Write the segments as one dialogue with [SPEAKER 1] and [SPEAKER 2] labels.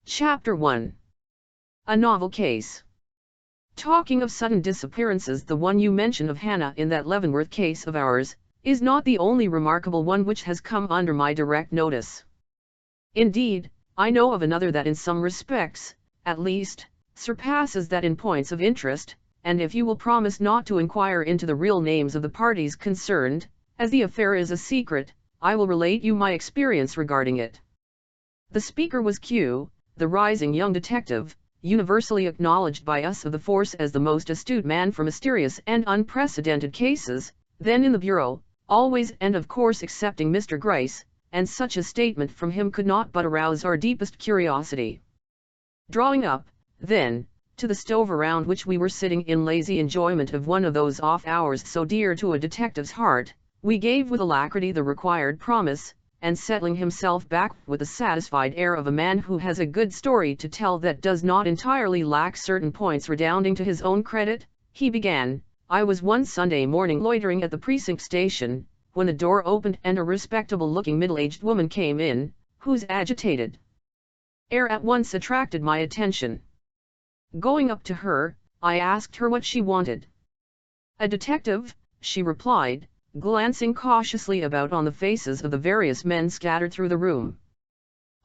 [SPEAKER 1] Chapter 1. A Novel Case. Talking of sudden disappearances, the one you mention of Hannah in that Leavenworth case of ours, is not the only remarkable one which has come under my direct notice. Indeed, I know of another that in some respects, at least, surpasses that in points of interest, and if you will promise not to inquire into the real names of the parties concerned, as the affair is a secret, I will relate you my experience regarding it. The speaker was Q, the rising young detective, universally acknowledged by us of the force as the most astute man for mysterious and unprecedented cases, then in the Bureau, always and of course excepting Mr. Gryce, and such a statement from him could not but arouse our deepest curiosity. Drawing up, then, to the stove around which we were sitting in lazy enjoyment of one of those off hours so dear to a detective's heart, we gave with alacrity the required promise, and settling himself back with the satisfied air of a man who has a good story to tell that does not entirely lack certain points redounding to his own credit, he began, I was one Sunday morning loitering at the precinct station, when the door opened and a respectable-looking middle-aged woman came in, whose agitated air at once attracted my attention. Going up to her, I asked her what she wanted. A detective, she replied, glancing cautiously about on the faces of the various men scattered through the room.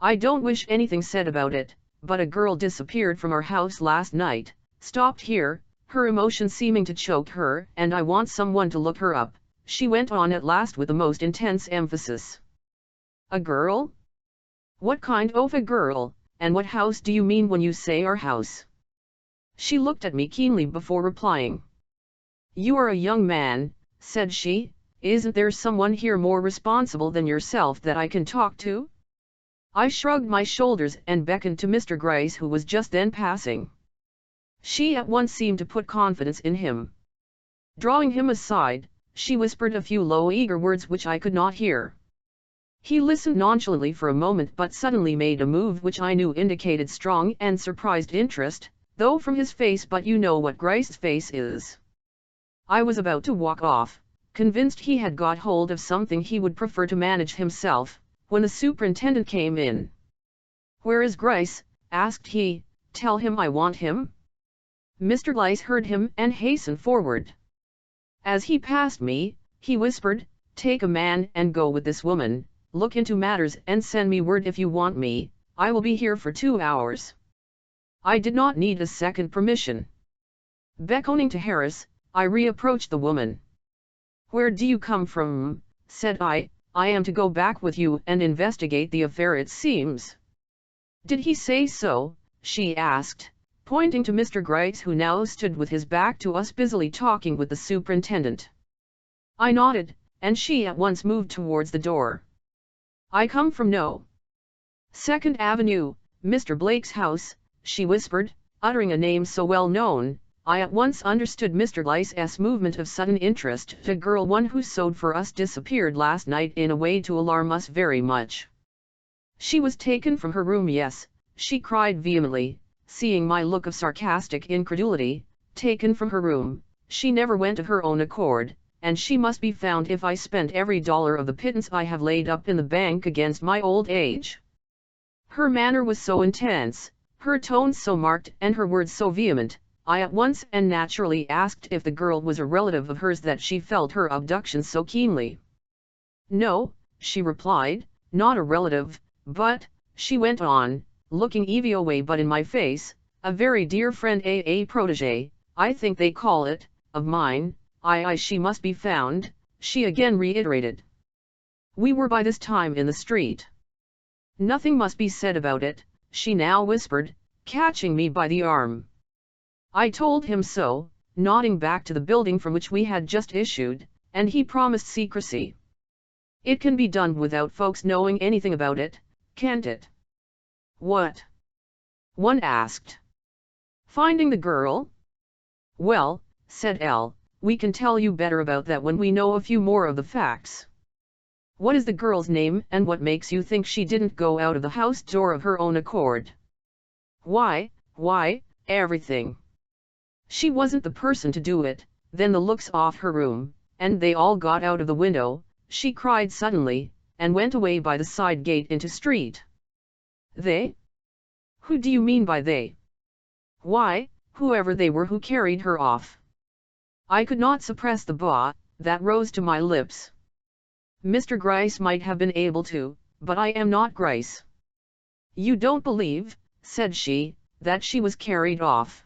[SPEAKER 1] I don't wish anything said about it, but a girl disappeared from our house last night, stopped here, her emotion seeming to choke her, and I want someone to look her up, she went on at last with the most intense emphasis. A girl? What kind of a girl, and what house do you mean when you say our house? She looked at me keenly before replying. You are a young man, said she. Isn't there someone here more responsible than yourself that I can talk to? I shrugged my shoulders and beckoned to Mr. Gryce, who was just then passing. She at once seemed to put confidence in him. Drawing him aside, she whispered a few low eager words which I could not hear. He listened nonchalantly for a moment but suddenly made a move which I knew indicated strong and surprised interest, though from his face, but you know what Gryce's face is. I was about to walk off, convinced he had got hold of something he would prefer to manage himself, when the superintendent came in. Where is Gryce? Asked he. Tell him I want him. Mr. Gryce heard him and hastened forward. As he passed me, he whispered, take a man and go with this woman, look into matters and send me word if you want me, I will be here for 2 hours. I did not need a second permission. Beckoning to Harris, I reapproached the woman. Where do you come from? Said I am to go back with you and investigate the affair it seems. Did he say so? She asked, pointing to Mr. Gryce, who now stood with his back to us busily talking with the superintendent. I nodded, and she at once moved towards the door. I come from No. 2nd Avenue, Mr. Blake's house, she whispered, uttering a name so well known. I at once understood Mr. Gryce's movement of sudden interest. The girl one who sewed for us disappeared last night in a way to alarm us very much. She was taken from her room. Yes, she cried vehemently, seeing my look of sarcastic incredulity, taken from her room. She never went of her own accord, and she must be found if I spent every dollar of the pittance I have laid up in the bank against my old age. Her manner was so intense, her tone so marked, and her words so vehement, I at once and naturally asked if the girl was a relative of hers that she felt her abduction so keenly. No, she replied, not a relative, but, she went on, looking away but in my face, a very dear friend, a protégé, I think they call it, of mine. She must be found, she again reiterated. We were by this time in the street. Nothing must be said about it, she now whispered, catching me by the arm. I told him so, nodding back to the building from which we had just issued, and he promised secrecy. It can be done without folks knowing anything about it, can't it? What? One asked. Finding the girl? Well, said L, we can tell you better about that when we know a few more of the facts. What is the girl's name, and what makes you think she didn't go out of the house door of her own accord? Why, everything. She wasn't the person to do it. Then the looks off her room, and they all got out of the window, she cried suddenly, and went away by the side gate into street. They? Who do you mean by they? Why, whoever they were who carried her off. I could not suppress the bah that rose to my lips. Mr. Gryce might have been able to, but I am not Gryce. You don't believe, said she, that she was carried off.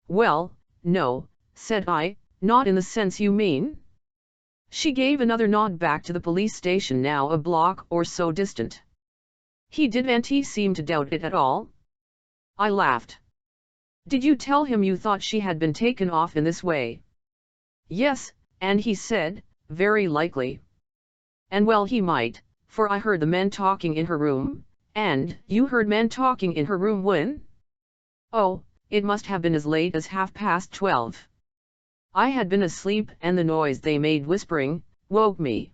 [SPEAKER 1] Well, no, said I, not in the sense you mean. She gave another nod back to the police station, now a block or so distant. He didn't seem to doubt it at all. I laughed. Did you tell him you thought she had been taken off in this way? Yes, and he said, very likely. And well he might, for I heard the men talking in her room. And you heard men talking in her room when? Oh, it must have been as late as 12:30. I had been asleep and the noise they made whispering woke me.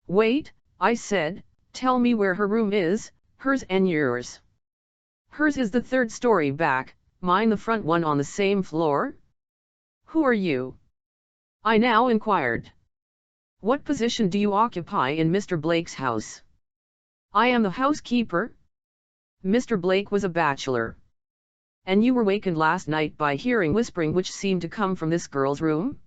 [SPEAKER 1] Wait, I said, tell me where her room is, hers and yours. Hers is the third story back, mine the front one on the same floor. Who are you? I now inquired. What position do you occupy in Mr. Blake's house? I am the housekeeper. Mr. Blake was a bachelor. And you were wakened last night by hearing whispering which seemed to come from this girl's room?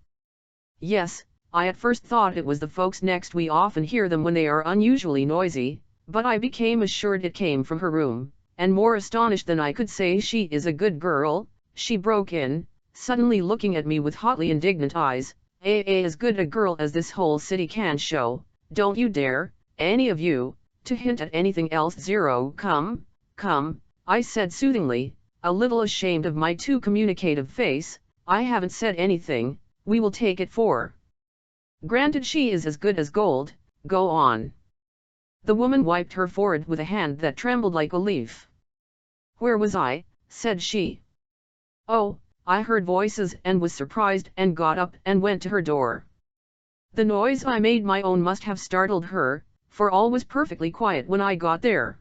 [SPEAKER 1] Yes, I at first thought it was the folks next. We often hear them when they are unusually noisy, but I became assured it came from her room, and more astonished than I could say. She is a good girl, she broke in, suddenly looking at me with hotly indignant eyes, as good a girl as this whole city can show. Don't you dare, any of you, to hint at anything else. Come, I said soothingly, a little ashamed of my too communicative face. I haven't said anything, we will take it for granted she is as good as gold. Go on. The woman wiped her forehead with a hand that trembled like a leaf. Where was I? Said she. Oh, I heard voices and was surprised and got up and went to her door. The noise I made my own must have startled her, for all was perfectly quiet when I got there.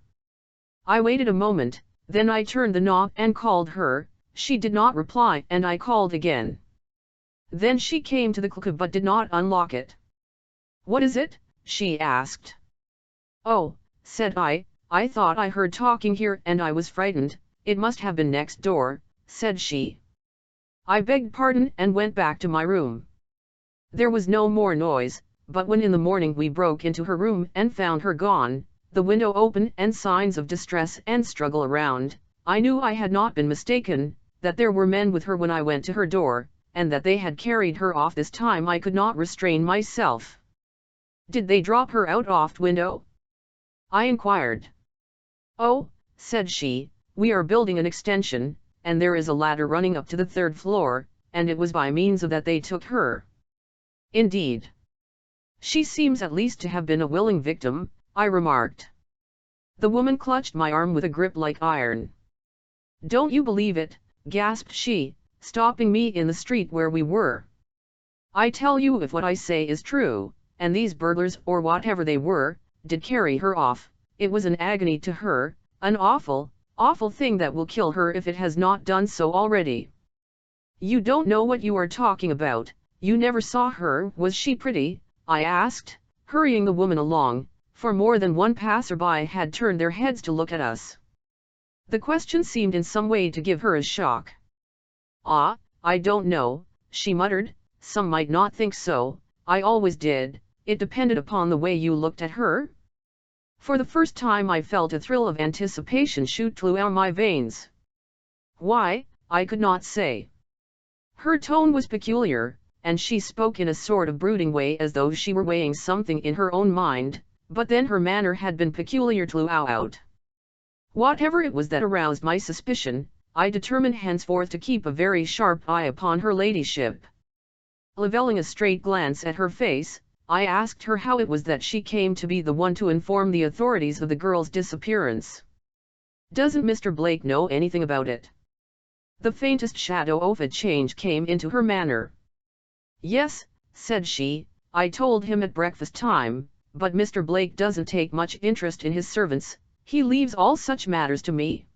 [SPEAKER 1] I waited a moment, then I turned the knob and called her. She did not reply and I called again. Then she came to the click but did not unlock it. What is it? She asked. Oh, said I thought I heard talking here and I was frightened. It must have been next door, said she. I begged pardon and went back to my room. There was no more noise, but when in the morning we broke into her room and found her gone, the window open and signs of distress and struggle around, I knew I had not been mistaken, that there were men with her when I went to her door, and that they had carried her off. This time I could not restrain myself. Did they drop her out off window? I inquired. Oh, said she, we are building an extension, and there is a ladder running up to the third floor, and it was by means of that they took her. Indeed. She seems at least to have been a willing victim, I remarked. The woman clutched my arm with a grip like iron. Don't you believe it, gasped she, stopping me in the street where we were. I tell you if what I say is true, and these burglars or whatever they were, did carry her off, it was an agony to her, an awful, awful thing that will kill her if it has not done so already. You don't know what you are talking about. You never saw her. Was she pretty? I asked, hurrying the woman along, for more than one passerby had turned their heads to look at us. The question seemed in some way to give her a shock. Ah, I don't know, she muttered, some might not think so, I always did, it depended upon the way you looked at her. For the first time I felt a thrill of anticipation shoot through my veins. Why, I could not say. Her tone was peculiar, and she spoke in a sort of brooding way as though she were weighing something in her own mind, but then her manner had been peculiar throughout. Whatever it was that aroused my suspicion, I determined henceforth to keep a very sharp eye upon her ladyship. Levelling a straight glance at her face, I asked her how it was that she came to be the one to inform the authorities of the girl's disappearance. Doesn't Mr. Blake know anything about it? The faintest shadow of a change came into her manner. Yes, said she, I told him at breakfast time, but Mr. Blake doesn't take much interest in his servants, he leaves all such matters to me.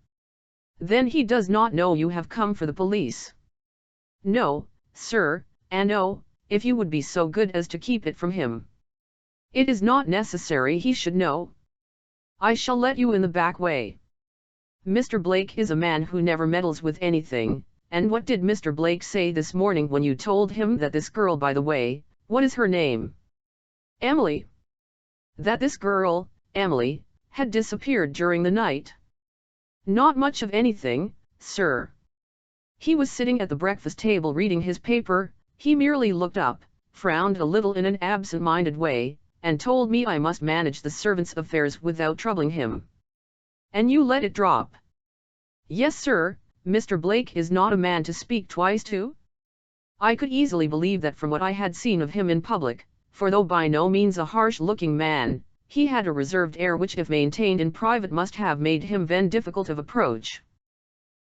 [SPEAKER 1] Then he does not know you have come for the police? No, sir, and oh, if you would be so good as to keep it from him. It is not necessary he should know. I shall let you in the back way. Mr. Blake is a man who never meddles with anything, and what did Mr. Blake say this morning when you told him that this girl, by the way, what is her name? Emily. That this girl, Emily, had disappeared during the night? Not much of anything, sir. He was sitting at the breakfast table reading his paper. He merely looked up, frowned a little in an absent-minded way, and told me I must manage the servants' affairs without troubling him. And you let it drop? Yes, sir. Mr. Blake is not a man to speak twice to. I could easily believe that from what I had seen of him in public, for though by no means a harsh-looking man, he had a reserved air which if maintained in private must have made him then difficult of approach.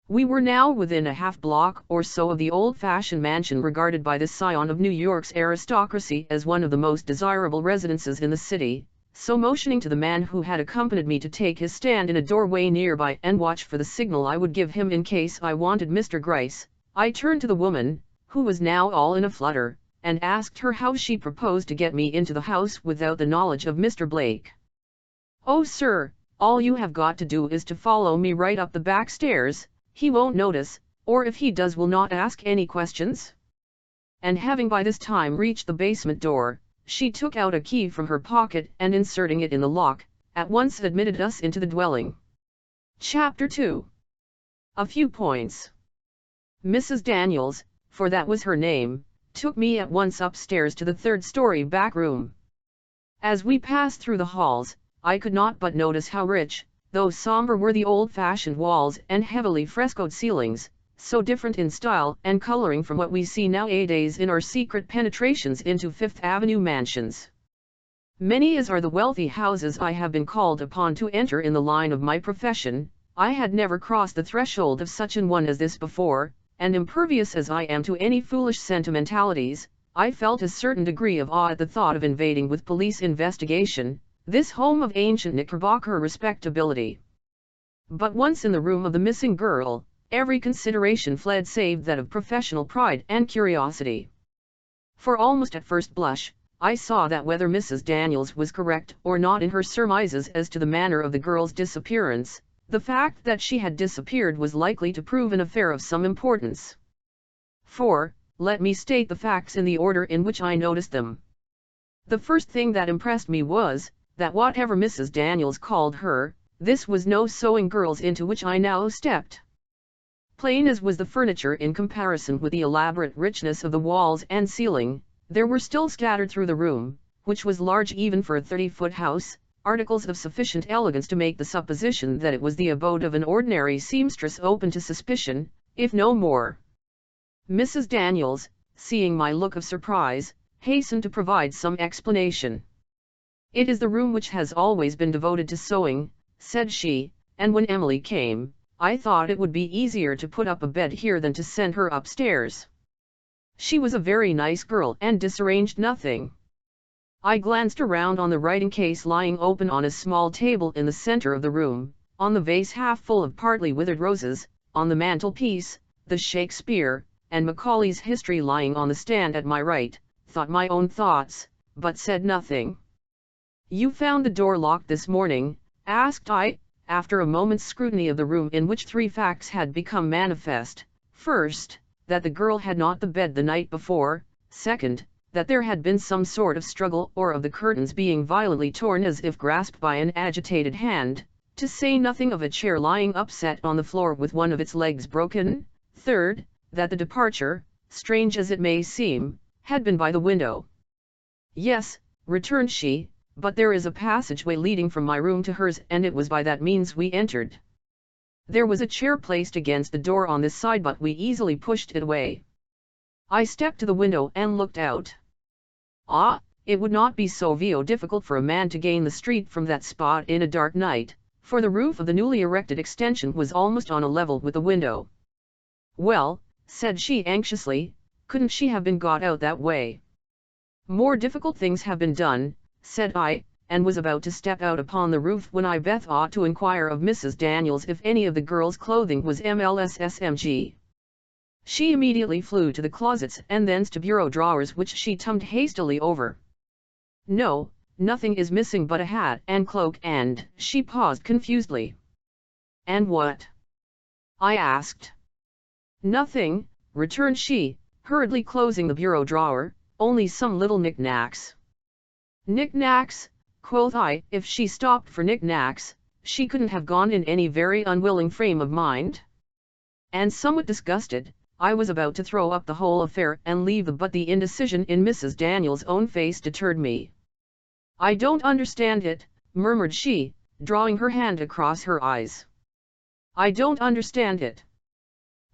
[SPEAKER 1] We were now within a half-block or so of the old-fashioned mansion regarded by the scion of New York's aristocracy as one of the most desirable residences in the city, so motioning to the man who had accompanied me to take his stand in a doorway nearby and watch for the signal I would give him in case I wanted Mr. Gryce, I turned to the woman, who was now all in a flutter, and asked her how she proposed to get me into the house without the knowledge of Mr. Blake. "Oh, sir, all you have got to do is to follow me right up the back stairs. He won't notice, or if he does will not ask any questions." And having by this time reached the basement door, she took out a key from her pocket and inserting it in the lock, at once admitted us into the dwelling. Chapter 2. A few points. Mrs. Daniels, for that was her name, took me at once upstairs to the third-story back room. As we passed through the halls, I could not but notice how rich, though somber were the old-fashioned walls and heavily frescoed ceilings, so different in style and coloring from what we see nowadays in our secret penetrations into Fifth Avenue mansions. Many as are the wealthy houses I have been called upon to enter in the line of my profession, I had never crossed the threshold of such an one as this before, and impervious as I am to any foolish sentimentalities, I felt a certain degree of awe at the thought of invading with police investigation this home of ancient Knickerbocker respectability. But once in the room of the missing girl, every consideration fled save that of professional pride and curiosity. For almost at first blush, I saw that whether Mrs. Daniels was correct or not in her surmises as to the manner of the girl's disappearance, the fact that she had disappeared was likely to prove an affair of some importance. For, let me state the facts in the order in which I noticed them. The first thing that impressed me was, that whatever Mrs. Daniels called her, this was no sewing girl's into which I now stepped. Plain as was the furniture in comparison with the elaborate richness of the walls and ceiling, there were still scattered through the room, which was large even for a 30-foot house, articles of sufficient elegance to make the supposition that it was the abode of an ordinary seamstress open to suspicion, if no more. Mrs. Daniels, seeing my look of surprise, hastened to provide some explanation. "It is the room which has always been devoted to sewing," said she, "and when Emily came, I thought it would be easier to put up a bed here than to send her upstairs. She was a very nice girl and disarranged nothing." I glanced around on the writing case lying open on a small table in the center of the room, on the vase half full of partly withered roses, on the mantelpiece, the Shakespeare and Macaulay's History lying on the stand at my right, thought my own thoughts, but said nothing. "You found the door locked this morning?" asked I, after a moment's scrutiny of the room in which three facts had become manifest. First, that the girl had not the bed the night before. Second, that there had been some sort of struggle or of the curtains being violently torn as if grasped by an agitated hand, to say nothing of a chair lying upset on the floor with one of its legs broken. Third, that the departure, strange as it may seem, had been by the window. "Yes," returned she, "but there is a passageway leading from my room to hers and it was by that means we entered. There was a chair placed against the door on this side but we easily pushed it away." I stepped to the window and looked out. Ah, it would not be so difficult for a man to gain the street from that spot in a dark night, for the roof of the newly erected extension was almost on a level with the window. "Well," said she anxiously, "couldn't she have been got out that way?" "More difficult things have been done," said I, and was about to step out upon the roof when I bethought to inquire of Mrs. Daniels if any of the girl's clothing was MLSSMG. She immediately flew to the closets and thence to bureau drawers which she thumbed hastily over. "No, nothing is missing but a hat and cloak and," she paused confusedly. "And what?" I asked. "Nothing," returned she, hurriedly closing the bureau drawer, "only some little knick-knacks." "Knick-knacks," quoth I, "if she stopped for knick-knacks, she couldn't have gone in any very unwilling frame of mind." And somewhat disgusted, I was about to throw up the whole affair and leave, but the indecision in Mrs. Daniels' own face deterred me. "I don't understand it," murmured she, drawing her hand across her eyes. "I don't understand it.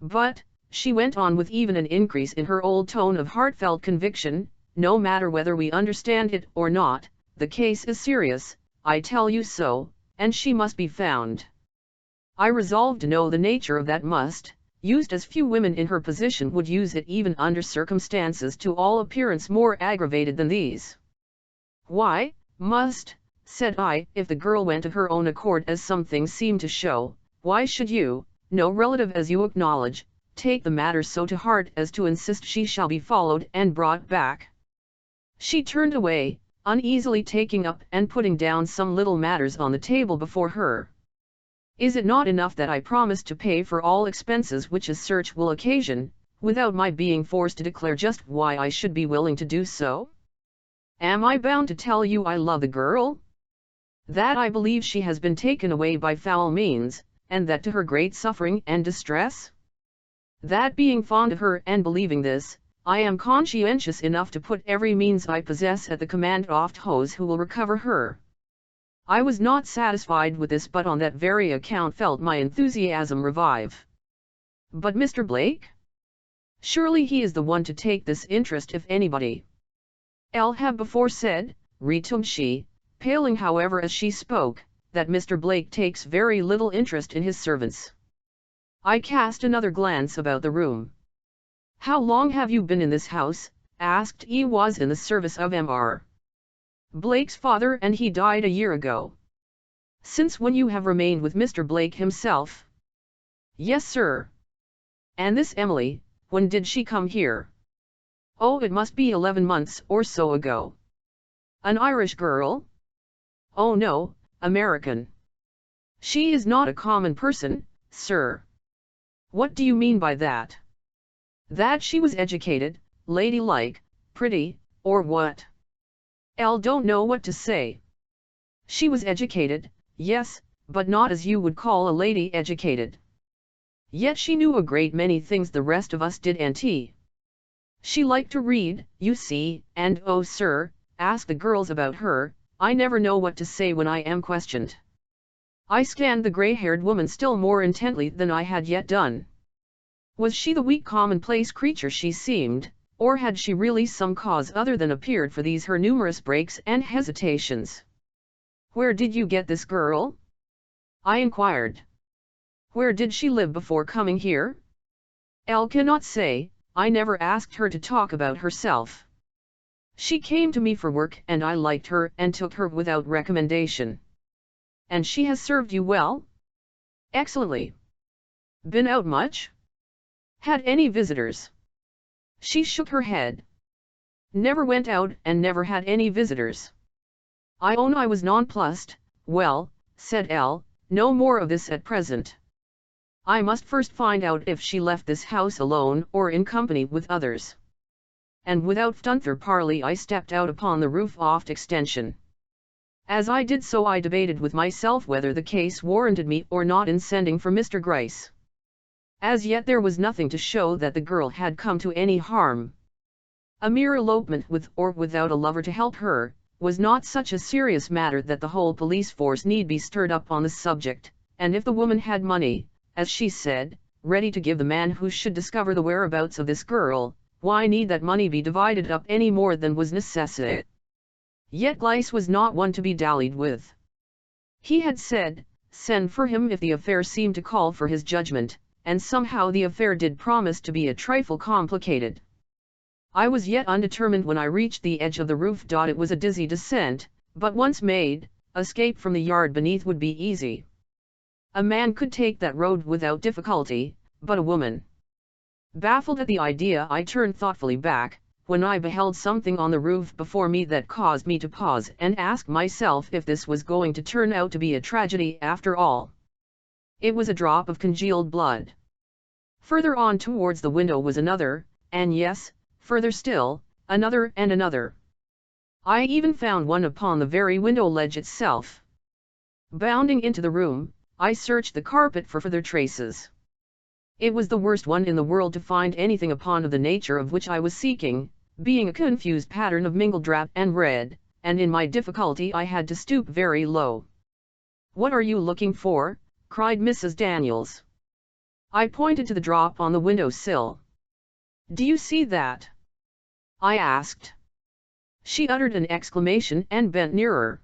[SPEAKER 1] But," she went on with even an increase in her old tone of heartfelt conviction, "no matter whether we understand it or not, the case is serious, I tell you so, and she must be found." I resolved to know the nature of that "must," used as few women in her position would use it even under circumstances to all appearance more aggravated than these. "Why, must," said I, "if the girl went of her own accord as some things seem to show, why should you, no relative as you acknowledge, take the matter so to heart as to insist she shall be followed and brought back?" She turned away, uneasily taking up and putting down some little matters on the table before her. "Is it not enough that I promise to pay for all expenses which a search will occasion, without my being forced to declare just why I should be willing to do so? Am I bound to tell you I love the girl? That I believe she has been taken away by foul means, and that to her great suffering and distress? That being fond of her and believing this, I am conscientious enough to put every means I possess at the command of those who will recover her." I was not satisfied with this, but on that very account felt my enthusiasm revive. "But Mr. Blake? Surely he is the one to take this interest if anybody." "I'll have before said," returned she, paling however as she spoke, "that Mr. Blake takes very little interest in his servants." I cast another glance about the room. "How long have you been in this house?" asked he. "Was in the service of Mr. Blake's father, and he died a year ago." "Since when you have remained with Mr. Blake himself?" "Yes, sir." "And this Emily, when did she come here?" "Oh, it must be 11 months or so ago." "An Irish girl?" "Oh no, American." "She is not a common person, sir." "What do you mean by that?" "That she was educated, ladylike, pretty, or what?" "I don't know what to say." "She was educated, yes, but not as you would call a lady educated. Yet she knew a great many things the rest of us did, auntie. She liked to read, you see, and oh sir, ask the girls about her, I never know what to say when I am questioned." I scanned the grey-haired woman still more intently than I had yet done. Was she the weak commonplace creature she seemed, or had she really some cause other than appeared for these her numerous breaks and hesitations? "Where did you get this girl?" I inquired. "Where did she live before coming here?" "I cannot say, I never asked her to talk about herself. She came to me for work and I liked her and took her without recommendation." "And she has served you well?" "Excellently." "Been out much? Had any visitors?" She shook her head. "Never went out and never had any visitors." I own I was nonplussed. "Well," said L., "no more of this at present. I must first find out if she left this house alone or in company with others." And without further parley I stepped out upon the roof oft extension. As I did so I debated with myself whether the case warranted me or not in sending for Mr. Gryce. As yet there was nothing to show that the girl had come to any harm. A mere elopement with or without a lover to help her, was not such a serious matter that the whole police force need be stirred up on the subject, and if the woman had money, as she said, ready to give the man who should discover the whereabouts of this girl, why need that money be divided up any more than was necessary? Yet Glyce was not one to be dallied with. He had said, send for him if the affair seemed to call for his judgment, and somehow the affair did promise to be a trifle complicated. I was yet undetermined when I reached the edge of the roof. It was a dizzy descent, but once made, escape from the yard beneath would be easy. A man could take that road without difficulty, but a woman. Baffled at the idea I turned thoughtfully back, when I beheld something on the roof before me that caused me to pause and ask myself if this was going to turn out to be a tragedy after all. It was a drop of congealed blood. Further on towards the window was another, and yes, further still, another and another. I even found one upon the very window ledge itself. Bounding into the room, I searched the carpet for further traces. It was the worst one in the world to find anything upon of the nature of which I was seeking, being a confused pattern of mingled drab and red, and in my difficulty I had to stoop very low. "What are you looking for?" cried Mrs. Daniels. I pointed to the drop on the window sill. "Do you see that?" I asked. She uttered an exclamation and bent nearer.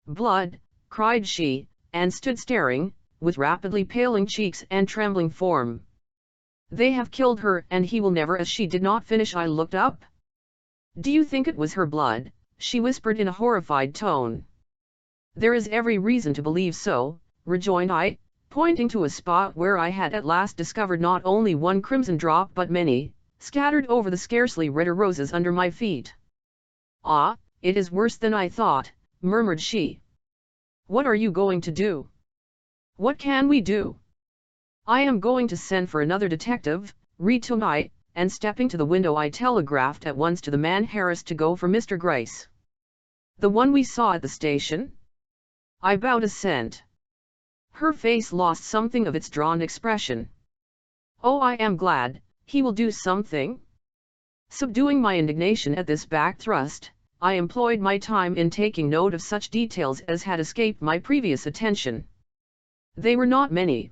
[SPEAKER 1] "Blood!" cried she, and stood staring, with rapidly paling cheeks and trembling form. "They have killed her, and he will never." As she did not finish, I looked up. "Do you think it was her blood?" she whispered in a horrified tone. "There is every reason to believe so," rejoined I, pointing to a spot where I had at last discovered not only one crimson drop but many, scattered over the scarcely redder roses under my feet. "Ah, it is worse than I thought," murmured she. "What are you going to do?" "What can we do?" "I am going to send for another detective," returned I, and stepping to the window I telegraphed at once to the man Harris to go for Mr. Gryce. "The one we saw at the station?" I bowed assent. Her face lost something of its drawn expression. "Oh, I am glad. He will do something?" Subduing my indignation at this back thrust, I employed my time in taking note of such details as had escaped my previous attention. They were not many.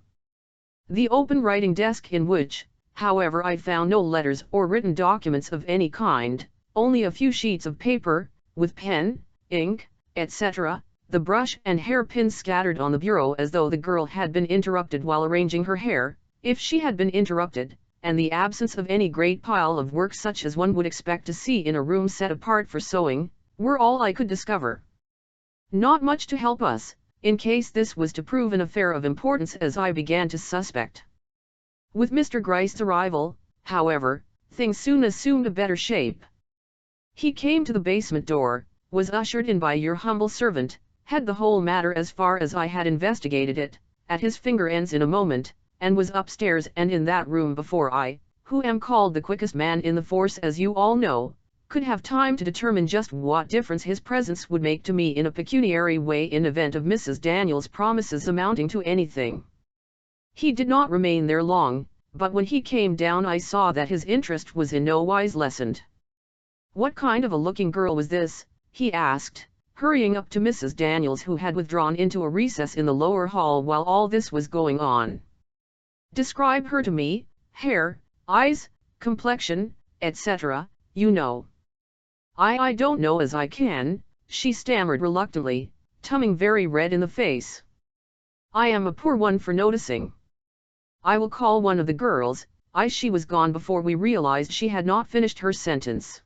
[SPEAKER 1] The open writing desk, in which, however, I found no letters or written documents of any kind, only a few sheets of paper, with pen, ink, etc., the brush and hairpins scattered on the bureau as though the girl had been interrupted while arranging her hair, if she had been interrupted, and the absence of any great pile of work such as one would expect to see in a room set apart for sewing, were all I could discover. Not much to help us, in case this was to prove an affair of importance, as I began to suspect. With Mr. Gryce's arrival, however, things soon assumed a better shape. He came to the basement door, was ushered in by your humble servant, had the whole matter as far as I had investigated it, at his finger ends in a moment, and was upstairs and in that room before I, who am called the quickest man in the force as you all know, could have time to determine just what difference his presence would make to me in a pecuniary way in event of Mrs. Daniels' promises amounting to anything. He did not remain there long, but when he came down I saw that his interest was in no wise lessened. "What kind of a looking girl was this?" he asked, hurrying up to Mrs. Daniels, who had withdrawn into a recess in the lower hall while all this was going on. "Describe her to me, hair, eyes, complexion, etc., you know." I don't know as I can," she stammered reluctantly, turning very red in the face. "I am a poor one for noticing. I will call one of the girls." She was gone before we realized she had not finished her sentence.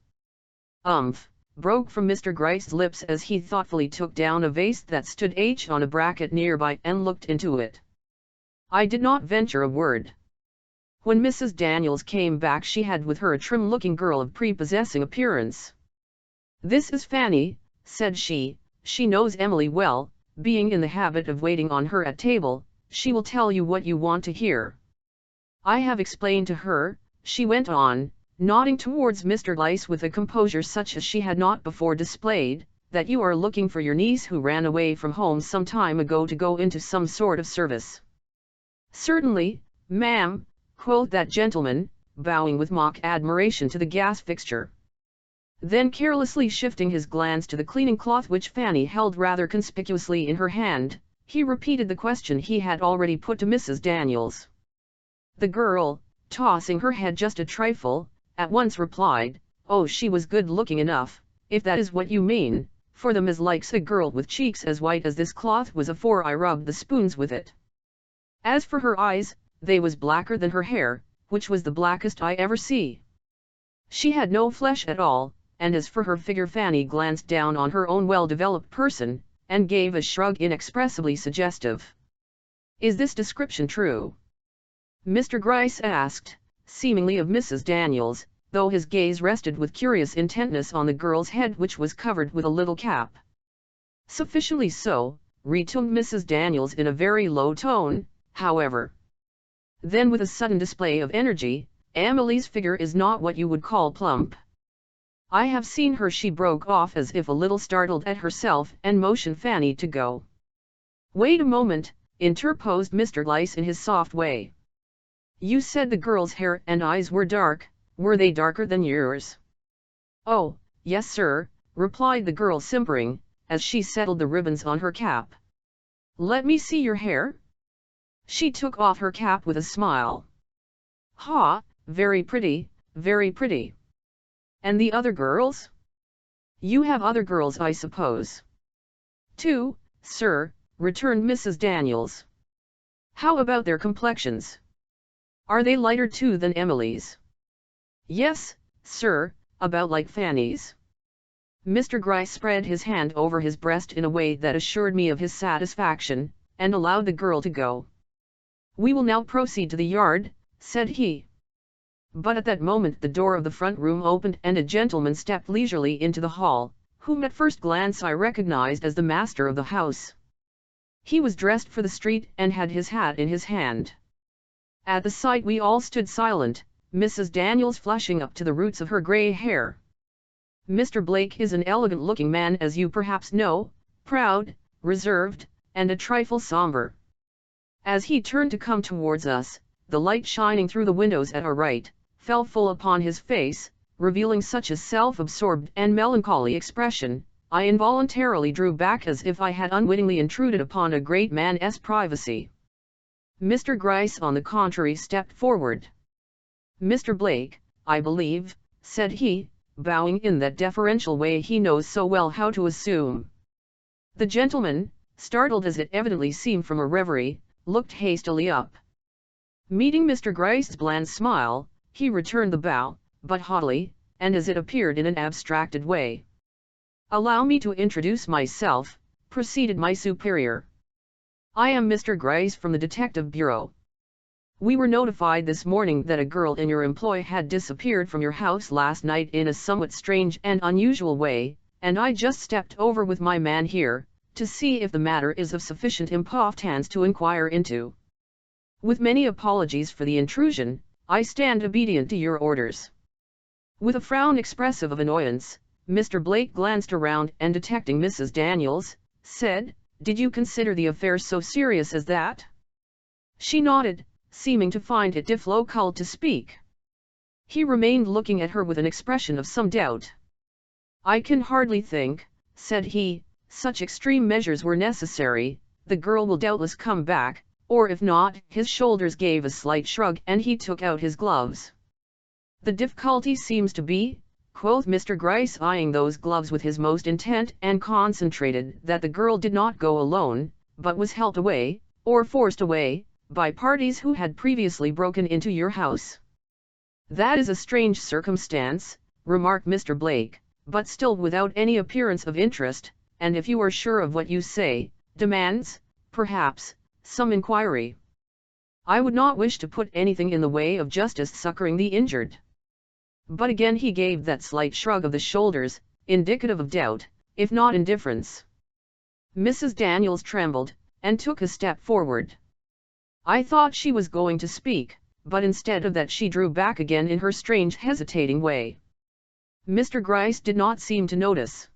[SPEAKER 1] Broke from Mr. Gryce's lips as he thoughtfully took down a vase that stood on a bracket nearby and looked into it. I did not venture a word. When Mrs. Daniels came back she had with her a trim-looking girl of prepossessing appearance. "This is Fanny," said she. "She knows Emily well, being in the habit of waiting on her at table. She will tell you what you want to hear. I have explained to her," she went on, nodding towards Mr. Gryce with a composure such as she had not before displayed, "that you are looking for your niece who ran away from home some time ago to go into some sort of service." "Certainly, ma'am," quoth that gentleman, bowing with mock admiration to the gas fixture. Then carelessly shifting his glance to the cleaning cloth which Fanny held rather conspicuously in her hand, he repeated the question he had already put to Mrs. Daniels. The girl, tossing her head just a trifle, at once replied, "Oh, she was good-looking enough, if that is what you mean, for them as likes a girl with cheeks as white as this cloth was afore I rubbed the spoons with it. As for her eyes, they was blacker than her hair, which was the blackest I ever see. She had no flesh at all, and as for her figure," Fanny glanced down on her own well-developed person, and gave a shrug inexpressibly suggestive. "Is this description true?" Mr. Gryce asked, seemingly of Mrs. Daniels, though his gaze rested with curious intentness on the girl's head which was covered with a little cap. "Sufficiently so," returned Mrs. Daniels in a very low tone. however. Then with a sudden display of energy, Emily's figure is not what you would call plump. I have seen her, she broke off as if a little startled at herself and motioned Fanny to go. Wait a moment, interposed Mr. Gryce in his soft way. You said the girl's hair and eyes were dark, were they darker than yours? Oh, yes sir, replied the girl simpering, as she settled the ribbons on her cap. Let me see your hair. She took off her cap with a smile. Ha, very pretty, very pretty. And the other girls? You have other girls, I suppose. Two, sir, returned Mrs. Daniels. How about their complexions? Are they lighter too than Emily's? Yes, sir, about like Fanny's. Mr. Gryce spread his hand over his breast in a way that assured me of his satisfaction, and allowed the girl to go. We will now proceed to the yard, said he. But at that moment the door of the front room opened and a gentleman stepped leisurely into the hall, whom at first glance I recognized as the master of the house. He was dressed for the street and had his hat in his hand. At the sight we all stood silent, Mrs. Daniels flushing up to the roots of her grey hair. Mr. Blake is an elegant-looking man, as you perhaps know, proud, reserved, and a trifle somber. As he turned to come towards us, the light shining through the windows at our right, fell full upon his face, revealing such a self-absorbed and melancholy expression, I involuntarily drew back as if I had unwittingly intruded upon a great man's privacy. Mr. Gryce, on the contrary, stepped forward. Mr. Blake, I believe, said he, bowing in that deferential way he knows so well how to assume. The gentleman, startled as it evidently seemed from a reverie, looked hastily up. Meeting Mr. Gryce's bland smile, he returned the bow, but haughtily, and as it appeared in an abstracted way. Allow me to introduce myself, proceeded my superior. I am Mr. Gryce from the Detective Bureau. We were notified this morning that a girl in your employ had disappeared from your house last night in a somewhat strange and unusual way, and I just stepped over with my man here, to see if the matter is of sufficient importance to inquire into. With many apologies for the intrusion, I stand obedient to your orders. With a frown expressive of annoyance, Mr. Blake glanced around and detecting Mrs. Daniels, said, Did you consider the affair so serious as that? She nodded, seeming to find it difficult to speak. He remained looking at her with an expression of some doubt. I can hardly think, said he, such extreme measures were necessary. The girl will doubtless come back, or if not, his shoulders gave a slight shrug and he took out his gloves. The difficulty seems to be, quoth Mr. Gryce, eyeing those gloves with his most intent and concentrated, that the girl did not go alone, but was helped away, or forced away, by parties who had previously broken into your house. That is a strange circumstance, remarked Mr. Blake, but still without any appearance of interest, and if you are sure of what you say, demands, perhaps, some inquiry. I would not wish to put anything in the way of justice succoring the injured. But again he gave that slight shrug of the shoulders, indicative of doubt, if not indifference. Mrs. Daniels trembled, and took a step forward. I thought she was going to speak, but instead of that she drew back again in her strange hesitating way. Mr. Gryce did not seem to notice.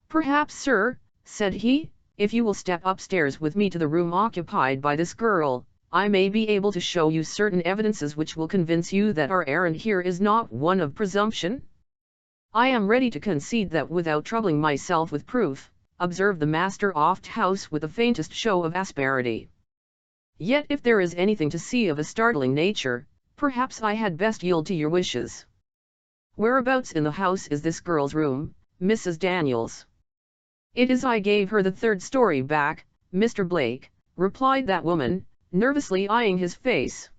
[SPEAKER 1] Perhaps, sir, said he, if you will step upstairs with me to the room occupied by this girl, I may be able to show you certain evidences which will convince you that our errand here is not one of presumption. I am ready to concede that without troubling myself with proof, observed the master of the house with the faintest show of asperity. Yet if there is anything to see of a startling nature, perhaps I had best yield to your wishes. Whereabouts in the house is this girl's room, Mrs. Daniels? It is. I gave her the third story back, Mr. Blake, replied that woman, nervously eyeing his face.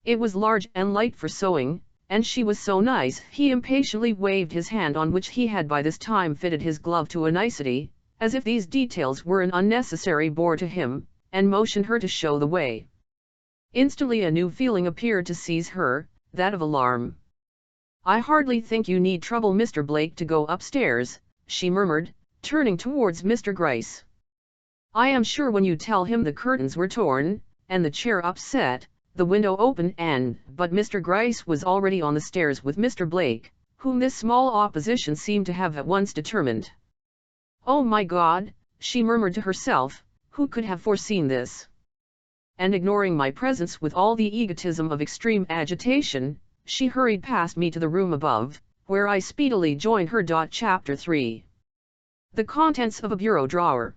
[SPEAKER 1] It was large and light for sewing, and she was so nice. He impatiently waved his hand, on which he had by this time fitted his glove to a nicety, as if these details were an unnecessary bore to him, and motioned her to show the way. Instantly a new feeling appeared to seize her, that of alarm. I hardly think you need trouble Mr. Blake to go upstairs, she murmured, turning towards Mr. Gryce. I am sure when you tell him the curtains were torn, and the chair upset, the window open but Mr. Gryce was already on the stairs with Mr. Blake, whom this small opposition seemed to have at once determined. "Oh my God," she murmured to herself, "who could have foreseen this?" And ignoring my presence with all the egotism of extreme agitation, she hurried past me to the room above, where I speedily joined her. Chapter 3. The contents of a bureau drawer.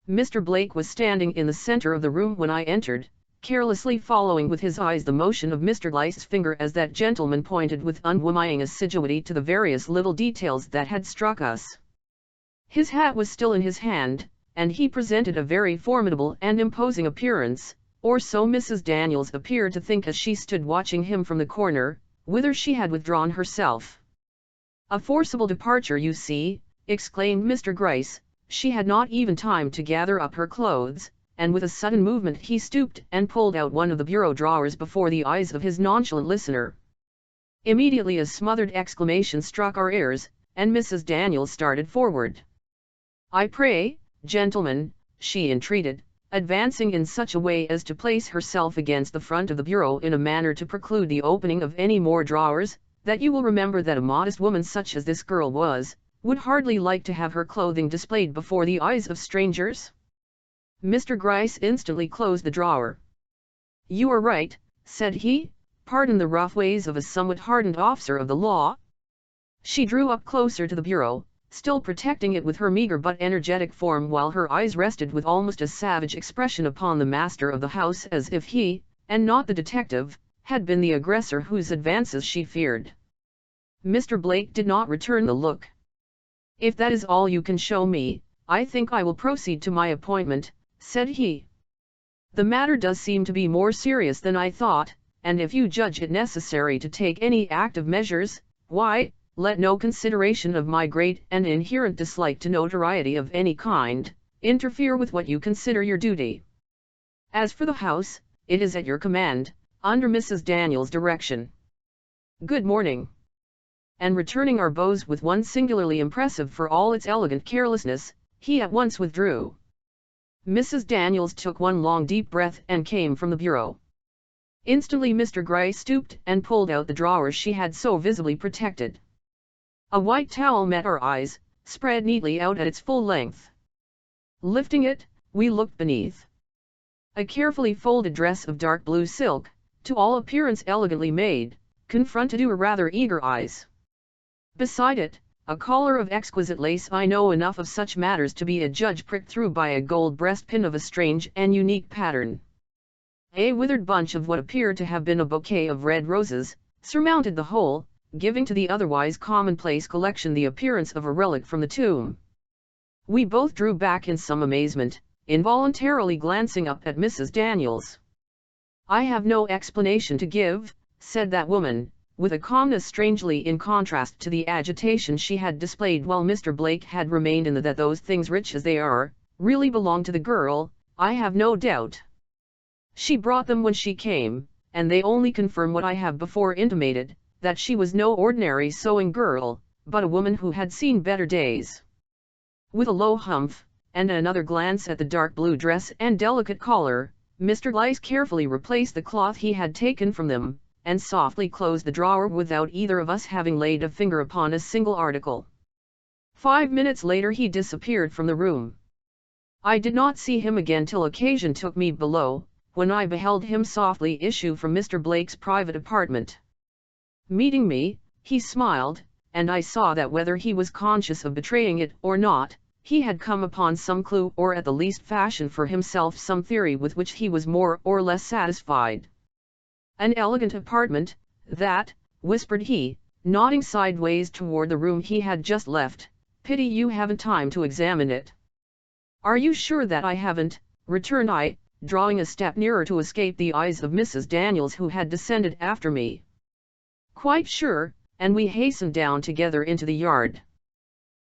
[SPEAKER 1] Mr. Blake was standing in the center of the room when I entered, carelessly following with his eyes the motion of Mr. Gryce's finger as that gentleman pointed with unwearying assiduity to the various little details that had struck us. His hat was still in his hand, and he presented a very formidable and imposing appearance, or so Mrs. Daniels appeared to think as she stood watching him from the corner, whither she had withdrawn herself. "A forcible departure, you see," exclaimed Mr. Gryce. She had not even time to gather up her clothes, and with a sudden movement he stooped and pulled out one of the bureau drawers before the eyes of his nonchalant listener. Immediately a smothered exclamation struck our ears, and Mrs. Daniels started forward. "I pray, gentlemen," she entreated, advancing in such a way as to place herself against the front of the bureau in a manner to preclude the opening of any more drawers, "that you will remember that a modest woman such as this girl would hardly like to have her clothing displayed before the eyes of strangers." Mr. Gryce instantly closed the drawer. "You are right," said he, "pardon the rough ways of a somewhat hardened officer of the law." She drew up closer to the bureau, still protecting it with her meager but energetic form, while her eyes rested with almost a savage expression upon the master of the house, as if he, and not the detective, had been the aggressor whose advances she feared. Mr. Blake did not return the look. "If that is all you can show me, I think I will proceed to my appointment," said he. "The matter does seem to be more serious than I thought, and if you judge it necessary to take any active measures, why, let no consideration of my great and inherent dislike to notoriety of any kind interfere with what you consider your duty. As for the house, it is at your command, under Mrs. Daniels' direction. Good morning." And returning our bows with one singularly impressive for all its elegant carelessness, he at once withdrew. Mrs. Daniels took one long deep breath and came from the bureau. Instantly Mr. Gryce stooped and pulled out the drawer she had so visibly protected. A white towel met our eyes, spread neatly out at its full length. Lifting it, we looked beneath. A carefully folded dress of dark blue silk, to all appearance elegantly made, confronted our rather eager eyes. Beside it, a collar of exquisite lace. I know enough of such matters to be a judge pricked through by a gold breastpin of a strange and unique pattern. A withered bunch of what appeared to have been a bouquet of red roses surmounted the whole, giving to the otherwise commonplace collection the appearance of a relic from the tomb. We both drew back in some amazement, involuntarily glancing up at Mrs. Daniels. "I have no explanation to give," said that woman, with a calmness strangely in contrast to the agitation she had displayed while Mr. Blake had remained in that those things, rich as they are, really belong to the girl, "I have no doubt. She brought them when she came, and they only confirm what I have before intimated, that she was no ordinary sewing girl, but a woman who had seen better days." With a low humph, and another glance at the dark blue dress and delicate collar, Mr. Gryce carefully replaced the cloth he had taken from them, and softly closed the drawer without either of us having laid a finger upon a single article. 5 minutes later he disappeared from the room. I did not see him again till occasion took me below, when I beheld him softly issue from Mr. Blake's private apartment. Meeting me, he smiled, and I saw that whether he was conscious of betraying it or not, he had come upon some clue, or at the least fashioned for himself some theory with which he was more or less satisfied. "An elegant apartment, that," whispered he, nodding sideways toward the room he had just left. "Pity you haven't time to examine it." "Are you sure that I haven't?" returned I, drawing a step nearer to escape the eyes of Mrs. Daniels, who had descended after me. "Quite sure," and we hastened down together into the yard.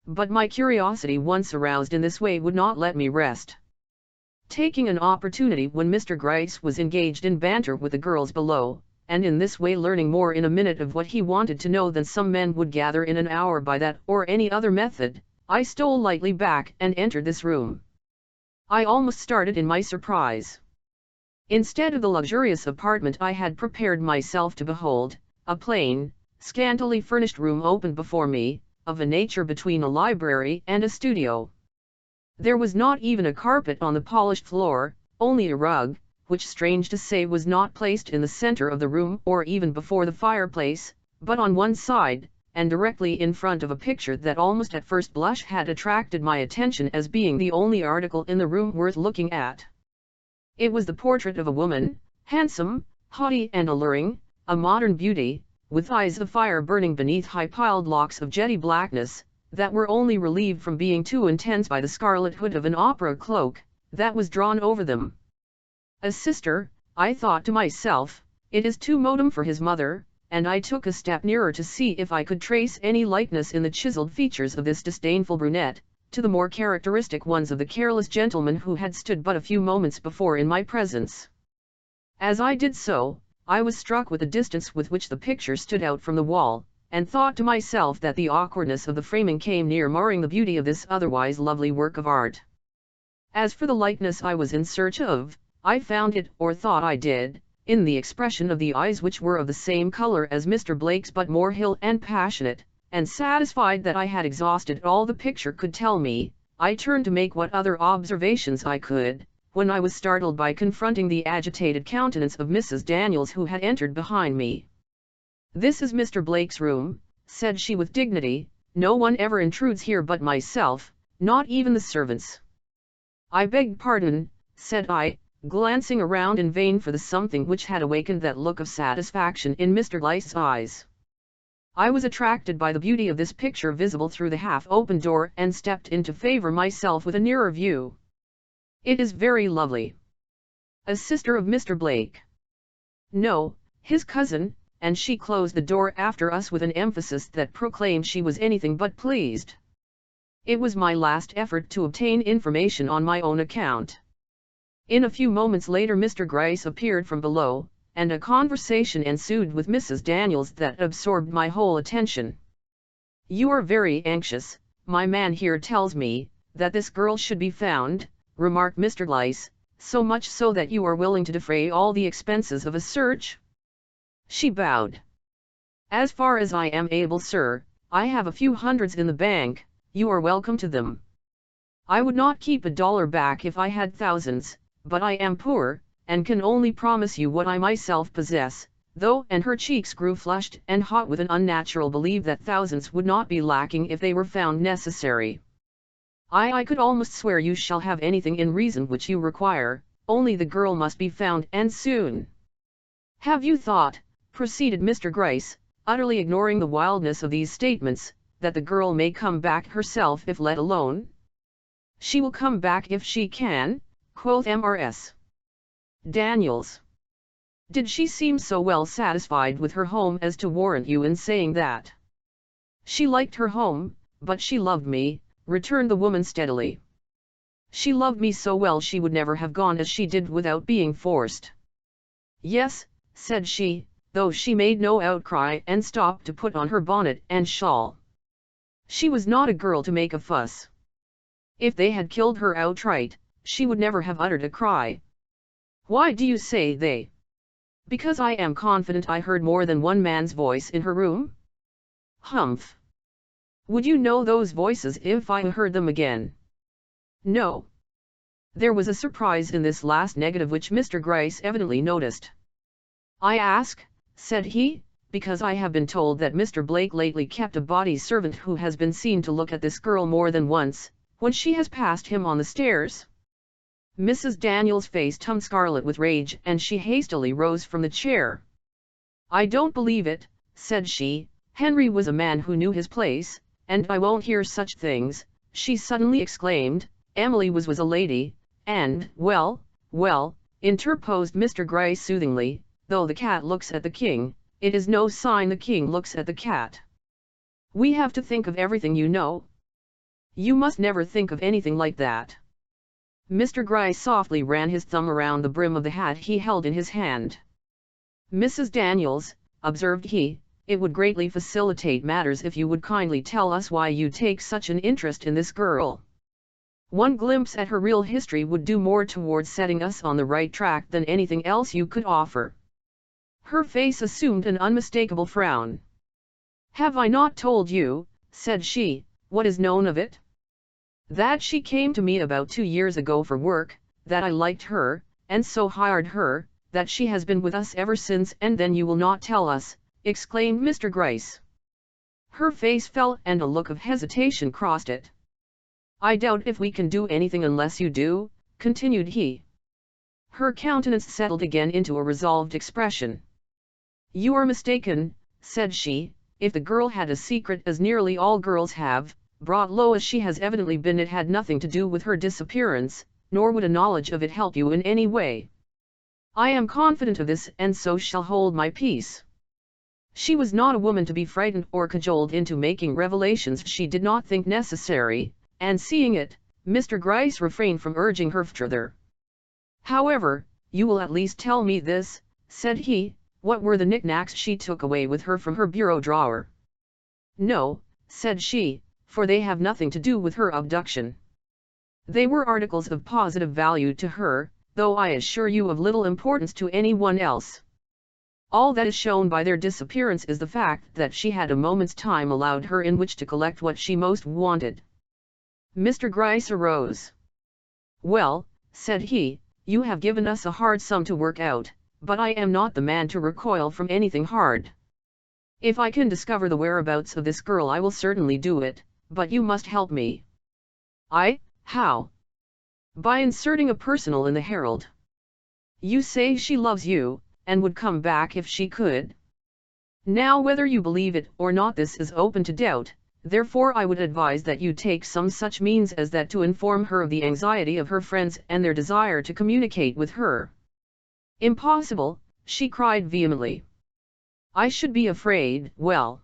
[SPEAKER 1] But my curiosity, once aroused in this way, would not let me rest. Taking an opportunity when Mr. Gryce was engaged in banter with the girls below, and in this way learning more in a minute of what he wanted to know than some men would gather in an hour by that or any other method, I stole lightly back and entered this room. I almost started in my surprise. Instead of the luxurious apartment I had prepared myself to behold, a plain, scantily furnished room opened before me, of a nature between a library and a studio. There was not even a carpet on the polished floor, only a rug, which strange to say was not placed in the center of the room or even before the fireplace, but on one side, and directly in front of a picture that almost at first blush had attracted my attention as being the only article in the room worth looking at. It was the portrait of a woman, handsome, haughty and alluring, a modern beauty, with eyes of fire burning beneath high-piled locks of jetty blackness, that were only relieved from being too intense by the scarlet hood of an opera cloak, that was drawn over them. A sister, I thought to myself, it is too modern for his mother, and I took a step nearer to see if I could trace any likeness in the chiseled features of this disdainful brunette, to the more characteristic ones of the careless gentleman who had stood but a few moments before in my presence. As I did so, I was struck with the distance with which the picture stood out from the wall, and thought to myself that the awkwardness of the framing came near marring the beauty of this otherwise lovely work of art. As for the likeness I was in search of, I found it, or thought I did, in the expression of the eyes, which were of the same color as Mr. Blake's but more hill and passionate, and satisfied that I had exhausted all the picture could tell me, I turned to make what other observations I could, when I was startled by confronting the agitated countenance of Mrs. Daniels, who had entered behind me. "This is Mr. Blake's room," said she with dignity. "No one ever intrudes here but myself, not even the servants." "I beg pardon," said I, glancing around in vain for the something which had awakened that look of satisfaction in Mr. Gryce's eyes. I was attracted by the beauty of this picture visible through the half-open door, and stepped in to favor myself with a nearer view. "It is very lovely." "A sister of Mr. Blake?" "No, his cousin," and she closed the door after us with an emphasis that proclaimed she was anything but pleased. It was my last effort to obtain information on my own account. In a few moments later Mr. Gryce appeared from below, and a conversation ensued with Mrs. Daniels that absorbed my whole attention. "You are very anxious, my man here tells me, that this girl should be found," remarked Mr. Gryce, "so much so that you are willing to defray all the expenses of a search?" She bowed. "As far as I am able, sir, I have a few hundreds in the bank. You are welcome to them. I would not keep a dollar back if I had thousands, but I am poor, and can only promise you what I myself possess, though," and her cheeks grew flushed and hot with an unnatural belief that thousands would not be lacking if they were found necessary. I could almost swear you shall have anything in reason which you require, only the girl must be found, and soon. Have you thought," proceeded Mr. Gryce, utterly ignoring the wildness of these statements, "that the girl may come back herself if let alone?" "She will come back if she can," quoth Mrs. Daniels. "Did she seem so well satisfied with her home as to warrant you in saying that?" "She liked her home, but she loved me," returned the woman steadily. "She loved me so well she would never have gone as she did without being forced." "Yes," said she, though she made no outcry and stopped to put on her bonnet and shawl. "She was not a girl to make a fuss. If they had killed her outright, she would never have uttered a cry." "Why do you say they?" "Because I am confident I heard more than one man's voice in her room." "Humph! Would you know those voices if I heard them again?" "No." There was a surprise in this last negative which Mr. Gryce evidently noticed. "I ask," said he, "because I have been told that Mr. Blake lately kept a body servant who has been seen to look at this girl more than once, when she has passed him on the stairs." Mrs. Daniels' face turned scarlet with rage, and she hastily rose from the chair. "I don't believe it," said she. "Henry was a man who knew his place, and I won't hear such things," she suddenly exclaimed. "Emily was a lady, and—" "Well, well," interposed Mr. Gryce soothingly, "though the cat looks at the king, it is no sign the king looks at the cat. We have to think of everything, you know." "You must never think of anything like that." Mr. Gryce softly ran his thumb around the brim of the hat he held in his hand. "Mrs. Daniels," observed he, "it would greatly facilitate matters if you would kindly tell us why you take such an interest in this girl." One glimpse at her real history would do more towards setting us on the right track than anything else you could offer." Her face assumed an unmistakable frown. "Have I not told you," said she, "what is known of it? That she came to me about 2 years ago for work, that I liked her, and so hired her, that she has been with us ever since, and then you will not tell us," exclaimed Mr. Gryce. Her face fell and a look of hesitation crossed it. "I doubt if we can do anything unless you do," continued he. Her countenance settled again into a resolved expression. "You are mistaken," said she. "If the girl had a secret, as nearly all girls have, brought low as she has evidently been, it had nothing to do with her disappearance, nor would a knowledge of it help you in any way. I am confident of this, and so shall hold my peace. She was not a woman to be frightened or cajoled into making revelations she did not think necessary," and seeing it, Mr. Gryce refrained from urging her further. "However, you will at least tell me this," said he, "what were the knickknacks she took away with her from her bureau drawer?" "No," said she, "for they have nothing to do with her abduction. They were articles of positive value to her, though I assure you of little importance to any one else. All that is shown by their disappearance is the fact that she had a moment's time allowed her in which to collect what she most wanted." Mr. Gryce arose. "Well," said he, "you have given us a hard sum to work out, but I am not the man to recoil from anything hard. If I can discover the whereabouts of this girl I will certainly do it, but you must help me." "I? How?" "By inserting a personal in the Herald. You say she loves you, and would come back if she could. Now whether you believe it or not, this is open to doubt, therefore I would advise that you take some such means as that to inform her of the anxiety of her friends and their desire to communicate with her." "Impossible," she cried vehemently. "I should be afraid, well,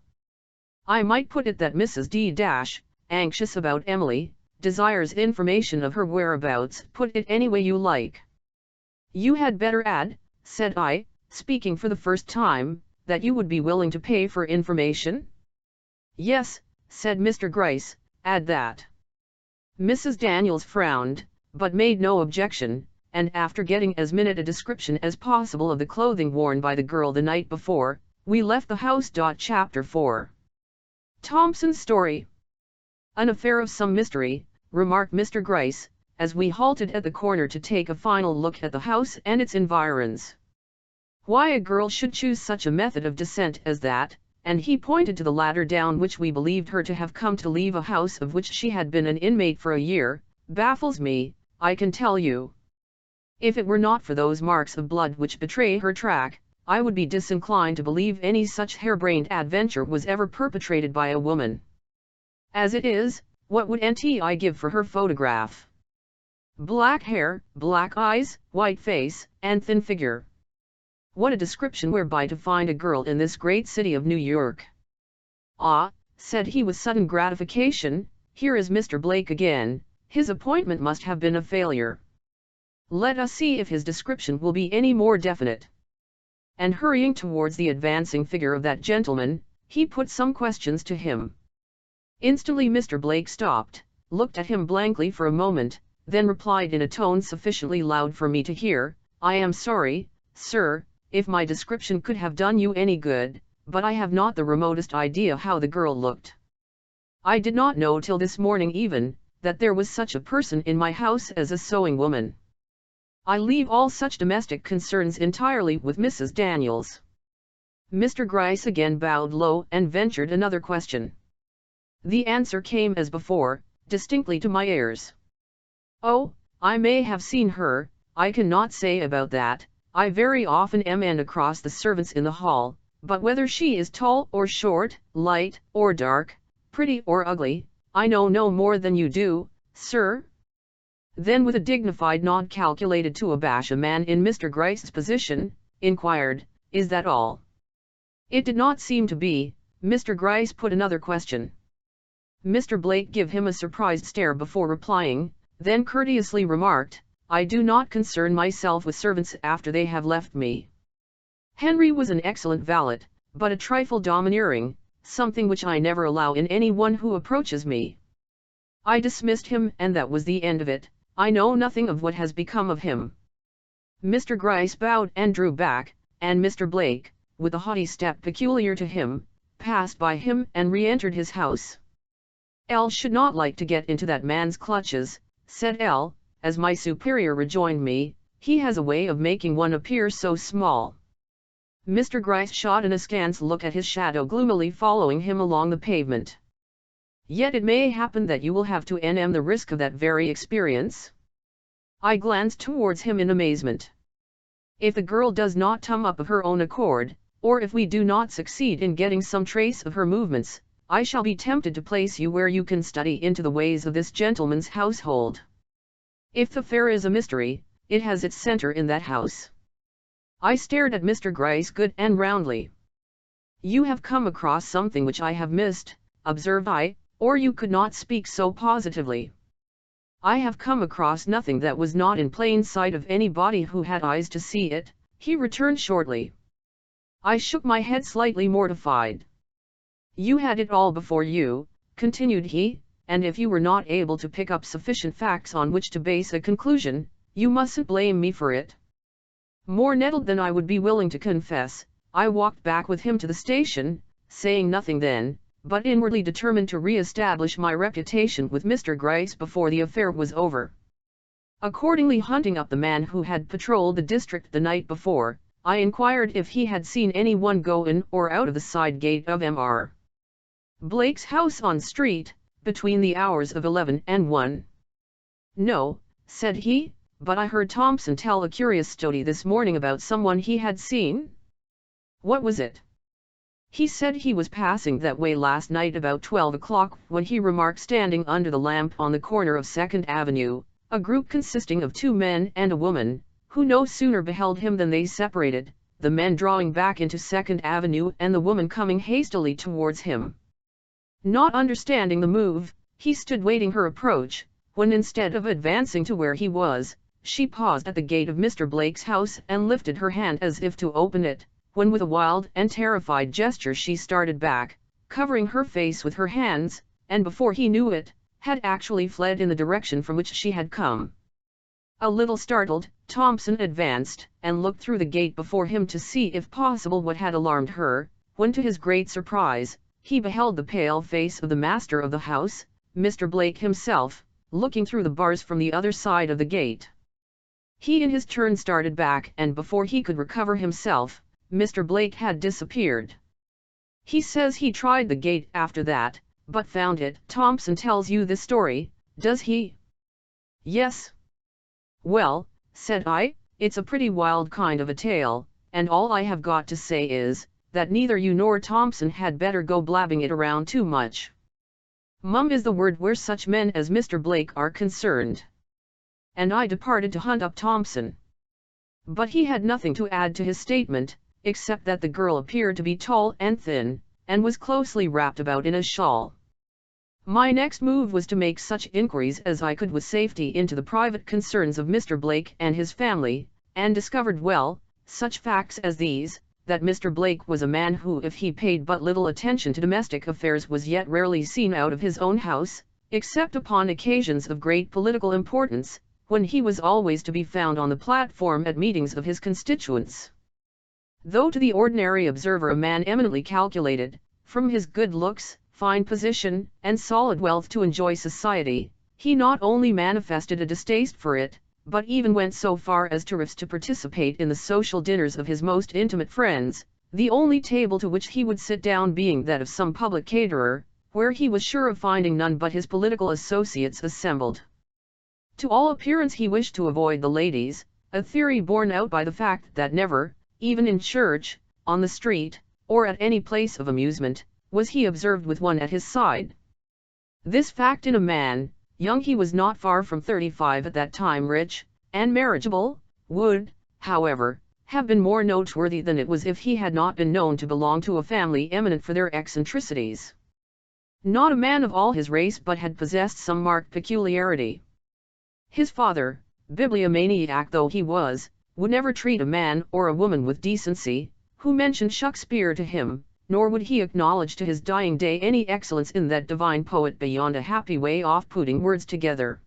[SPEAKER 1] I might put it that Mrs. D anxious about Emily, desires information of her whereabouts, put it any way you like." "You had better add," said I, speaking for the first time, "that you would be willing to pay for information?" "Yes," said Mr. Gryce, "add that." Mrs. Daniels frowned, but made no objection, and after getting as minute a description as possible of the clothing worn by the girl the night before, we left the house. Chapter 4. Thompson's story. "An affair of some mystery," remarked Mr. Gryce, as we halted at the corner to take a final look at the house and its environs. "Why a girl should choose such a method of descent as that," and he pointed to the ladder down which we believed her to have come to leave a house of which she had been an inmate for a year, "baffles me, I can tell you. If it were not for those marks of blood which betray her track, I would be disinclined to believe any such harebrained adventure was ever perpetrated by a woman. As it is, what would I give for her photograph? Black hair, black eyes, white face, and thin figure. What a description whereby to find a girl in this great city of New York. Ah," said he with sudden gratification, "here is Mr. Blake again, his appointment must have been a failure. Let us see if his description will be any more definite." And hurrying towards the advancing figure of that gentleman, he put some questions to him. Instantly Mr. Blake stopped, looked at him blankly for a moment, then replied in a tone sufficiently loud for me to hear, "I am sorry, sir, if my description could have done you any good, but I have not the remotest idea how the girl looked. I did not know till this morning even, that there was such a person in my house as a sewing woman. I leave all such domestic concerns entirely with Mrs. Daniels." Mr. Gryce again bowed low and ventured another question. The answer came as before, distinctly to my ears. "Oh, I may have seen her, I cannot say about that, I very often am and across the servants in the hall, but whether she is tall or short, light or dark, pretty or ugly, I know no more than you do, sir." Then with a dignified nod calculated to abash a man in Mr. Gryce's position, inquired, "Is that all?" It did not seem to be. Mr. Gryce put another question. Mr. Blake gave him a surprised stare before replying, then courteously remarked, "I do not concern myself with servants after they have left me. Henry was an excellent valet, but a trifle domineering, something which I never allow in any one who approaches me. I dismissed him and that was the end of it. I know nothing of what has become of him." Mr. Gryce bowed and drew back, and Mr. Blake, with a haughty step peculiar to him, passed by him and re-entered his house. "L should not like to get into that man's clutches," said L, as my superior rejoined me, "he has a way of making one appear so small." Mr. Gryce shot an askance look at his shadow gloomily following him along the pavement. "Yet it may happen that you will have to nm the risk of that very experience?" I glanced towards him in amazement. "If the girl does not come up of her own accord, or if we do not succeed in getting some trace of her movements, I shall be tempted to place you where you can study into the ways of this gentleman's household. If the affair is a mystery, it has its center in that house." I stared at Mr. Gryce good and roundly. "You have come across something which I have missed," observed I, "or you could not speak so positively." "I have come across nothing that was not in plain sight of anybody who had eyes to see it," he returned shortly. I shook my head slightly mortified. "You had it all before you," continued he, "and if you were not able to pick up sufficient facts on which to base a conclusion, you mustn't blame me for it." More nettled than I would be willing to confess, I walked back with him to the station, saying nothing then, but inwardly determined to re-establish my reputation with Mr. Gryce before the affair was over. Accordingly, hunting up the man who had patrolled the district the night before, I inquired if he had seen anyone go in or out of the side gate of Mr. Blake's house on street, between the hours of 11 and 1. "No," said he, "but I heard Thompson tell a curious story this morning about someone he had seen." "What was it?" "He said he was passing that way last night about 12 o'clock when he remarked standing under the lamp on the corner of 2nd Avenue, a group consisting of 2 men and a woman, who no sooner beheld him than they separated, the men drawing back into 2nd Avenue and the woman coming hastily towards him. Not understanding the move, he stood waiting her approach, when instead of advancing to where he was, she paused at the gate of Mr. Blake's house and lifted her hand as if to open it, when with a wild and terrified gesture she started back, covering her face with her hands, and before he knew it, had actually fled in the direction from which she had come. A little startled, Thompson advanced and looked through the gate before him to see if possible what had alarmed her, when to his great surprise, he beheld the pale face of the master of the house, Mr. Blake himself, looking through the bars from the other side of the gate. He in his turn started back, and before he could recover himself, Mr. Blake had disappeared. He says he tried the gate after that, but found it. Thompson tells you this story, does he? Yes. Well, said I, it's a pretty wild kind of a tale, and all I have got to say is, that neither you nor Thompson had better go blabbing it around too much. Mum is the word where such men as Mr. Blake are concerned. And I departed to hunt up Thompson. But he had nothing to add to his statement, except that the girl appeared to be tall and thin, and was closely wrapped about in a shawl. My next move was to make such inquiries as I could with safety into the private concerns of Mr. Blake and his family, and discovered such facts as these, that Mr. Blake was a man who, if he paid but little attention to domestic affairs, was yet rarely seen out of his own house, except upon occasions of great political importance, when he was always to be found on the platform at meetings of his constituents. Though to the ordinary observer a man eminently calculated, from his good looks, fine position, and solid wealth to enjoy society, he not only manifested a distaste for it, but even went so far as to refuse to participate in the social dinners of his most intimate friends, the only table to which he would sit down being that of some public caterer, where he was sure of finding none but his political associates assembled. To all appearance he wished to avoid the ladies, a theory borne out by the fact that never, even in church, on the street, or at any place of amusement, was he observed with one at his side. This fact in a man, young, he was not far from 35 at that time, rich, and marriageable, would, however, have been more noteworthy than it was if he had not been known to belong to a family eminent for their eccentricities. Not a man of all his race but had possessed some marked peculiarity. His father, bibliomaniac though he was, would never treat a man or a woman with decency, who mentioned Shakespeare to him, nor would he acknowledge to his dying day any excellence in that divine poet beyond a happy way of putting words together.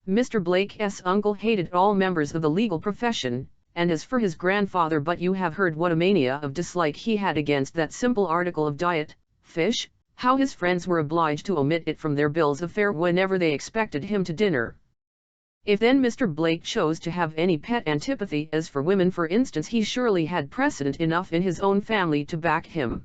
[SPEAKER 1] Mr. Blake's uncle hated all members of the legal profession, and as for his grandfather, but you have heard what a mania of dislike he had against that simple article of diet, fish, how his friends were obliged to omit it from their bills of fare whenever they expected him to dinner. If then Mr. Blake chose to have any pet antipathy, as for women for instance, he surely had precedent enough in his own family to back him.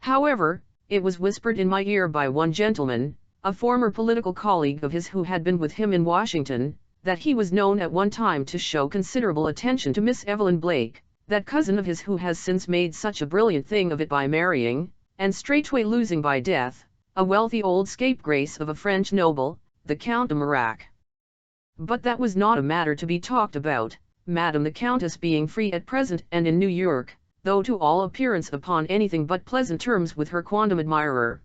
[SPEAKER 1] However, it was whispered in my ear by one gentleman, a former political colleague of his who had been with him in Washington, that he was known at one time to show considerable attention to Miss Evelyn Blake, that cousin of his who has since made such a brilliant thing of it by marrying, and straightway losing by death, a wealthy old scapegrace of a French noble, the Count de Mirac. But that was not a matter to be talked about, Madame the Countess being free at present and in New York, though to all appearance upon anything but pleasant terms with her quondam admirer.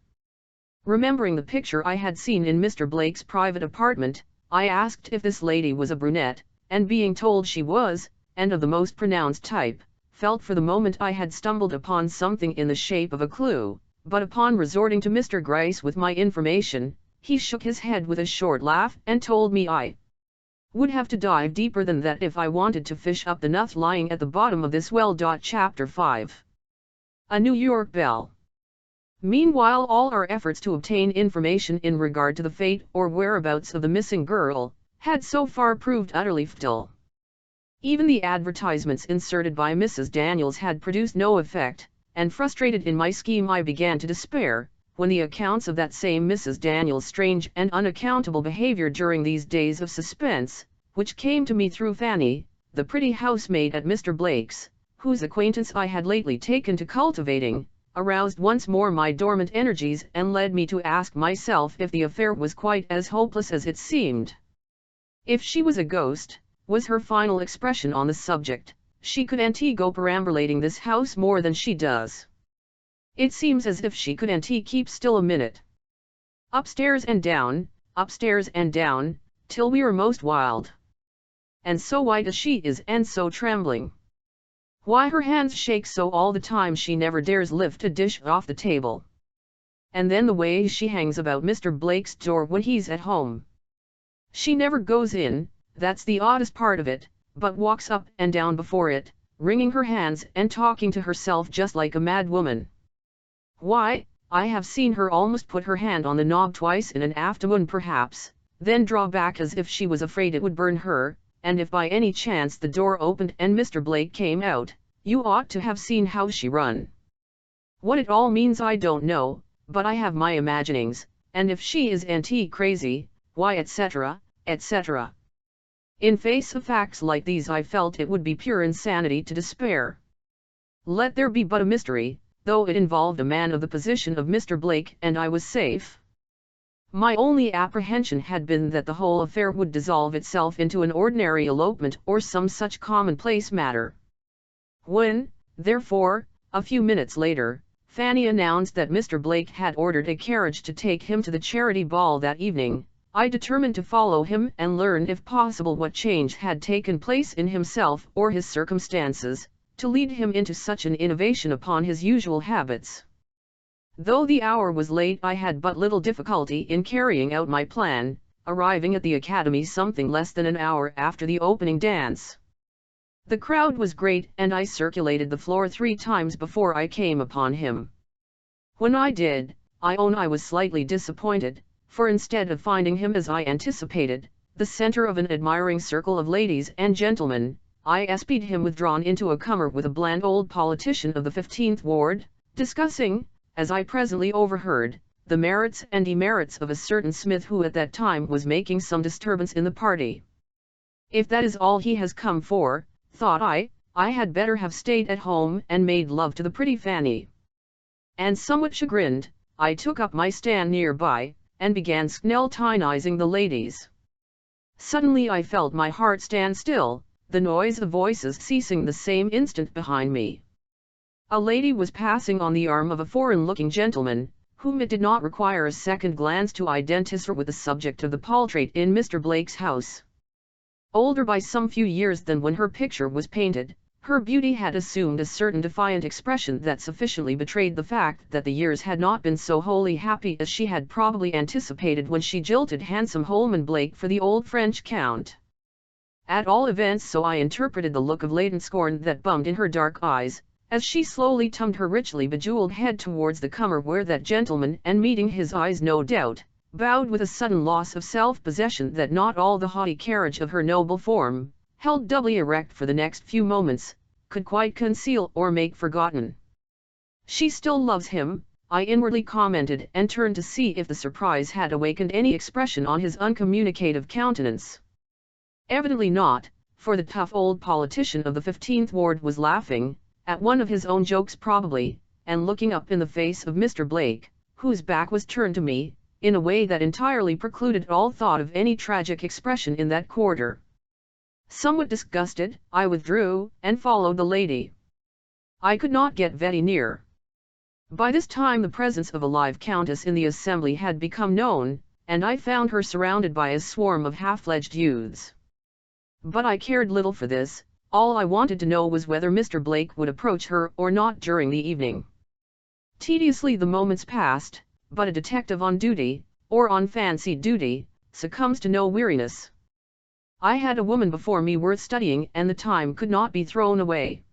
[SPEAKER 1] Remembering the picture I had seen in Mr. Blake's private apartment, I asked if this lady was a brunette, and being told she was, and of the most pronounced type, felt for the moment I had stumbled upon something in the shape of a clue, but upon resorting to Mr. Gryce with my information, he shook his head with a short laugh and told me I would have to dive deeper than that if I wanted to fish up the nut lying at the bottom of this well. Chapter 5. A New York Belle. Meanwhile, all our efforts to obtain information in regard to the fate or whereabouts of the missing girl had so far proved utterly futile. Even the advertisements inserted by Mrs. Daniels had produced no effect, and frustrated in my scheme I began to despair, when the accounts of that same Mrs. Daniels' strange and unaccountable behavior during these days of suspense, which came to me through Fanny, the pretty housemaid at Mr. Blake's, whose acquaintance I had lately taken to cultivating, aroused once more my dormant energies and led me to ask myself if the affair was quite as hopeless as it seemed. If she was a ghost, was her final expression on the subject, she couldn't go perambulating this house more than she does. It seems as if she couldn't keep still a minute. Upstairs and down, till we are most wild. And so white as she is and so trembling. Why her hands shake so all the time she never dares lift a dish off the table. And then the way she hangs about Mr. Blake's door when he's at home. She never goes in, that's the oddest part of it, but walks up and down before it, wringing her hands and talking to herself just like a mad woman. Why, I have seen her almost put her hand on the knob twice in an afternoon perhaps, then draw back as if she was afraid it would burn her, and if by any chance the door opened and Mr. Blake came out, you ought to have seen how she run. What it all means I don't know, but I have my imaginings, and if she is antique crazy, why etc., etc. In face of facts like these I felt it would be pure insanity to despair. Let there be but a mystery, though it involved a man of the position of Mr. Blake, and I was safe. My only apprehension had been that the whole affair would dissolve itself into an ordinary elopement or some such commonplace matter. When, therefore, a few minutes later, Fanny announced that Mr. Blake had ordered a carriage to take him to the charity ball that evening, I determined to follow him and learn if possible what change had taken place in himself or his circumstances, to lead him into such an innovation upon his usual habits. Though the hour was late I had but little difficulty in carrying out my plan, arriving at the academy something less than an hour after the opening dance. The crowd was great and I circulated the floor 3 times before I came upon him. When I did, I own I was slightly disappointed, for instead of finding him as I anticipated, the center of an admiring circle of ladies and gentlemen, I espied him withdrawn into a cummer with a bland old politician of the 15th Ward, discussing, as I presently overheard, the merits and demerits of a certain Smith who at that time was making some disturbance in the party. If that is all he has come for, thought I had better have stayed at home and made love to the pretty Fanny. And somewhat chagrined, I took up my stand nearby, and began snellinizing the ladies. Suddenly I felt my heart stand still, the noise of voices ceasing the same instant behind me. A lady was passing on the arm of a foreign-looking gentleman, whom it did not require a second glance to identify her with the subject of the portrait in Mr. Blake's house. Older by some few years than when her picture was painted, Her beauty had assumed a certain defiant expression that sufficiently betrayed the fact that the years had not been so wholly happy as she had probably anticipated when she jilted handsome Holman Blake for the old French count. At all events, so I interpreted the look of latent scorn that bummed in her dark eyes, as she slowly turned her richly bejeweled head towards the comer where that gentleman, and meeting his eyes no doubt, bowed with a sudden loss of self-possession that not all the haughty carriage of her noble form, held doubly erect for the next few moments, could quite conceal or make forgotten. She still loves him, I inwardly commented, and turned to see if the surprise had awakened any expression on his uncommunicative countenance. Evidently not, for the tough old politician of the 15th Ward was laughing, at one of his own jokes probably, and looking up in the face of Mr. Blake, whose back was turned to me, in a way that entirely precluded all thought of any tragic expression in that quarter. Somewhat disgusted, I withdrew, and followed the lady. I could not get very near. By this time the presence of a live countess in the assembly had become known, and I found her surrounded by a swarm of half-fledged youths. But I cared little for this, all I wanted to know was whether Mr. Blake would approach her or not during the evening. Tediously the moments passed, but a detective on duty, or on fancied duty, succumbs to no weariness. I had a woman before me worth studying, and the time could not be thrown away.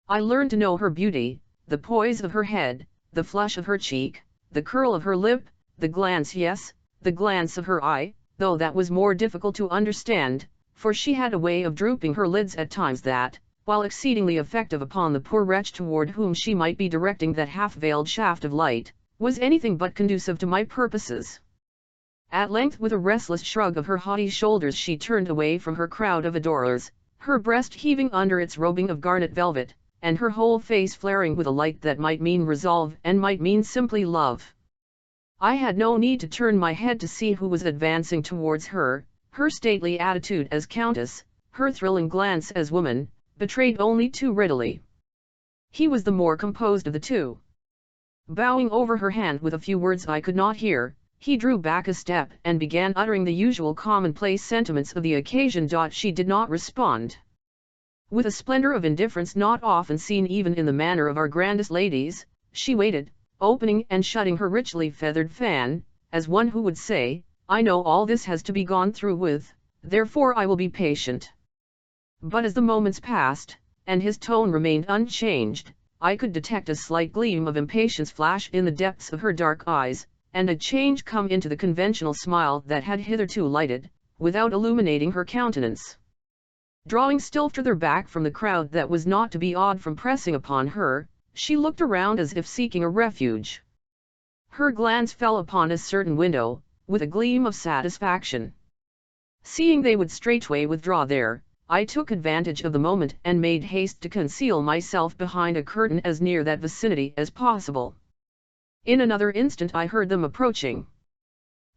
[SPEAKER 1] I learned to know her beauty, the poise of her head, the flush of her cheek, the curl of her lip, the glance, yes, the glance of her eye, though that was more difficult to understand, for she had a way of drooping her lids at times that, while exceedingly effective upon the poor wretch toward whom she might be directing that half-veiled shaft of light, was anything but conducive to my purposes. At length, with a restless shrug of her haughty shoulders, she turned away from her crowd of adorers, her breast heaving under its robing of garnet velvet, and her whole face flaring with a light that might mean resolve and might mean simply love. I had no need to turn my head to see who was advancing towards her. Her stately attitude as countess, her thrilling glance as woman, betrayed only too readily. He was the more composed of the two. Bowing over her hand with a few words I could not hear, he drew back a step and began uttering the usual commonplace sentiments of the occasion. She did not respond. With a splendor of indifference not often seen even in the manner of our grandest ladies, she waited, opening and shutting her richly feathered fan, as one who would say, I know all this has to be gone through with, therefore I will be patient. But as the moments passed, and his tone remained unchanged, I could detect a slight gleam of impatience flash in the depths of her dark eyes, and a change come into the conventional smile that had hitherto lighted, without illuminating her countenance. Drawing still further back from the crowd that was not to be awed from pressing upon her, she looked around as if seeking a refuge. Her glance fell upon a certain window, with a gleam of satisfaction. Seeing they would straightway withdraw there, I took advantage of the moment and made haste to conceal myself behind a curtain as near that vicinity as possible. In another instant I heard them approaching.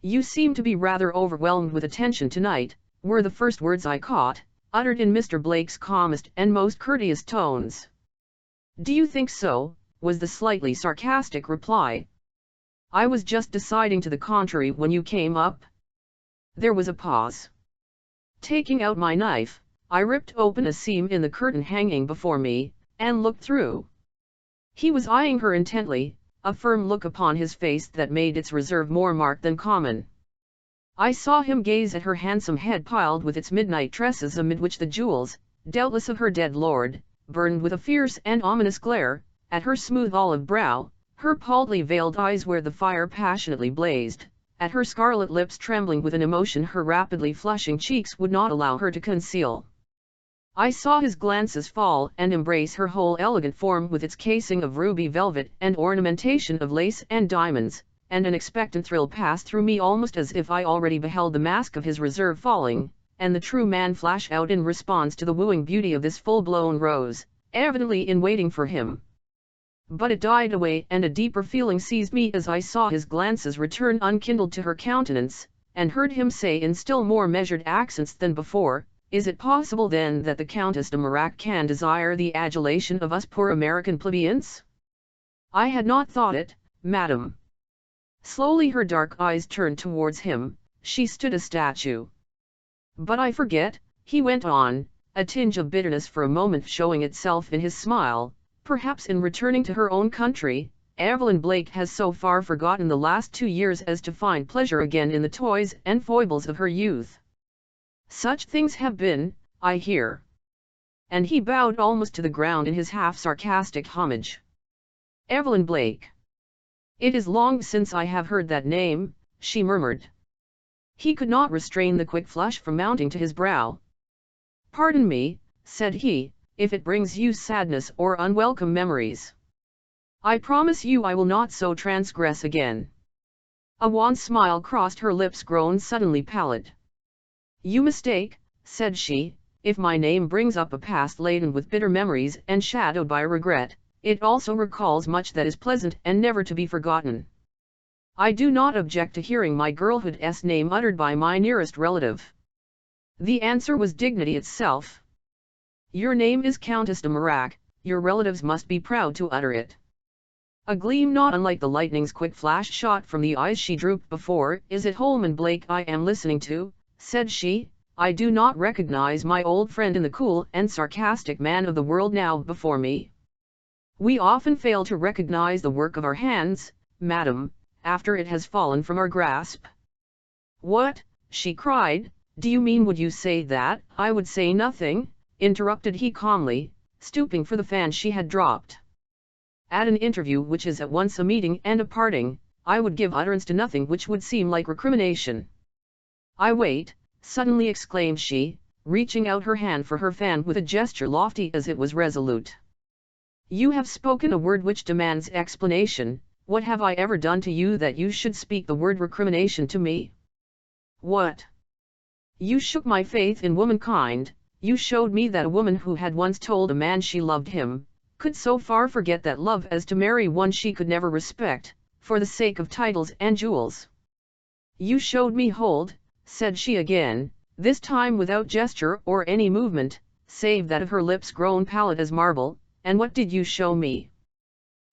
[SPEAKER 1] You seem to be rather overwhelmed with attention tonight, were the first words I caught, uttered in Mr. Blake's calmest and most courteous tones. Do you think so? Was the slightly sarcastic reply. I was just deciding to the contrary when you came up. There was a pause. Taking out my knife, I ripped open a seam in the curtain hanging before me, and looked through. He was eyeing her intently, a firm look upon his face that made its reserve more marked than common. I saw him gaze at her handsome head piled with its midnight tresses, amid which the jewels, doubtless of her dead lord, burned with a fierce and ominous glare, at her smooth olive brow, her pauldly veiled eyes where the fire passionately blazed, at her scarlet lips trembling with an emotion her rapidly flushing cheeks would not allow her to conceal. I saw his glances fall and embrace her whole elegant form with its casing of ruby velvet and ornamentation of lace and diamonds, and an expectant thrill passed through me almost as if I already beheld the mask of his reserve falling, and the true man flash out in response to the wooing beauty of this full-blown rose, evidently in waiting for him. But it died away and a deeper feeling seized me as I saw his glances return unkindled to her countenance, and heard him say in still more measured accents than before, Is it possible then that the Countess de Mirac can desire the adulation of us poor American plebeians? I had not thought it, madam. Slowly her dark eyes turned towards him, she stood a statue. But I forget, he went on, a tinge of bitterness for a moment showing itself in his smile. Perhaps in returning to her own country, Evelyn Blake has so far forgotten the last 2 years as to find pleasure again in the toys and foibles of her youth. Such things have been, I hear. And he bowed almost to the ground in his half-sarcastic homage. Evelyn Blake. It is long since I have heard that name, she murmured. He could not restrain the quick flush from mounting to his brow. Pardon me, said he, if it brings you sadness or unwelcome memories. I promise you I will not so transgress again. A wan smile crossed her lips grown suddenly pallid. You mistake, said she, if my name brings up a past laden with bitter memories and shadowed by regret, it also recalls much that is pleasant and never to be forgotten. I do not object to hearing my girlhood's name uttered by my nearest relative. The answer was dignity itself. Your name is Countess de Mirac, your relatives must be proud to utter it. A gleam not unlike the lightning's quick flash shot from the eyes she drooped before. Is it Holman Blake I am listening to, said she. I do not recognize my old friend in the cool and sarcastic man of the world now before me. We often fail to recognize the work of our hands, madam, after it has fallen from our grasp. What, she cried, do you mean would you say that? I would say nothing, interrupted he calmly, stooping for the fan she had dropped. At an interview which is at once a meeting and a parting, I would give utterance to nothing which would seem like recrimination. I wait, suddenly exclaimed she, reaching out her hand for her fan with a gesture lofty as it was resolute. You have spoken a word which demands explanation. What have I ever done to you that you should speak the word recrimination to me? What? You shook my faith in womankind. You showed me that a woman who had once told a man she loved him, could so far forget that love as to marry one she could never respect, for the sake of titles and jewels. You showed me hold, said she again, this time without gesture or any movement, save that of her lips grown pallid as marble, and what did you show me?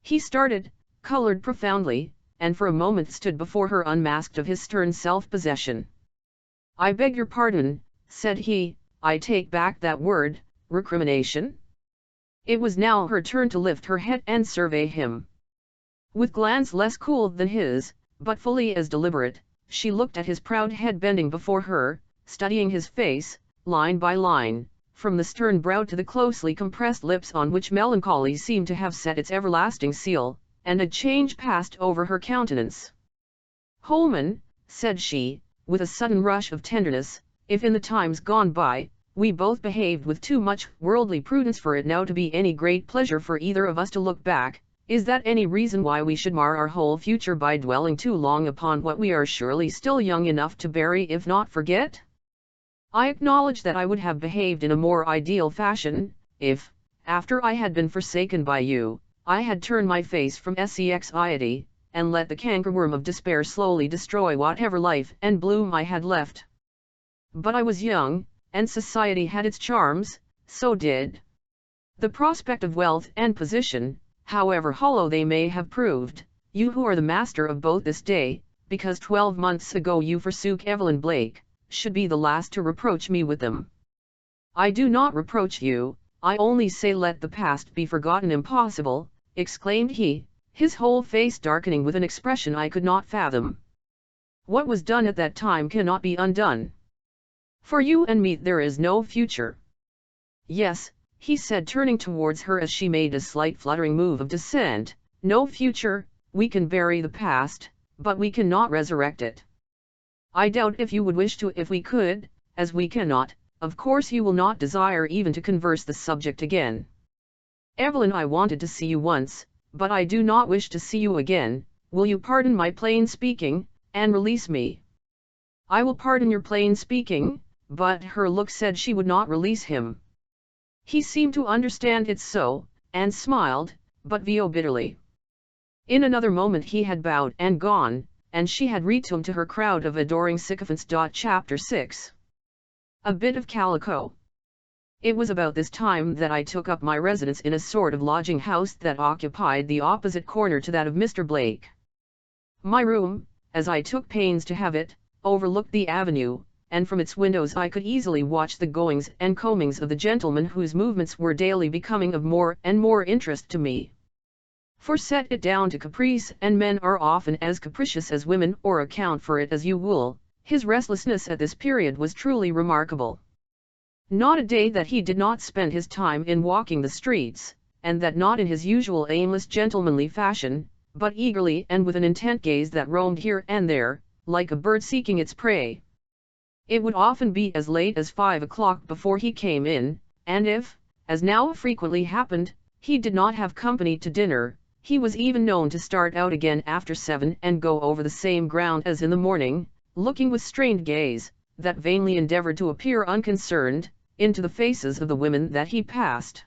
[SPEAKER 1] He started, colored profoundly, and for a moment stood before her unmasked of his stern self-possession. I beg your pardon, said he, I take back that word, recrimination? It was now her turn to lift her head and survey him. With glance less cool than his, but fully as deliberate, she looked at his proud head bending before her, studying his face, line by line, from the stern brow to the closely compressed lips on which melancholy seemed to have set its everlasting seal, and a change passed over her countenance. Holman, said she, with a sudden rush of tenderness, if in the times gone by, we both behaved with too much worldly prudence for it now to be any great pleasure for either of us to look back, is that any reason why we should mar our whole future by dwelling too long upon what we are surely still young enough to bury if not forget? I acknowledge that I would have behaved in a more ideal fashion, if, after I had been forsaken by you, I had turned my face from anxiety, and let the cankerworm of despair slowly destroy whatever life and bloom I had left. But I was young, and society had its charms, so did the prospect of wealth and position, however hollow they may have proved. You who are the master of both this day, because 12 months ago you forsook Evelyn Blake, should be the last to reproach me with them. I do not reproach you, I only say let the past be forgotten. Impossible, exclaimed he, his whole face darkening with an expression I could not fathom. What was done at that time cannot be undone. For you and me there is no future. Yes, he said, turning towards her as she made a slight fluttering move of dissent, no future. We can bury the past, but we cannot resurrect it. I doubt if you would wish to. If we could, as we cannot, of course you will not desire even to converse the subject again. Evelyn, I wanted to see you once, but I do not wish to see you again. Will you pardon my plain speaking, and release me? I will pardon your plain speaking, but her look said she would not release him. He seemed to understand it so, and smiled, but vowed bitterly. In another moment he had bowed and gone, and she had returned to her crowd of adoring sycophants. Chapter 6. A bit of calico. It was about this time that I took up my residence in a sort of lodging house that occupied the opposite corner to that of Mr. Blake. My room, as I took pains to have it, overlooked the avenue, and from its windows I could easily watch the goings and comings of the gentlemen whose movements were daily becoming of more and more interest to me. For set it down to caprice, and men are often as capricious as women, or account for it as you will, his restlessness at this period was truly remarkable. Not a day that he did not spend his time in walking the streets, and that not in his usual aimless gentlemanly fashion, but eagerly and with an intent gaze that roamed here and there, like a bird seeking its prey. It would often be as late as 5 o'clock before he came in, and if, as now frequently happened, he did not have company to dinner, he was even known to start out again after 7 and go over the same ground as in the morning, looking with strained gaze, that vainly endeavored to appear unconcerned, into the faces of the women that he passed.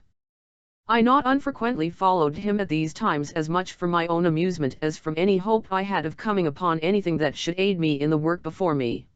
[SPEAKER 1] I not unfrequently followed him at these times as much for my own amusement as from any hope I had of coming upon anything that should aid me in the work before me.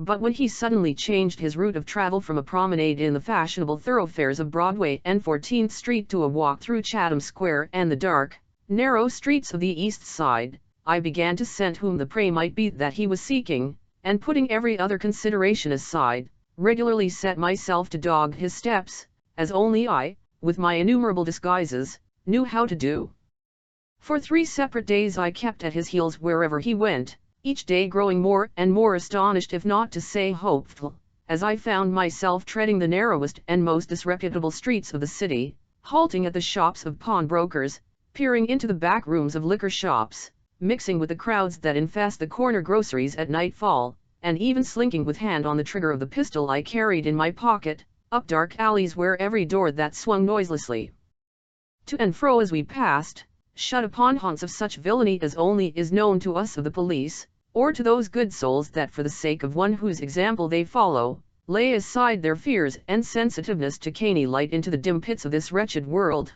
[SPEAKER 1] But when he suddenly changed his route of travel from a promenade in the fashionable thoroughfares of Broadway and 14th Street to a walk through Chatham Square and the dark, narrow streets of the East Side, I began to scent whom the prey might be that he was seeking, and putting every other consideration aside, regularly set myself to dog his steps, as only I, with my innumerable disguises, knew how to do. For 3 separate days I kept at his heels wherever he went, each day growing more and more astonished, if not to say hopeful, as I found myself treading the narrowest and most disreputable streets of the city, halting at the shops of pawnbrokers, peering into the back rooms of liquor shops, mixing with the crowds that infest the corner groceries at nightfall, and even slinking with hand on the trigger of the pistol I carried in my pocket, up dark alleys where every door that swung noiselessly to and fro as we passed, shut upon haunts of such villainy as only is known to us of the police, or to those good souls that for the sake of one whose example they follow, lay aside their fears and sensitiveness to canny light into the dim pits of this wretched world.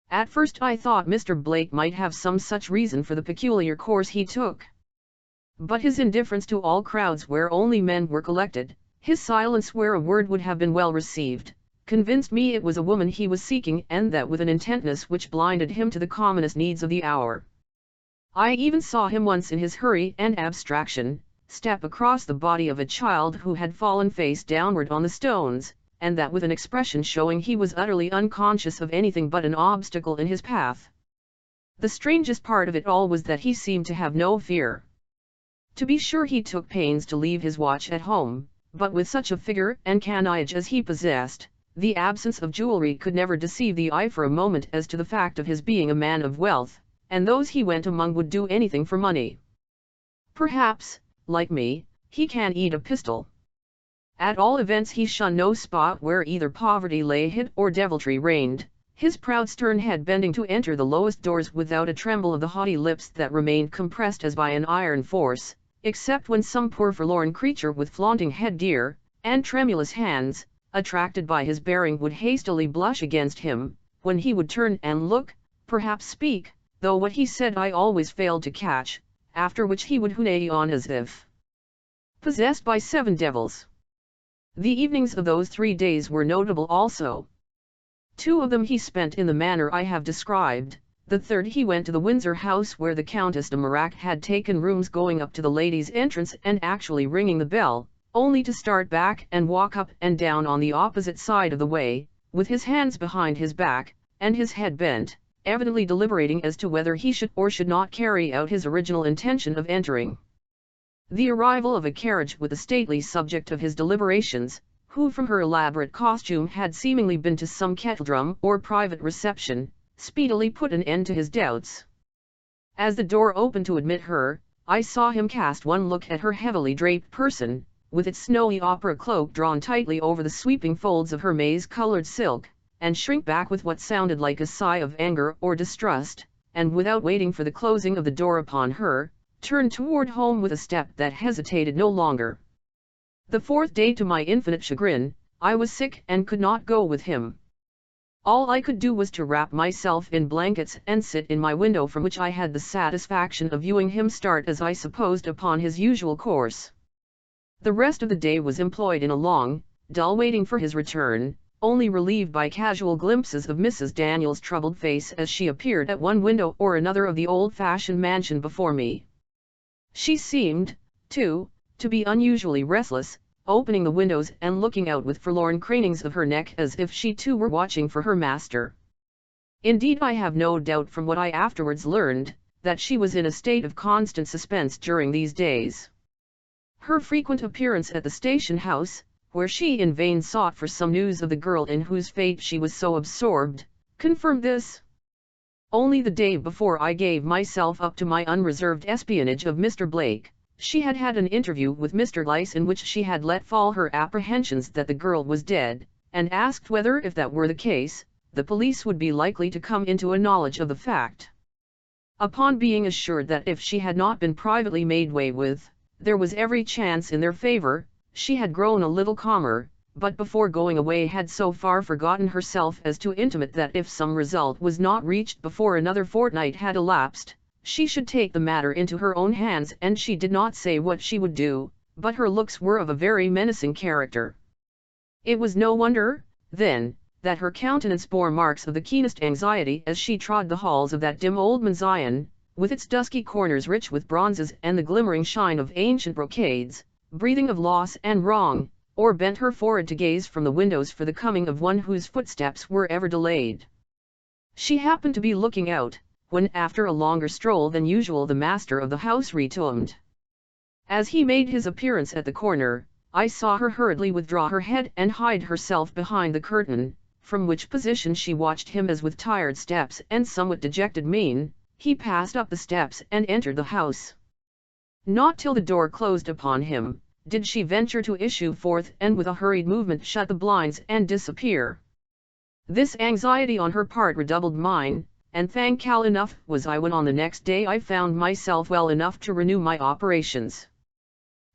[SPEAKER 1] At first I thought Mr. Blake might have some such reason for the peculiar course he took. But his indifference to all crowds where only men were collected, his silence where a word would have been well received, convinced me it was a woman he was seeking, and that with an intentness which blinded him to the commonest needs of the hour. I even saw him once in his hurry and abstraction, step across the body of a child who had fallen face downward on the stones, and that with an expression showing he was utterly unconscious of anything but an obstacle in his path. The strangest part of it all was that he seemed to have no fear. To be sure he took pains to leave his watch at home, but with such a figure and carnage as he possessed, the absence of jewelry could never deceive the eye for a moment as to the fact of his being a man of wealth, and those he went among would do anything for money. Perhaps, like me, he can eat a pistol. At all events he shunned no spot where either poverty lay hid or deviltry reigned, his proud stern head bending to enter the lowest doors without a tremble of the haughty lips that remained compressed as by an iron force, except when some poor forlorn creature with flaunting headgear, and tremulous hands, attracted by his bearing would hastily blush against him, when he would turn and look, perhaps speak, though what he said I always failed to catch, after which he would hooray on as if possessed by 7 devils. The evenings of those 3 days were notable also. 2 of them he spent in the manner I have described, the third he went to the Windsor house where the Countess de Mirac had taken rooms, going up to the ladies' entrance and actually ringing the bell, only to start back and walk up and down on the opposite side of the way, with his hands behind his back, and his head bent, evidently deliberating as to whether he should or should not carry out his original intention of entering. The arrival of a carriage with the stately subject of his deliberations, who from her elaborate costume had seemingly been to some kettledrum or private reception, speedily put an end to his doubts. As the door opened to admit her, I saw him cast one look at her heavily draped person, with its snowy opera cloak drawn tightly over the sweeping folds of her maize-colored silk, and shrink back with what sounded like a sigh of anger or distrust, and without waiting for the closing of the door upon her, turned toward home with a step that hesitated no longer. The 4th day, to my infinite chagrin, I was sick and could not go with him. All I could do was to wrap myself in blankets and sit in my window, from which I had the satisfaction of viewing him start, as I supposed, upon his usual course. The rest of the day was employed in a long, dull waiting for his return, only relieved by casual glimpses of Mrs. Daniel's troubled face as she appeared at one window or another of the old-fashioned mansion before me. She seemed, too, to be unusually restless, opening the windows and looking out with forlorn cranings of her neck as if she too were watching for her master. Indeed, I have no doubt from what I afterwards learned, that she was in a state of constant suspense during these days. Her frequent appearance at the station house, where she in vain sought for some news of the girl in whose fate she was so absorbed, confirmed this. Only the day before I gave myself up to my unreserved espionage of Mr. Blake, she had had an interview with Mr. Lyce in which she had let fall her apprehensions that the girl was dead, and asked whether, if that were the case, the police would be likely to come into a knowledge of the fact. Upon being assured that if she had not been privately made way with, there was every chance in their favor, she had grown a little calmer, but before going away had so far forgotten herself as to intimate that if some result was not reached before another fortnight had elapsed, she should take the matter into her own hands, and she did not say what she would do, but her looks were of a very menacing character. It was no wonder, then, that her countenance bore marks of the keenest anxiety as she trod the halls of that dim old mansion, with its dusky corners rich with bronzes and the glimmering shine of ancient brocades, breathing of loss and wrong, or bent her forehead to gaze from the windows for the coming of one whose footsteps were ever delayed. She happened to be looking out, when after a longer stroll than usual the master of the house returned. As he made his appearance at the corner, I saw her hurriedly withdraw her head and hide herself behind the curtain, from which position she watched him as with tired steps and somewhat dejected mien, he passed up the steps and entered the house. Not till the door closed upon him, did she venture to issue forth and with a hurried movement shut the blinds and disappear. This anxiety on her part redoubled mine, and thankful enough was I when on the next day I found myself well enough to renew my operations.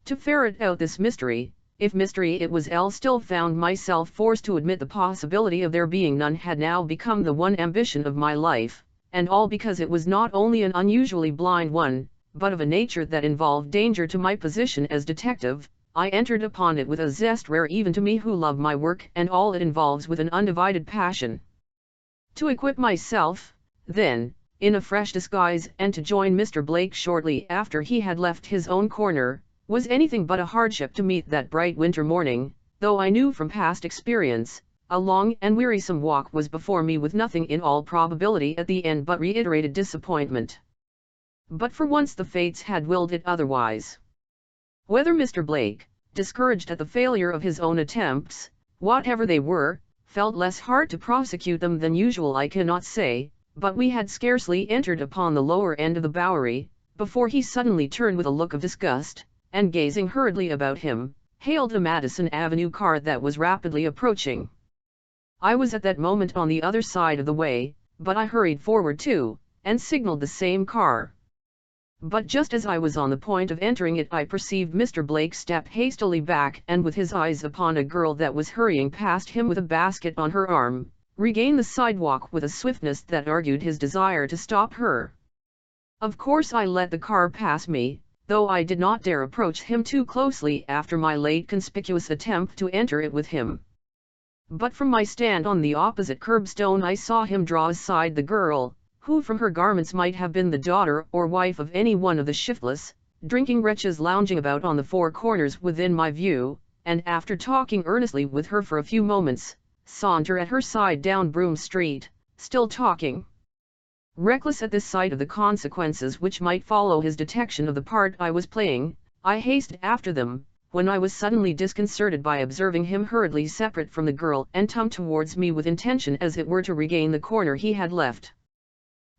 [SPEAKER 1] To ferret out this mystery, if mystery it was, still found myself forced to admit the possibility of there being none had now become the one ambition of my life, and all because it was not only an unusually blind one, but of a nature that involved danger to my position as detective. I entered upon it with a zest rare even to me who love my work and all it involves with an undivided passion. To equip myself, then, in a fresh disguise and to join Mr. Blake shortly after he had left his own corner, was anything but a hardship to meet that bright winter morning, though I knew from past experience, a long and wearisome walk was before me with nothing in all probability at the end but reiterated disappointment. But for once the fates had willed it otherwise. Whether Mr. Blake, discouraged at the failure of his own attempts, whatever they were, felt less heart to prosecute them than usual I cannot say, but we had scarcely entered upon the lower end of the Bowery, before he suddenly turned with a look of disgust, and gazing hurriedly about him, hailed a Madison Avenue car that was rapidly approaching. I was at that moment on the other side of the way, but I hurried forward too, and signaled the same car. But just as I was on the point of entering it I perceived Mr. Blake step hastily back and with his eyes upon a girl that was hurrying past him with a basket on her arm, regain the sidewalk with a swiftness that argued his desire to stop her. Of course I let the car pass me, though I did not dare approach him too closely after my late conspicuous attempt to enter it with him. But from my stand on the opposite curbstone I saw him draw aside the girl, who from her garments might have been the daughter or wife of any one of the shiftless, drinking wretches lounging about on the four corners within my view, and after talking earnestly with her for a few moments, saunter at her side down Broome Street, still talking. Reckless at this sight of the consequences which might follow his detection of the part I was playing, I hasted after them, when I was suddenly disconcerted by observing him hurriedly separate from the girl and come towards me with intention as it were to regain the corner he had left.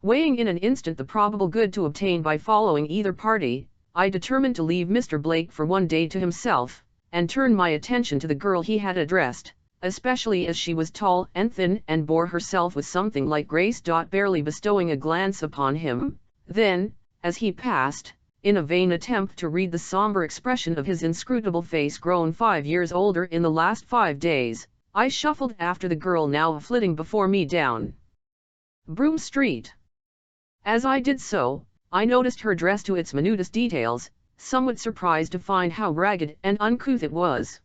[SPEAKER 1] Weighing in an instant the probable good to obtain by following either party, I determined to leave Mr. Blake for one day to himself, and turn my attention to the girl he had addressed, especially as she was tall and thin and bore herself with something like grace. Barely bestowing a glance upon him, then, as he passed, in a vain attempt to read the somber expression of his inscrutable face grown 5 years older in the last 5 days, I shuffled after the girl now flitting before me down Broome Street. As I did so, I noticed her dress to its minutest details, somewhat surprised to find how ragged and uncouth it was.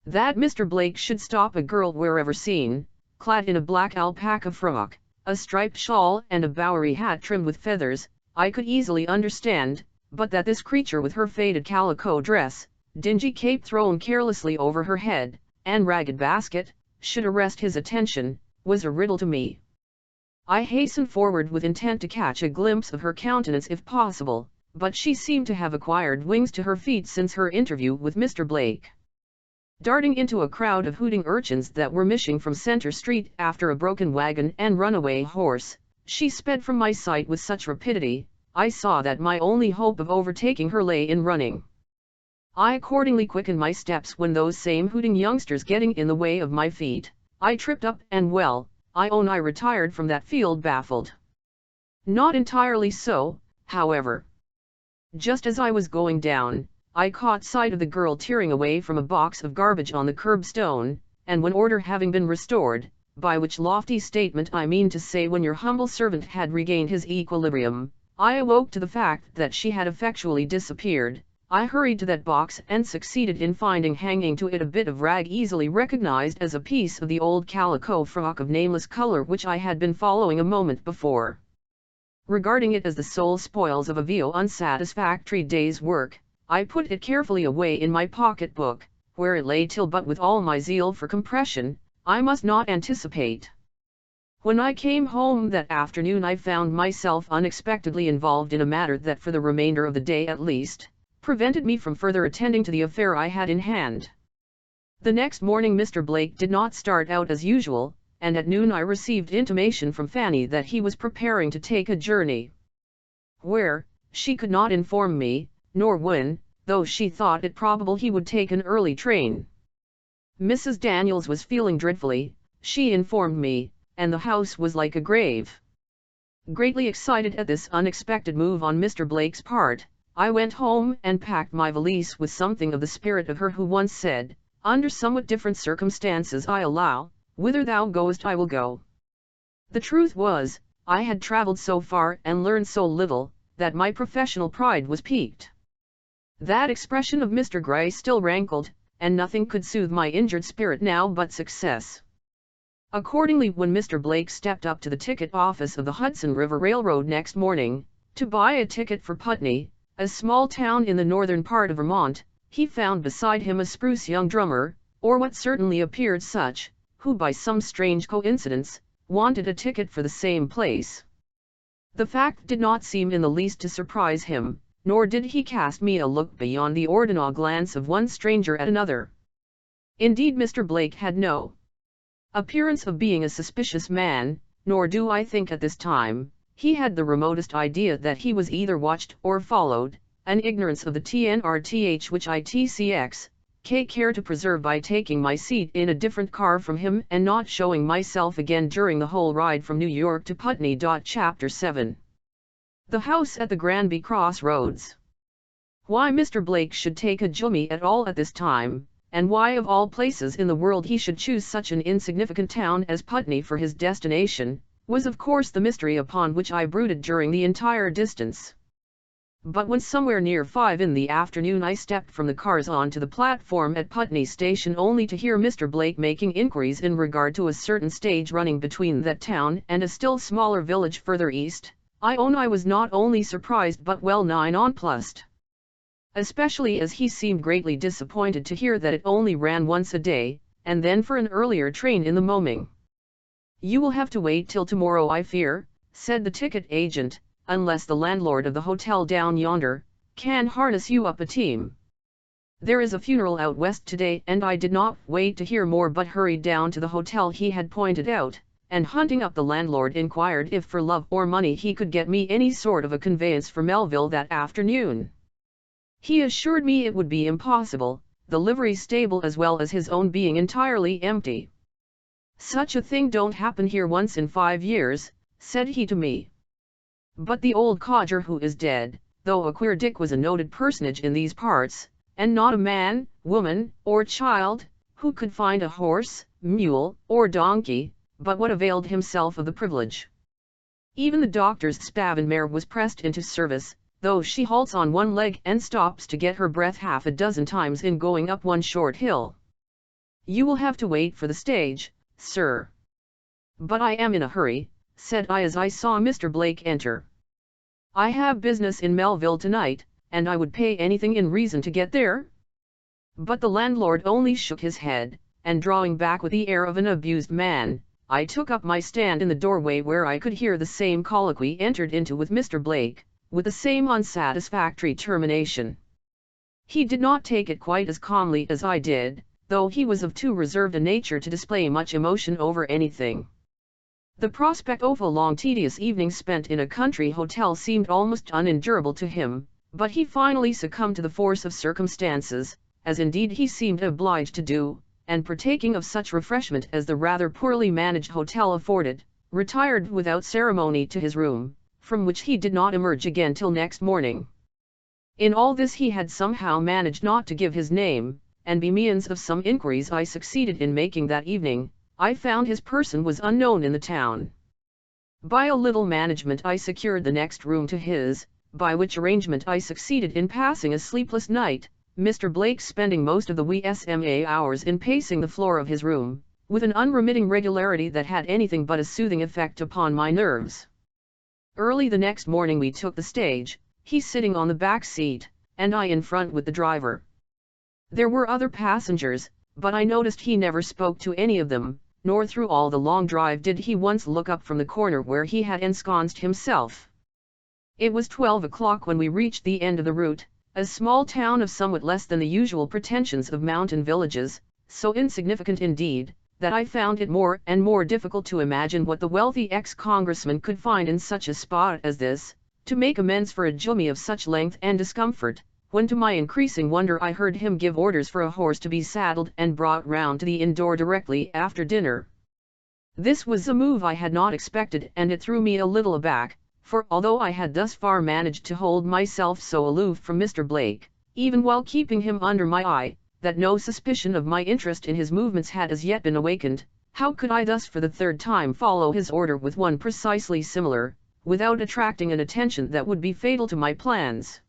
[SPEAKER 1] That Mr. Blake should stop a girl wherever seen, clad in a black alpaca frock, a striped shawl and a Bowery hat trimmed with feathers, I could easily understand, but that this creature with her faded calico dress, dingy cape thrown carelessly over her head, and ragged basket, should arrest his attention, was a riddle to me. I hastened forward with intent to catch a glimpse of her countenance if possible, but she seemed to have acquired wings to her feet since her interview with Mr. Blake. Darting into a crowd of hooting urchins that were mishing from Center Street after a broken wagon and runaway horse, she sped from my sight with such rapidity, I saw that my only hope of overtaking her lay in running. I accordingly quickened my steps when those same hooting youngsters getting in the way of my feet, I tripped up and well, I own I retired from that field baffled. Not entirely so, however. Just as I was going down, I caught sight of the girl tearing away from a box of garbage on the curbstone, and when order having been restored, by which lofty statement I mean to say when your humble servant had regained his equilibrium, I awoke to the fact that she had effectually disappeared, I hurried to that box and succeeded in finding hanging to it a bit of rag easily recognized as a piece of the old calico frock of nameless color which I had been following a moment before. Regarding it as the sole spoils of a VO unsatisfactory day's work, I put it carefully away in my pocket-book, where it lay till but with all my zeal for compression, I must not anticipate. When I came home that afternoon I found myself unexpectedly involved in a matter that for the remainder of the day at least, prevented me from further attending to the affair I had in hand. The next morning Mr. Blake did not start out as usual, and at noon I received intimation from Fanny that he was preparing to take a journey. Where, she could not inform me, nor when, though she thought it probable he would take an early train. Mrs. Daniels was feeling dreadfully, she informed me, and the house was like a grave. Greatly excited at this unexpected move on Mr. Blake's part, I went home and packed my valise with something of the spirit of her who once said, "Under somewhat different circumstances I allow, whither thou goest I will go." The truth was, I had travelled so far and learned so little, that my professional pride was piqued. That expression of Mr. Gray still rankled, and nothing could soothe my injured spirit now but success. Accordingly, when Mr. Blake stepped up to the ticket office of the Hudson River Railroad next morning, to buy a ticket for Putney, a small town in the northern part of Vermont, he found beside him a spruce young drummer, or what certainly appeared such, who by some strange coincidence, wanted a ticket for the same place. The fact did not seem in the least to surprise him, nor did he cast me a look beyond the ordinary glance of one stranger at another. Indeed, Mr. Blake had no appearance of being a suspicious man, nor do I think at this time, he had the remotest idea that he was either watched or followed, an ignorance of the TNRTH which I care to preserve by taking my seat in a different car from him and not showing myself again during the whole ride from New York to Putney. Chapter 7. The house at the Granby Crossroads. Why Mr. Blake should take a journey at all at this time, and why of all places in the world he should choose such an insignificant town as Putney for his destination, was of course the mystery upon which I brooded during the entire distance. But when somewhere near 5 in the afternoon I stepped from the cars onto the platform at Putney Station only to hear Mr. Blake making inquiries in regard to a certain stage running between that town and a still smaller village further east, I own I was not only surprised but well nigh nonplussed. Especially as he seemed greatly disappointed to hear that it only ran once a day, and then for an earlier train in the morning. "You will have to wait till tomorrow, I fear," said the ticket agent, "unless the landlord of the hotel down yonder can harness you up a team. There is a funeral out west today," and I did not wait to hear more but hurried down to the hotel he had pointed out, and hunting up the landlord inquired if for love or money he could get me any sort of a conveyance for Melville that afternoon. He assured me it would be impossible, the livery stable as well as his own being entirely empty. "Such a thing don't happen here once in 5 years," said he to me. But the old codger who is dead, though a queer dick, was a noted personage in these parts, and not a man, woman, or child, who could find a horse, mule, or donkey, but what availed himself of the privilege. Even the doctor's spavin mare was pressed into service, though she halts on one leg and stops to get her breath half a dozen times in going up one short hill. "You will have to wait for the stage, sir." "But I am in a hurry," said I as I saw Mr. Blake enter. "I have business in Melville tonight, and I would pay anything in reason to get there. But the landlord only shook his head, and drawing back with the air of an abused man, I took up my stand in the doorway where I could hear the same colloquy entered into with Mr. Blake, with the same unsatisfactory termination. He did not take it quite as calmly as I did, though he was of too reserved a nature to display much emotion over anything. The prospect of a long tedious evening spent in a country hotel seemed almost unendurable to him, but he finally succumbed to the force of circumstances, as indeed he seemed obliged to do, and partaking of such refreshment as the rather poorly managed hotel afforded, retired without ceremony to his room, from which he did not emerge again till next morning. In all this he had somehow managed not to give his name, and by means of some inquiries I succeeded in making that evening, I found his person was unknown in the town. By a little management I secured the next room to his, by which arrangement I succeeded in passing a sleepless night, Mr. Blake spending most of the wee SMA hours in pacing the floor of his room, with an unremitting regularity that had anything but a soothing effect upon my nerves. Early the next morning we took the stage, he sitting on the back seat, and I in front with the driver. There were other passengers, but I noticed he never spoke to any of them, nor through all the long drive did he once look up from the corner where he had ensconced himself. It was 12 o'clock when we reached the end of the route, a small town of somewhat less than the usual pretensions of mountain villages, so insignificant indeed, that I found it more and more difficult to imagine what the wealthy ex-congressman could find in such a spot as this, to make amends for a journey of such length and discomfort, when to my increasing wonder I heard him give orders for a horse to be saddled and brought round to the inn door directly after dinner. This was a move I had not expected, and it threw me a little aback, for although I had thus far managed to hold myself so aloof from Mr. Blake, even while keeping him under my eye, that no suspicion of my interest in his movements had as yet been awakened, how could I thus for the third time follow his order with one precisely similar, without attracting an attention that would be fatal to my plans?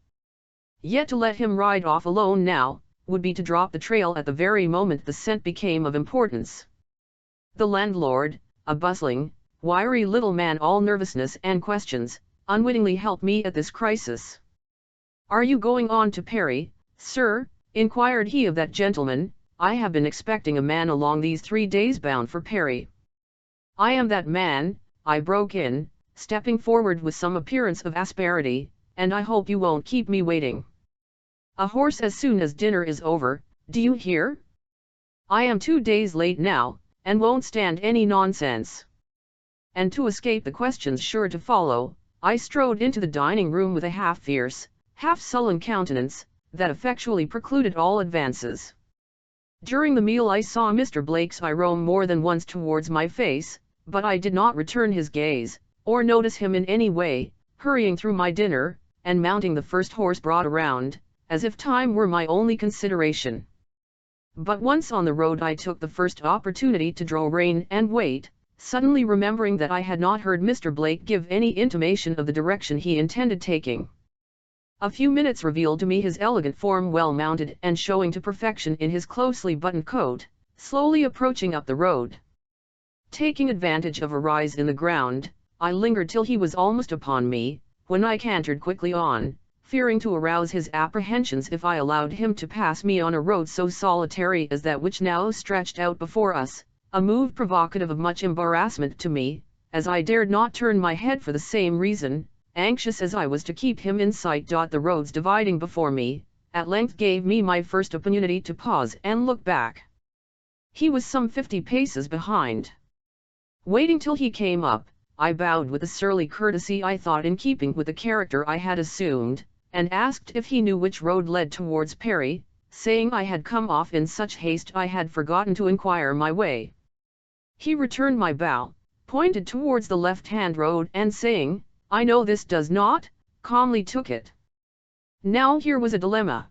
[SPEAKER 1] Yet to let him ride off alone now, would be to drop the trail at the very moment the scent became of importance. The landlord, a bustling, wiry little man all nervousness and questions, unwittingly helped me at this crisis. "Are you going on to Perry, sir?" inquired he of that gentleman. "I have been expecting a man along these 3 days bound for Perry." "I am that man," I broke in, stepping forward with some appearance of asperity, "and I hope you won't keep me waiting. A horse as soon as dinner is over, do you hear? I am 2 days late now, and won't stand any nonsense." And to escape the questions sure to follow, I strode into the dining room with a half fierce, half sullen countenance, that effectually precluded all advances. During the meal I saw Mr. Blake's eye roam more than once towards my face, but I did not return his gaze, or notice him in any way, hurrying through my dinner, and mounting the first horse brought around, as if time were my only consideration. But once on the road I took the first opportunity to draw rein and wait, suddenly remembering that I had not heard Mr. Blake give any intimation of the direction he intended taking. A few minutes revealed to me his elegant form well mounted and showing to perfection in his closely buttoned coat, slowly approaching up the road. Taking advantage of a rise in the ground, I lingered till he was almost upon me, when I cantered quickly on, fearing to arouse his apprehensions if I allowed him to pass me on a road so solitary as that which now stretched out before us, a move provocative of much embarrassment to me, as I dared not turn my head for the same reason, anxious as I was to keep him in sight. The roads dividing before me, at length gave me my first opportunity to pause and look back. He was some 50 paces behind. Waiting till he came up, I bowed with a surly courtesy I thought in keeping with the character I had assumed, and asked if he knew which road led towards Perry, saying I had come off in such haste I had forgotten to inquire my way. He returned my bow, pointed towards the left-hand road, and saying, "I know this does not," calmly took it. Now here was a dilemma.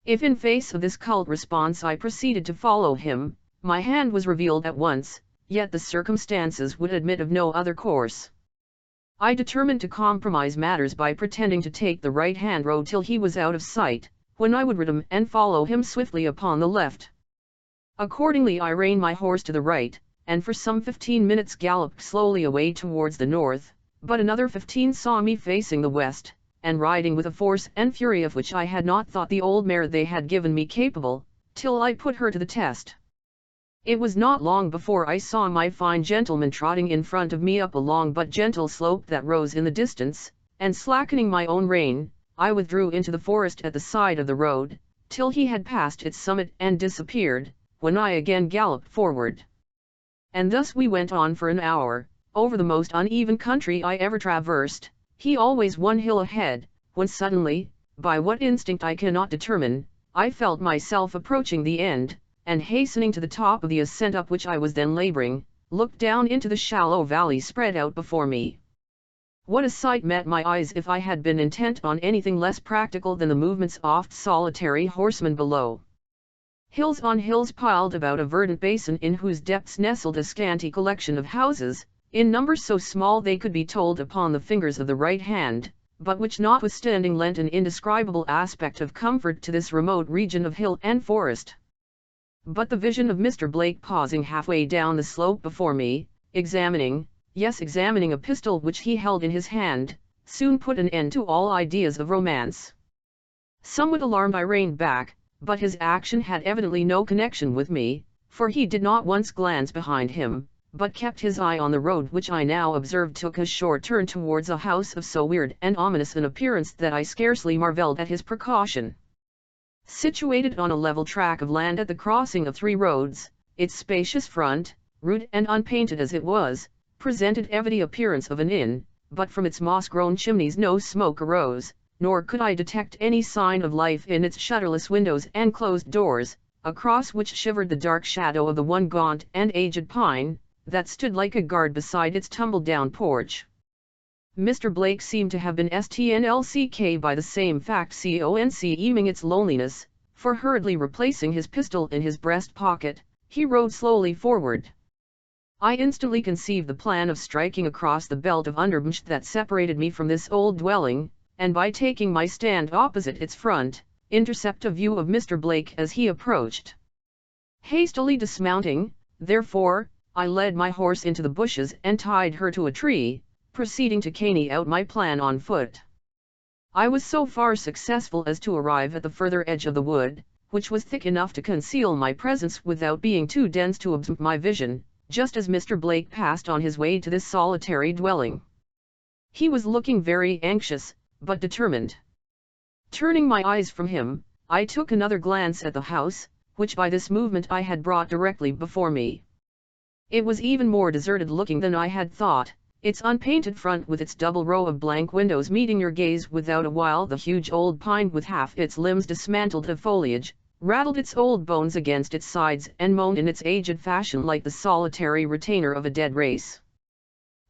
[SPEAKER 1] If in face of this curt response I proceeded to follow him, my hand was revealed at once, yet the circumstances would admit of no other course. I determined to compromise matters by pretending to take the right-hand road till he was out of sight, when I would rid him and follow him swiftly upon the left. Accordingly I reined my horse to the right, and for some 15 minutes galloped slowly away towards the north, but another 15 saw me facing the west, and riding with a force and fury of which I had not thought the old mare they had given me capable, till I put her to the test. It was not long before I saw my fine gentleman trotting in front of me up a long but gentle slope that rose in the distance, and slackening my own rein, I withdrew into the forest at the side of the road, till he had passed its summit and disappeared, when I again galloped forward. And thus we went on for an hour, over the most uneven country I ever traversed, he always one hill ahead, when suddenly, by what instinct I cannot determine, I felt myself approaching the end, and hastening to the top of the ascent up which I was then laboring, looked down into the shallow valley spread out before me. What a sight met my eyes if I had been intent on anything less practical than the movements of solitary horsemen below. Hills on hills piled about a verdant basin in whose depths nestled a scanty collection of houses, in number so small they could be told upon the fingers of the right hand, but which notwithstanding lent an indescribable aspect of comfort to this remote region of hill and forest. But the vision of Mr. Blake pausing halfway down the slope before me, examining a pistol which he held in his hand, soon put an end to all ideas of romance. Somewhat alarmed I reined back, but his action had evidently no connection with me, for he did not once glance behind him, but kept his eye on the road which I now observed took a short turn towards a house of so weird and ominous an appearance that I scarcely marvelled at his precaution. Situated on a level track of land at the crossing of three roads, its spacious front, rude and unpainted as it was, presented every appearance of an inn, but from its moss-grown chimneys no smoke arose, nor could I detect any sign of life in its shutterless windows and closed doors, across which shivered the dark shadow of the one gaunt and aged pine, that stood like a guard beside its tumble-down porch. Mr. Blake seemed to have been struck by the same fact concealing its loneliness, for hurriedly replacing his pistol in his breast pocket, he rode slowly forward. I instantly conceived the plan of striking across the belt of underbrush that separated me from this old dwelling, and by taking my stand opposite its front, intercept a view of Mr. Blake as he approached. Hastily dismounting, therefore, I led my horse into the bushes and tied her to a tree, proceeding to carry out my plan on foot. I was so far successful as to arrive at the further edge of the wood, which was thick enough to conceal my presence without being too dense to obstruct my vision, just as Mr. Blake passed on his way to this solitary dwelling. He was looking very anxious, but determined. Turning my eyes from him, I took another glance at the house, which by this movement I had brought directly before me. It was even more deserted looking than I had thought, its unpainted front with its double row of blank windows meeting your gaze without a while the huge old pine with half its limbs dismantled of foliage, rattled its old bones against its sides and moaned in its aged fashion like the solitary retainer of a dead race.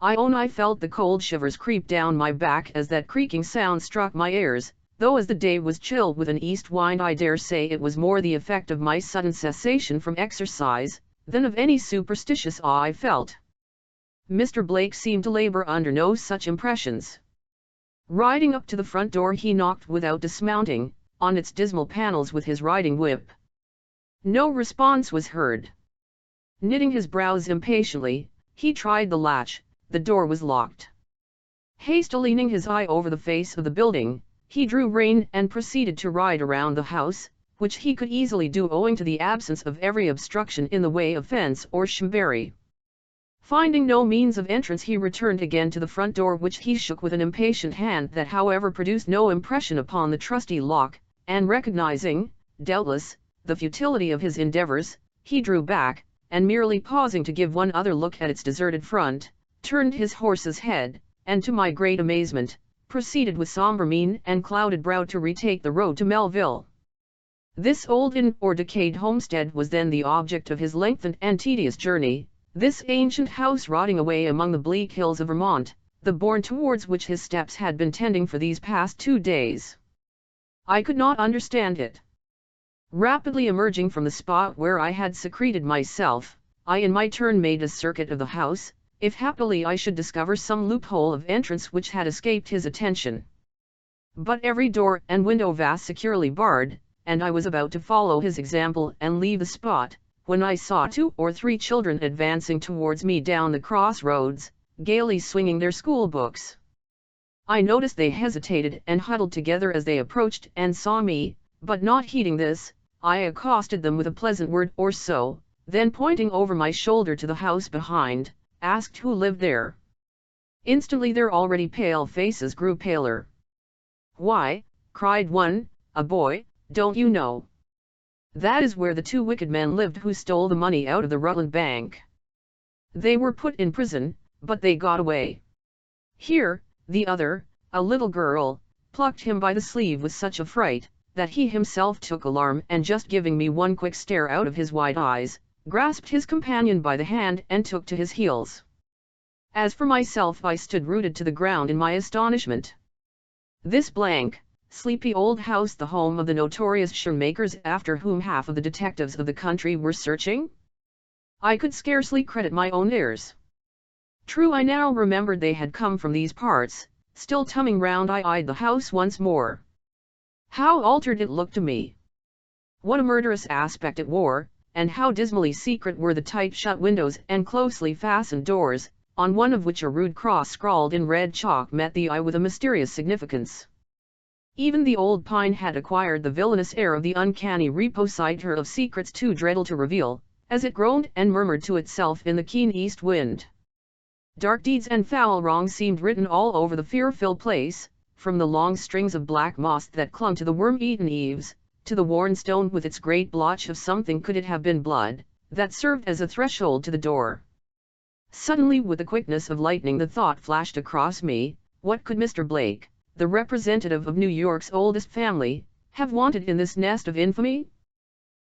[SPEAKER 1] I own I felt the cold shivers creep down my back as that creaking sound struck my ears, though as the day was chill with an east wind I dare say it was more the effect of my sudden cessation from exercise, than of any superstitious awe I felt. Mr. Blake seemed to labor under no such impressions. Riding up to the front door he knocked without dismounting, on its dismal panels with his riding whip. No response was heard. Knitting his brows impatiently, he tried the latch. The door was locked. Hastily leaning his eye over the face of the building, he drew rein and proceeded to ride around the house, which he could easily do owing to the absence of every obstruction in the way of fence or shrubbery. Finding no means of entrance he returned again to the front door which he shook with an impatient hand that however produced no impression upon the trusty lock, and recognizing, doubtless, the futility of his endeavors, he drew back, and merely pausing to give one other look at its deserted front, turned his horse's head, and to my great amazement, proceeded with sombre mien and clouded brow to retake the road to Melville. This old inn or decayed homestead was then the object of his lengthened and tedious journey, this ancient house rotting away among the bleak hills of Vermont, the bourne towards which his steps had been tending for these past 2 days. I could not understand it. Rapidly emerging from the spot where I had secreted myself, I in my turn made a circuit of the house, if happily I should discover some loophole of entrance which had escaped his attention. But every door and window was securely barred, and I was about to follow his example and leave the spot, when I saw 2 or 3 children advancing towards me down the crossroads, gaily swinging their school books. I noticed they hesitated and huddled together as they approached and saw me, but not heeding this, I accosted them with a pleasant word or so, then pointing over my shoulder to the house behind, asked who lived there. Instantly their already pale faces grew paler. "Why," cried one, "a boy, don't you know? That is where the two wicked men lived who stole the money out of the Rutland Bank. They were put in prison, but they got away." Here, the other, a little girl, plucked him by the sleeve with such a fright, that he himself took alarm and just giving me one quick stare out of his wide eyes, grasped his companion by the hand and took to his heels. As for myself, I stood rooted to the ground in my astonishment. This blank, sleepy old house, the home of the notorious shoemakers after whom half of the detectives of the country were searching? I could scarcely credit my own ears. True, I now remembered they had come from these parts. Still tumming round, I eyed the house once more. How altered it looked to me! What a murderous aspect it wore, and how dismally secret were the tight-shut windows and closely fastened doors, on one of which a rude cross scrawled in red chalk met the eye with a mysterious significance. Even the old pine had acquired the villainous air of the uncanny repository of secrets too dreadful to reveal, as it groaned and murmured to itself in the keen east wind. Dark deeds and foul wrongs seemed written all over the fear-filled place, from the long strings of black moss that clung to the worm-eaten eaves, to the worn stone with its great blotch of something, could it have been blood, that served as a threshold to the door. Suddenly, with the quickness of lightning, the thought flashed across me, what could Mr. Blake, the representative of New York's oldest family, have wanted in this nest of infamy?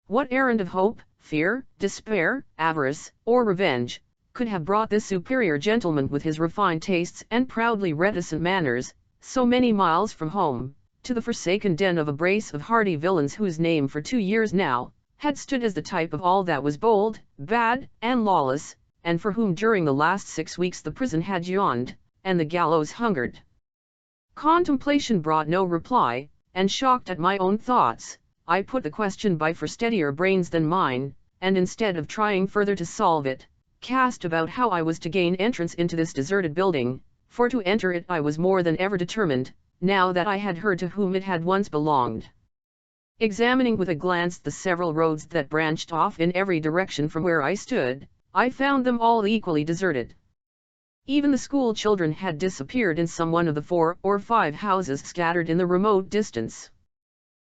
[SPEAKER 1] What errand of hope, fear, despair, avarice, or revenge, could have brought this superior gentleman with his refined tastes and proudly reticent manners, so many miles from home, to the forsaken den of a brace of hardy villains whose name for 2 years now, had stood as the type of all that was bold, bad, and lawless, and for whom during the last 6 weeks the prison had yawned, and the gallows hungered? Contemplation brought no reply, and shocked at my own thoughts, I put the question by for steadier brains than mine, and instead of trying further to solve it, cast about how I was to gain entrance into this deserted building, for to enter it I was more than ever determined, now that I had heard to whom it had once belonged. Examining with a glance the several roads that branched off in every direction from where I stood, I found them all equally deserted. Even the school children had disappeared in some one of the 4 or 5 houses scattered in the remote distance.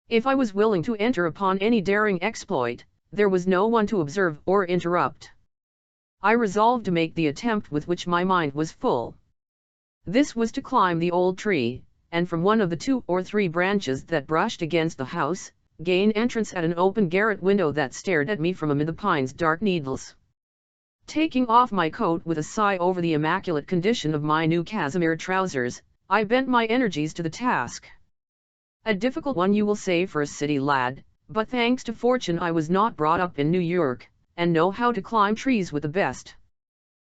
[SPEAKER 1] If I was willing to enter upon any daring exploit, there was no one to observe or interrupt. I resolved to make the attempt with which my mind was full. This was to climb the old tree, and from one of the 2 or 3 branches that brushed against the house, gain entrance at an open garret window that stared at me from amid the pine's dark needles. Taking off my coat with a sigh over the immaculate condition of my new casimere trousers, I bent my energies to the task. A difficult one, you will say, for a city lad, but thanks to fortune I was not brought up in New York, and know how to climb trees with the best.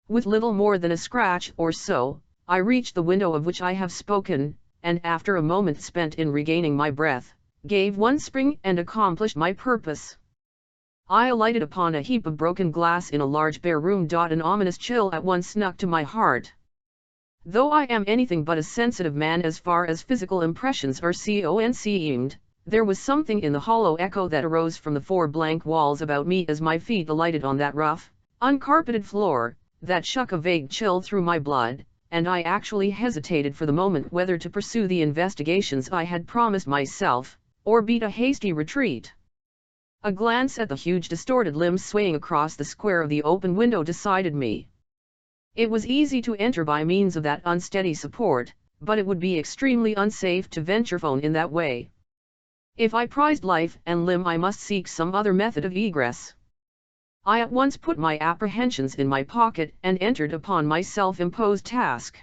[SPEAKER 1] With little more than a scratch or so, I reached the window of which I have spoken, and after a moment spent in regaining my breath, gave one spring and accomplished my purpose. I alighted upon a heap of broken glass in a large bare room. An ominous chill at once snuck to my heart. Though I am anything but a sensitive man as far as physical impressions are concerned, there was something in the hollow echo that arose from the 4 blank walls about me as my feet alighted on that rough, uncarpeted floor, that shook a vague chill through my blood, and I actually hesitated for the moment whether to pursue the investigations I had promised myself, or beat a hasty retreat. A glance at the huge distorted limbs swaying across the square of the open window decided me. It was easy to enter by means of that unsteady support, but it would be extremely unsafe to venture phone in that way. If I prized life and limb, I must seek some other method of egress. I at once put my apprehensions in my pocket and entered upon my self-imposed task.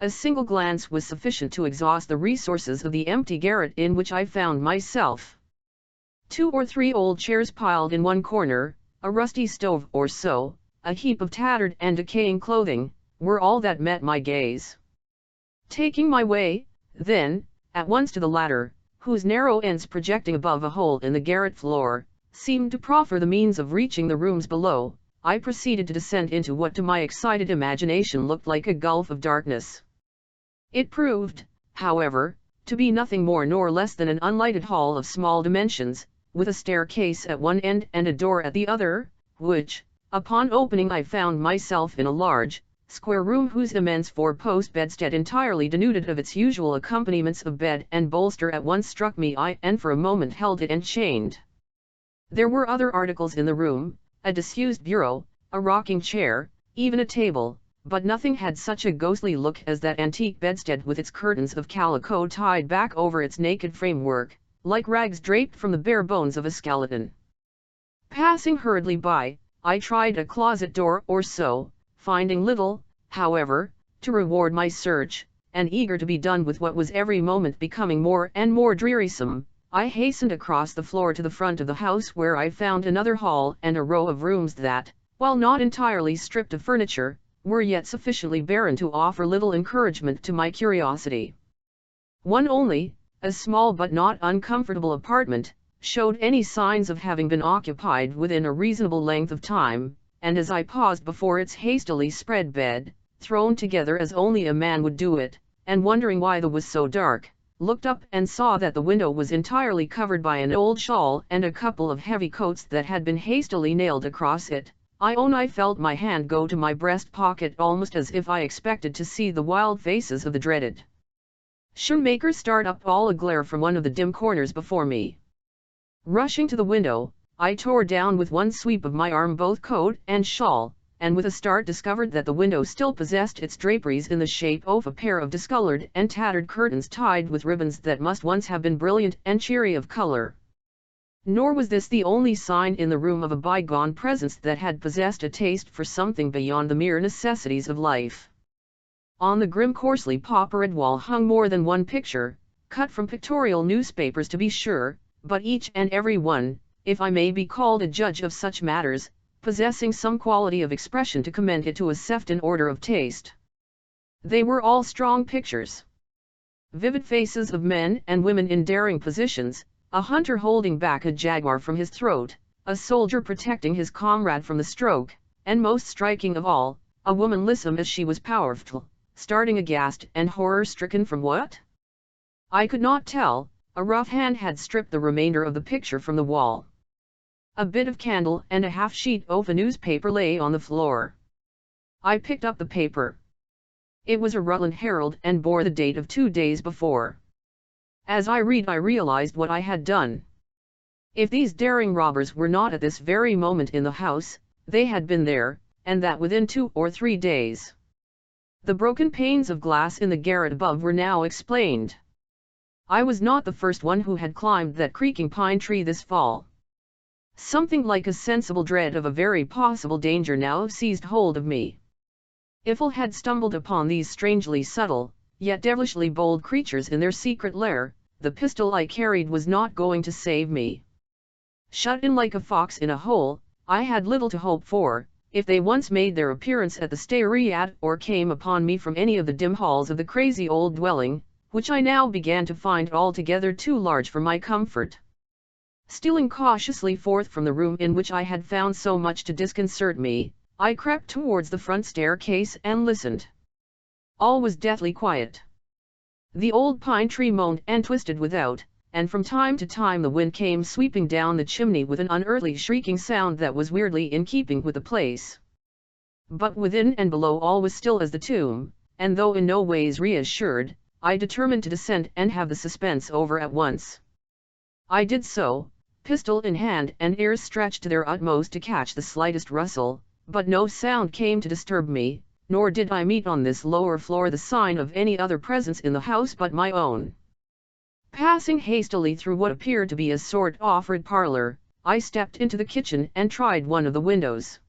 [SPEAKER 1] A single glance was sufficient to exhaust the resources of the empty garret in which I found myself. 2 or 3 old chairs piled in one corner, a rusty stove or so, a heap of tattered and decaying clothing, were all that met my gaze. Taking my way, then, at once to the ladder, whose narrow ends projecting above a hole in the garret floor, seemed to proffer the means of reaching the rooms below, I proceeded to descend into what to my excited imagination looked like a gulf of darkness. It proved, however, to be nothing more nor less than an unlighted hall of small dimensions, with a staircase at one end and a door at the other, which, upon opening, I found myself in a large, square room whose immense four-post bedstead, entirely denuded of its usual accompaniments of bed and bolster, at once struck me eye and for a moment held it enchained. There were other articles in the room, a disused bureau, a rocking chair, even a table, but nothing had such a ghostly look as that antique bedstead with its curtains of calico tied back over its naked framework, like rags draped from the bare bones of a skeleton. Passing hurriedly by, I tried a closet door or so, finding little, however, to reward my search, and eager to be done with what was every moment becoming more and more drearisome, I hastened across the floor to the front of the house, where I found another hall and a row of rooms that, while not entirely stripped of furniture, were yet sufficiently barren to offer little encouragement to my curiosity. One only, a small but not uncomfortable apartment, showed any signs of having been occupied within a reasonable length of time, and as I paused before its hastily spread bed, thrown together as only a man would do it, and wondering why the was so dark, looked up and saw that the window was entirely covered by an old shawl and a couple of heavy coats that had been hastily nailed across it. I own I felt my hand go to my breast pocket almost as if I expected to see the wild faces of the dreaded shoemaker start up all aglare from one of the dim corners before me. Rushing to the window, I tore down with one sweep of my arm both coat and shawl, and with a start discovered that the window still possessed its draperies in the shape of a pair of discolored and tattered curtains tied with ribbons that must once have been brilliant and cheery of color. Nor was this the only sign in the room of a bygone presence that had possessed a taste for something beyond the mere necessities of life. On the grim coarsely pauperied wall hung more than one picture, cut from pictorial newspapers to be sure, but each and every one, if I may be called a judge of such matters, possessing some quality of expression to commend it to a Sefton order of taste. They were all strong pictures. Vivid faces of men and women in daring positions, a hunter holding back a jaguar from his throat, a soldier protecting his comrade from the stroke, and most striking of all, a woman lissom as she was powerful, starting aghast and horror-stricken from what? I could not tell. A rough hand had stripped the remainder of the picture from the wall. A bit of candle and a half-sheet of a newspaper lay on the floor. I picked up the paper. It was a Rutland Herald and bore the date of 2 days before. As I read, I realized what I had done. If these daring robbers were not at this very moment in the house, they had been there, and that within 2 or 3 days. The broken panes of glass in the garret above were now explained. I was not the first one who had climbed that creaking pine tree this fall. Something like a sensible dread of a very possible danger now seized hold of me. If I had stumbled upon these strangely subtle, yet devilishly bold creatures in their secret lair, the pistol I carried was not going to save me. Shut in like a fox in a hole, I had little to hope for, if they once made their appearance at the Stariat or came upon me from any of the dim halls of the crazy old dwelling, which I now began to find altogether too large for my comfort. Stealing cautiously forth from the room in which I had found so much to disconcert me, I crept towards the front staircase and listened. All was deathly quiet. The old pine tree moaned and twisted without, and from time to time the wind came sweeping down the chimney with an unearthly shrieking sound that was weirdly in keeping with the place. But within and below all was still as the tomb, and though in no ways reassured, I determined to descend and have the suspense over at once. I did so, pistol in hand and ears stretched to their utmost to catch the slightest rustle, but no sound came to disturb me, nor did I meet on this lower floor the sign of any other presence in the house but my own. Passing hastily through what appeared to be a sort of parlor, I stepped into the kitchen and tried one of the windows.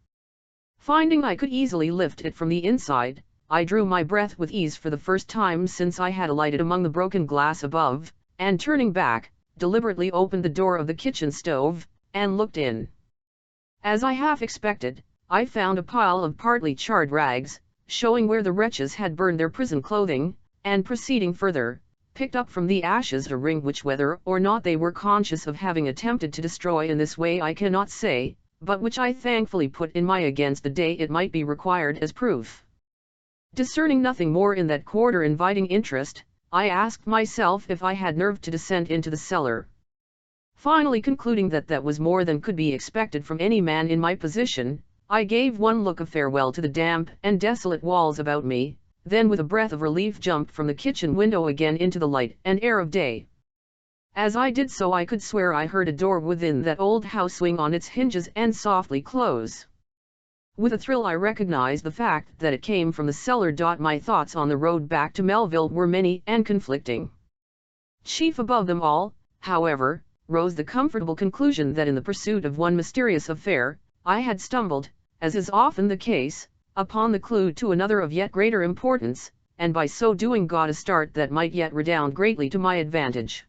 [SPEAKER 1] Finding I could easily lift it from the inside, I drew my breath with ease for the first time since I had alighted among the broken glass above, and turning back, deliberately opened the door of the kitchen stove, and looked in. As I half expected, I found a pile of partly charred rags, showing where the wretches had burned their prison clothing, and proceeding further, picked up from the ashes a ring which whether or not they were conscious of having attempted to destroy in this way I cannot say, but which I thankfully put in my against the day it might be required as proof. Discerning nothing more in that quarter inviting interest, I asked myself if I had nerve to descend into the cellar. Finally concluding that that was more than could be expected from any man in my position, I gave one look of farewell to the damp and desolate walls about me, then with a breath of relief jumped from the kitchen window again into the light and air of day. As I did so I could swear I heard a door within that old house swing on its hinges and softly close. With a thrill I recognized the fact that it came from the cellar. My thoughts on the road back to Melville were many and conflicting. Chief above them all, however, rose the comfortable conclusion that in the pursuit of one mysterious affair, I had stumbled, as is often the case, upon the clue to another of yet greater importance, and by so doing got a start that might yet redound greatly to my advantage.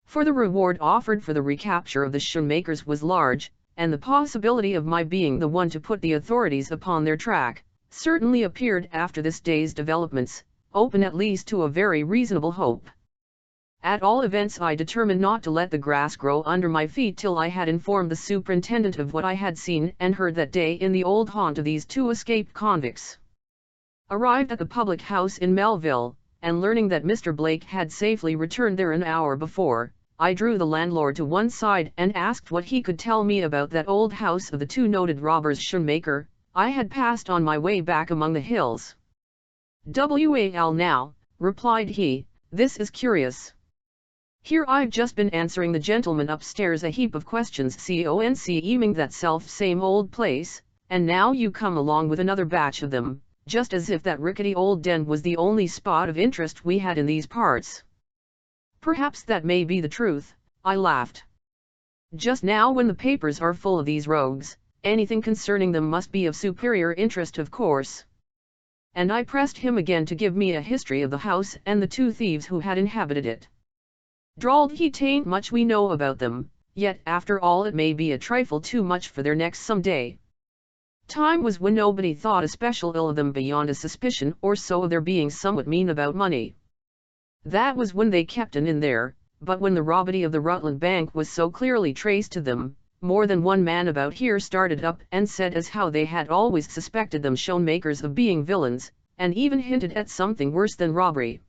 [SPEAKER 1] For the reward offered for the recapture of the shoemakers was large, and the possibility of my being the one to put the authorities upon their track, certainly appeared after this day's developments, open at least to a very reasonable hope. At all events I determined not to let the grass grow under my feet till I had informed the superintendent of what I had seen and heard that day in the old haunt of these two escaped convicts. Arrived at the public house in Melville, and learning that Mr. Blake had safely returned there an hour before, I drew the landlord to one side and asked what he could tell me about that old house of the two noted robbers shoemaker I had passed on my way back among the hills. "Well now," replied he, "this is curious. Here I've just been answering the gentleman upstairs a heap of questions concerning that self-same old place, and now you come along with another batch of them, just as if that rickety old den was the only spot of interest we had in these parts." "Perhaps that may be the truth," I laughed. "Just now when the papers are full of these rogues, anything concerning them must be of superior interest of course." And I pressed him again to give me a history of the house and the two thieves who had inhabited it. Drawled he, "'Tain't much we know about them, yet after all it may be a trifle too much for their necks some day. Time was when nobody thought a special ill of them beyond a suspicion or so of their being somewhat mean about money. That was when they kept an inn there, but when the robbery of the Rutland Bank was so clearly traced to them, more than one man about here started up and said as how they had always suspected them shoemakers of being villains, and even hinted at something worse than robbery.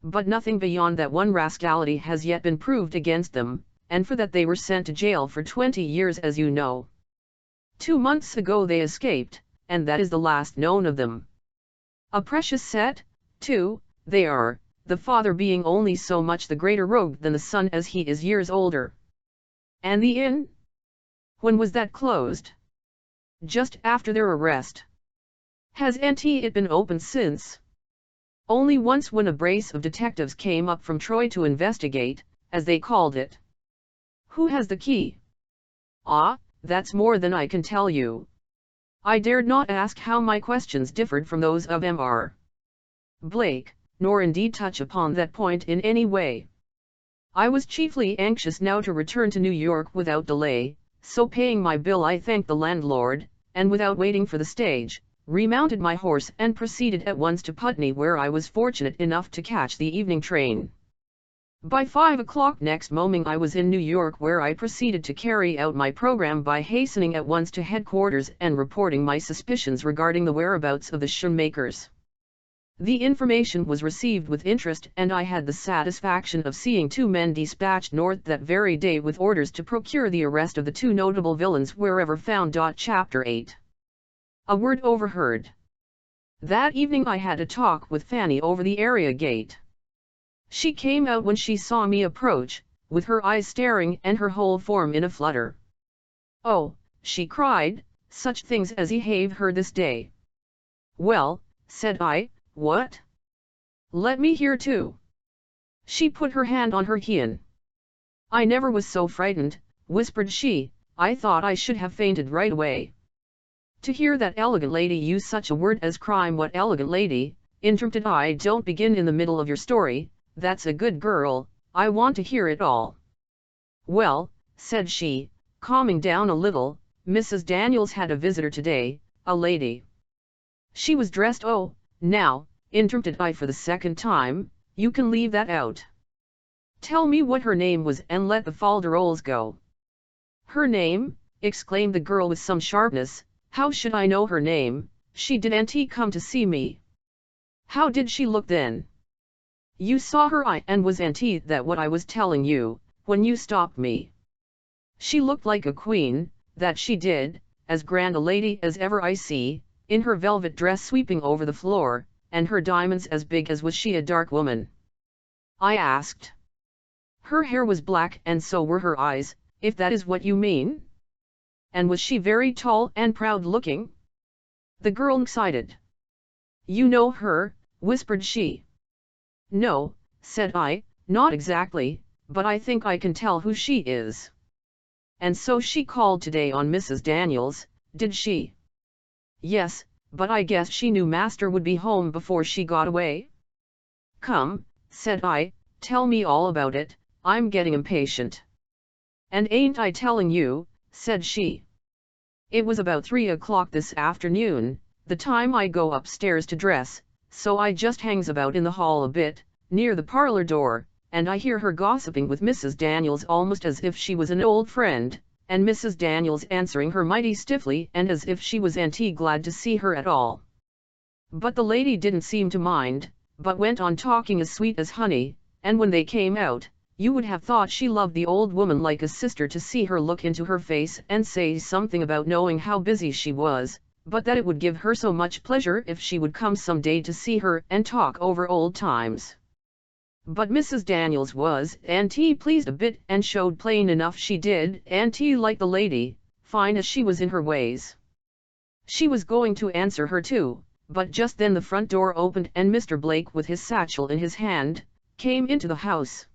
[SPEAKER 1] But nothing beyond that one rascality has yet been proved against them, and for that they were sent to jail for 20 years as you know. 2 months ago they escaped, and that is the last known of them. A precious set, too, they are, the father being only so much the greater rogue than the son as he is years older." "And the inn? When was that closed?" "Just after their arrest." "Hasn't it been opened since?" "Only once, when a brace of detectives came up from Troy to investigate, as they called it." "Who has the key?" "Ah, that's more than I can tell you." I dared not ask how my questions differed from those of Mr. Blake, nor indeed touch upon that point in any way. I was chiefly anxious now to return to New York without delay, so paying my bill I thanked the landlord, and without waiting for the stage, remounted my horse and proceeded at once to Putney, where I was fortunate enough to catch the evening train. By 5 o'clock next morning I was in New York, where I proceeded to carry out my program by hastening at once to headquarters and reporting my suspicions regarding the whereabouts of the shoemakers. The information was received with interest, and I had the satisfaction of seeing 2 men dispatched north that very day with orders to procure the arrest of the 2 notable villains wherever found. Chapter 8. A word overheard. That evening I had a talk with Fanny over the area gate. She came out when she saw me approach, with her eyes staring and her whole form in a flutter. "Oh," she cried, "such things as have heard this day." "Well," said I, "what?" "Let me hear too." She put her hand on her hin. "I never was so frightened," whispered she, "I thought I should have fainted right away." "To hear that elegant lady use such a word as crime." "What elegant lady?" interrupted I. "Don't begin in the middle of your story, that's a good girl, I want to hear it all." "Well," said she, calming down a little, "Mrs. Daniels had a visitor today, a lady. She was dressed—" "Oh, now," interrupted I for the second time, "you can leave that out. Tell me what her name was and let the falderoles go." "Her name?" exclaimed the girl with some sharpness, "how should I know her name? She didn't come to see me." How did she look then? You saw her eye, and was auntie that what I was telling you, when you stopped me? She looked like a queen, that she did, as grand a lady as ever I see, in her velvet dress sweeping over the floor, and her diamonds as big as was she a dark woman. I asked. Her hair was black and so were her eyes, if that is what you mean? And was she very tall and proud looking? The girl excited. You know her, whispered she. No, said I, not exactly, but I think I can tell who she is. And so she called today on Mrs. Daniels, did she? Yes, but I guess she knew master would be home before she got away. Come, said I, tell me all about it, I'm getting impatient. And ain't I telling you, said she. It was about 3 o'clock this afternoon, the time I go upstairs to dress, so I just hangs about in the hall a bit, near the parlor door, and I hear her gossiping with Mrs. Daniels almost as if she was an old friend, and Mrs. Daniels answering her mighty stiffly and as if she was auntie glad to see her at all. But the lady didn't seem to mind, but went on talking as sweet as honey, and when they came out, you would have thought she loved the old woman like a sister to see her look into her face and say something about knowing how busy she was, but that it would give her so much pleasure if she would come some day to see her and talk over old times. But Mrs. Daniels was auntie pleased a bit and showed plain enough she did auntie like the lady, fine as she was in her ways. She was going to answer her too, but just then the front door opened and Mr. Blake with his satchel in his hand, came into the house.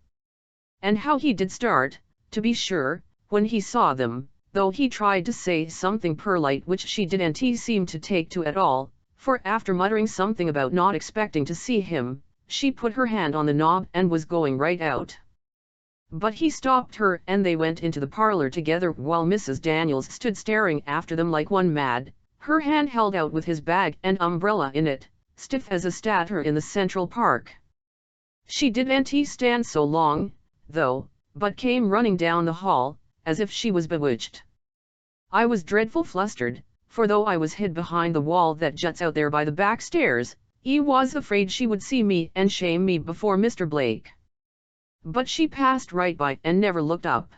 [SPEAKER 1] And how he did start, to be sure, when he saw them, though he tried to say something polite which she didn't seem to take to at all, for after muttering something about not expecting to see him, she put her hand on the knob and was going right out. But he stopped her and they went into the parlor together while Mrs. Daniels stood staring after them like one mad, her hand held out with his bag and umbrella in it, stiff as a statue in the Central Park. She didn't stand so long, though, but came running down the hall, as if she was bewitched. I was dreadful flustered, for though I was hid behind the wall that juts out there by the back stairs, I was afraid she would see me and shame me before Mr. Blake. But she passed right by and never looked up.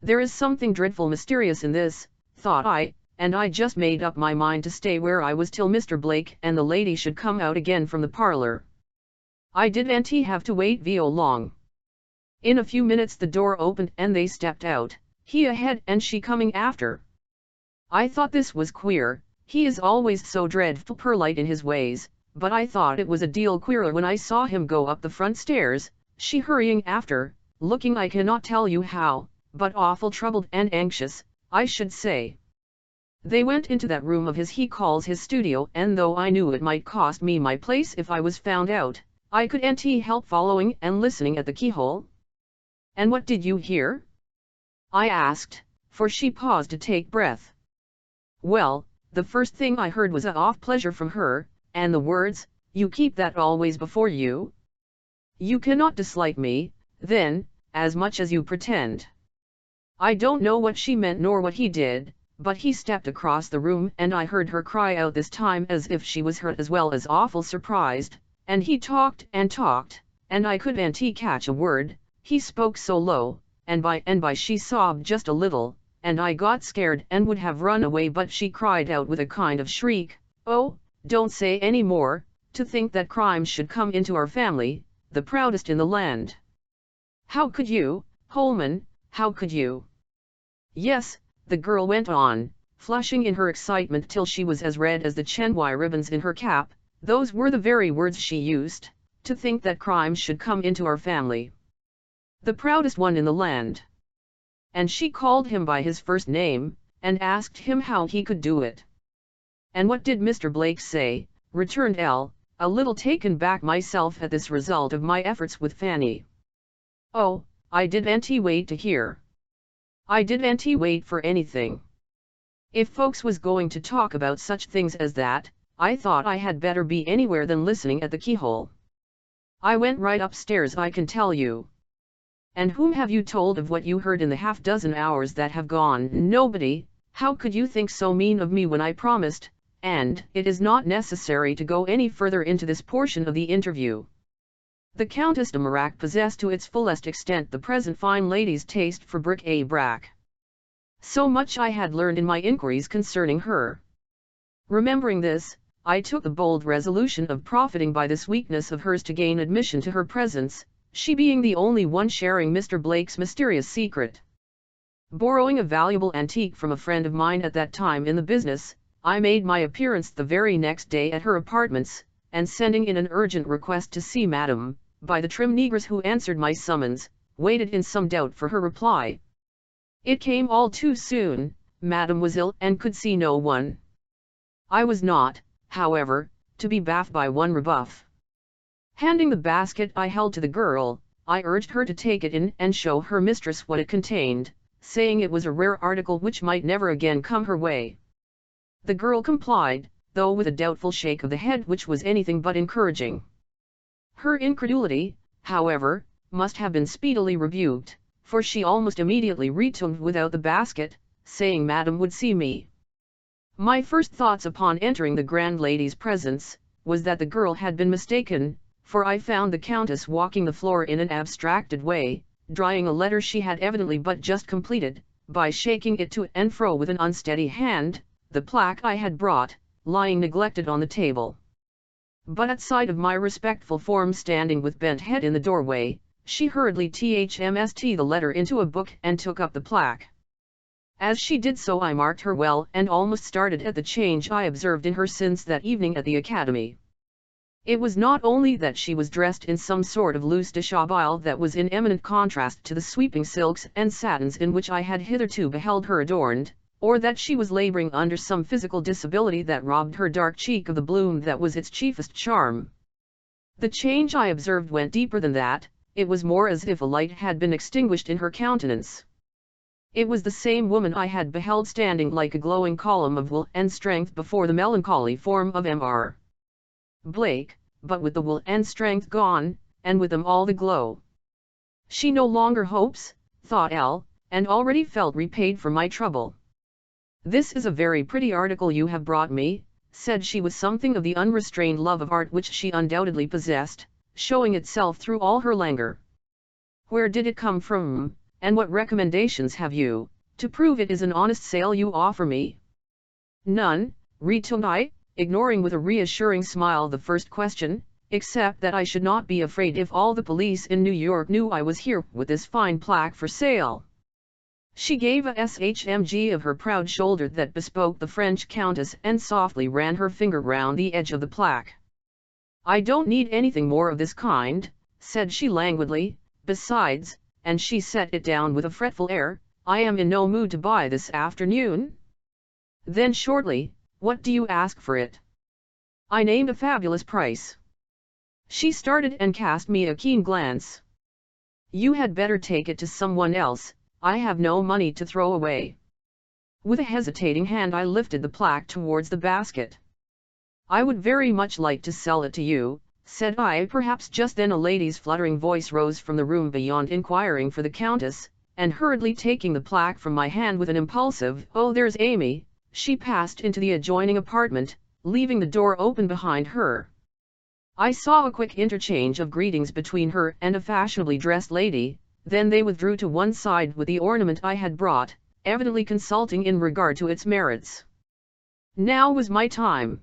[SPEAKER 1] There is something dreadful mysterious in this, thought I, and I just made up my mind to stay where I was till Mr. Blake and the lady should come out again from the parlor. I didn't have to wait so long. In a few minutes the door opened and they stepped out, he ahead and she coming after. I thought this was queer, he is always so dreadful polite in his ways, but I thought it was a deal queerer when I saw him go up the front stairs, she hurrying after, looking I cannot tell you how, but awful troubled and anxious, I should say. They went into that room of his he calls his studio, and though I knew it might cost me my place if I was found out, I couldn't help following and listening at the keyhole. And what did you hear? I asked, for she paused to take breath. Well, the first thing I heard was a off pleasure from her, and the words, "You keep that always before you? You cannot dislike me, then, as much as you pretend." I don't know what she meant nor what he did, but he stepped across the room and I heard her cry out this time as if she was hurt as well as awful surprised, and he talked, and I couldn't catch a word, he spoke so low, and by she sobbed just a little, and I got scared and would have run away, but she cried out with a kind of shriek, "Oh, don't say any more, to think that crime should come into our family, the proudest in the land. How could you, Holman, how could you?" "Yes," the girl went on, flushing in her excitement till she was as red as the chenoy ribbons in her cap, "those were the very words she used, to think that crime should come into our family. The proudest one in the land. And she called him by his first name, and asked him how he could do it." "And what did Mr. Blake say?" returned Elle, a little taken back myself at this result of my efforts with Fanny. "Oh, I didn't wait to hear. I didn't wait for anything. If folks was going to talk about such things as that, I thought I had better be anywhere than listening at the keyhole. I went right upstairs, I can tell you." "And whom have you told of what you heard in the half-dozen hours that have gone?" "Nobody. How could you think so mean of me when I promised, and it is not necessary to go any further into this portion of the interview. The Countess de Mirac possessed to its fullest extent the present fine lady's taste for bric-a-brac. So much I had learned in my inquiries concerning her. Remembering this, I took the bold resolution of profiting by this weakness of hers to gain admission to her presence, she being the only one sharing Mr. Blake's mysterious secret. Borrowing a valuable antique from a friend of mine at that time in the business, I made my appearance the very next day at her apartments, and sending in an urgent request to see Madame, by the trim negress who answered my summons, waited in some doubt for her reply. It came all too soon. Madame was ill and could see no one. I was not, however, to be baffled by one rebuff. Handing the basket I held to the girl, I urged her to take it in and show her mistress what it contained, saying it was a rare article which might never again come her way. The girl complied, though with a doubtful shake of the head which was anything but encouraging. Her incredulity, however, must have been speedily rebuked, for she almost immediately returned without the basket, saying Madame would see me. My first thoughts upon entering the grand lady's presence, was that the girl had been mistaken, for I found the Countess walking the floor in an abstracted way, drying a letter she had evidently but just completed, by shaking it to and fro with an unsteady hand, the plaque I had brought, lying neglected on the table. But at sight of my respectful form standing with bent head in the doorway, she hurriedly thmst the letter into a book and took up the plaque. As she did so I marked her well and almost started at the change I observed in her since that evening at the Academy. It was not only that she was dressed in some sort of loose dishabille that was in eminent contrast to the sweeping silks and satins in which I had hitherto beheld her adorned, or that she was laboring under some physical disability that robbed her dark cheek of the bloom that was its chiefest charm. The change I observed went deeper than that. It was more as if a light had been extinguished in her countenance. It was the same woman I had beheld standing like a glowing column of will and strength before the melancholy form of Mr. Blake, but with the will and strength gone, and with them all the glow. She no longer hopes, thought L, and already felt repaid for my trouble. This is a very pretty article you have brought me, said she with something of the unrestrained love of art which she undoubtedly possessed, showing itself through all her languor. Where did it come from, and what recommendations have you, to prove it is an honest sale you offer me? None, returned I, ignoring with a reassuring smile the first question, except that I should not be afraid if all the police in New York knew I was here with this fine plaque for sale. She gave a shmg of her proud shoulder that bespoke the French countess and softly ran her finger round the edge of the plaque. I don't need anything more of this kind, said she languidly, besides, and she set it down with a fretful air, I am in no mood to buy this afternoon. Then shortly, what do you ask for it? I named a fabulous price. She started and cast me a keen glance. You had better take it to someone else, I have no money to throw away. With a hesitating hand I lifted the plaque towards the basket. I would very much like to sell it to you, said I. Perhaps just then a lady's fluttering voice rose from the room beyond inquiring for the Countess, and hurriedly taking the plaque from my hand with an impulsive, "Oh, there's Amy," she passed into the adjoining apartment, leaving the door open behind her. I saw a quick interchange of greetings between her and a fashionably dressed lady, then they withdrew to one side with the ornament I had brought, evidently consulting in regard to its merits. Now was my time.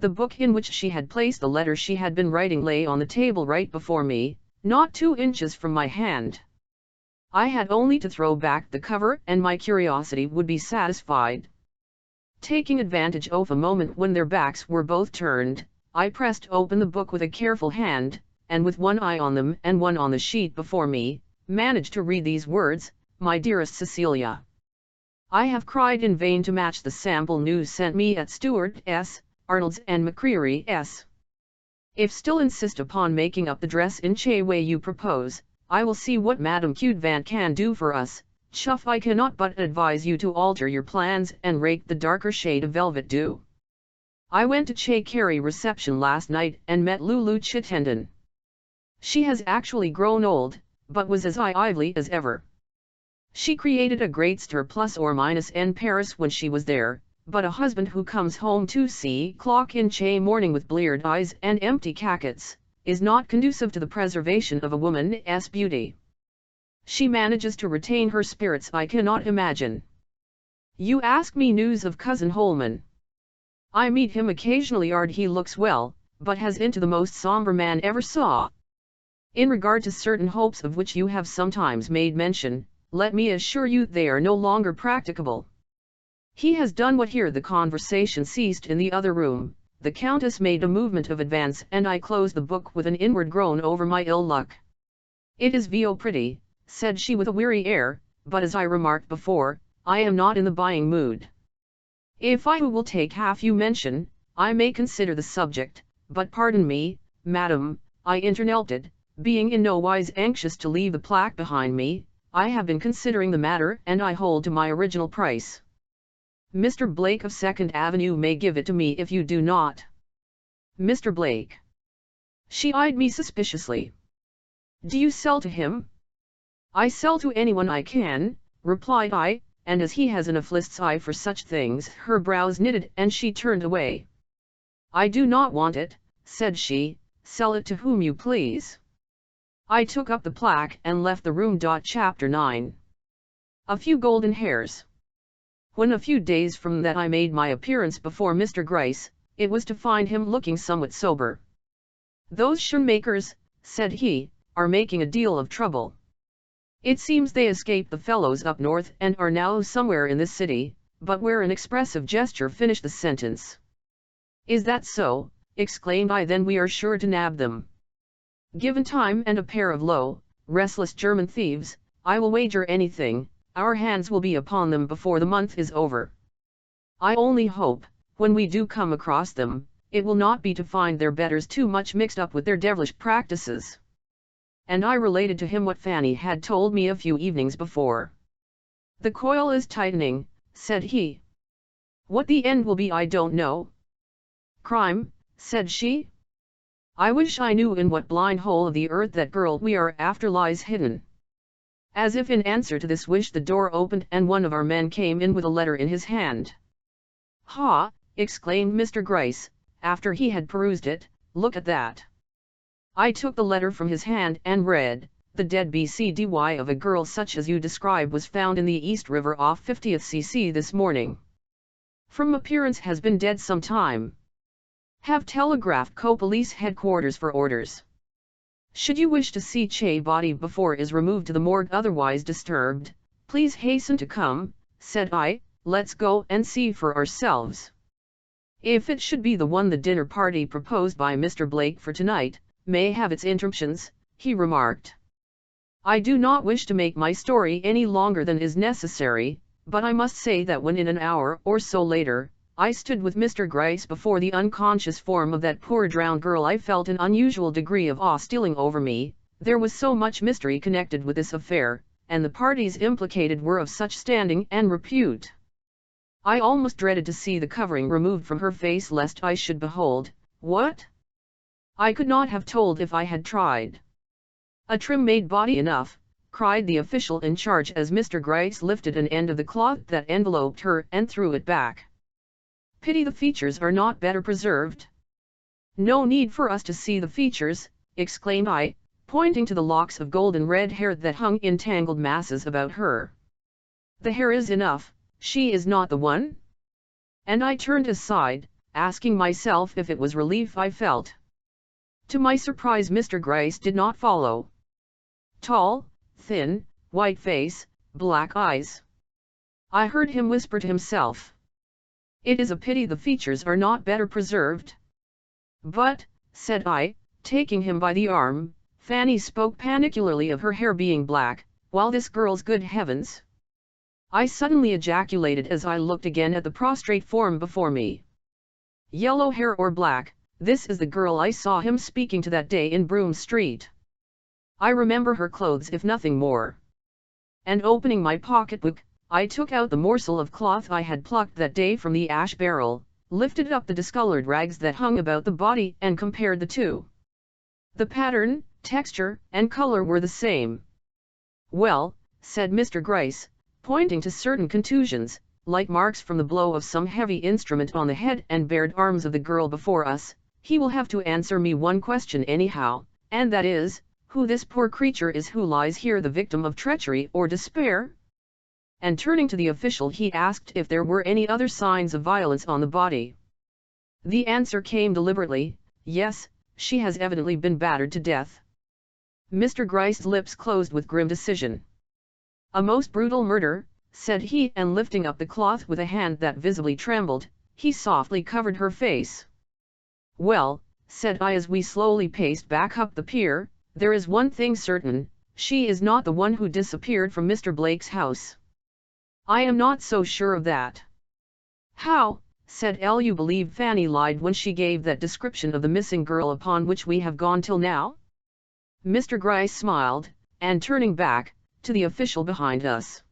[SPEAKER 1] The book in which she had placed the letter she had been writing lay on the table right before me, not 2 inches from my hand. I had only to throw back the cover and my curiosity would be satisfied. Taking advantage of a moment when their backs were both turned, I pressed open the book with a careful hand, and with one eye on them and one on the sheet before me, managed to read these words, "My dearest Cecilia, I have cried in vain to match the sample news sent me at Stewart S., Arnold's and McCreary S. If still insist upon making up the dress in Che way you propose, I will see what Madame Cudvant can do for us. Chuff, I cannot but advise you to alter your plans and rake the darker shade of velvet do. I went to Che Carey reception last night and met Lulu Chittenden. She has actually grown old, but was as lively as ever. She created a great stir plus or minus in Paris when she was there, but a husband who comes home to see clock in Che morning with bleared eyes and empty cackets, is not conducive to the preservation of a woman's beauty. She manages to retain her spirits, I cannot imagine. You ask me news of Cousin Holman. I meet him occasionally. He looks well, but has into the most somber man ever saw. In regard to certain hopes of which you have sometimes made mention, let me assure you they are no longer practicable. He has done what. Here the conversation ceased. In the other room, the Countess made a movement of advance, and I closed the book with an inward groan over my ill luck. It is vo pretty, said she with a weary air, but as I remarked before, I am not in the buying mood. If I who will take half you mention, I may consider the subject, but pardon me, madam, I interrupted, being in no wise anxious to leave the plaque behind me. I have been considering the matter, and I hold to my original price. Mr. Blake of 2nd Avenue may give it to me if you do not. Mr. Blake. She eyed me suspiciously. Do you sell to him? I sell to anyone I can, replied I, and as he has an afflict's eye for such things, her brows knitted and she turned away. I do not want it, said she, sell it to whom you please. I took up the plaque and left the room. Chapter 9. A few golden hairs. When a few days from that I made my appearance before Mr. Gryce, it was to find him looking somewhat sober. Those shoemakers, said he, are making a deal of trouble. It seems they escaped the fellows up north and are now somewhere in this city, but where an expressive gesture finished the sentence. Is that so? Exclaimed I. Then we are sure to nab them. Given time and a pair of low, restless German thieves, I will wager anything, our hands will be upon them before the month is over. I only hope, when we do come across them, it will not be to find their betters too much mixed up with their devilish practices. And I related to him what Fanny had told me a few evenings before. The coil is tightening, said he. What the end will be I don't know. Crime, said she. I wish I knew in what blind hole of the earth that girl we are after lies hidden. As if in answer to this wish the door opened and one of our men came in with a letter in his hand. Ha! Exclaimed Mr. Gryce, after he had perused it, look at that. I took the letter from his hand and read, the dead BCDY of a girl such as you describe was found in the East River off 50th cc this morning. From appearance has been dead some time. Have telegraphed police headquarters for orders. Should you wish to see Che body before is removed to the morgue otherwise disturbed, please hasten to come, said I, let's go and see for ourselves. If it should be the one the dinner party proposed by Mr. Blake for tonight, may have its interruptions, he remarked. I do not wish to make my story any longer than is necessary, but I must say that when in an hour or so later, I stood with Mr. Gryce before the unconscious form of that poor drowned girl, I felt an unusual degree of awe stealing over me. There was so much mystery connected with this affair, and the parties implicated were of such standing and repute. I almost dreaded to see the covering removed from her face lest I should behold, what? I could not have told if I had tried. A trim-made body enough, cried the official in charge as Mr. Gryce lifted an end of the cloth that enveloped her and threw it back. Pity the features are not better preserved. No need for us to see the features, exclaimed I, pointing to the locks of golden red hair that hung in tangled masses about her. The hair is enough, she is not the one? And I turned aside, asking myself if it was relief I felt. To my surprise Mr. Gryce did not follow. Tall, thin, white face, black eyes. I heard him whisper to himself. It is a pity the features are not better preserved. But, said I, taking him by the arm, Fanny spoke panicularly of her hair being black, while this girl's, good heavens! I suddenly ejaculated as I looked again at the prostrate form before me. Yellow hair or black, this is the girl I saw him speaking to that day in Broome Street. I remember her clothes if nothing more. And opening my pocketbook, I took out the morsel of cloth I had plucked that day from the ash barrel, lifted up the discolored rags that hung about the body and compared the two. The pattern, texture, and color were the same. Well, said Mr. Gryce, pointing to certain contusions, like marks from the blow of some heavy instrument on the head and bared arms of the girl before us. He will have to answer me one question anyhow, and that is, who this poor creature is who lies here the victim of treachery or despair?" And turning to the official he asked if there were any other signs of violence on the body. The answer came deliberately, "Yes, she has evidently been battered to death." Mr. Gryce's lips closed with grim decision. "A most brutal murder," said he, and lifting up the cloth with a hand that visibly trembled, he softly covered her face. "Well," said I as we slowly paced back up the pier, "there is one thing certain, she is not the one who disappeared from Mr. Blake's house." "I am not so sure of that." "How," said L. "You believe Fanny lied when she gave that description of the missing girl upon which we have gone till now?" Mr. Gryce smiled, and turning back, to the official behind us.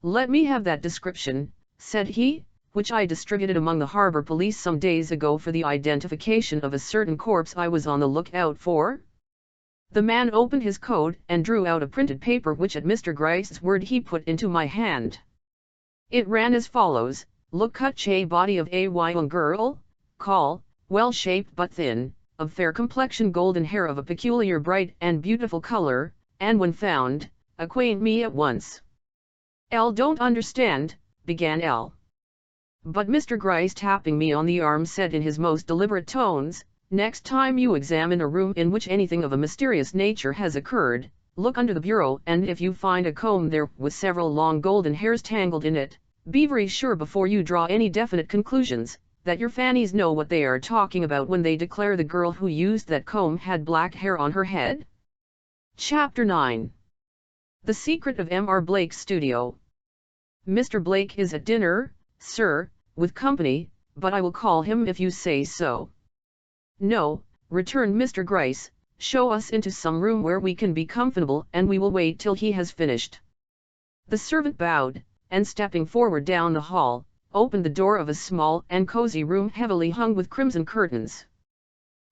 [SPEAKER 1] "Let me have that description," said he, "which I distributed among the harbor police some days ago for the identification of a certain corpse I was on the lookout for." The man opened his coat and drew out a printed paper which at Mr. Gryce's word he put into my hand. It ran as follows: "Look cut a body of a young girl, call, well-shaped but thin, of fair complexion, golden hair of a peculiar bright and beautiful color, and when found, acquaint me at once." "L don't understand," began L. But Mr. Gryce, tapping me on the arm, said in his most deliberate tones, "Next time you examine a room in which anything of a mysterious nature has occurred, look under the bureau, and if you find a comb there with several long golden hairs tangled in it, be very sure before you draw any definite conclusions, that your Fannies know what they are talking about when they declare the girl who used that comb had black hair on her head." Chapter 9. The Secret of M. R. Blake's Studio. "Mr. Blake is at dinner, sir, with company, but I will call him if you say so." "No," returned Mr. Gryce, "show us into some room where we can be comfortable, and we will wait till he has finished." The servant bowed, and stepping forward down the hall, opened the door of a small and cozy room heavily hung with crimson curtains.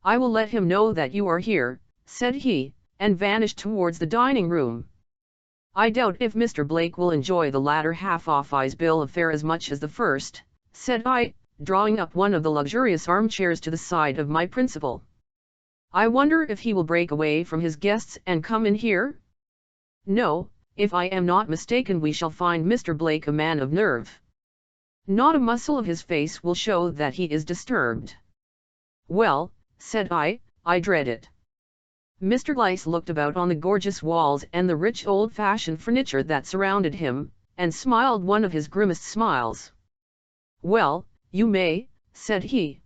[SPEAKER 1] "I will let him know that you are here," said he, and vanished towards the dining room. "I doubt if Mr. Blake will enjoy the latter half of his bill of fare as much as the first," said I, drawing up one of the luxurious armchairs to the side of my principal. "I wonder if he will break away from his guests and come in here? No, if I am not mistaken we shall find Mr. Blake a man of nerve. Not a muscle of his face will show that he is disturbed." "Well," said I dread it." Mr. Gryce looked about on the gorgeous walls and the rich old-fashioned furniture that surrounded him, and smiled one of his grimmest smiles. "Well, you may," said he.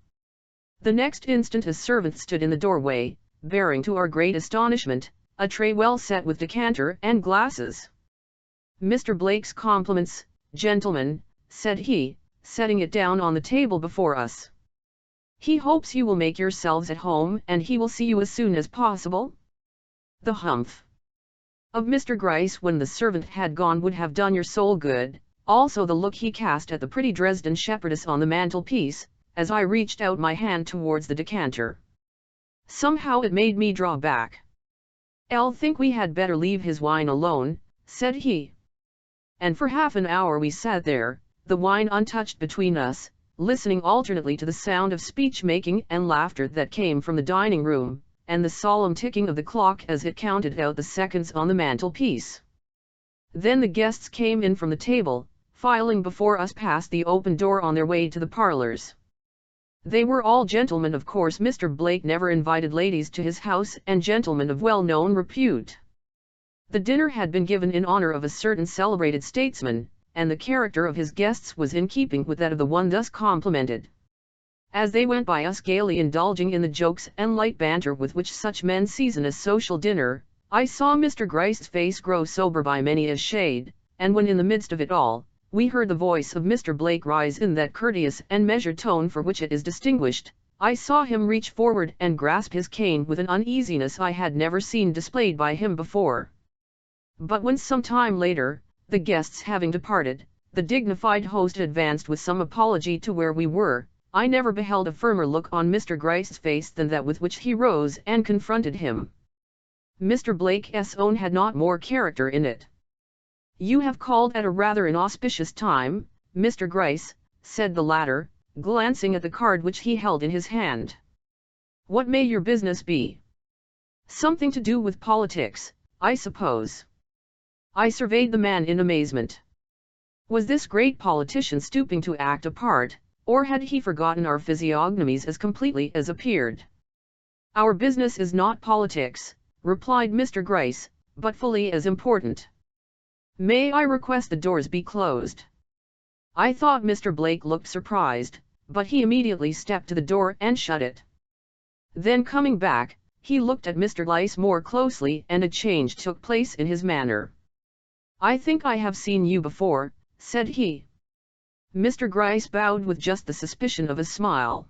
[SPEAKER 1] The next instant a servant stood in the doorway, bearing to our great astonishment, a tray well set with decanter and glasses. "Mr. Blake's compliments, gentlemen," said he, setting it down on the table before us. "He hopes you will make yourselves at home, and he will see you as soon as possible." The humph of Mr. Gryce when the servant had gone would have done your soul good, also the look he cast at the pretty Dresden shepherdess on the mantelpiece, as I reached out my hand towards the decanter. Somehow it made me draw back. "I'll think we had better leave his wine alone," said he. And for half an hour we sat there, the wine untouched between us, listening alternately to the sound of speech-making and laughter that came from the dining room, and the solemn ticking of the clock as it counted out the seconds on the mantelpiece. Then the guests came in from the table, filing before us past the open door on their way to the parlors. They were all gentlemen, of course. Mr. Blake never invited ladies to his house, and gentlemen of well-known repute. The dinner had been given in honor of a certain celebrated statesman, and the character of his guests was in keeping with that of the one thus complimented. As they went by us gaily indulging in the jokes and light banter with which such men season a social dinner, I saw Mr. Gryce's face grow sober by many a shade, and when in the midst of it all, we heard the voice of Mr. Blake rise in that courteous and measured tone for which it is distinguished, I saw him reach forward and grasp his cane with an uneasiness I had never seen displayed by him before. But when some time later, the guests having departed, the dignified host advanced with some apology to where we were, I never beheld a firmer look on Mr. Gryce's face than that with which he rose and confronted him. Mr. Blake's own had not more character in it. "You have called at a rather inauspicious time," Mr. Gryce, said the latter, glancing at the card which he held in his hand. What may your business be? Something to do with politics, I suppose. I surveyed the man in amazement. Was this great politician stooping to act a part, or had he forgotten our physiognomies as completely as appeared? Our business is not politics, replied Mr. Gryce, but fully as important. May I request the doors be closed? I thought Mr. Blake looked surprised, but he immediately stepped to the door and shut it. Then coming back, he looked at Mr. Gryce more closely and a change took place in his manner. I think I have seen you before, said he. Mr. Gryce bowed with just the suspicion of a smile.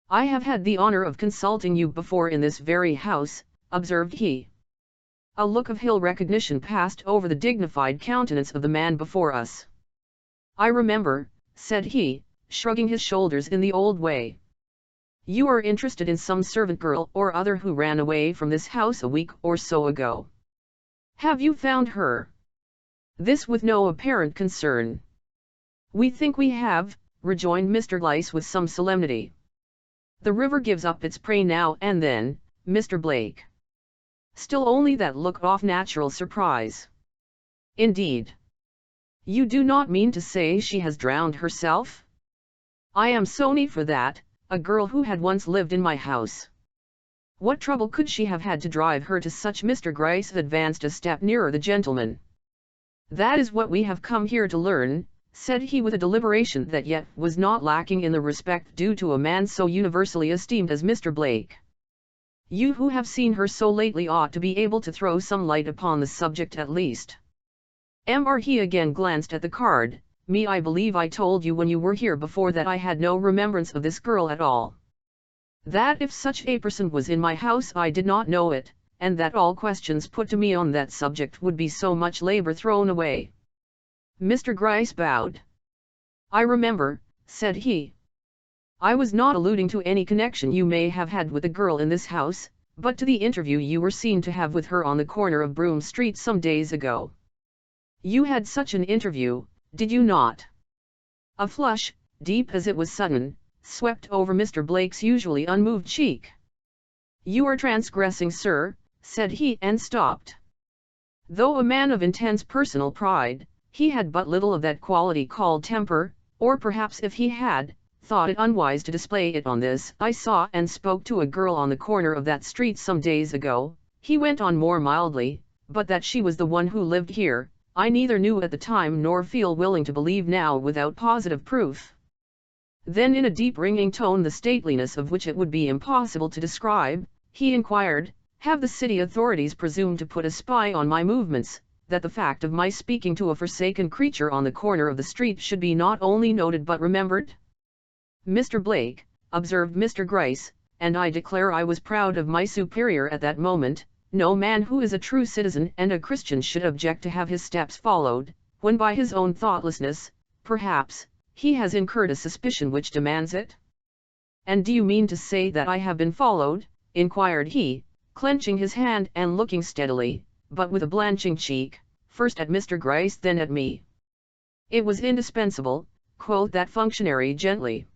[SPEAKER 1] I have had the honor of consulting you before in this very house, observed he. A look of ill recognition passed over the dignified countenance of the man before us. I remember, said he, shrugging his shoulders in the old way. You are interested in some servant girl or other who ran away from this house a week or so ago. Have you found her? This with no apparent concern. We think we have, rejoined Mr. Gryce with some solemnity. The river gives up its prey now and then, Mr. Blake. Still only that look of natural surprise. Indeed. You do not mean to say she has drowned herself? I am sorry for that, a girl who had once lived in my house. What trouble could she have had to drive her to such? Mr. Gryce advanced a step nearer the gentleman. That is what we have come here to learn, said he with a deliberation that yet was not lacking in the respect due to a man so universally esteemed as Mr. Blake. You who have seen her so lately ought to be able to throw some light upon the subject at least. He again glanced at the card. Me, I believe I told you when you were here before that I had no remembrance of this girl at all. That if such a person was in my house I did not know it, and that all questions put to me on that subject would be so much labor thrown away. Mr. Gryce bowed. I remember, said he. I was not alluding to any connection you may have had with the girl in this house, but to the interview you were seen to have with her on the corner of Broome Street some days ago. You had such an interview, did you not? A flush, deep as it was sudden, swept over Mr. Blake's usually unmoved cheek. You are transgressing, sir, said he and stopped. Though a man of intense personal pride, he had but little of that quality called temper, or perhaps if he had, thought it unwise to display it on this. I saw and spoke to a girl on the corner of that street some days ago, he went on more mildly, but that she was the one who lived here, I neither knew at the time nor feel willing to believe now without positive proof. Then in a deep ringing tone, the stateliness of which it would be impossible to describe, he inquired, have the city authorities presumed to put a spy on my movements, that the fact of my speaking to a forsaken creature on the corner of the street should be not only noted but remembered? Mr. Blake, observed Mr. Gryce, and I declare I was proud of my superior at that moment. No man who is a true citizen and a Christian should object to have his steps followed, when by his own thoughtlessness, perhaps, he has incurred a suspicion which demands it. And do you mean to say that I have been followed? Inquired he, clenching his hand and looking steadily, but with a blanching cheek, first at Mr. Gryce then at me. It was indispensable, quoth that functionary gently.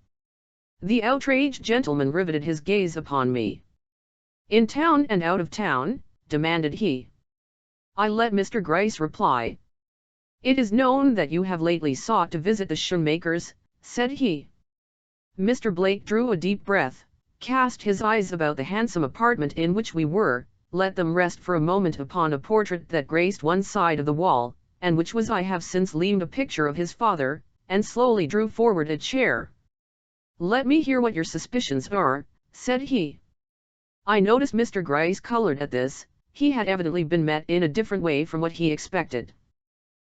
[SPEAKER 1] The outraged gentleman riveted his gaze upon me. In town and out of town? Demanded he. I let Mr. Gryce reply. It is known that you have lately sought to visit the shoemakers, said he. Mr. Blake drew a deep breath, cast his eyes about the handsome apartment in which we were, let them rest for a moment upon a portrait that graced one side of the wall, and which was I have since leamed a picture of his father, and slowly drew forward a chair. Let me hear what your suspicions are, said he. I noticed Mr. Gryce colored at this. He had evidently been met in a different way from what he expected.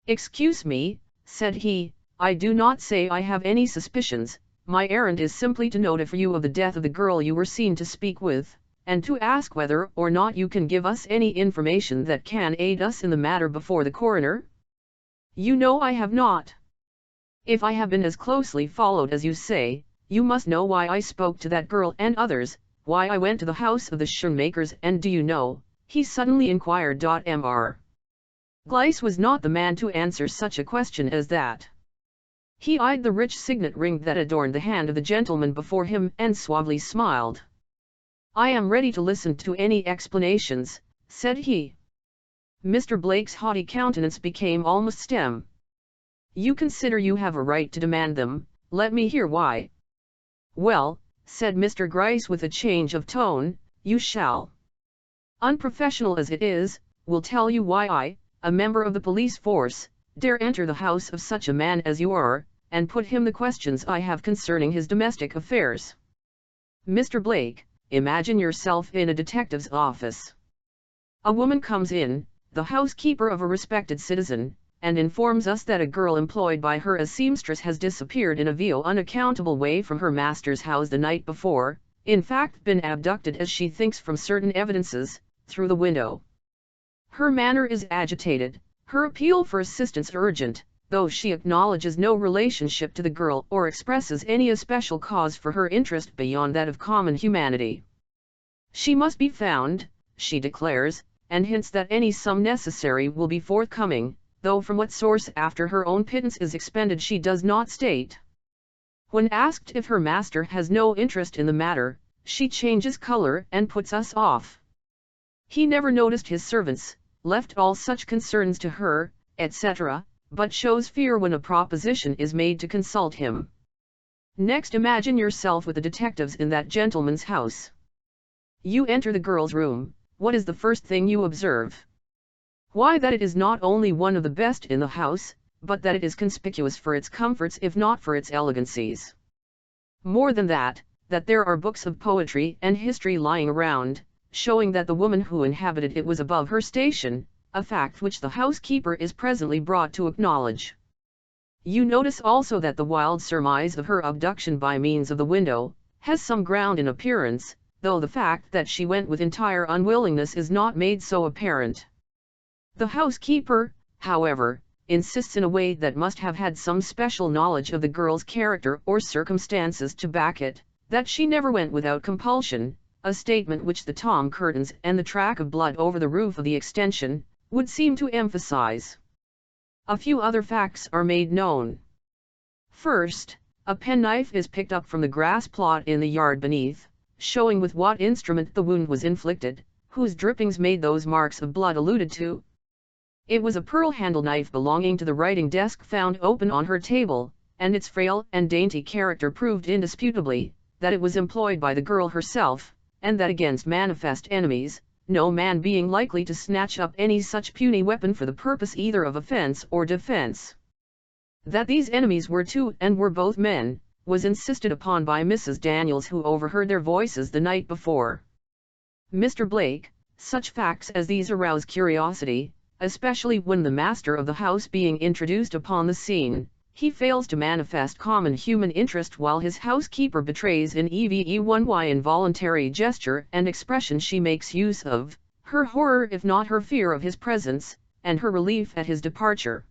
[SPEAKER 1] Excuse me, said he, I do not say I have any suspicions, my errand is simply to notify you of the death of the girl you were seen to speak with, and to ask whether or not you can give us any information that can aid us in the matter before the coroner. You know I have not. If I have been as closely followed as you say, you must know why I spoke to that girl and others, why I went to the house of the shoemakers, and do you know, he suddenly inquired. Mr. Gryce was not the man to answer such a question as that. He eyed the rich signet ring that adorned the hand of the gentleman before him and suavely smiled. "I am ready to listen to any explanations," said he. Mr. Blake's haughty countenance became almost stern. "You consider you have a right to demand them, let me hear why." "Well," said Mr. Gryce with a change of tone, "you shall. Unprofessional as it is, will tell you why I, a member of the police force, dare enter the house of such a man as you are, and put him the questions I have concerning his domestic affairs. Mr. Blake, imagine yourself in a detective's office. A woman comes in, the housekeeper of a respected citizen, and informs us that a girl employed by her as seamstress has disappeared in a unaccountable way from her master's house the night before, in fact been abducted as she thinks from certain evidences, through the window. Her manner is agitated, her appeal for assistance urgent, though she acknowledges no relationship to the girl or expresses any especial cause for her interest beyond that of common humanity. She must be found, she declares, and hints that any sum necessary will be forthcoming, though from what source after her own pittance is expended she does not state. When asked if her master has no interest in the matter, she changes color and puts us off. He never noticed his servants, left all such concerns to her, etc., but shows fear when a proposition is made to consult him. Next imagine yourself with the detectives in that gentleman's house. You enter the girl's room, what is the first thing you observe? Why, that it is not only one of the best in the house, but that it is conspicuous for its comforts if not for its elegancies. More than that, that there are books of poetry and history lying around, showing that the woman who inhabited it was above her station, a fact which the housekeeper is presently brought to acknowledge. You notice also that the wild surmise of her abduction by means of the window, has some ground in appearance, though the fact that she went with entire unwillingness is not made so apparent. The housekeeper, however, insists in a way that must have had some special knowledge of the girl's character or circumstances to back it, that she never went without compulsion, a statement which the tom curtains and the track of blood over the roof of the extension, would seem to emphasize. A few other facts are made known. First, a penknife is picked up from the grass plot in the yard beneath, showing with what instrument the wound was inflicted, whose drippings made those marks of blood alluded to. It was a pearl-handled knife belonging to the writing desk found open on her table, and its frail and dainty character proved indisputably that it was employed by the girl herself, and that against manifest enemies, no man being likely to snatch up any such puny weapon for the purpose either of offense or defense. That these enemies were two and were both men, was insisted upon by Mrs. Daniels, who overheard their voices the night before. Mr. Blake, such facts as these arouse curiosity, especially when the master of the house being introduced upon the scene, he fails to manifest common human interest while his housekeeper betrays in one involuntary gesture and expression she makes use of, her horror if not her fear of his presence, and her relief at his departure.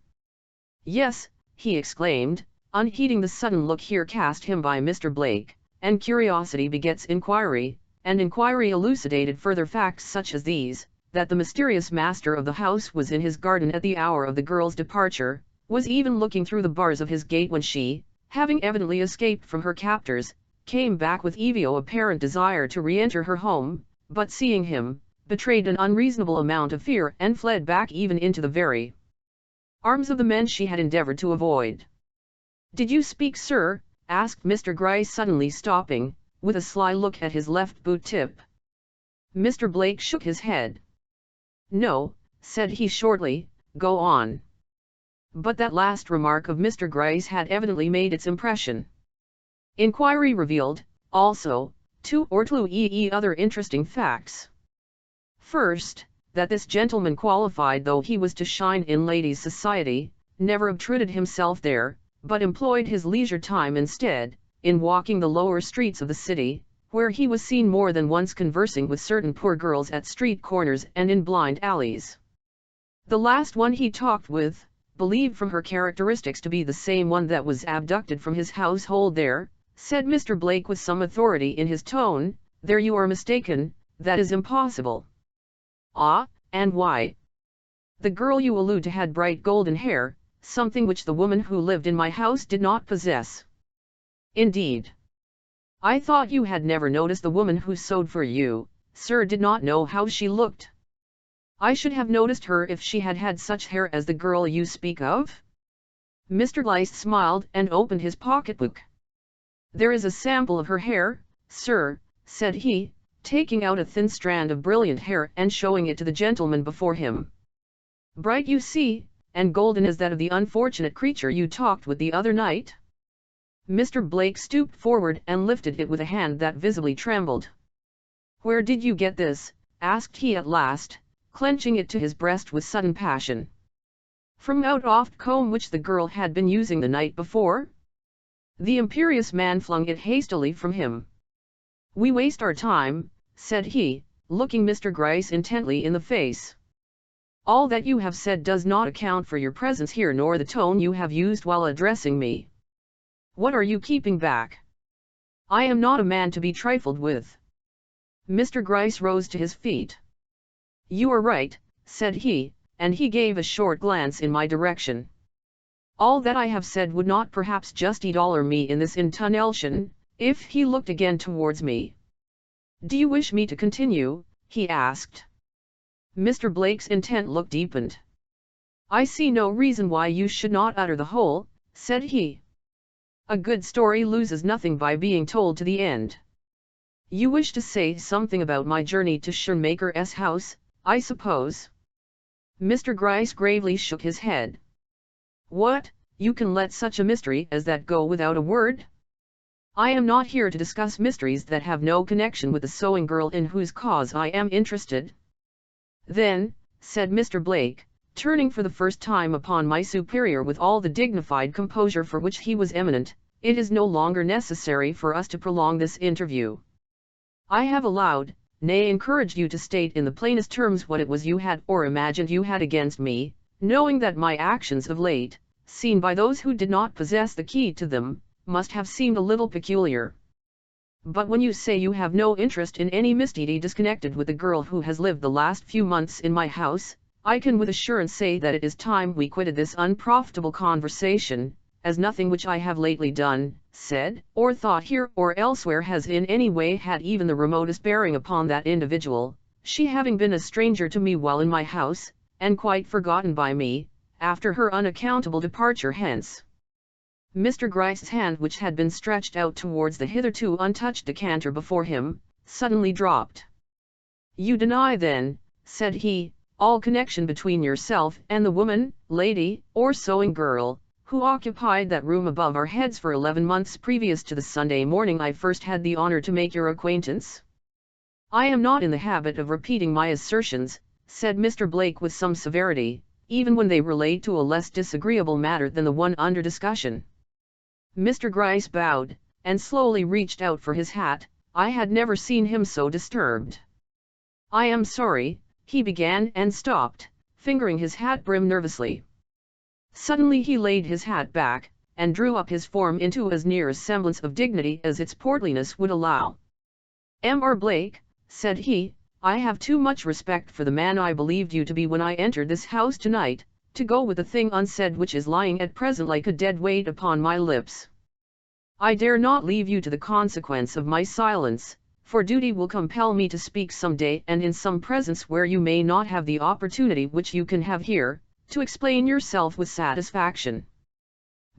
[SPEAKER 1] "Yes," he exclaimed, unheeding the sudden look here cast him by Mr. Blake, and curiosity begets inquiry, and inquiry elucidated further facts such as these, that the mysterious master of the house was in his garden at the hour of the girl's departure, was even looking through the bars of his gate when she, having evidently escaped from her captors, came back with apparent desire to re-enter her home, but seeing him, betrayed an unreasonable amount of fear and fled back even into the very arms of the men she had endeavored to avoid. "Did you speak, sir?" asked Mr. Gryce suddenly stopping, with a sly look at his left boot tip. Mr. Blake shook his head. "No," said he shortly, "go on." But that last remark of Mr. Gryce had evidently made its impression. Inquiry revealed, also, two or three other interesting facts. First, that this gentleman, qualified though he was to shine in ladies' society, never obtruded himself there, but employed his leisure time instead, in walking the lower streets of the city, where he was seen more than once conversing with certain poor girls at street corners and in blind alleys. The last one he talked with, believed from her characteristics to be the same one that was abducted from his household there, said Mr. Blake with some authority in his tone, "There you are mistaken, that is impossible." "Ah, and why?" "The girl you allude to had bright golden hair," something which the woman who lived in my house did not possess. Indeed. I thought you had never noticed the woman who sewed for you, sir, did not know how she looked. I should have noticed her if she had had such hair as the girl you speak of? Mr. Gryce smiled and opened his pocketbook. There is a sample of her hair, sir, said he, taking out a thin strand of brilliant hair and showing it to the gentleman before him. Bright, you see, and golden as that of the unfortunate creature you talked with the other night. Mr. Blake stooped forward and lifted it with a hand that visibly trembled. Where did you get this? Asked he at last, clenching it to his breast with sudden passion. From out of the comb which the girl had been using the night before? The imperious man flung it hastily from him. We waste our time, said he, looking Mr. Gryce intently in the face. All that you have said does not account for your presence here nor the tone you have used while addressing me. What are you keeping back? I am not a man to be trifled with. Mr. Gryce rose to his feet. You are right, said he, and he gave a short glance in my direction. All that I have said would not perhaps just dollar me in this intonation, if he looked again towards me. Do you wish me to continue? He asked. Mr. Blake's intent look deepened. I see no reason why you should not utter the whole, said he. A good story loses nothing by being told to the end. You wish to say something about my journey to Schoenmaker's house, I suppose? Mr. Gryce gravely shook his head. What, you can let such a mystery as that go without a word? I am not here to discuss mysteries that have no connection with the sewing girl in whose cause I am interested. Then, said Mr. Blake, turning for the first time upon my superior with all the dignified composure for which he was eminent, it is no longer necessary for us to prolong this interview. I have allowed, nay encouraged you to state in the plainest terms what it was you had or imagined you had against me, knowing that my actions of late, seen by those who did not possess the key to them, must have seemed a little peculiar. But when you say you have no interest in any misdeed disconnected with the girl who has lived the last few months in my house, I can with assurance say that it is time we quitted this unprofitable conversation, as nothing which I have lately done, said, or thought here or elsewhere has in any way had even the remotest bearing upon that individual, she having been a stranger to me while in my house, and quite forgotten by me, after her unaccountable departure hence. Mr. Gryce's hand, which had been stretched out towards the hitherto untouched decanter before him, suddenly dropped. You deny then, said he, all connection between yourself and the woman, lady, or sewing girl, who occupied that room above our heads for 11 months previous to the Sunday morning I first had the honor to make your acquaintance? I am not in the habit of repeating my assertions, said Mr. Blake with some severity, even when they relate to a less disagreeable matter than the one under discussion. Mr. Gryce bowed, and slowly reached out for his hat. I had never seen him so disturbed. I am sorry, he began and stopped, fingering his hat brim nervously. Suddenly he laid his hat back, and drew up his form into as near a semblance of dignity as its portliness would allow. M.R. Blake, said he, I have too much respect for the man I believed you to be when I entered this house tonight, to go with a thing unsaid which is lying at present like a dead weight upon my lips. I dare not leave you to the consequence of my silence, for duty will compel me to speak some day and in some presence where you may not have the opportunity which you can have here, to explain yourself with satisfaction.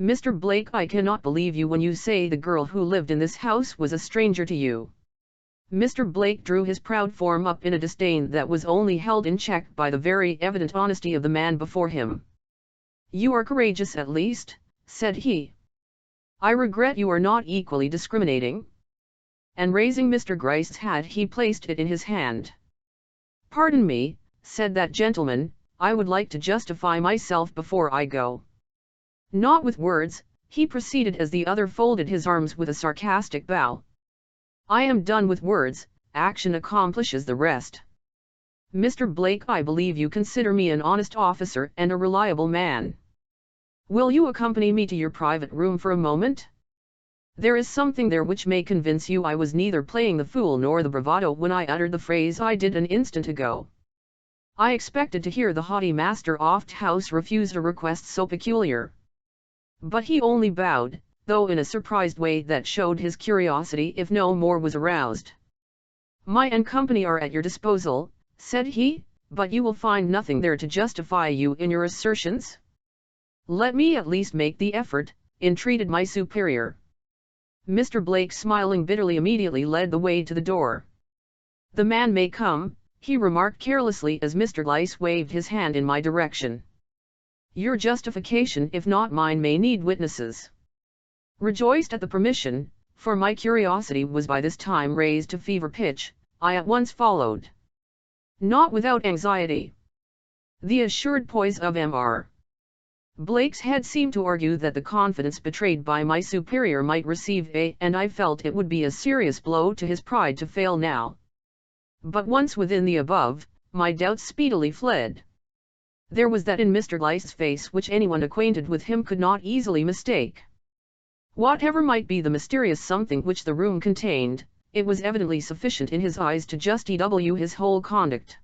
[SPEAKER 1] Mr. Blake, I cannot believe you when you say the girl who lived in this house was a stranger to you. Mr. Blake drew his proud form up in a disdain that was only held in check by the very evident honesty of the man before him. You are courageous at least, said he. I regret you are not equally discriminating. And raising Mr. Gryce's hat he placed it in his hand. Pardon me, said that gentleman, I would like to justify myself before I go. Not with words, he proceeded as the other folded his arms with a sarcastic bow. I am done with words, action accomplishes the rest. Mr. Blake, I believe you consider me an honest officer and a reliable man. Will you accompany me to your private room for a moment? There is something there which may convince you I was neither playing the fool nor the bravado when I uttered the phrase I did an instant ago. I expected to hear the haughty master of house refuse a request so peculiar. But he only bowed, though in a surprised way that showed his curiosity if no more was aroused. "My and company are at your disposal," said he, "but you will find nothing there to justify you in your assertions." "Let me at least make the effort," entreated my superior. Mr. Blake, smiling bitterly, immediately led the way to the door. "The man may come," he remarked carelessly as Mr. Gryce waved his hand in my direction. "Your justification, if not mine, may need witnesses." Rejoiced at the permission, for my curiosity was by this time raised to fever pitch, I at once followed. Not without anxiety. The assured poise of Mr. Blake's head seemed to argue that the confidence betrayed by my superior might receive and I felt it would be a serious blow to his pride to fail now. But once within the above, my doubts speedily fled. There was that in Mr. Gryce's face which anyone acquainted with him could not easily mistake. Whatever might be the mysterious something which the room contained, it was evidently sufficient in his eyes to justify his whole conduct.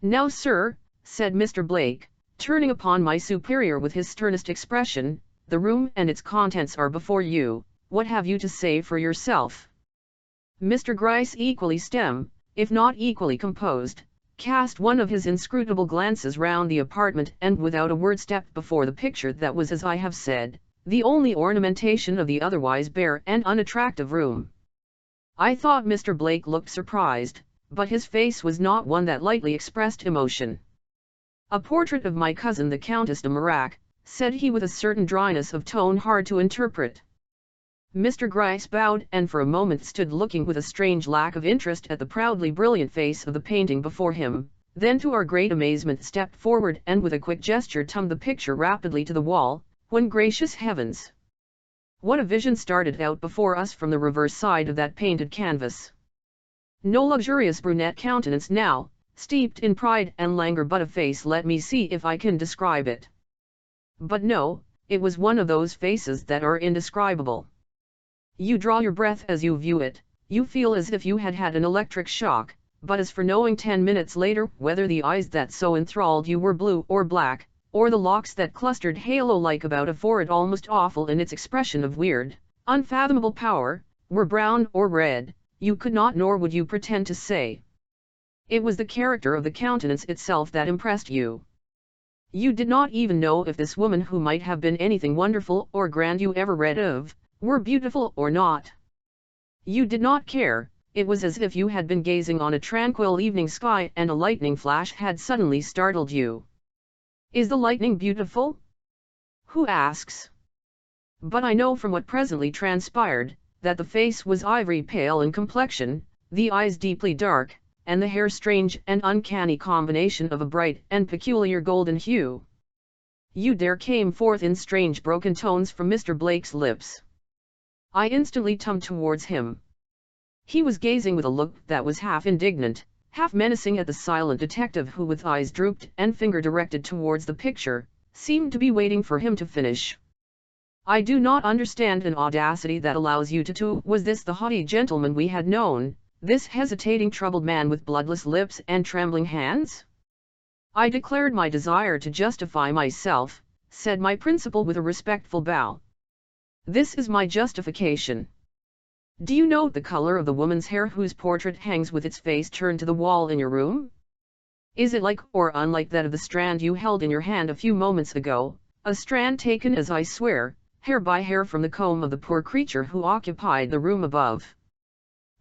[SPEAKER 1] "Now, sir," said Mr. Blake, turning upon my superior with his sternest expression, "the room and its contents are before you, what have you to say for yourself?" Mr. Gryce, equally stern, if not equally composed, cast one of his inscrutable glances round the apartment and without a word stepped before the picture that was, as I have said, the only ornamentation of the otherwise bare and unattractive room. I thought Mr. Blake looked surprised, but his face was not one that lightly expressed emotion. "A portrait of my cousin the Countess de Mirac," said he with a certain dryness of tone hard to interpret. Mr. Gryce bowed and for a moment stood looking with a strange lack of interest at the proudly brilliant face of the painting before him, then to our great amazement stepped forward and with a quick gesture tumbled the picture rapidly to the wall, when gracious heavens! What a vision started out before us from the reverse side of that painted canvas! No luxurious brunette countenance now, steeped in pride and languor, but a face, let me see if I can describe it. But no, it was one of those faces that are indescribable. You draw your breath as you view it, you feel as if you had had an electric shock, but as for knowing 10 minutes later whether the eyes that so enthralled you were blue or black, or the locks that clustered halo-like about a forehead almost awful in its expression of weird, unfathomable power, were brown or red, you could not nor would you pretend to say. It was the character of the countenance itself that impressed you. You did not even know if this woman, who might have been anything wonderful or grand you ever read of, were beautiful or not. You did not care. It was as if you had been gazing on a tranquil evening sky and a lightning flash had suddenly startled you. Is the lightning beautiful? Who asks? But I know from what presently transpired, that the face was ivory pale in complexion, the eyes deeply dark, and the hair strange and uncanny combination of a bright and peculiar golden hue. There came forth in strange broken tones from Mr. Blake's lips. I instantly turned towards him. He was gazing with a look that was half indignant, half menacing at the silent detective, who with eyes drooped and finger directed towards the picture, seemed to be waiting for him to finish. "I do not understand an audacity that allows you to Was this the haughty gentleman we had known, this hesitating troubled man with bloodless lips and trembling hands?" "I declared my desire to justify myself," said my principal with a respectful bow. "This is my justification. Do you note the color of the woman's hair whose portrait hangs with its face turned to the wall in your room? Is it like or unlike that of the strand you held in your hand a few moments ago, a strand taken, as I swear, hair by hair from the comb of the poor creature who occupied the room above?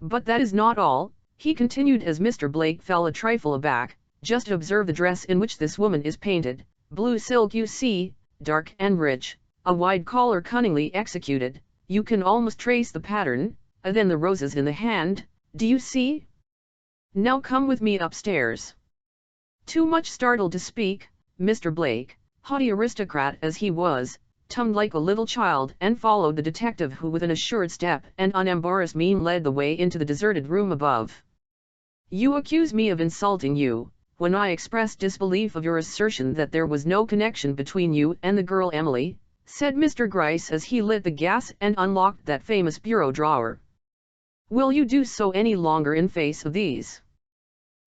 [SPEAKER 1] But that is not all," he continued as Mr. Blake fell a trifle aback. "Just observe the dress in which this woman is painted, blue silk you see, dark and rich, a wide collar cunningly executed, you can almost trace the pattern, then the roses in the hand, do you see? Now come with me upstairs." Too much startled to speak, Mr. Blake, haughty aristocrat as he was, tumbled like a little child and followed the detective, who with an assured step and unembarrassed mien led the way into the deserted room above. "You accuse me of insulting you, when I expressed disbelief of your assertion that there was no connection between you and the girl Emily," said Mr. Gryce as he lit the gas and unlocked that famous bureau drawer. "Will you do so any longer in face of these?"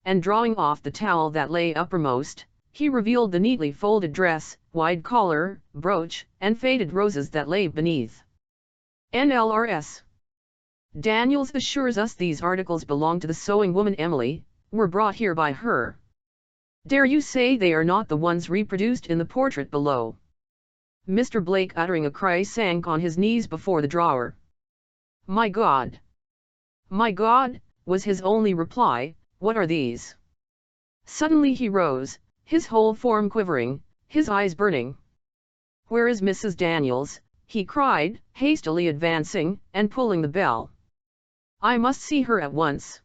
[SPEAKER 1] and drawing off the towel that lay uppermost, he revealed the neatly folded dress, wide collar, brooch, and faded roses that lay beneath. NLRS. Daniels assures us these articles belong to the sewing woman Emily, were brought here by her. Dare you say they are not the ones reproduced in the portrait below? Mr. Blake, uttering a cry, sank on his knees before the drawer. My God! My God, was his only reply, what are these? Suddenly he rose, his whole form quivering, his eyes burning. Where is Mrs. Daniels? He cried, hastily advancing, and pulling the bell. I must see her at once.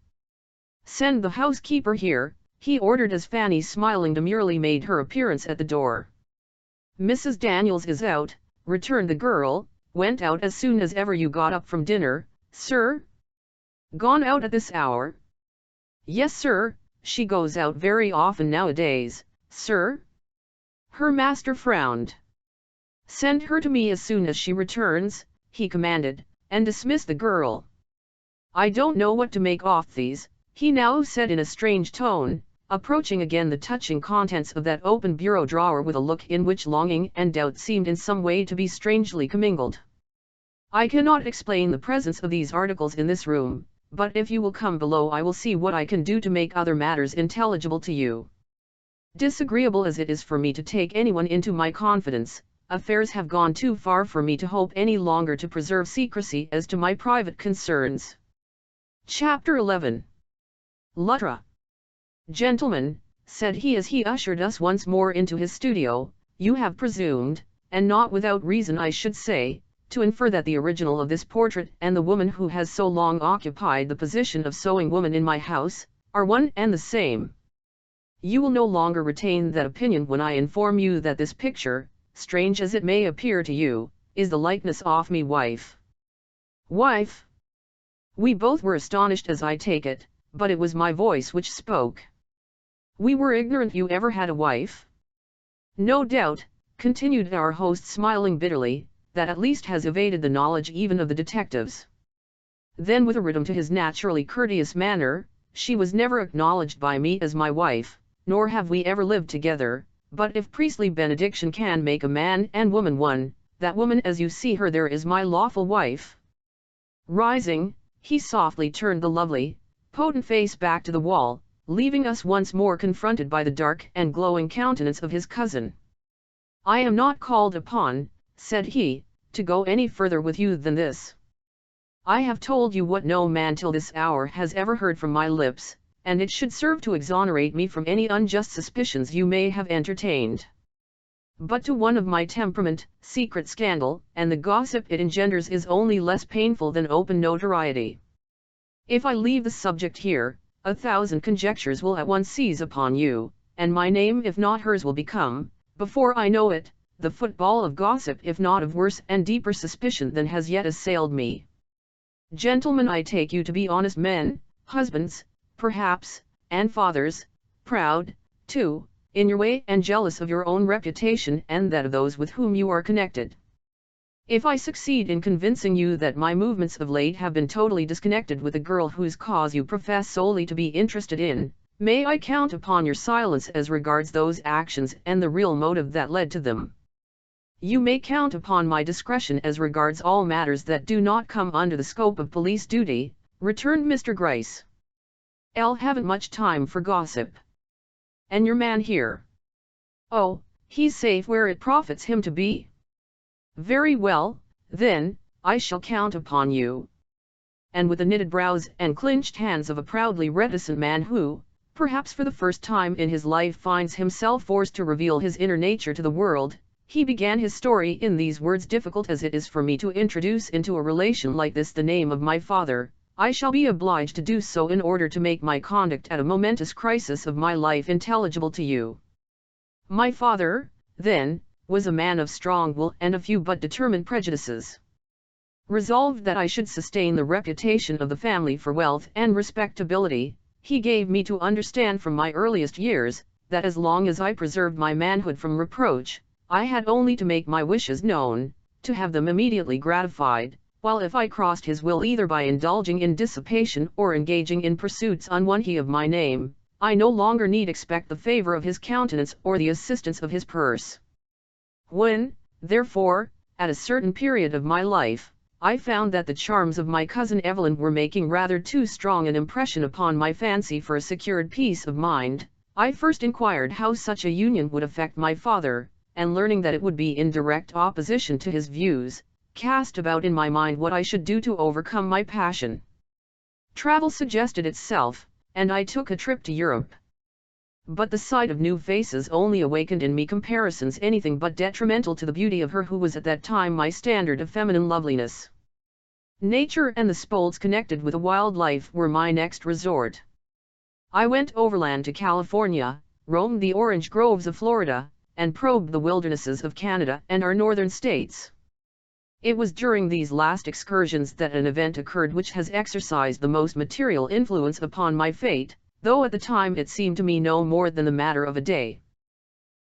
[SPEAKER 1] Send the housekeeper here, he ordered as Fanny, smiling demurely, made her appearance at the door. Mrs. Daniels is out, returned the girl. Went out as soon as ever you got up from dinner, sir? Gone out at this hour? Yes, sir, she goes out very often nowadays, sir. Her master frowned. Send her to me as soon as she returns, he commanded, and dismissed the girl. I don't know what to make of these, he now said in a strange tone, approaching again the touching contents of that open bureau drawer with a look in which longing and doubt seemed in some way to be strangely commingled. I cannot explain the presence of these articles in this room, but if you will come below I will see what I can do to make other matters intelligible to you. Disagreeable as it is for me to take anyone into my confidence, affairs have gone too far for me to hope any longer to preserve secrecy as to my private concerns. Chapter 11. Luttra. Gentlemen, said he as he ushered us once more into his studio, you have presumed, and not without reason I should say, to infer that the original of this portrait and the woman who has so long occupied the position of sewing woman in my house, are one and the same. You will no longer retain that opinion when I inform you that this picture, strange as it may appear to you, is the likeness of me wife. Wife? We both were astonished, as I take it, but it was my voice which spoke. We were ignorant you ever had a wife? No doubt, continued our host, smiling bitterly, that at least has evaded the knowledge even of the detectives. Then, with a rhythm to his naturally courteous manner, she was never acknowledged by me as my wife, nor have we ever lived together, but if priestly benediction can make a man and woman one, that woman as you see her there is my lawful wife. Rising, he softly turned the lovely, potent face back to the wall, leaving us once more confronted by the dark and glowing countenance of his cousin. I am not called upon, said he, to go any further with you than this. I have told you what no man till this hour has ever heard from my lips, and it should serve to exonerate me from any unjust suspicions you may have entertained. But to one of my temperament, secret scandal, and the gossip it engenders is only less painful than open notoriety. If I leave the subject here, 1,000 conjectures will at once seize upon you, and my name if not hers will become, before I know it, the football of gossip if not of worse and deeper suspicion than has yet assailed me. Gentlemen, I take you to be honest men, husbands, perhaps, and fathers, proud, too, in your way and jealous of your own reputation and that of those with whom you are connected. If I succeed in convincing you that my movements of late have been totally disconnected with the girl whose cause you profess solely to be interested in, may I count upon your silence as regards those actions and the real motive that led to them? You may count upon my discretion as regards all matters that do not come under the scope of police duty, returned Mr. Gryce. Haven't much time for gossip. And your man here? Oh, he's safe where it profits him to be. Very well, then, I shall count upon you. And with the knitted brows and clenched hands of a proudly reticent man who, perhaps for the first time in his life, finds himself forced to reveal his inner nature to the world, he began his story in these words: difficult as it is for me to introduce into a relation like this the name of my father, I shall be obliged to do so in order to make my conduct at a momentous crisis of my life intelligible to you. My father, then, was a man of strong will and a few but determined prejudices. Resolved that I should sustain the reputation of the family for wealth and respectability, he gave me to understand from my earliest years, that as long as I preserved my manhood from reproach, I had only to make my wishes known, to have them immediately gratified, while if I crossed his will either by indulging in dissipation or engaging in pursuits unworthy of my name, I no longer need expect the favor of his countenance or the assistance of his purse. When, therefore, at a certain period of my life, I found that the charms of my cousin Evelyn were making rather too strong an impression upon my fancy for a secured peace of mind, I first inquired how such a union would affect my father, and learning that it would be in direct opposition to his views, cast about in my mind what I should do to overcome my passion. Travel suggested itself, and I took a trip to Europe. But the sight of new faces only awakened in me comparisons anything but detrimental to the beauty of her who was at that time my standard of feminine loveliness. Nature and the sports connected with a wild life were my next resort. I went overland to California, roamed the orange groves of Florida, and probed the wildernesses of Canada and our northern states. It was during these last excursions that an event occurred which has exercised the most material influence upon my fate, though at the time it seemed to me no more than the matter of a day.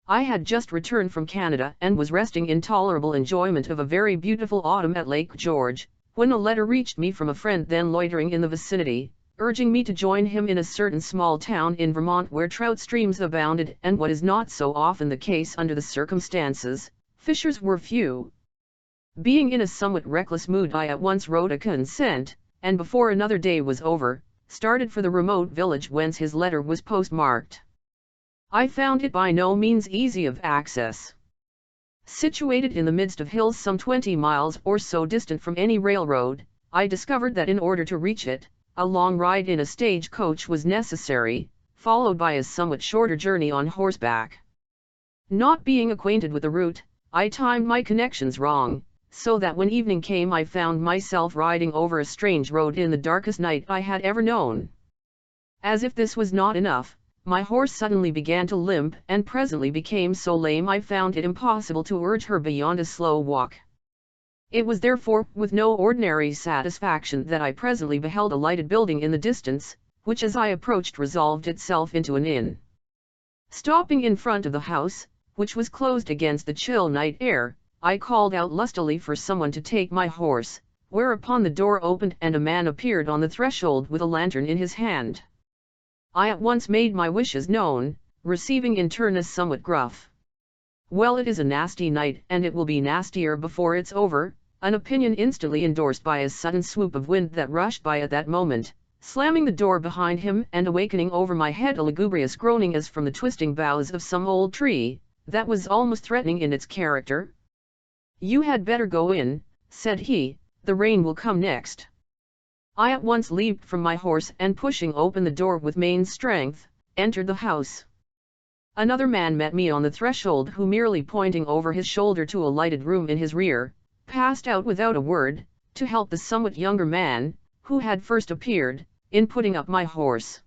[SPEAKER 1] I had just returned from Canada and was resting in tolerable enjoyment of a very beautiful autumn at Lake George, when a letter reached me from a friend then loitering in the vicinity, urging me to join him in a certain small town in Vermont where trout streams abounded and, what is not so often the case under the circumstances, fishers were few. Being in a somewhat reckless mood, I at once wrote a consent, and before another day was over, started for the remote village whence his letter was postmarked. I found it by no means easy of access. Situated in the midst of hills some 20 miles or so distant from any railroad, I discovered that in order to reach it, a long ride in a stage coach was necessary, followed by a somewhat shorter journey on horseback. Not being acquainted with the route, I timed my connections wrong, so that when evening came I found myself riding over a strange road in the darkest night I had ever known. As if this was not enough, my horse suddenly began to limp and presently became so lame I found it impossible to urge her beyond a slow walk. It was therefore with no ordinary satisfaction that I presently beheld a lighted building in the distance, which as I approached resolved itself into an inn. Stopping in front of the house, which was closed against the chill night air, I called out lustily for someone to take my horse, whereupon the door opened and a man appeared on the threshold with a lantern in his hand. I at once made my wishes known, receiving in turn a somewhat gruff, "Well, it is a nasty night and it will be nastier before it's over," an opinion instantly endorsed by a sudden swoop of wind that rushed by at that moment, slamming the door behind him and awakening over my head a lugubrious groaning as from the twisting boughs of some old tree, that was almost threatening in its character. "You had better go in," said he, "the rain will come next." I at once leaped from my horse and pushing open the door with main strength, entered the house. Another man met me on the threshold who, merely pointing over his shoulder to a lighted room in his rear, passed out without a word, to help the somewhat younger man, who had first appeared, in putting up my horse.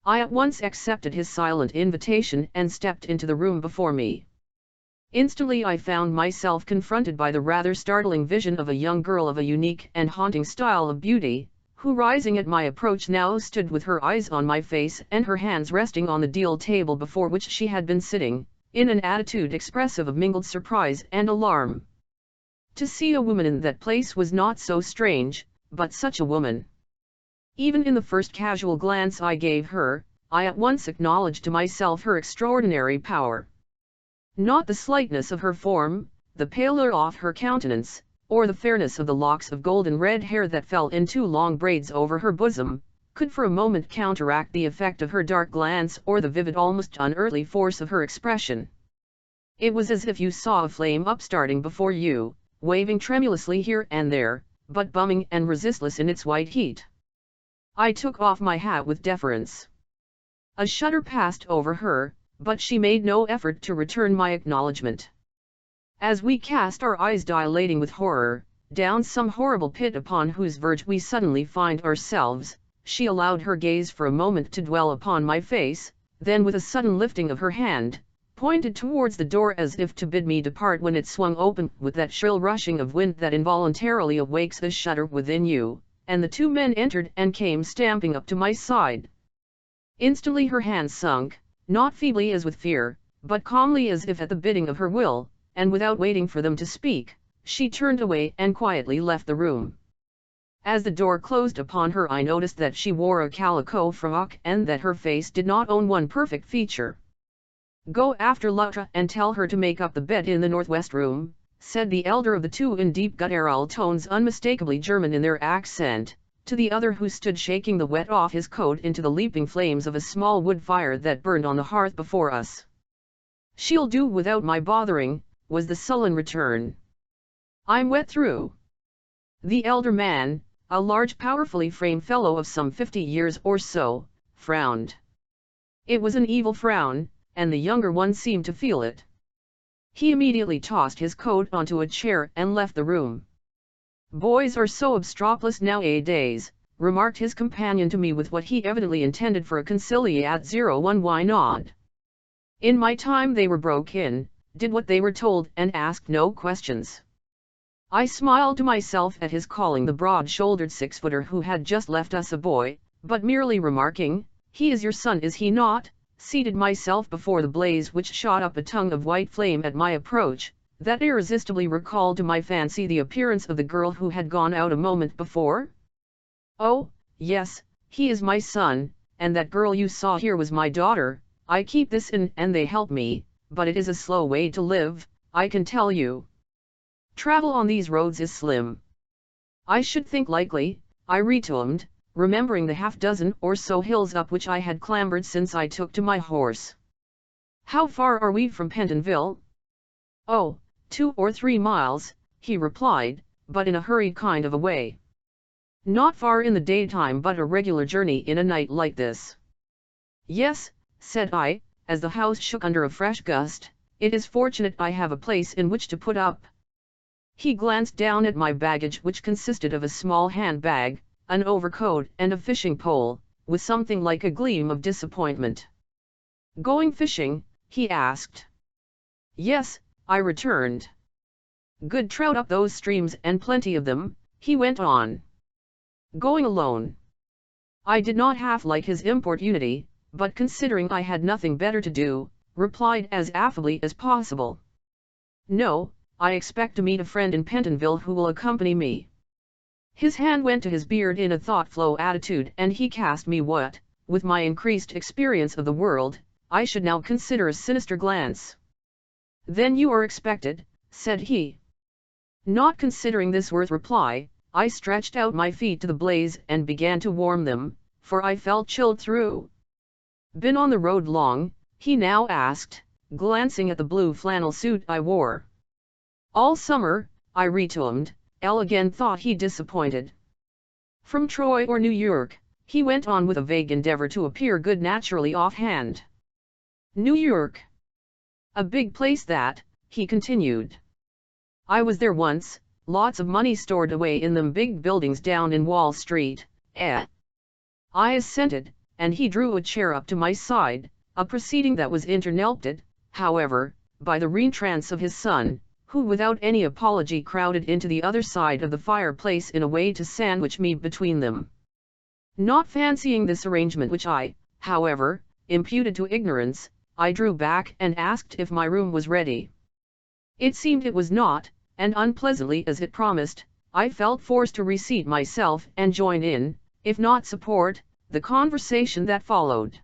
[SPEAKER 1] I at once accepted his silent invitation and stepped into the room before me. Instantly I found myself confronted by the rather startling vision of a young girl of a unique and haunting style of beauty, who rising at my approach now stood with her eyes on my face and her hands resting on the deal table before which she had been sitting, in an attitude expressive of mingled surprise and alarm. To see a woman in that place was not so strange, but such a woman. Even in the first casual glance I gave her, I at once acknowledged to myself her extraordinary power. Not the slightness of her form, the pallor of her countenance, or the fairness of the locks of golden red hair that fell in 2 long braids over her bosom, could for a moment counteract the effect of her dark glance or the vivid, almost unearthly force of her expression. It was as if you saw a flame upstarting before you, waving tremulously here and there, but bumming and resistless in its white heat. I took off my hat with deference. A shudder passed over her, but she made no effort to return my acknowledgement. As we cast our eyes dilating with horror, down some horrible pit upon whose verge we suddenly find ourselves, she allowed her gaze for a moment to dwell upon my face, then with a sudden lifting of her hand, pointed towards the door as if to bid me depart, when it swung open with that shrill rushing of wind that involuntarily awakes a shudder within you, and the 2 men entered and came stamping up to my side. Instantly her hands sunk, not feebly as with fear, but calmly as if at the bidding of her will, and without waiting for them to speak, she turned away and quietly left the room. As the door closed upon her, I noticed that she wore a calico frock and that her face did not own one perfect feature. "Go after Lutra and tell her to make up the bed in the northwest room," said the elder of the two in deep guttural tones unmistakably German in their accent, to the other who stood shaking the wet off his coat into the leaping flames of a small wood fire that burned on the hearth before us. "She'll do without my bothering," was the sullen return. "I'm wet through." The elder man, a large powerfully framed fellow of some 50 years or so, frowned. It was an evil frown, and the younger one seemed to feel it. He immediately tossed his coat onto a chair and left the room. "Boys are so obstropolous nowadays," remarked his companion to me with what he evidently intended for a conciliat 01 why not. "In my time they were broke in, did what they were told and asked no questions." I smiled to myself at his calling the broad-shouldered six-footer who had just left us a boy, but merely remarking, "He is your son, is he not?" seated myself before the blaze which shot up a tongue of white flame at my approach, that irresistibly recalled to my fancy the appearance of the girl who had gone out a moment before. "Oh, yes, he is my son, and that girl you saw here was my daughter. I keep this inn and they help me, but it is a slow way to live, I can tell you. Travel on these roads is slim." "I should think likely," I resumed, remembering the half-dozen or so hills up which I had clambered since I took to my horse. "How far are we from Pentonville?" "Oh, 2 or 3 miles, he replied, but in a hurried kind of a way. "Not far in the daytime, but a regular journey in a night like this." "Yes," said I, as the house shook under a fresh gust, "it is fortunate I have a place in which to put up." He glanced down at my baggage, which consisted of a small handbag, an overcoat and a fishing pole, with something like a gleam of disappointment. "Going fishing?" he asked. "Yes," I returned. "Good trout up those streams and plenty of them," he went on. "Going alone?" I did not half like his importunity, but considering I had nothing better to do, replied as affably as possible. "No, I expect to meet a friend in Pentonville who will accompany me." His hand went to his beard in a thoughtful attitude and he cast me what, with my increased experience of the world, I should now consider a sinister glance. "Then you are expected," said he. Not considering this worth reply, I stretched out my feet to the blaze and began to warm them, for I felt chilled through. "Been on the road long?" he now asked, glancing at the blue flannel suit I wore. "All summer," I resumed. Elle again thought he disappointed. "From Troy or New York?" he went on with a vague endeavor to appear good-naturally offhand. "New York. A big place that," he continued. "I was there once, lots of money stored away in them big buildings down in Wall Street, eh?" I assented, and he drew a chair up to my side, a proceeding that was interrupted, however, by the reentrance of his son, who without any apology crowded into the other side of the fireplace in a way to sandwich me between them. Not fancying this arrangement, which I, however, imputed to ignorance, I drew back and asked if my room was ready. It seemed it was not, and unpleasantly as it promised, I felt forced to reseat myself and join in, if not support, the conversation that followed.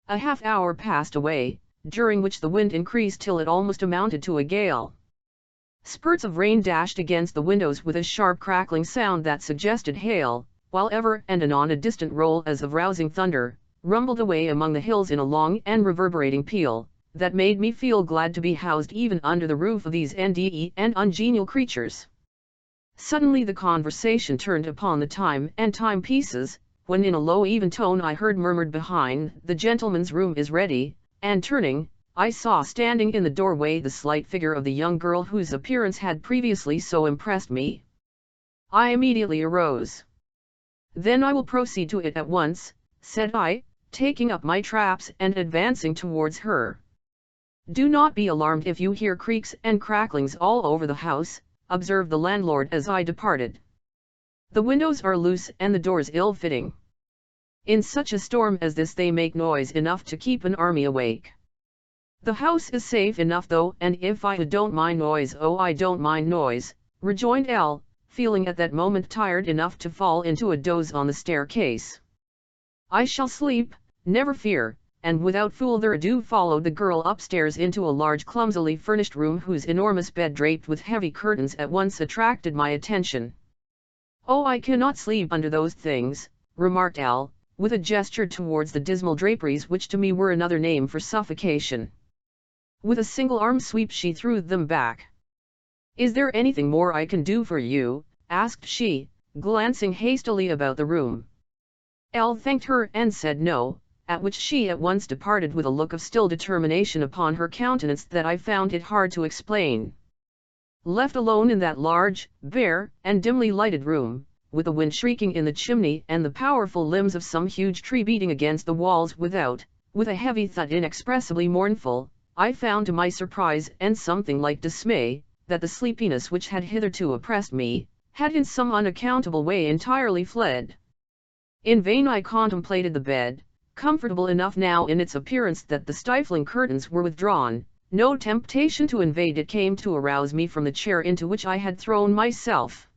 [SPEAKER 1] A half-hour passed away, during which the wind increased till it almost amounted to a gale. Spurts of rain dashed against the windows with a sharp crackling sound that suggested hail, while ever and anon a distant roll as of rousing thunder, rumbled away among the hills in a long and reverberating peal, that made me feel glad to be housed even under the roof of these NDE and ungenial creatures. Suddenly the conversation turned upon the time and timepieces, when in a low even tone I heard murmured behind, "The gentleman's room is ready," and turning, I saw standing in the doorway the slight figure of the young girl whose appearance had previously so impressed me. I immediately arose. "Then I will proceed to it at once," said I, taking up my traps and advancing towards her. "Do not be alarmed if you hear creaks and cracklings all over the house," observed the landlord as I departed. "The windows are loose and the doors ill-fitting. In such a storm as this they make noise enough to keep an army awake. The house is safe enough though, and if I don't mind noise, oh I don't mind noise," rejoined Elle, feeling at that moment tired enough to fall into a doze on the staircase. "I shall sleep, never fear," and without further ado followed the girl upstairs into a large clumsily furnished room whose enormous bed draped with heavy curtains at once attracted my attention. "Oh, I cannot sleep under those things," remarked Al, with a gesture towards the dismal draperies which to me were another name for suffocation. With a single arm sweep she threw them back. "Is there anything more I can do for you?" asked she, glancing hastily about the room. Al thanked her and said no, at which she at once departed with a look of still determination upon her countenance that I found it hard to explain. Left alone in that large, bare, and dimly lighted room, with the wind shrieking in the chimney and the powerful limbs of some huge tree beating against the walls without, with a heavy thud inexpressibly mournful, I found to my surprise and something like dismay, that the sleepiness which had hitherto oppressed me, had in some unaccountable way entirely fled. In vain I contemplated the bed, comfortable enough now in its appearance that the stifling curtains were withdrawn. No temptation to invade it came to arouse me from the chair into which I had thrown myself.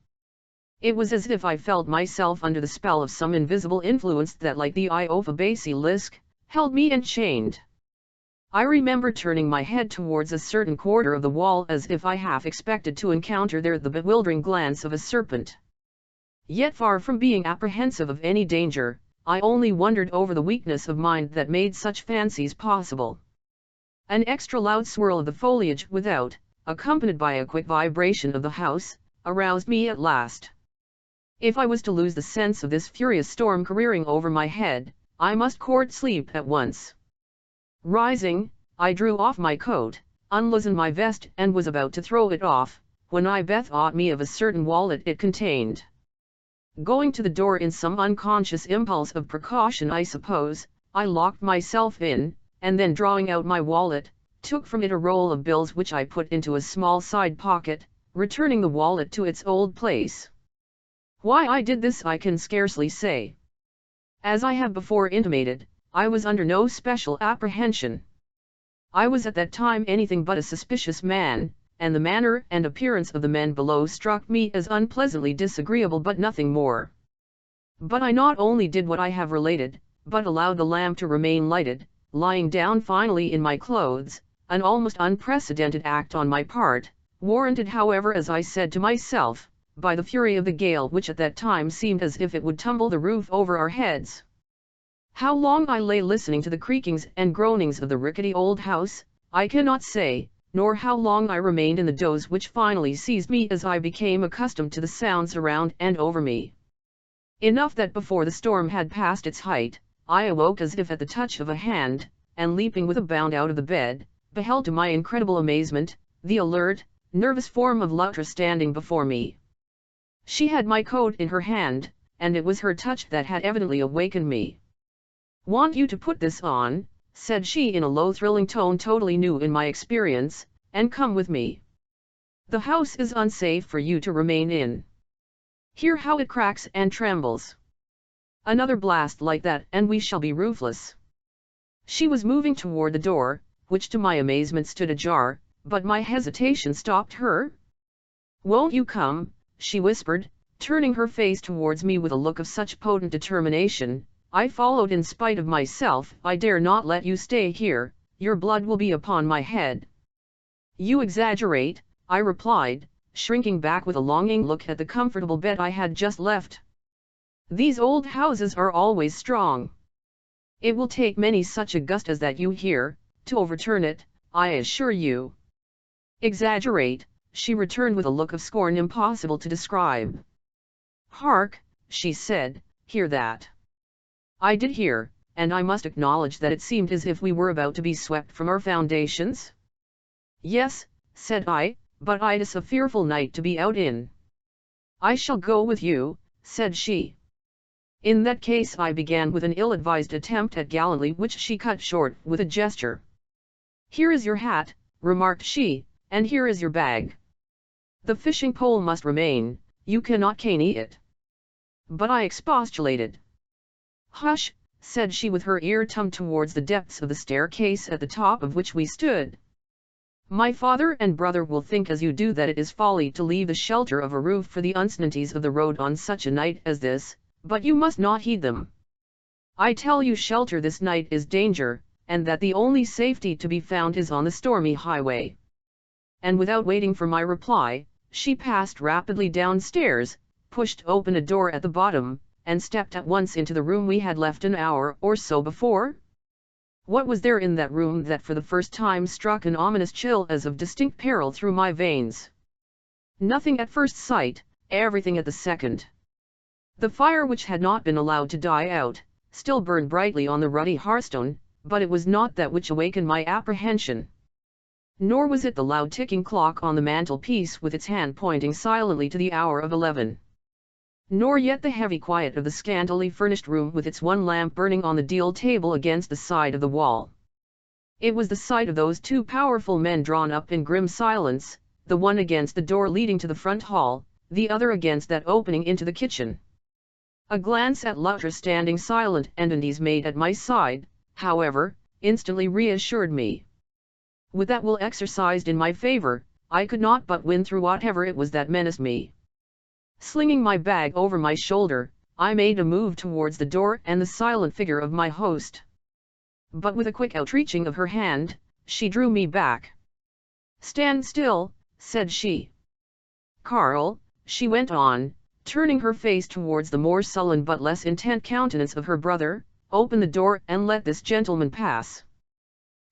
[SPEAKER 1] It was as if I felt myself under the spell of some invisible influence that, like the eye of a basilisk, held me enchained. I remember turning my head towards a certain quarter of the wall as if I half expected to encounter there the bewildering glance of a serpent. Yet far from being apprehensive of any danger, I only wondered over the weakness of mind that made such fancies possible. An extra loud swirl of the foliage without, accompanied by a quick vibration of the house, aroused me at last. If I was to lose the sense of this furious storm careering over my head, I must court sleep at once. Rising, I drew off my coat, unloosened my vest and was about to throw it off, when I bethought me of a certain wallet it contained. Going to the door in some unconscious impulse of precaution I suppose, I locked myself in, and then drawing out my wallet, took from it a roll of bills which I put into a small side pocket, returning the wallet to its old place. Why I did this I can scarcely say. As I have before intimated, I was under no special apprehension. I was at that time anything but a suspicious man, and the manner and appearance of the men below struck me as unpleasantly disagreeable but nothing more. But I not only did what I have related, but allowed the lamp to remain lighted, lying down finally in my clothes, an almost unprecedented act on my part, warranted however, as I said to myself, by the fury of the gale which at that time seemed as if it would tumble the roof over our heads. How long I lay listening to the creakings and groanings of the rickety old house, I cannot say, nor how long I remained in the doze which finally seized me as I became accustomed to the sounds around and over me. Enough that before the storm had passed its height, I awoke as if at the touch of a hand, and leaping with a bound out of the bed, beheld to my incredible amazement, the alert, nervous form of Lutra standing before me. She had my coat in her hand, and it was her touch that had evidently awakened me. "Want you to put this on," said she in a low thrilling tone totally new in my experience, "and come with me. The house is unsafe for you to remain in. Hear how it cracks and trembles. Another blast like that and we shall be roofless." She was moving toward the door, which to my amazement stood ajar, but my hesitation stopped her. "Won't you come?" she whispered, turning her face towards me with a look of such potent determination. I followed in spite of myself. "I dare not let you stay here, your blood will be upon my head." "You exaggerate," I replied, shrinking back with a longing look at the comfortable bed I had just left. "These old houses are always strong. It will take many such a gust as that you hear, to overturn it, I assure you." "Exaggerate," she returned with a look of scorn impossible to describe. "Hark," she said, "hear that." I did hear, and I must acknowledge that it seemed as if we were about to be swept from our foundations. "Yes," said I, "but it's a fearful night to be out in." "I shall go with you," said she. "In that case," I began with an ill-advised attempt at gallantry which she cut short with a gesture. "Here is your hat," remarked she, "and here is your bag. The fishing pole must remain, you cannot caney it." But I expostulated. "Hush," said she with her ear tummed towards the depths of the staircase at the top of which we stood. My father and brother will think as you do that it is folly to leave the shelter of a roof for the uncertainties of the road on such a night as this, but you must not heed them. I tell you shelter this night is danger, and that the only safety to be found is on the stormy highway. And without waiting for my reply, she passed rapidly downstairs, pushed open a door at the bottom, and stepped at once into the room we had left an hour or so before. What was there in that room that for the first time struck an ominous chill as of distinct peril through my veins? Nothing at first sight, everything at the second. The fire, which had not been allowed to die out, still burned brightly on the ruddy hearthstone, but it was not that which awakened my apprehension. Nor was it the loud ticking clock on the mantelpiece with its hand pointing silently to the hour of 11. Nor yet the heavy quiet of the scantily furnished room with its one lamp burning on the deal table against the side of the wall. It was the sight of those two powerful men drawn up in grim silence, the one against the door leading to the front hall, the other against that opening into the kitchen. A glance at Luttra standing silent and Andy's maid at my side, however, instantly reassured me. With that will exercised in my favor, I could not but win through whatever it was that menaced me. Slinging my bag over my shoulder, I made a move towards the door and the silent figure of my host. But with a quick outreaching of her hand, she drew me back. "Stand still," said she. "Carl," she went on, turning her face towards the more sullen but less intent countenance of her brother, "open the door and let this gentleman pass.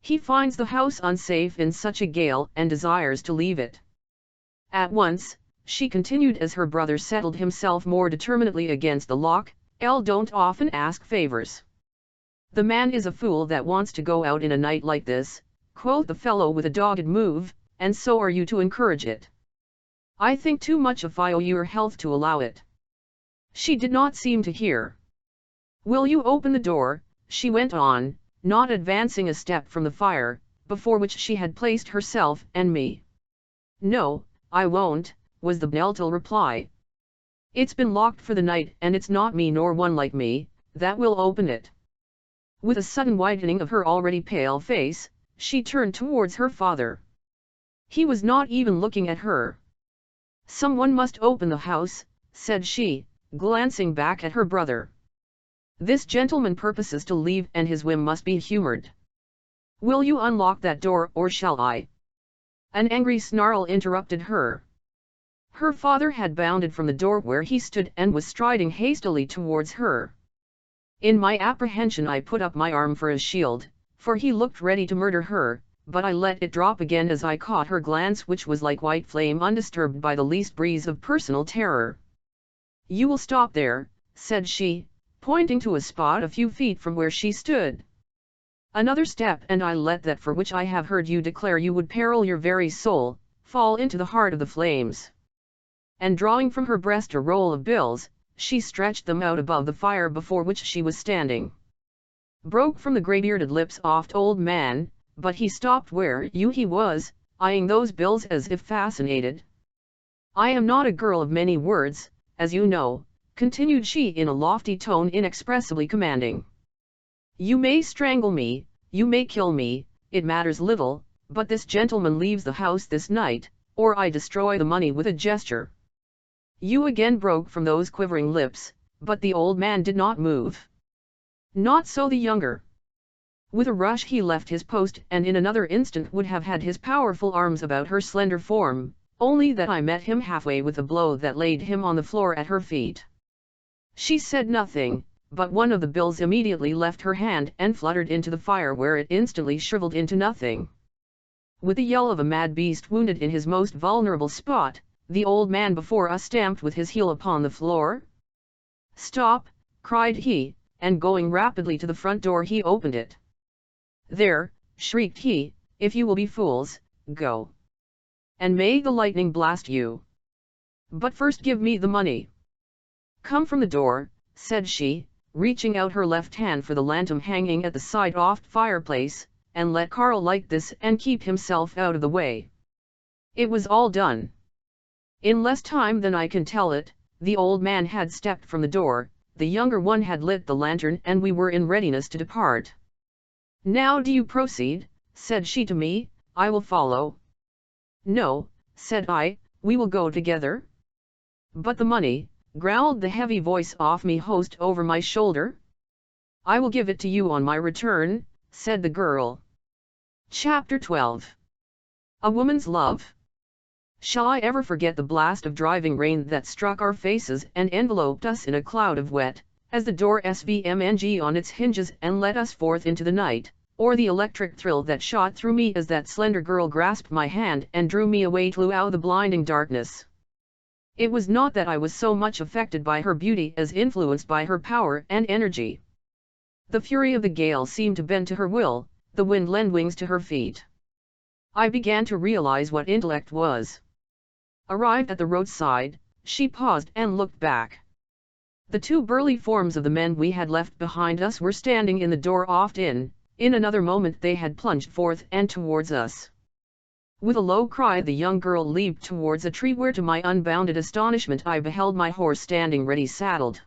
[SPEAKER 1] He finds the house unsafe in such a gale and desires to leave it. At once," she continued as her brother settled himself more determinedly against the lock, "don't often ask favors. The man is a fool that wants to go out in a night like this," quoth the fellow with a dogged move, "and so are you to encourage it. I think too much of your health to allow it." She did not seem to hear. "Will you open the door?" she went on, not advancing a step from the fire, before which she had placed herself and me. "No, I won't," was the gentle reply. "It's been locked for the night and it's not me nor one like me that will open it." With a sudden whitening of her already pale face, she turned towards her father. He was not even looking at her. "Someone must open the house," said she, glancing back at her brother. "This gentleman purposes to leave and his whim must be humoured. Will you unlock that door or shall I?" An angry snarl interrupted her. Her father had bounded from the door where he stood and was striding hastily towards her. In my apprehension I put up my arm for a shield, for he looked ready to murder her, but I let it drop again as I caught her glance, which was like white flame undisturbed by the least breeze of personal terror. "You will stop there," said she, pointing to a spot a few feet from where she stood. "Another step and I let that for which I have heard you declare you would peril your very soul, fall into the heart of the flames." And drawing from her breast a roll of bills, she stretched them out above the fire before which she was standing. Broke from the grey-bearded lips oft old man, but he stopped where he was, eyeing those bills as if fascinated. "I am not a girl of many words, as you know," continued she in a lofty tone inexpressibly commanding. "You may strangle me, you may kill me, it matters little, but this gentleman leaves the house this night, or I destroy the money with a gesture." You again broke from those quivering lips, but the old man did not move. Not so the younger. With a rush he left his post and in another instant would have had his powerful arms about her slender form, only that I met him halfway with a blow that laid him on the floor at her feet. She said nothing, but one of the bills immediately left her hand and fluttered into the fire, where it instantly shriveled into nothing. With the yell of a mad beast wounded in his most vulnerable spot, the old man before us stamped with his heel upon the floor. "Stop!" cried he, and going rapidly to the front door he opened it. "There," shrieked he, "if you will be fools, go. And may the lightning blast you. But first give me the money." "Come from the door," said she, reaching out her left hand for the lantern hanging at the side oft fireplace, "and let Carl light this and keep himself out of the way." It was all done. In less time than I can tell it, the old man had stepped from the door, the younger one had lit the lantern and we were in readiness to depart. "Now do you proceed," said she to me, "I will follow." No, said I, we will go together. But the money, growled the heavy voice off me host over my shoulder. I will give it to you on my return, said the girl. Chapter 12. A Woman's Love. Shall I ever forget the blast of driving rain that struck our faces and enveloped us in a cloud of wet, as the door svmng on its hinges and let us forth into the night, or the electric thrill that shot through me as that slender girl grasped my hand and drew me away through the blinding darkness? It was not that I was so much affected by her beauty as influenced by her power and energy. The fury of the gale seemed to bend to her will, the wind lend wings to her feet. I began to realize what intellect was. Arrived at the roadside, she paused and looked back. The two burly forms of the men we had left behind us were standing in the door in another moment they had plunged forth and towards us. With a low cry the young girl leaped towards a tree where to my unbounded astonishment I beheld my horse standing ready saddled.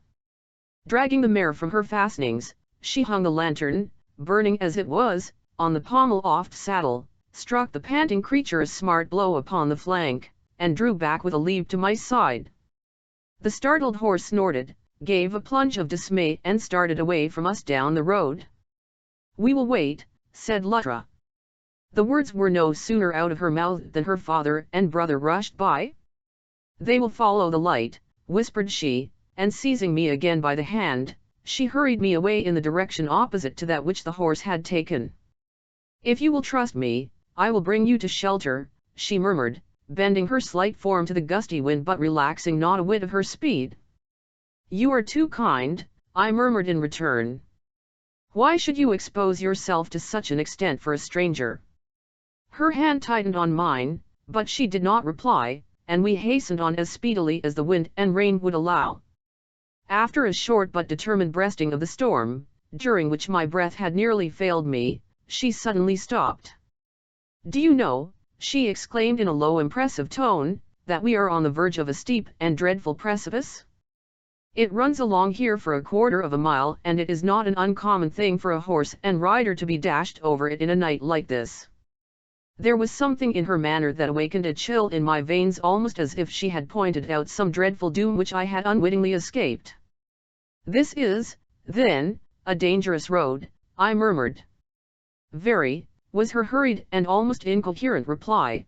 [SPEAKER 1] Dragging the mare from her fastenings, she hung the lantern, burning as it was, on the pommel off saddle, struck the panting creature a smart blow upon the flank, and drew back with a leap to my side. The startled horse snorted, gave a plunge of dismay and started away from us down the road. We will wait, said Lutra. The words were no sooner out of her mouth than her father and brother rushed by. They will follow the light, whispered she, and seizing me again by the hand, she hurried me away in the direction opposite to that which the horse had taken. If you will trust me, I will bring you to shelter, she murmured, bending her slight form to the gusty wind but relaxing not a whit of her speed. You are too kind, I murmured in return. Why should you expose yourself to such an extent for a stranger? Her hand tightened on mine, but she did not reply, and we hastened on as speedily as the wind and rain would allow. After a short but determined breasting of the storm, during which my breath had nearly failed me, she suddenly stopped. Do you know, she exclaimed in a low impressive tone, that we are on the verge of a steep and dreadful precipice? It runs along here for 1/4 of a mile and it is not an uncommon thing for a horse and rider to be dashed over it in a night like this. There was something in her manner that awakened a chill in my veins almost as if she had pointed out some dreadful doom which I had unwittingly escaped. This is, then, a dangerous road, I murmured. Very, was her hurried and almost incoherent reply.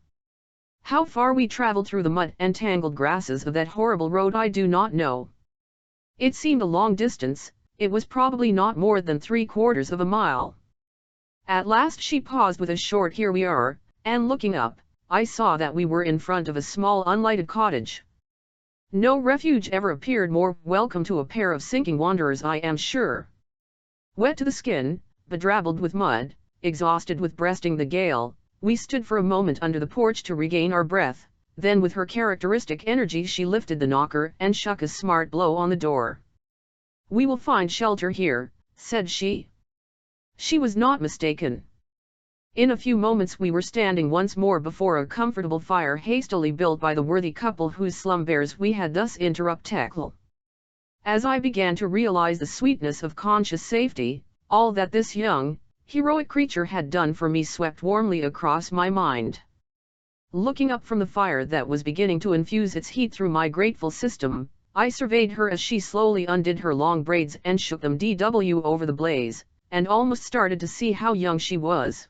[SPEAKER 1] How far we traveled through the mud and tangled grasses of that horrible road I do not know. It seemed a long distance, it was probably not more than 3/4 of a mile. At last she paused with a short "Here we are," and looking up, I saw that we were in front of a small unlighted cottage. No refuge ever appeared more welcome to a pair of sinking wanderers, I am sure. Wet to the skin, bedrabbled with mud, exhausted with breasting the gale, we stood for a moment under the porch to regain our breath, then with her characteristic energy she lifted the knocker and struck a smart blow on the door. We will find shelter here, said she. She was not mistaken. In a few moments we were standing once more before a comfortable fire hastily built by the worthy couple whose slumbers we had thus interrupted. As I began to realize the sweetness of conscious safety, all that this young, heroic creature had done for me swept warmly across my mind. Looking up from the fire that was beginning to infuse its heat through my grateful system, I surveyed her as she slowly undid her long braids and shook them over the blaze, and almost started to see how young she was.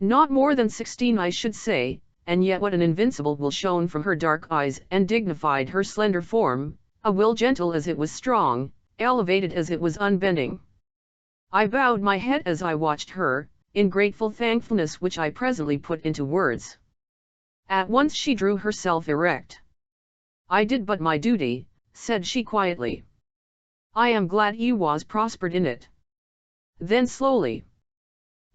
[SPEAKER 1] Not more than 16 I should say, and yet what an invincible will shone from her dark eyes and dignified her slender form, a will gentle as it was strong, elevated as it was unbending. I bowed my head as I watched her, in grateful thankfulness which I presently put into words. At once she drew herself erect. I did but my duty, said she quietly. I am glad you was prospered in it. Then slowly.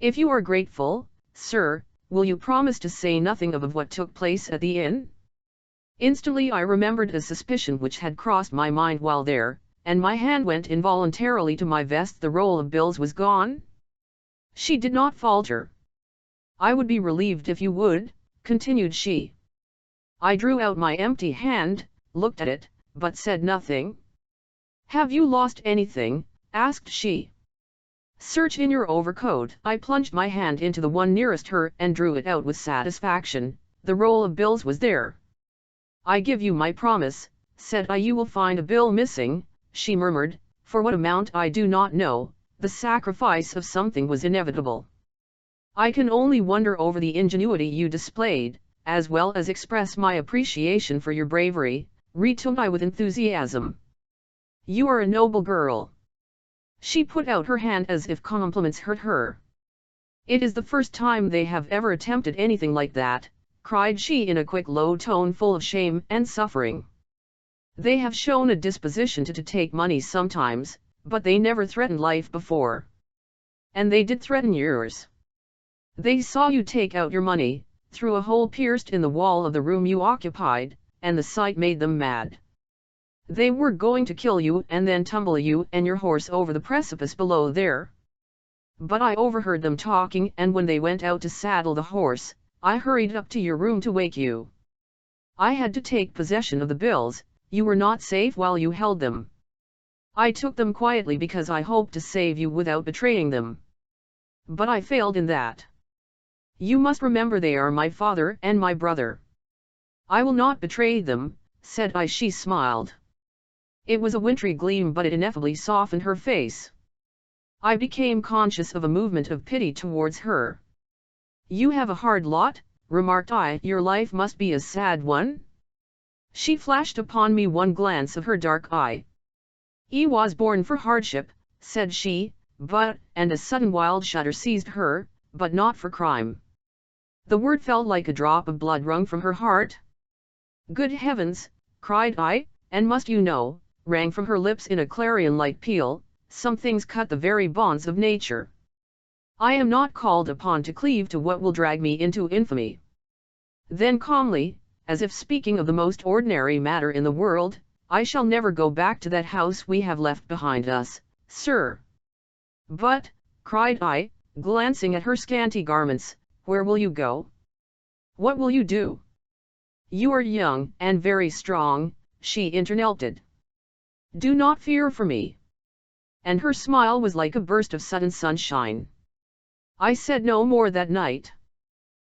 [SPEAKER 1] If you are grateful, sir, will you promise to say nothing of what took place at the inn? Instantly I remembered a suspicion which had crossed my mind while there, and my hand went involuntarily to my vest. The roll of bills was gone? She did not falter. I would be relieved if you would, continued she. I drew out my empty hand, looked at it, but said nothing. Have you lost anything? Asked she. Search in your overcoat. I plunged my hand into the one nearest her and drew it out with satisfaction. The roll of bills was there. "I give you my promise," said I. "You will find a bill missing," she murmured, "for what amount I do not know. The sacrifice of something was inevitable. I can only wonder over the ingenuity you displayed, as well as express my appreciation for your bravery," returned I with enthusiasm. "You are a noble girl." She put out her hand as if compliments hurt her. "It is the first time they have ever attempted anything like that," cried she in a quick low tone full of shame and suffering. "They have shown a disposition to take money sometimes, but they never threatened life before. And they did threaten yours. They saw you take out your money, through a hole pierced in the wall of the room you occupied, and the sight made them mad. They were going to kill you and then tumble you and your horse over the precipice below there. But I overheard them talking, and when they went out to saddle the horse, I hurried up to your room to wake you. I had to take possession of the bills. You were not safe while you held them. I took them quietly because I hoped to save you without betraying them. But I failed in that. You must remember they are my father and my brother." "I will not betray them," said I. She smiled. It was a wintry gleam, but it ineffably softened her face. I became conscious of a movement of pity towards her. "You have a hard lot," remarked I. "Your life must be a sad one?" She flashed upon me one glance of her dark eye. "I was born for hardship," said she, "but," and a sudden wild shudder seized her, "but not for crime." The word fell like a drop of blood wrung from her heart. "Good heavens!" cried I, and "must you know," rang from her lips in a clarion-like peal, "some things cut the very bonds of nature. I am not called upon to cleave to what will drag me into infamy." Then calmly, as if speaking of the most ordinary matter in the world, "I shall never go back to that house we have left behind us, sir." "But," cried I, glancing at her scanty garments, "where will you go? What will you do? You are young and very strong," she interrupted. "Do not fear for me." And her smile was like a burst of sudden sunshine. I said no more that night.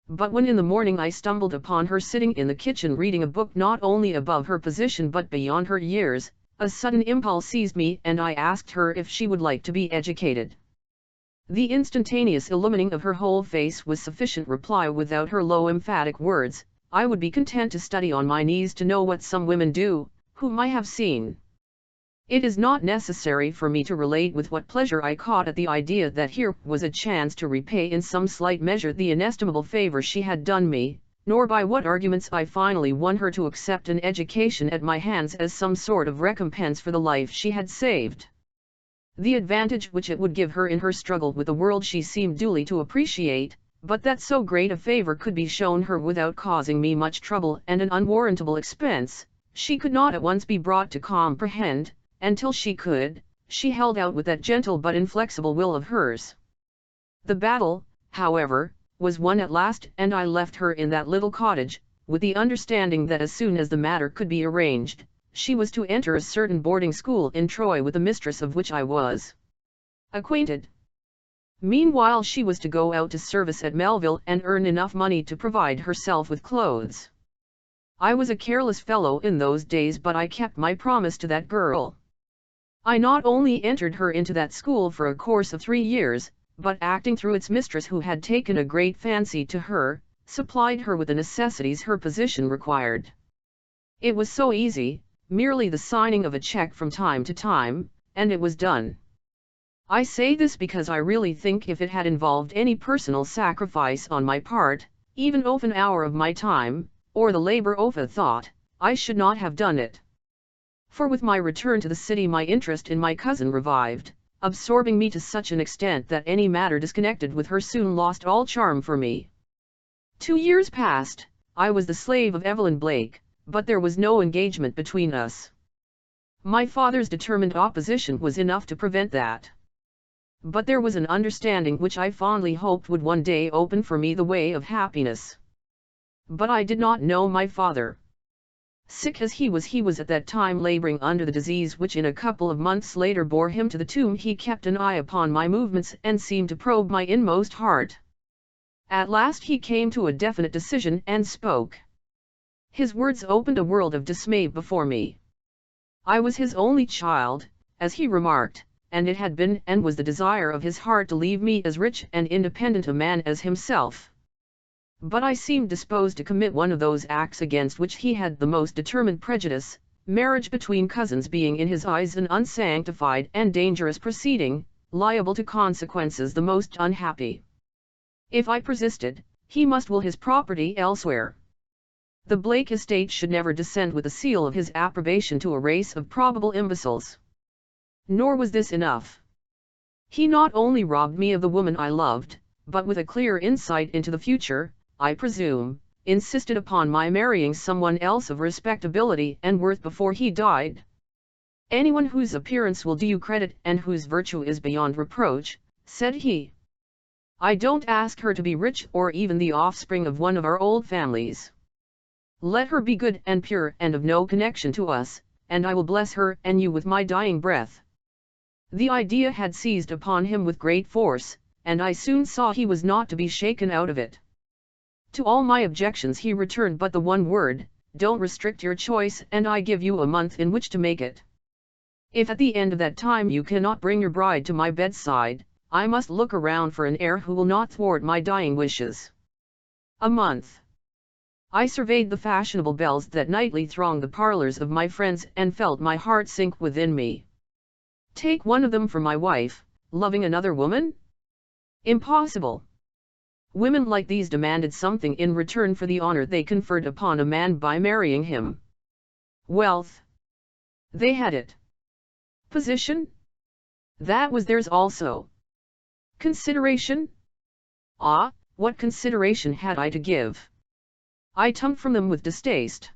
[SPEAKER 1] But when in the morning I stumbled upon her sitting in the kitchen reading a book not only above her position but beyond her years, a sudden impulse seized me and I asked her if she would like to be educated. The instantaneous illumining of her whole face was sufficient reply. Without her low emphatic words, I would be content to study on my knees to know what some women do, whom I have seen. It is not necessary for me to relate with what pleasure I caught at the idea that here was a chance to repay in some slight measure the inestimable favor she had done me, nor by what arguments I finally won her to accept an education at my hands as some sort of recompense for the life she had saved. The advantage which it would give her in her struggle with the world she seemed duly to appreciate, but that so great a favor could be shown her without causing me much trouble and an unwarrantable expense, she could not at once be brought to comprehend. Until she could, she held out with that gentle but inflexible will of hers. The battle, however, was won at last, and I left her in that little cottage, with the understanding that as soon as the matter could be arranged, she was to enter a certain boarding school in Troy with the mistress of which I was acquainted. Meanwhile she was to go out to service at Melville and earn enough money to provide herself with clothes. I was a careless fellow in those days, but I kept my promise to that girl. I not only entered her into that school for a course of 3 years, but acting through its mistress, who had taken a great fancy to her, supplied her with the necessities her position required. It was so easy, merely the signing of a check from time to time, and it was done. I say this because I really think if it had involved any personal sacrifice on my part, even of an hour of my time, or the labor of a thought, I should not have done it. For with my return to the city my interest in my cousin revived, absorbing me to such an extent that any matter disconnected with her soon lost all charm for me. 2 years passed. I was the slave of Evelyn Blake, but there was no engagement between us. My father's determined opposition was enough to prevent that. But there was an understanding which I fondly hoped would one day open for me the way of happiness. But I did not know my father. Sick as he was at that time laboring under the disease which in a couple of months later bore him to the tomb. He kept an eye upon my movements and seemed to probe my inmost heart. At last he came to a definite decision and spoke. His words opened a world of dismay before me. I was his only child, as he remarked, and it had been and was the desire of his heart to leave me as rich and independent a man as himself. But I seemed disposed to commit one of those acts against which he had the most determined prejudice, marriage between cousins being in his eyes an unsanctified and dangerous proceeding, liable to consequences the most unhappy. If I persisted, he must will his property elsewhere. The Blake estate should never descend with the seal of his approbation to a race of probable imbeciles. Nor was this enough. He not only robbed me of the woman I loved, but with a clear insight into the future, I presume, insisted upon my marrying someone else of respectability and worth before he died. Anyone whose appearance will do you credit and whose virtue is beyond reproach, said he. I don't ask her to be rich or even the offspring of one of our old families. Let her be good and pure and of no connection to us, and I will bless her and you with my dying breath. The idea had seized upon him with great force, and I soon saw he was not to be shaken out of it. To all my objections he returned but the one word, don't restrict your choice and I give you a month in which to make it. If at the end of that time you cannot bring your bride to my bedside, I must look around for an heir who will not thwart my dying wishes. A month. I surveyed the fashionable belles that nightly thronged the parlors of my friends and felt my heart sink within me. Take one of them for my wife, loving another woman? Impossible. Women like these demanded something in return for the honor they conferred upon a man by marrying him. Wealth. They had it. Position? That was theirs also. Consideration? Ah, what consideration had I to give? I turned from them with distaste.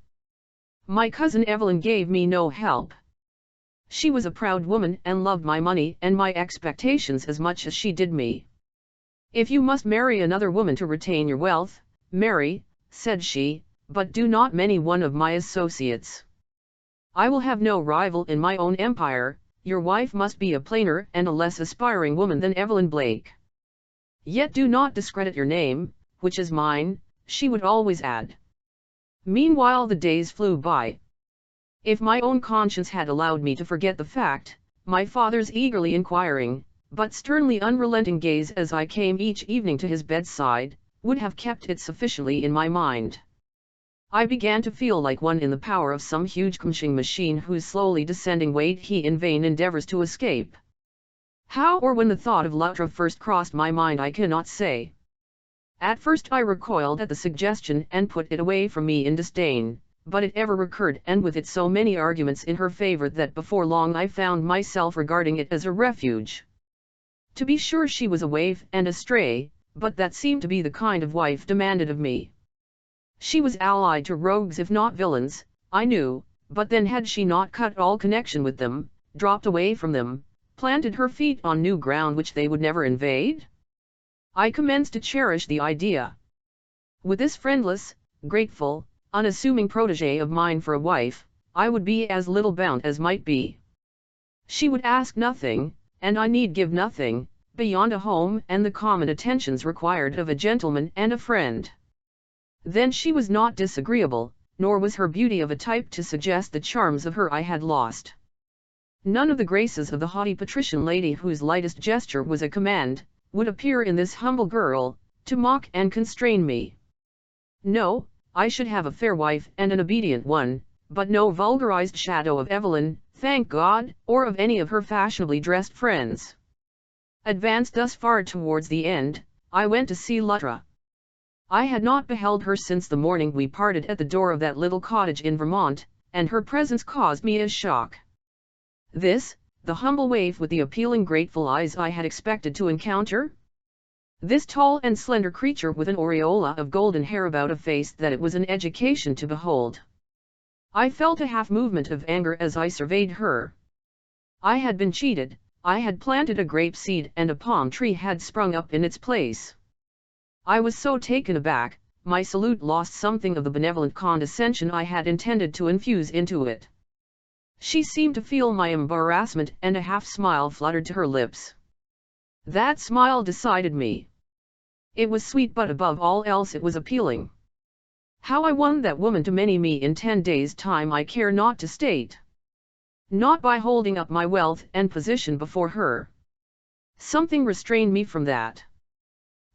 [SPEAKER 1] My cousin Evelyn gave me no help. She was a proud woman and loved my money and my expectations as much as she did me. If you must marry another woman to retain your wealth, marry, said she, but do not marry one of my associates. I will have no rival in my own empire, your wife must be a plainer and a less aspiring woman than Evelyn Blake. Yet do not discredit your name, which is mine, she would always add. Meanwhile the days flew by. If my own conscience had allowed me to forget the fact, my father's eagerly inquiring, but sternly unrelenting gaze as I came each evening to his bedside, would have kept it sufficiently in my mind. I began to feel like one in the power of some huge crushing machine whose slowly descending weight he in vain endeavors to escape. How or when the thought of Luttra first crossed my mind I cannot say. At first I recoiled at the suggestion and put it away from me in disdain, but it ever recurred and with it so many arguments in her favor that before long I found myself regarding it as a refuge. To be sure she was a waif and a stray, but that seemed to be the kind of wife demanded of me. She was allied to rogues if not villains, I knew, but then had she not cut all connection with them, dropped away from them, planted her feet on new ground which they would never invade? I commenced to cherish the idea. With this friendless, grateful, unassuming protégée of mine for a wife, I would be as little bound as might be. She would ask nothing, and I need give nothing, beyond a home and the common attentions required of a gentleman and a friend. Then she was not disagreeable, nor was her beauty of a type to suggest the charms of her I had lost. None of the graces of the haughty patrician lady whose lightest gesture was a command, would appear in this humble girl, to mock and constrain me. No, I should have a fair wife and an obedient one, but no vulgarized shadow of Evelyn, thank God, or of any of her fashionably dressed friends. Advanced thus far towards the end, I went to see Luttra. I had not beheld her since the morning we parted at the door of that little cottage in Vermont, and her presence caused me a shock. This, the humble waif with the appealing grateful eyes I had expected to encounter? This tall and slender creature with an aureola of golden hair about a face that it was an education to behold. I felt a half movement of anger as I surveyed her. I had been cheated, I had planted a grape seed and a palm tree had sprung up in its place. I was so taken aback, my salute lost something of the benevolent condescension I had intended to infuse into it. She seemed to feel my embarrassment and a half smile fluttered to her lips. That smile decided me. It was sweet, but above all else it was appealing. How I won that woman to marry me in 10 days' time I care not to state. Not by holding up my wealth and position before her. Something restrained me from that.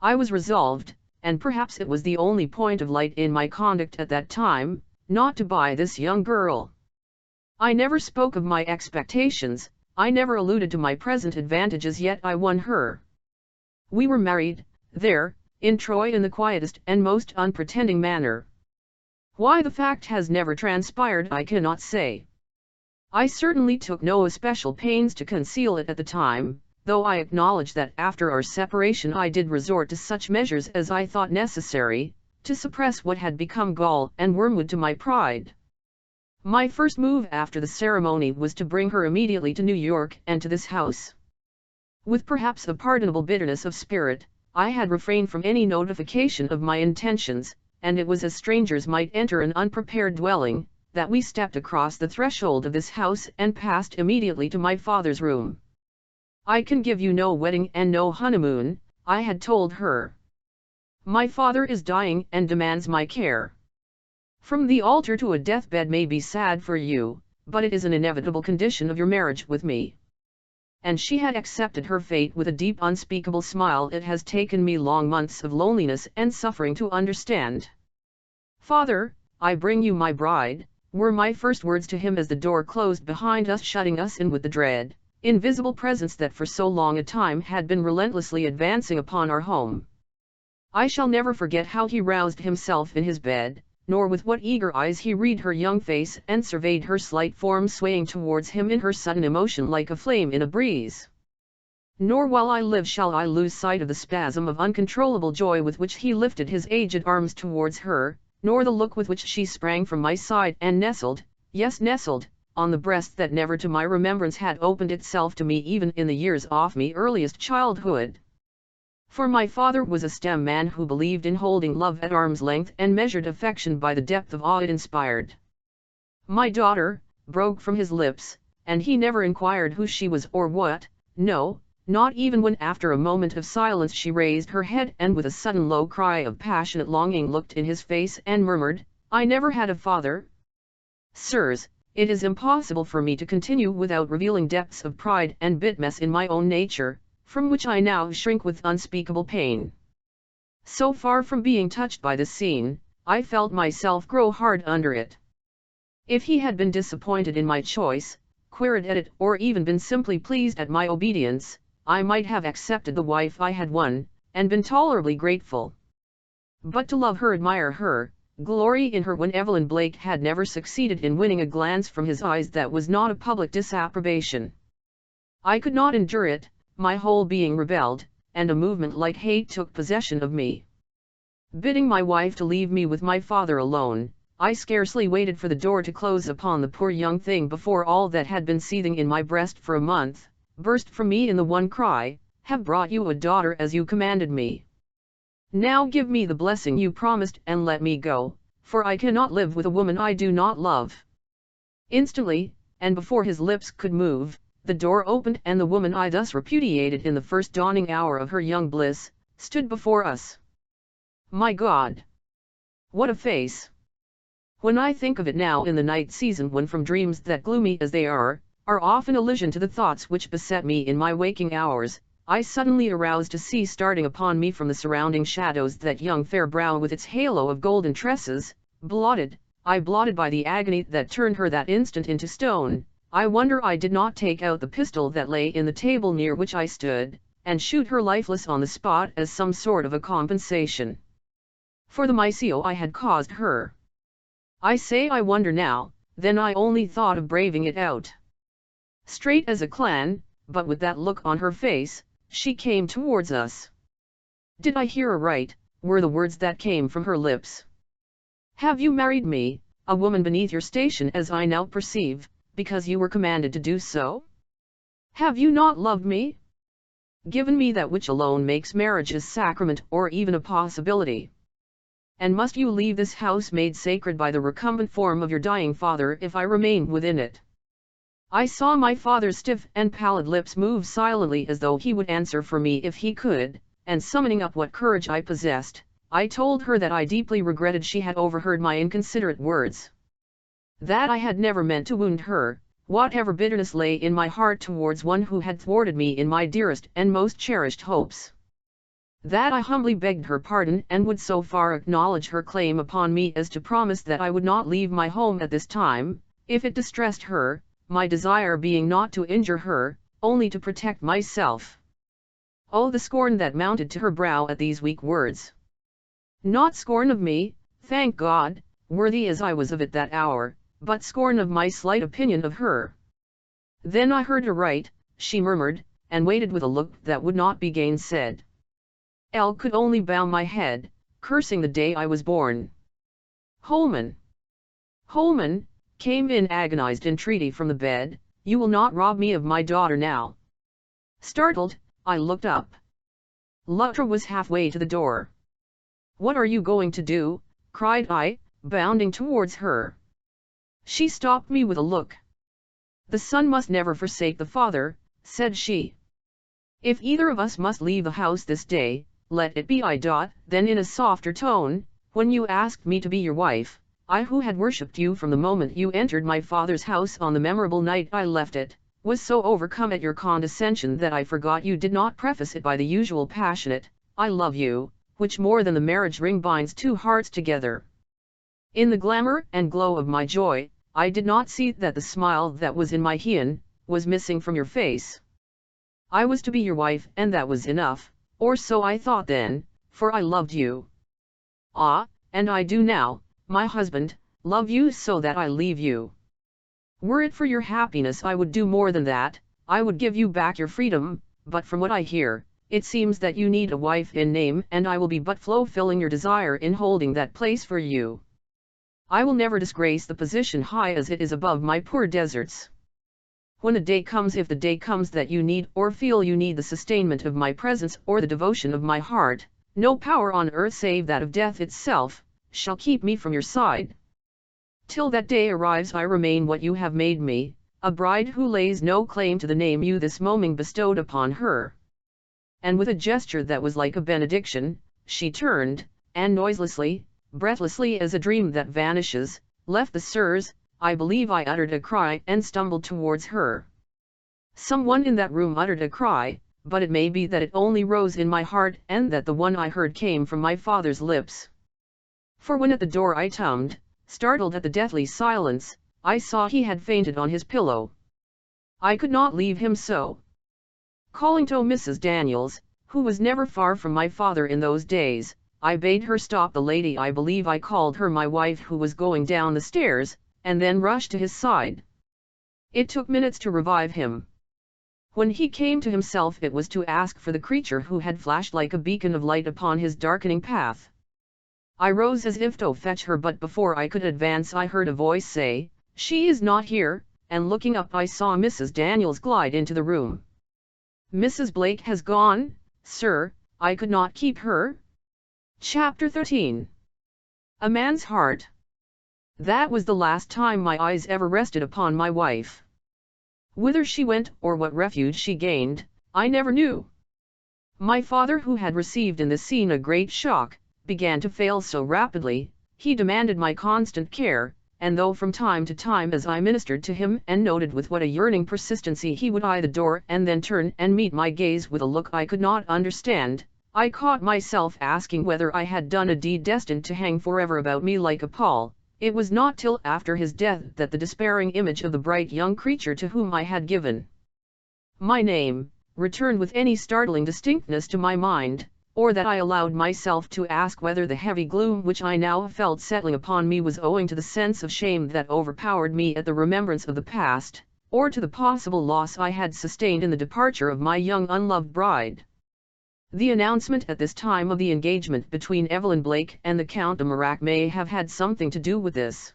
[SPEAKER 1] I was resolved, and perhaps it was the only point of light in my conduct at that time, not to buy this young girl. I never spoke of my expectations, I never alluded to my present advantages, yet I won her. We were married, there, in Troy, in the quietest and most unpretending manner. Why the fact has never transpired I cannot say. I certainly took no especial pains to conceal it at the time, though I acknowledge that after our separation I did resort to such measures as I thought necessary, to suppress what had become gall and wormwood to my pride. My first move after the ceremony was to bring her immediately to New York and to this house. With perhaps a pardonable bitterness of spirit, I had refrained from any notification of my intentions, and it was as strangers might enter an unprepared dwelling, that we stepped across the threshold of this house and passed immediately to my father's room. I can give you no wedding and no honeymoon, I had told her. My father is dying and demands my care. From the altar to a deathbed may be sad for you, but it is an inevitable condition of your marriage with me. And she had accepted her fate with a deep unspeakable smile it has taken me long months of loneliness and suffering to understand. Father, I bring you my bride, were my first words to him as the door closed behind us, shutting us in with the dread, invisible presence that for so long a time had been relentlessly advancing upon our home. I shall never forget how he roused himself in his bed, nor with what eager eyes he read her young face and surveyed her slight form swaying towards him in her sudden emotion like a flame in a breeze. Nor while I live shall I lose sight of the spasm of uncontrollable joy with which he lifted his aged arms towards her, nor the look with which she sprang from my side and nestled, yes nestled, on the breast that never to my remembrance had opened itself to me even in the years of me earliest childhood. For my father was a stern man who believed in holding love at arm's length and measured affection by the depth of awe it inspired. My daughter, broke from his lips, and he never inquired who she was or what, no, not even when after a moment of silence she raised her head and with a sudden low cry of passionate longing looked in his face and murmured, "I never had a father." Sirs, it is impossible for me to continue without revealing depths of pride and bitterness in my own nature, from which I now shrink with unspeakable pain. So far from being touched by this scene, I felt myself grow hard under it. If he had been disappointed in my choice, queried at it, or even been simply pleased at my obedience, I might have accepted the wife I had won, and been tolerably grateful. But to love her, admire her, glory in her when Evelyn Blake had never succeeded in winning a glance from his eyes that was not a public disapprobation. I could not endure it. My whole being rebelled, and a movement like hate took possession of me. Bidding my wife to leave me with my father alone, I scarcely waited for the door to close upon the poor young thing before all that had been seething in my breast for a month, burst from me in the one cry, "Have brought you a daughter as you commanded me. Now give me the blessing you promised and let me go, for I cannot live with a woman I do not love." Instantly, and before his lips could move, the door opened and the woman I thus repudiated in the first dawning hour of her young bliss, stood before us. My God! What a face! When I think of it now in the night season, when from dreams that gloomy as they are often allusion to the thoughts which beset me in my waking hours, I suddenly arouse to see starting upon me from the surrounding shadows that young fair brow with its halo of golden tresses, blotted by the agony that turned her that instant into stone. I wonder I did not take out the pistol that lay in the table near which I stood, and shoot her lifeless on the spot as some sort of a compensation for the miseo I had caused her. I say I wonder now, then I only thought of braving it out. Straight as a clan, but with that look on her face, she came towards us. Did I hear aright, were the words that came from her lips? "Have you married me, a woman beneath your station as I now perceive, because you were commanded to do so? Have you not loved me? Given me that which alone makes marriage a sacrament or even a possibility? And must you leave this house made sacred by the recumbent form of your dying father if I remain within it?" I saw my father's stiff and pallid lips move silently as though he would answer for me if he could, and summoning up what courage I possessed, I told her that I deeply regretted she had overheard my inconsiderate words. That I had never meant to wound her, whatever bitterness lay in my heart towards one who had thwarted me in my dearest and most cherished hopes. That I humbly begged her pardon and would so far acknowledge her claim upon me as to promise that I would not leave my home at this time, if it distressed her, my desire being not to injure her, only to protect myself. Oh, the scorn that mounted to her brow at these weak words! Not scorn of me, thank God, worthy as I was of it that hour, but scorn of my slight opinion of her. Then I heard her right, she murmured, and waited with a look that would not be gainsaid. I could only bow my head, cursing the day I was born. Holman! Holman! Came in agonized entreaty from the bed, you will not rob me of my daughter now. Startled, I looked up. Luttra was halfway to the door. What are you going to do? Cried I, bounding towards her. She stopped me with a look. The son must never forsake the father, said she. If either of us must leave the house this day, let it be I. Then in a softer tone, when you asked me to be your wife, I who had worshipped you from the moment you entered my father's house on the memorable night I left it, was so overcome at your condescension that I forgot you did not preface it by the usual passionate, I love you, which more than the marriage ring binds two hearts together. In the glamour and glow of my joy, I did not see that the smile that was in my hien, was missing from your face. I was to be your wife and that was enough, or so I thought then, for I loved you. Ah, and I do now, my husband, love you so that I leave you. Were it for your happiness I would do more than that, I would give you back your freedom, but from what I hear, it seems that you need a wife in name and I will be but fulfilling your desire in holding that place for you. I will never disgrace the position high as it is above my poor deserts. When the day comes, if the day comes that you need or feel you need the sustainment of my presence or the devotion of my heart, no power on earth save that of death itself, shall keep me from your side. Till that day arrives I remain what you have made me, a bride who lays no claim to the name you this moment bestowed upon her. And with a gesture that was like a benediction, she turned, and noiselessly, breathlessly as a dream that vanishes, left the sirs. I believe I uttered a cry and stumbled towards her. Someone in that room uttered a cry, but it may be that it only rose in my heart and that the one I heard came from my father's lips. For when at the door I tumbled, startled at the deathly silence, I saw he had fainted on his pillow. I could not leave him so. Calling to Mrs. Daniels, who was never far from my father in those days, I bade her stop the lady, I believe I called her my wife, who was going down the stairs, and then rushed to his side. It took minutes to revive him. When he came to himself it was to ask for the creature who had flashed like a beacon of light upon his darkening path. I rose as if to fetch her, but before I could advance I heard a voice say, "She is not here," and looking up I saw Mrs. Daniels glide into the room. "Mrs. Blake has gone, sir, I could not keep her." Chapter 13. A Man's Heart. That was the last time my eyes ever rested upon my wife. Whither she went or what refuge she gained, I never knew. My father, who had received in this scene a great shock, began to fail so rapidly, he demanded my constant care, and though from time to time as I ministered to him and noted with what a yearning persistency he would eye the door and then turn and meet my gaze with a look I could not understand, I caught myself asking whether I had done a deed destined to hang forever about me like a pall. It was not till after his death that the despairing image of the bright young creature to whom I had given my name, returned with any startling distinctness to my mind, or that I allowed myself to ask whether the heavy gloom which I now felt settling upon me was owing to the sense of shame that overpowered me at the remembrance of the past, or to the possible loss I had sustained in the departure of my young unloved bride. The announcement at this time of the engagement between Evelyn Blake and the Count de Mirac may have had something to do with this.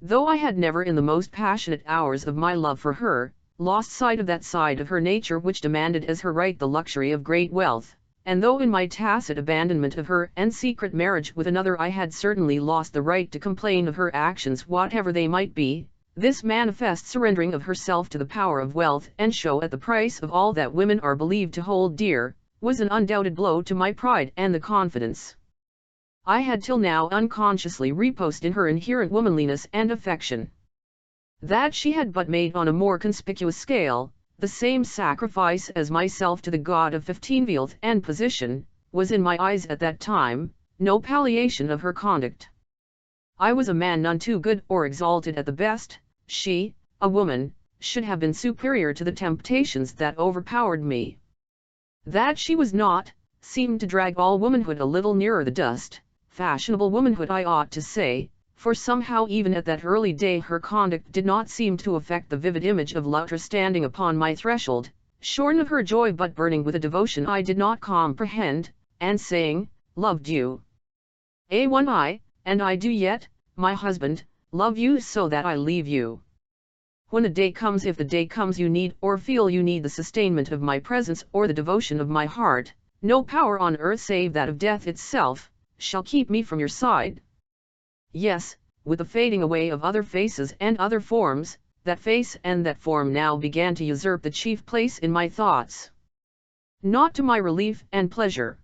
[SPEAKER 1] Though I had never in the most passionate hours of my love for her, lost sight of that side of her nature which demanded as her right the luxury of great wealth, and though in my tacit abandonment of her and secret marriage with another I had certainly lost the right to complain of her actions whatever they might be, this manifest surrendering of herself to the power of wealth and show at the price of all that women are believed to hold dear, was an undoubted blow to my pride and the confidence I had till now unconsciously reposed in her inherent womanliness and affection. That she had but made on a more conspicuous scale, the same sacrifice as myself to the god of 15 wealth and position, was in my eyes at that time, no palliation of her conduct. I was a man none too good or exalted at the best, she, a woman, should have been superior to the temptations that overpowered me. That she was not, seemed to drag all womanhood a little nearer the dust, fashionable womanhood I ought to say, for somehow even at that early day her conduct did not seem to affect the vivid image of Loutra standing upon my threshold, shorn of her joy but burning with a devotion I did not comprehend, and saying, "Loved you. A1I, and I do yet, my husband, love you so that I leave you. When the day comes, if the day comes, you need or feel you need the sustainment of my presence or the devotion of my heart, no power on earth save that of death itself, shall keep me from your side." Yes, with the fading away of other faces and other forms, that face and that form now began to usurp the chief place in my thoughts. Not to my relief and pleasure.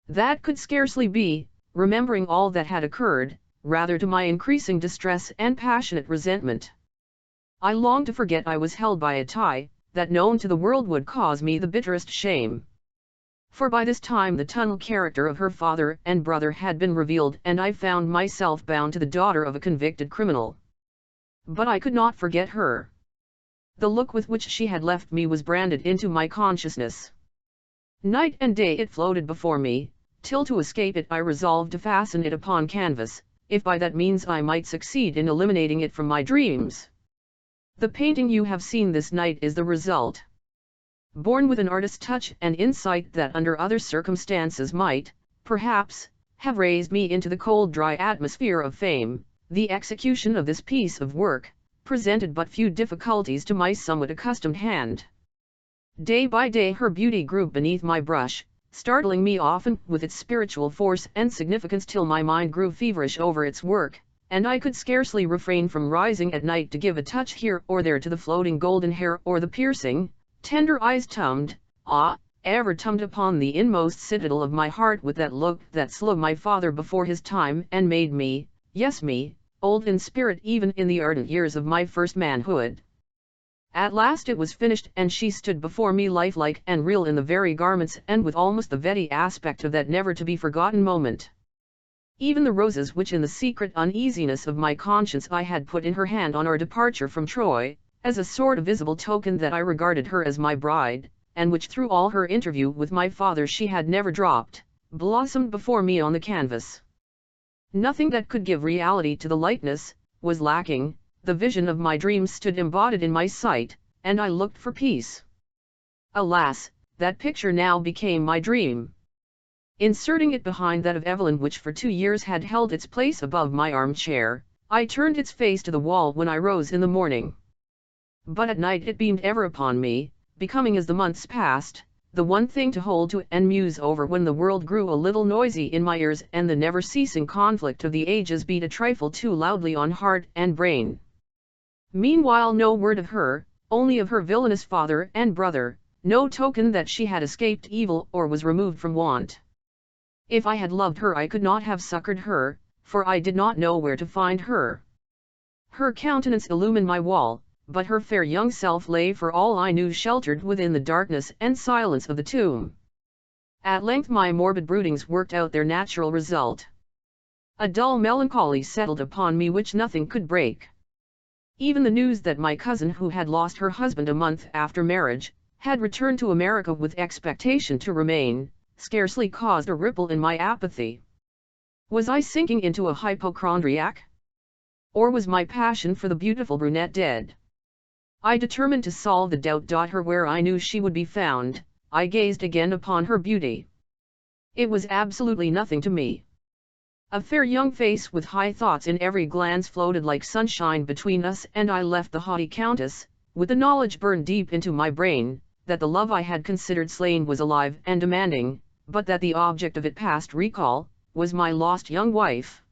[SPEAKER 1] That could scarcely be, remembering all that had occurred, rather to my increasing distress and passionate resentment. I longed to forget I was held by a tie, that known to the world would cause me the bitterest shame. For by this time the tunnel character of her father and brother had been revealed, and I found myself bound to the daughter of a convicted criminal. But I could not forget her. The look with which she had left me was branded into my consciousness. Night and day it floated before me, till to escape it I resolved to fasten it upon canvas, if by that means I might succeed in eliminating it from my dreams. The painting you have seen this night is the result. Born with an artist's touch and insight that under other circumstances might, perhaps, have raised me into the cold dry atmosphere of fame, the execution of this piece of work presented but few difficulties to my somewhat accustomed hand. Day by day her beauty grew beneath my brush, startling me often with its spiritual force and significance till my mind grew feverish over its work, and I could scarcely refrain from rising at night to give a touch here or there to the floating golden hair or the piercing, tender eyes ever tummed upon the inmost citadel of my heart with that look that slew my father before his time and made me, yes me, old in spirit even in the ardent years of my first manhood. At last it was finished, and she stood before me lifelike and real in the very garments and with almost the very aspect of that never-to-be-forgotten moment. Even the roses which in the secret uneasiness of my conscience I had put in her hand on our departure from Troy, as a sort of visible token that I regarded her as my bride, and which through all her interview with my father she had never dropped, blossomed before me on the canvas. Nothing that could give reality to the likeness was lacking. The vision of my dreams stood embodied in my sight, and I looked for peace. Alas, that picture now became my dream. Inserting it behind that of Evelyn which for 2 years had held its place above my armchair, I turned its face to the wall when I rose in the morning. But at night it beamed ever upon me, becoming as the months passed, the one thing to hold to and muse over when the world grew a little noisy in my ears and the never-ceasing conflict of the ages beat a trifle too loudly on heart and brain. Meanwhile no word of her, only of her villainous father and brother, no token that she had escaped evil or was removed from want. If I had loved her I could not have succored her, for I did not know where to find her. Her countenance illumined my wall, but her fair young self lay for all I knew sheltered within the darkness and silence of the tomb. At length my morbid broodings worked out their natural result. A dull melancholy settled upon me which nothing could break. Even the news that my cousin, who had lost her husband a month after marriage, had returned to America with expectation to remain, scarcely caused a ripple in my apathy. Was I sinking into a hypochondriac? Or was my passion for the beautiful brunette dead? I determined to solve the doubt. Her where I knew she would be found, I gazed again upon her beauty. It was absolutely nothing to me. A fair young face with high thoughts in every glance floated like sunshine between us, and I left the haughty countess, with the knowledge burned deep into my brain, that the love I had considered slain was alive and demanding, but that the object of it past recall, was my lost young wife.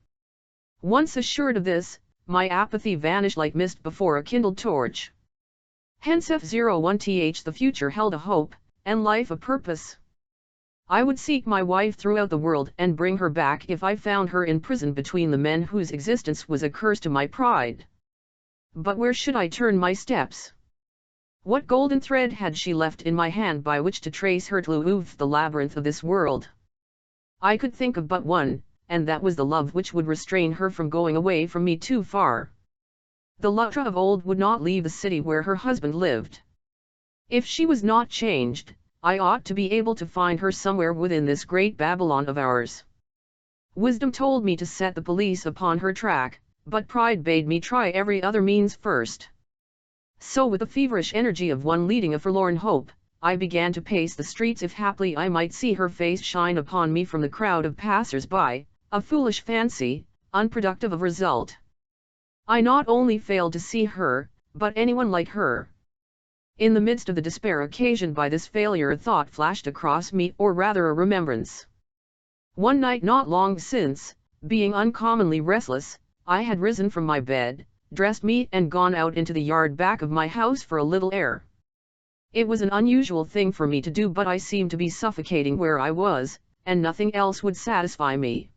[SPEAKER 1] Once assured of this, my apathy vanished like mist before a kindled torch. Hence F01th the future held a hope, and life a purpose. I would seek my wife throughout the world and bring her back if I found her in prison between the men whose existence was a curse to my pride. But where should I turn my steps? What golden thread had she left in my hand by which to trace her through the labyrinth of this world? I could think of but one, and that was the love which would restrain her from going away from me too far. The Luttra of old would not leave the city where her husband lived. If she was not changed, I ought to be able to find her somewhere within this great Babylon of ours. Wisdom told me to set the police upon her track, but pride bade me try every other means first. So with the feverish energy of one leading a forlorn hope, I began to pace the streets if haply I might see her face shine upon me from the crowd of passers-by, a foolish fancy, unproductive of result. I not only failed to see her, but anyone like her. In the midst of the despair occasioned by this failure a thought flashed across me, or rather a remembrance. One night not long since, being uncommonly restless, I had risen from my bed, dressed me and gone out into the yard back of my house for a little air. It was an unusual thing for me to do, but I seemed to be suffocating where I was, and nothing else would satisfy me.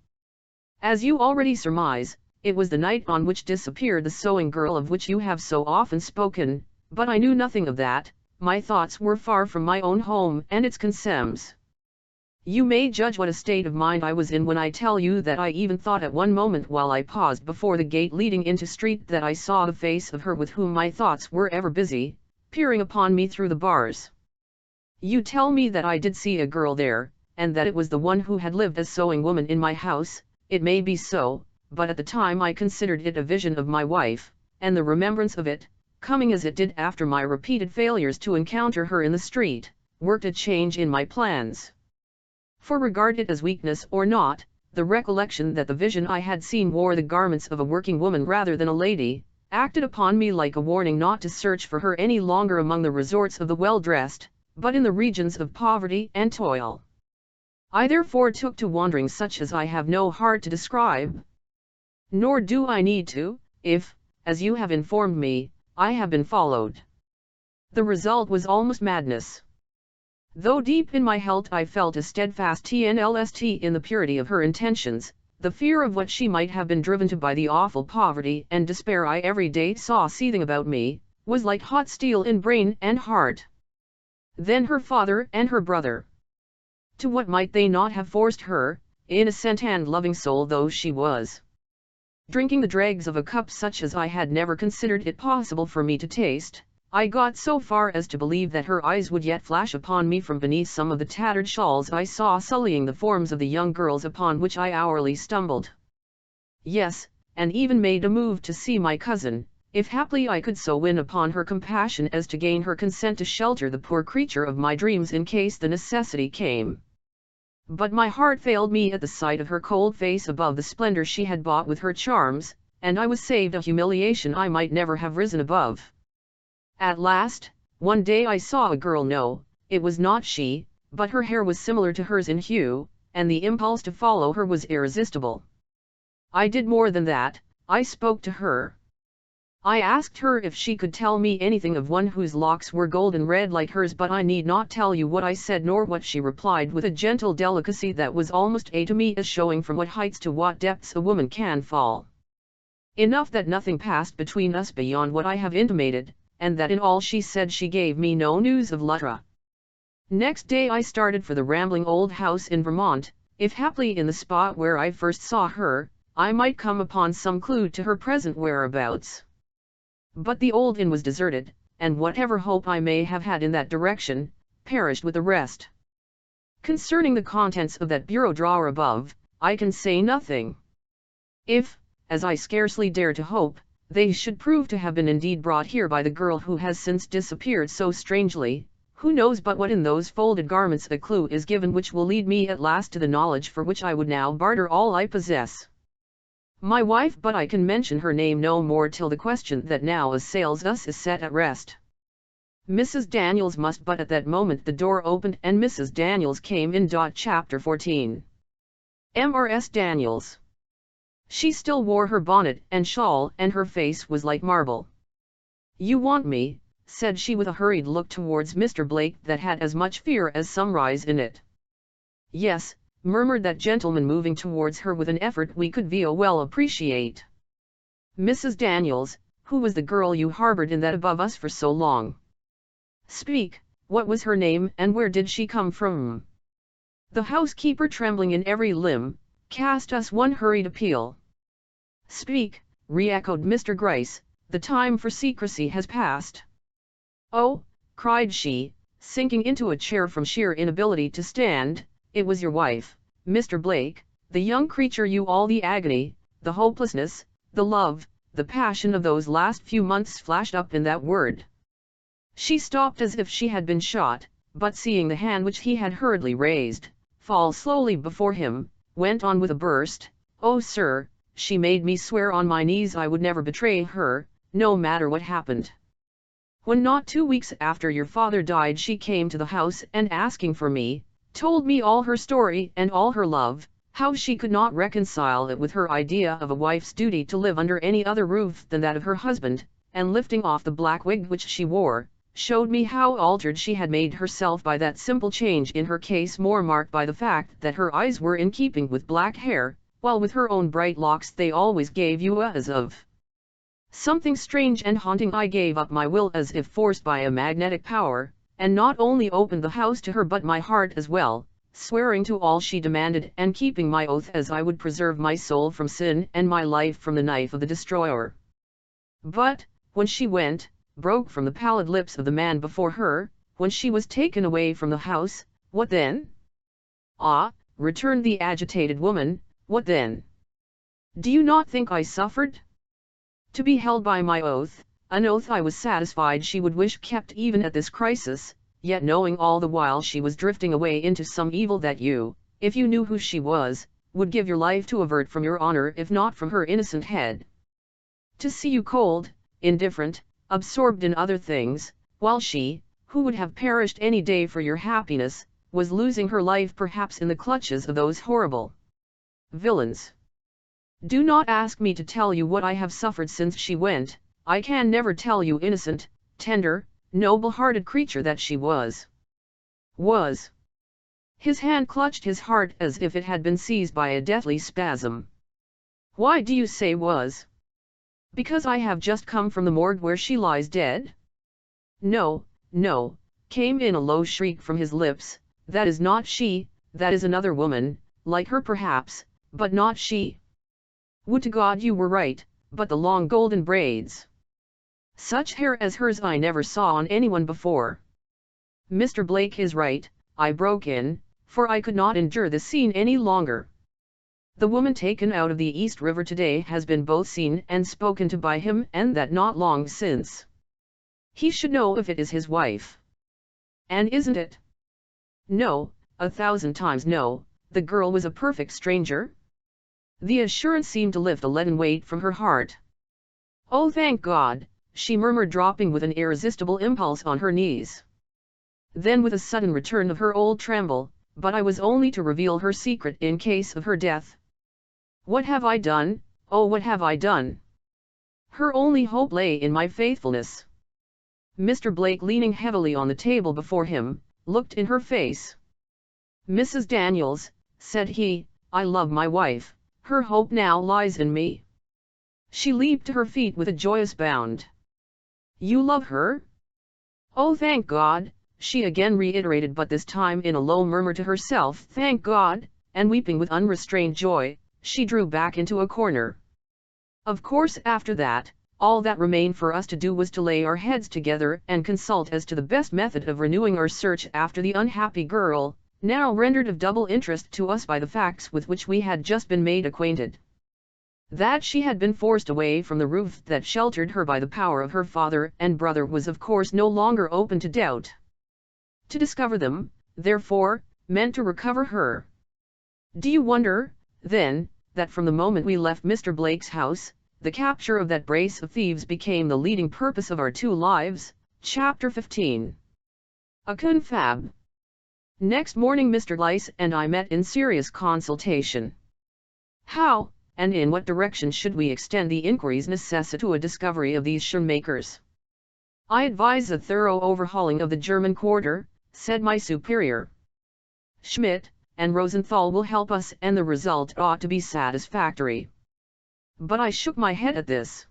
[SPEAKER 1] As you already surmise, it was the night on which disappeared the sewing girl of which you have so often spoken, but I knew nothing of that. My thoughts were far from my own home and its concerns. You may judge what a state of mind I was in when I tell you that I even thought at one moment while I paused before the gate leading into street that I saw the face of her with whom my thoughts were ever busy, peering upon me through the bars. You tell me that I did see a girl there, and that it was the one who had lived as sewing woman in my house. It may be so, but at the time I considered it a vision of my wife, and the remembrance of it, coming as it did after my repeated failures to encounter her in the street, worked a change in my plans. For regard it as weakness or not, the recollection that the vision I had seen wore the garments of a working woman rather than a lady, acted upon me like a warning not to search for her any longer among the resorts of the well-dressed, but in the regions of poverty and toil. I therefore took to wandering such as I have no heart to describe. Nor do I need to, if, as you have informed me, I have been followed. The result was almost madness. Though deep in my heart I felt a steadfast trust in the purity of her intentions, the fear of what she might have been driven to by the awful poverty and despair I every day saw seething about me, was like hot steel in brain and heart. Then her father and her brother. To what might they not have forced her, innocent and loving soul though she was? Drinking the dregs of a cup such as I had never considered it possible for me to taste, I got so far as to believe that her eyes would yet flash upon me from beneath some of the tattered shawls I saw sullying the forms of the young girls upon which I hourly stumbled. Yes, and even made a move to see my cousin, if haply I could so win upon her compassion as to gain her consent to shelter the poor creature of my dreams in case the necessity came. But my heart failed me at the sight of her cold face above the splendor she had bought with her charms, and I was saved a humiliation I might never have risen above. At last, one day I saw a girl. No, it was not she, but her hair was similar to hers in hue, and the impulse to follow her was irresistible. I did more than that, I spoke to her. I asked her if she could tell me anything of one whose locks were golden red like hers, but I need not tell you what I said nor what she replied with a gentle delicacy that was almost to me as showing from what heights to what depths a woman can fall. Enough that nothing passed between us beyond what I have intimated, and that in all she said she gave me no news of Luttra. Next day I started for the rambling old house in Vermont, if haply in the spot where I first saw her, I might come upon some clue to her present whereabouts. But the old inn was deserted, and whatever hope I may have had in that direction, perished with the rest. Concerning the contents of that bureau drawer above, I can say nothing. If, as I scarcely dare to hope, they should prove to have been indeed brought here by the girl who has since disappeared so strangely, who knows but what in those folded garments a clue is given which will lead me at last to the knowledge for which I would now barter all I possess. My wife, but I can mention her name no more till the question that now assails us is set at rest. Mrs. Daniels must, but at that moment the door opened and Mrs. Daniels came in. Chapter 14. Mrs. Daniels. She still wore her bonnet and shawl, and her face was like marble. "You want me," said she with a hurried look towards Mr. Blake that had as much fear as some rise in it. Yes, murmured that gentleman, moving towards her with an effort we could well appreciate. Mrs. Daniels, who was the girl you harbored in that above us for so long? Speak, what was her name and where did she come from? The housekeeper, trembling in every limb, cast us one hurried appeal. Speak, re-echoed Mr. Gryce, the time for secrecy has passed. Oh, cried she, sinking into a chair from sheer inability to stand, it was your wife, Mr. Blake, the young creature you all the agony, the hopelessness, the love, the passion of those last few months flashed up in that word. She stopped as if she had been shot, but seeing the hand which he had hurriedly raised fall slowly before him, went on with a burst, "Oh, sir, she made me swear on my knees I would never betray her, no matter what happened. When not 2 weeks after your father died she came to the house and asking for me, told me all her story and all her love, how she could not reconcile it with her idea of a wife's duty to live under any other roof than that of her husband, and lifting off the black wig which she wore, showed me how altered she had made herself by that simple change in her case, more marked by the fact that her eyes were in keeping with black hair, while with her own bright locks they always gave you as of something strange and haunting. I gave up my will as if forced by a magnetic power, and not only opened the house to her but my heart as well, swearing to all she demanded and keeping my oath as I would preserve my soul from sin and my life from the knife of the destroyer. But, when she went, broke from the pallid lips of the man before her, when she was taken away from the house, what then?" "Ah," returned the agitated woman, "what then? Do you not think I suffered? To be held by my oath, an oath I was satisfied she would wish kept even at this crisis, yet knowing all the while she was drifting away into some evil that you, if you knew who she was, would give your life to avert from your honor if not from her innocent head. To see you cold, indifferent, absorbed in other things, while she, who would have perished any day for your happiness, was losing her life perhaps in the clutches of those horrible villains. Do not ask me to tell you what I have suffered since she went, I can never tell you, innocent, tender, noble-hearted creature that she was. His hand clutched his heart as if it had been seized by a deathly spasm. Why do you say was? Because I have just come from the morgue where she lies dead? No, no, came in a low shriek from his lips, that is not she, that is another woman, like her perhaps, but not she. Would to God you were right, but the long golden braids. Such hair as hers I never saw on anyone before. Mr. Blake is right, I broke in, for I could not endure the scene any longer. The woman taken out of the East River today has been both seen and spoken to by him, and that not long since. He should know if it is his wife. And isn't it? No, 1,000 times no, the girl was a perfect stranger. The assurance seemed to lift a leaden weight from her heart. Oh, thank God, she murmured, dropping with an irresistible impulse on her knees. Then with a sudden return of her old tremble, but I was only to reveal her secret in case of her death. What have I done? Oh, what have I done? Her only hope lay in my faithfulness. Mr. Blake, leaning heavily on the table before him, looked in her face. Mrs. Daniels, said he, I love my wife, her hope now lies in me. She leaped to her feet with a joyous bound. You love her? Oh, thank God, she again reiterated, but this time in a low murmur to herself, thank God, and weeping with unrestrained joy, she drew back into a corner. Of course, after that, all that remained for us to do was to lay our heads together and consult as to the best method of renewing our search after the unhappy girl, now rendered of double interest to us by the facts with which we had just been made acquainted. That she had been forced away from the roof that sheltered her by the power of her father and brother was of course no longer open to doubt. To discover them, therefore, meant to recover her. Do you wonder, then, that from the moment we left Mr. Blake's house, the capture of that brace of thieves became the leading purpose of our 2 lives? Chapter 15. A confab. Next morning Mr. Gryce and I met in serious consultation. How, and in what direction should we extend the inquiries necessary to a discovery of these Schoenmakers? I advise a thorough overhauling of the German quarter, said my superior. Schmidt, and Rosenthal will help us, and the result ought to be satisfactory." But I shook my head at this.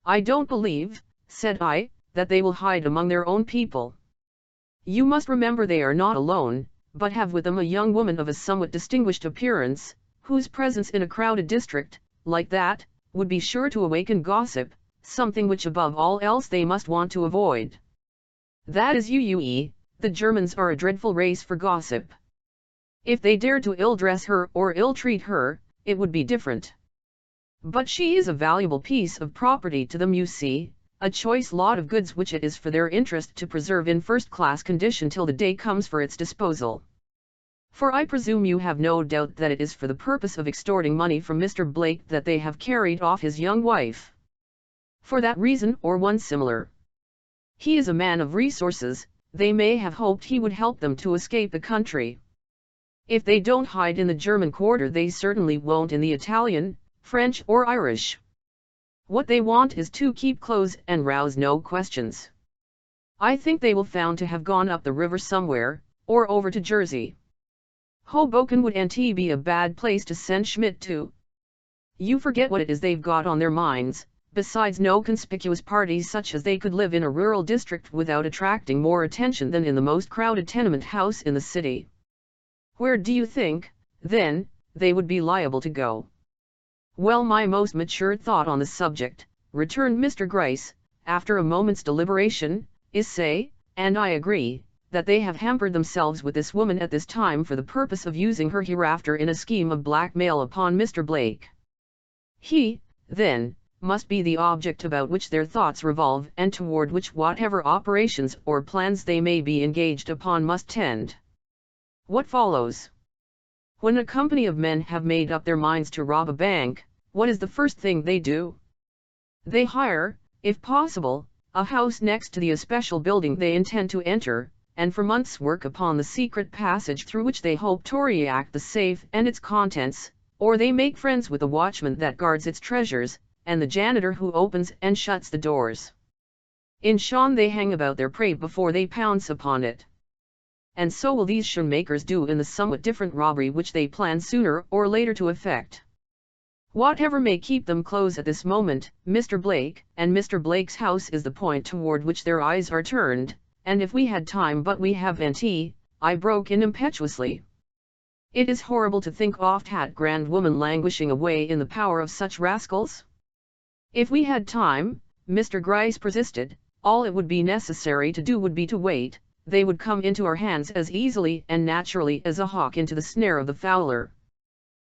[SPEAKER 1] "I don't believe," said I, "that they will hide among their own people. You must remember they are not alone, but have with them a young woman of a somewhat distinguished appearance, whose presence in a crowded district, like that, would be sure to awaken gossip, something which above all else they must want to avoid. That is the Germans are a dreadful race for gossip. If they dared to ill-dress her or ill-treat her, it would be different. But she is a valuable piece of property to them, you see, a choice lot of goods which it is for their interest to preserve in first-class condition till the day comes for its disposal. For I presume you have no doubt that it is for the purpose of extorting money from Mr. Blake that they have carried off his young wife. For that reason or one similar. He is a man of resources, they may have hoped he would help them to escape the country. If they don't hide in the German quarter, they certainly won't in the Italian, French or Irish. What they want is to keep close and rouse no questions. I think they will found to have gone up the river somewhere, or over to Jersey. Hoboken would be a bad place to send Schmidt to. You forget what it is they've got on their minds. Besides, no conspicuous parties such as they could live in a rural district without attracting more attention than in the most crowded tenement house in the city. Where do you think, then, they would be liable to go? Well, my most mature thought on the subject, returned Mr. Gryce, after a moment's deliberation, is say, and I agree, that they have hampered themselves with this woman at this time for the purpose of using her hereafter in a scheme of blackmail upon Mr. Blake. He, then, must be the object about which their thoughts revolve, and toward which whatever operations or plans they may be engaged upon must tend. What follows? When a company of men have made up their minds to rob a bank, what is the first thing they do? They hire, if possible, a house next to the especial building they intend to enter, and for months work upon the secret passage through which they hope to react the safe and its contents, or they make friends with the watchman that guards its treasures, and the janitor who opens and shuts the doors. In short, they hang about their prey before they pounce upon it. And so will these shoemakers do in the somewhat different robbery which they plan sooner or later to effect. Whatever may keep them close at this moment, Mr. Blake and Mr. Blake's house is the point toward which their eyes are turned, and if we had time, but we haven't, I broke in impetuously. It is horrible to think of that grand woman languishing away in the power of such rascals. If we had time, Mr. Gryce persisted, all it would be necessary to do would be to wait. They would come into our hands as easily and naturally as a hawk into the snare of the fowler.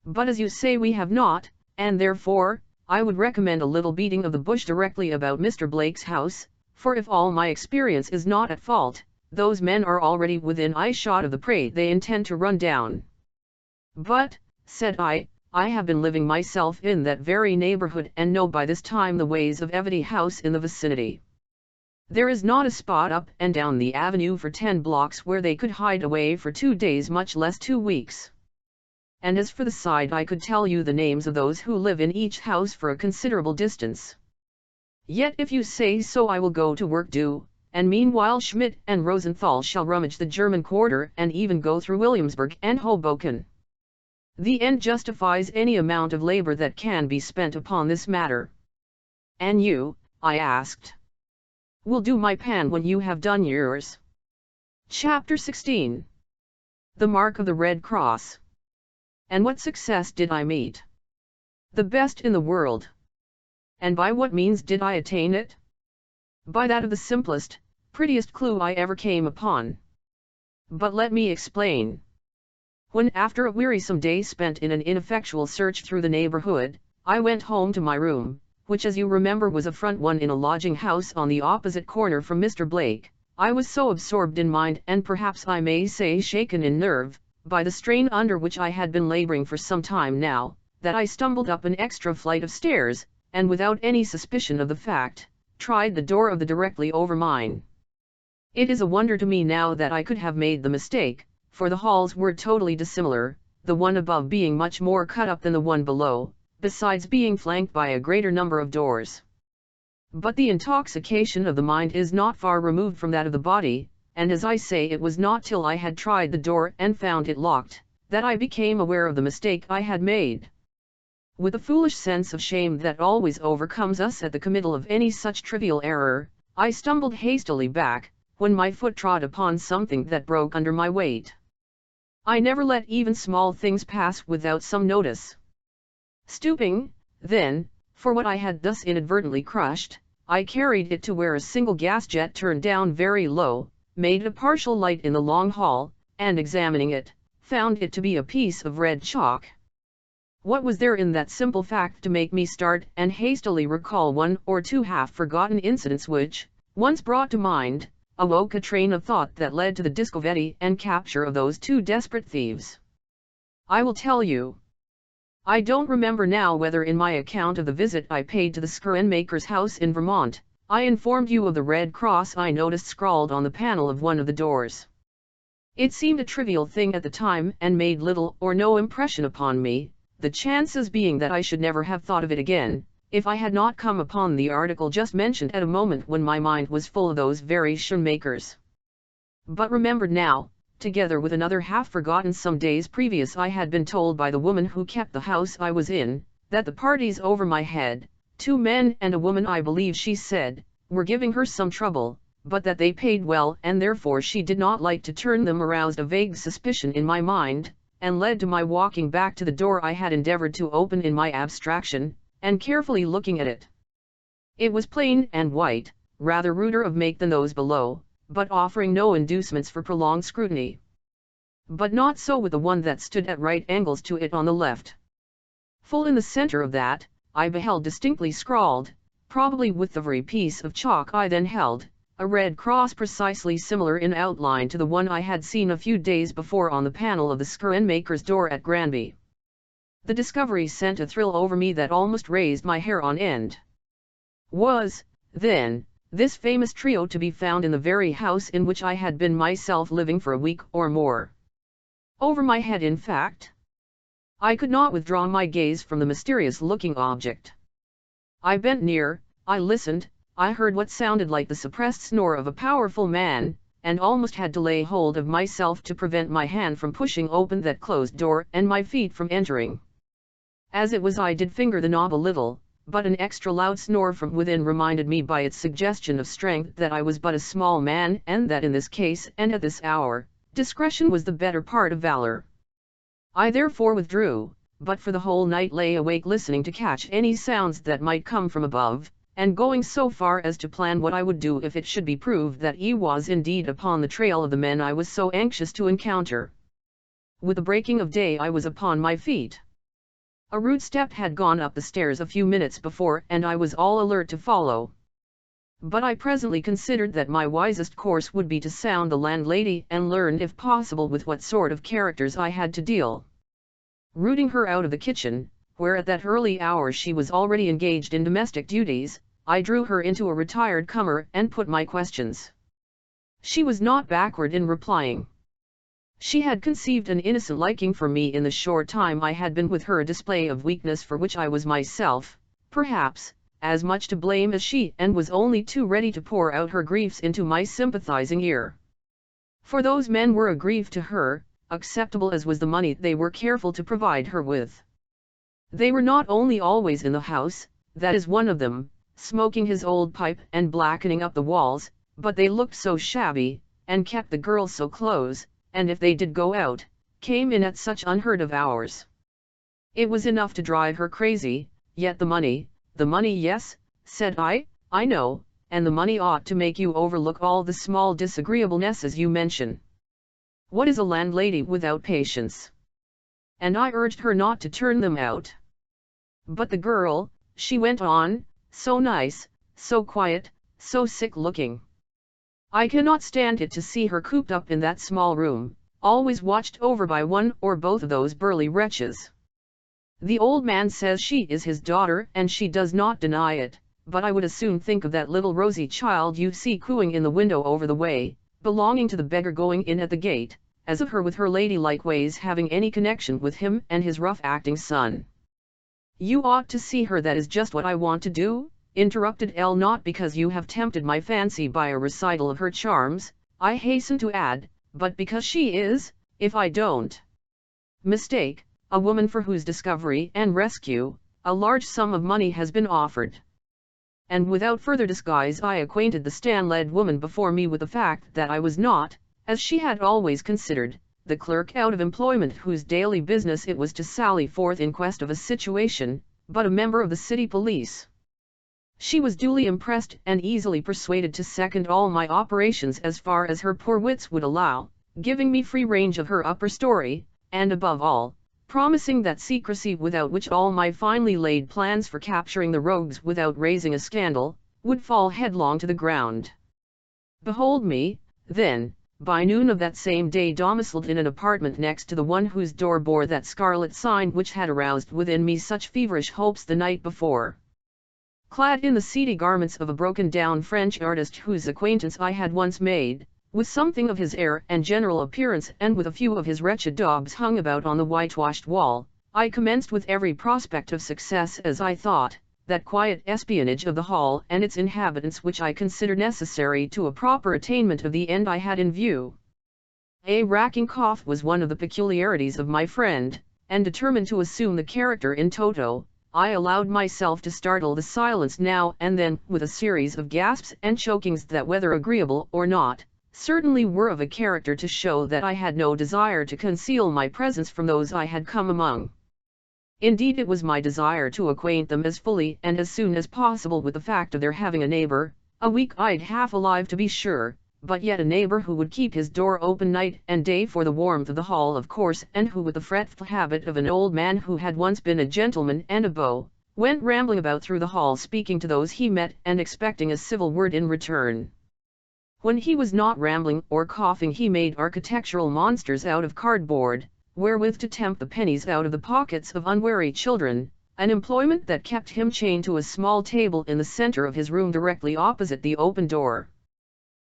[SPEAKER 1] But as you say, we have not, and therefore, I would recommend a little beating of the bush directly about Mr. Blake's house, for if all my experience is not at fault, those men are already within eye-shot of the prey they intend to run down. But, said I have been living myself in that very neighborhood and know by this time the ways of every house in the vicinity. There is not a spot up and down the avenue for 10 blocks where they could hide away for 2 days, much less 2 weeks. And as for the side, I could tell you the names of those who live in each house for a considerable distance. Yet if you say so, I will go to work, and meanwhile Schmidt and Rosenthal shall rummage the German quarter and even go through Williamsburg and Hoboken. The end justifies any amount of labor that can be spent upon this matter. And you, I asked, will do my pan when you have done yours. Chapter 16. The Mark of the Red Cross. And what success did I meet? The best in the world. And by what means did I attain it? By that of the simplest, prettiest clue I ever came upon. But let me explain. When after a wearisome day spent in an ineffectual search through the neighborhood, I went home to my room, which as you remember was a front one in a lodging house on the opposite corner from Mr. Blake, I was so absorbed in mind, and perhaps I may say shaken in nerve, by the strain under which I had been laboring for some time now, that I stumbled up an extra flight of stairs, and without any suspicion of the fact, tried the door of the directly over mine. It is a wonder to me now that I could have made the mistake, for the halls were totally dissimilar, the one above being much more cut up than the one below, besides being flanked by a greater number of doors. But the intoxication of the mind is not far removed from that of the body, and as I say, it was not till I had tried the door and found it locked, that I became aware of the mistake I had made. With the foolish sense of shame that always overcomes us at the committal of any such trivial error, I stumbled hastily back, when my foot trod upon something that broke under my weight. I never let even small things pass without some notice. Stooping, then, for what I had thus inadvertently crushed, I carried it to where a single gas jet turned down very low, made a partial light in the long hall, and examining it, found it to be a piece of red chalk. What was there in that simple fact to make me start and hastily recall one or two half-forgotten incidents which, once brought to mind, awoke a train of thought that led to the discovery and capture of those two desperate thieves? I will tell you. I don't remember now whether in my account of the visit I paid to the screw-maker's house in Vermont, I informed you of the red cross I noticed scrawled on the panel of one of the doors. It seemed a trivial thing at the time and made little or no impression upon me, the chances being that I should never have thought of it again, if I had not come upon the article just mentioned at a moment when my mind was full of those very shoemakers. But remembered now, together with another half-forgotten some days previous I had been told by the woman who kept the house I was in, that the parties over my head, 2 men and a woman I believe she said, were giving her some trouble, but that they paid well and therefore she did not like to turn them, aroused a vague suspicion in my mind, and led to my walking back to the door I had endeavored to open in my abstraction, and carefully looking at it. It was plain and white, rather ruder of make than those below, but offering no inducements for prolonged scrutiny. But not so with the one that stood at right angles to it on the left. Full in the center of that, I beheld distinctly scrawled, probably with the very piece of chalk I then held, a red cross precisely similar in outline to the one I had seen a few days before on the panel of the screw-maker's door at Granby. The discovery sent a thrill over me that almost raised my hair on end. Was, then, this famous trio to be found in the very house in which I had been myself living for a week or more? Over my head, in fact? I could not withdraw my gaze from the mysterious-looking object. I bent near, I listened, I heard what sounded like the suppressed snore of a powerful man, and almost had to lay hold of myself to prevent my hand from pushing open that closed door and my feet from entering. As it was, I did finger the knob a little, but an extra loud snore from within reminded me by its suggestion of strength that I was but a small man, and that in this case and at this hour, discretion was the better part of valor. I therefore withdrew, but for the whole night lay awake listening to catch any sounds that might come from above, and going so far as to plan what I would do if it should be proved that he was indeed upon the trail of the men I was so anxious to encounter. With the breaking of day I was upon my feet. A rude step had gone up the stairs a few minutes before, and I was all alert to follow. But I presently considered that my wisest course would be to sound the landlady and learn if possible with what sort of characters I had to deal. Rooting her out of the kitchen, where at that early hour she was already engaged in domestic duties, I drew her into a retired corner and put my questions. She was not backward in replying. She had conceived an innocent liking for me in the short time I had been with her, a display of weakness for which I was myself, perhaps, as much to blame as she, and was only too ready to pour out her griefs into my sympathizing ear. For those men were a grief to her, acceptable as was the money they were careful to provide her with. They were not only always in the house, that is one of them, smoking his old pipe and blackening up the walls, but they looked so shabby, and kept the girl so close, and if they did go out, came in at such unheard of hours. It was enough to drive her crazy, yet the money, yes, said I know, and the money ought to make you overlook all the small disagreeablenesses you mention. What is a landlady without patience? And I urged her not to turn them out. But the girl, she went on, so nice, so quiet, so sick-looking. I cannot stand it to see her cooped up in that small room, always watched over by one or both of those burly wretches. The old man says she is his daughter, and she does not deny it, but I would as soon think of that little rosy child you see cooing in the window over the way, belonging to the beggar going in at the gate, as of her with her ladylike ways having any connection with him and his rough-acting son. You ought to see her. That is just what I want to do, interrupted Elle, not because you have tempted my fancy by a recital of her charms, I hasten to add, but because she is, if I don't mistake, a woman for whose discovery and rescue, a large sum of money has been offered. And without further disguise I acquainted the Stanled woman before me with the fact that I was not, as she had always considered, the clerk out of employment whose daily business it was to sally forth in quest of a situation, but a member of the city police. She was duly impressed and easily persuaded to second all my operations as far as her poor wits would allow, giving me free range of her upper story, and above all, promising that secrecy without which all my finely laid plans for capturing the rogues without raising a scandal, would fall headlong to the ground. Behold me, then, by noon of that same day domiciled in an apartment next to the one whose door bore that scarlet sign which had aroused within me such feverish hopes the night before. Clad in the seedy garments of a broken-down French artist whose acquaintance I had once made, with something of his air and general appearance and with a few of his wretched daubs hung about on the whitewashed wall, I commenced with every prospect of success as I thought, that quiet espionage of the hall and its inhabitants which I considered necessary to a proper attainment of the end I had in view. A racking cough was one of the peculiarities of my friend, and determined to assume the character in toto, I allowed myself to startle the silence now and then with a series of gasps and chokings that, whether agreeable or not, certainly were of a character to show that I had no desire to conceal my presence from those I had come among. Indeed, it was my desire to acquaint them as fully and as soon as possible with the fact of their having a neighbor, a weak-eyed half alive to be sure, but yet a neighbor who would keep his door open night and day for the warmth of the hall of course, and who with the fretful habit of an old man who had once been a gentleman and a beau, went rambling about through the hall speaking to those he met and expecting a civil word in return. When he was not rambling or coughing he made architectural monsters out of cardboard, wherewith to tempt the pennies out of the pockets of unwary children, an employment that kept him chained to a small table in the center of his room directly opposite the open door.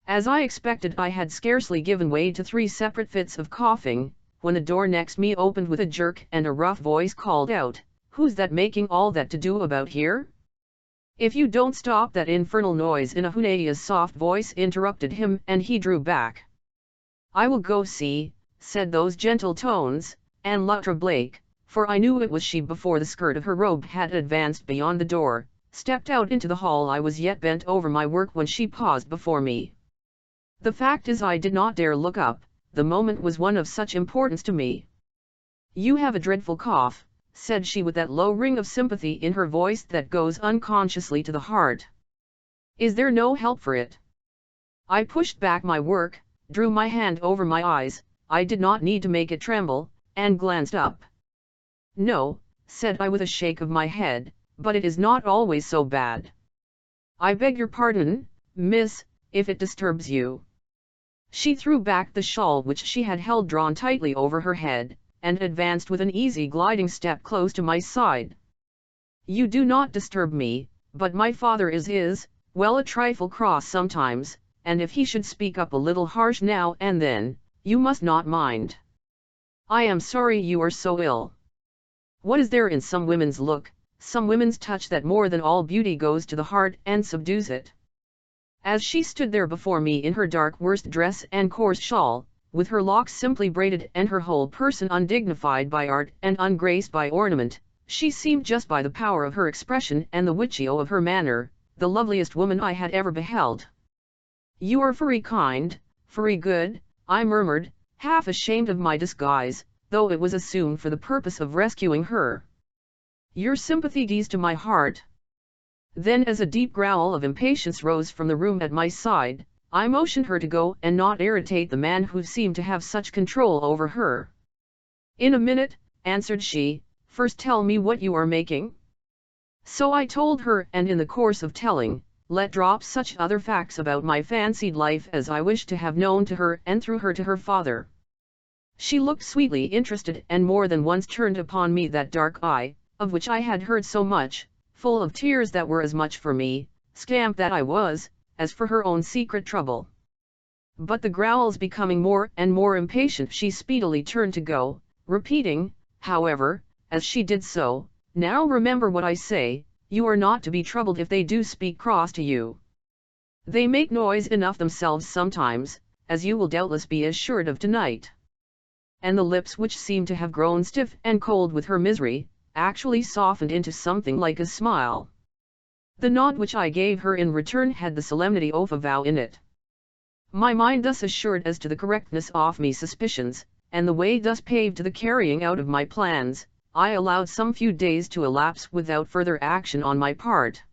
[SPEAKER 1] As I expected, I had scarcely given way to 3 separate fits of coughing, when the door next me opened with a jerk and a rough voice called out, "Who's that making all that to-do about here? If you don't stop that infernal noise in a Huneya's soft voice interrupted him and he drew back. "I will go see," said those gentle tones, and Luttra Blake, for I knew it was she before the skirt of her robe had advanced beyond the door, stepped out into the hall. I was yet bent over my work when she paused before me. The fact is I did not dare look up, the moment was one of such importance to me. "You have a dreadful cough," said she with that low ring of sympathy in her voice that goes unconsciously to the heart. "Is there no help for it?" I pushed back my work, drew my hand over my eyes, I did not need to make it tremble, and glanced up. "No," said I with a shake of my head, "but it is not always so bad. I beg your pardon, miss, if it disturbs you." She threw back the shawl which she had held drawn tightly over her head, and advanced with an easy gliding step close to my side. "You do not disturb me, but my father is, well, a trifle cross sometimes, and if he should speak up a little harsh now and then, you must not mind. I am sorry you are so ill. What is there in some women's look, some women's touch that more than all beauty goes to the heart and subdues it?" As she stood there before me in her dark worsted dress and coarse shawl, with her locks simply braided and her whole person undignified by art and ungraced by ornament, she seemed just by the power of her expression and the witchio of her manner, the loveliest woman I had ever beheld. "You are very kind, very good," I murmured, half ashamed of my disguise, though it was assumed for the purpose of rescuing her. "Your sympathy goes to my heart." Then as a deep growl of impatience rose from the room at my side, I motioned her to go and not irritate the man who seemed to have such control over her. "In a minute," answered she, "first tell me what you are making." So I told her, and in the course of telling, let drop such other facts about my fancied life as I wished to have known to her and through her to her father. She looked sweetly interested and more than once turned upon me that dark eye, of which I had heard so much, full of tears that were as much for me, scamp that I was, as for her own secret trouble. But the growls becoming more and more impatient, she speedily turned to go, repeating, however, as she did so, "Now remember what I say, you are not to be troubled if they do speak cross to you. They make noise enough themselves sometimes, as you will doubtless be assured of tonight. and the lips which seemed to have grown stiff and cold with her misery, actually softened into something like a smile. The nod which I gave her in return had the solemnity of a vow in it. My mind thus assured as to the correctness of my suspicions, and the way thus paved to the carrying out of my plans, I allowed some few days to elapse without further action on my part.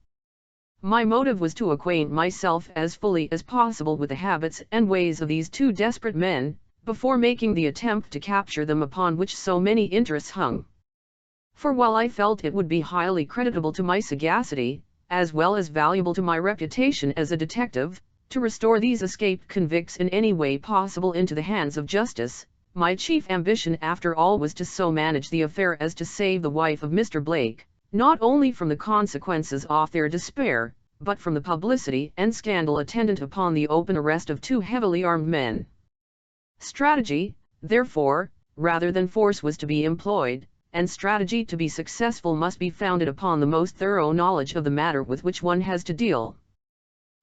[SPEAKER 1] My motive was to acquaint myself as fully as possible with the habits and ways of these two desperate men, before making the attempt to capture them upon which so many interests hung. For while I felt it would be highly creditable to my sagacity, as well as valuable to my reputation as a detective, to restore these escaped convicts in any way possible into the hands of justice, my chief ambition after all was to so manage the affair as to save the wife of Mr. Blake, not only from the consequences of their despair, but from the publicity and scandal attendant upon the open arrest of two heavily armed men. Strategy, therefore, rather than force was to be employed, and strategy to be successful must be founded upon the most thorough knowledge of the matter with which one has to deal.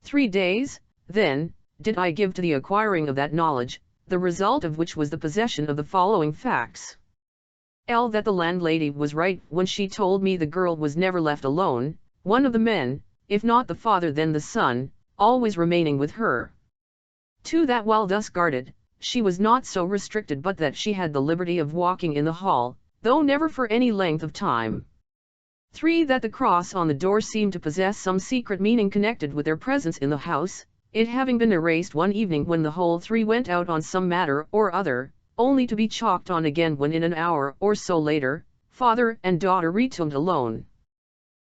[SPEAKER 1] 3 days, then, did I give to the acquiring of that knowledge, the result of which was the possession of the following facts. That the landlady was right when she told me the girl was never left alone, one of the men, if not the father then the son, always remaining with her. 2. That while thus guarded, she was not so restricted but that she had the liberty of walking in the hall, though never for any length of time. 3. That the cross on the door seemed to possess some secret meaning connected with their presence in the house, it having been erased one evening when the whole three went out on some matter or other, only to be chalked on again when in an hour or so later, father and daughter returned alone.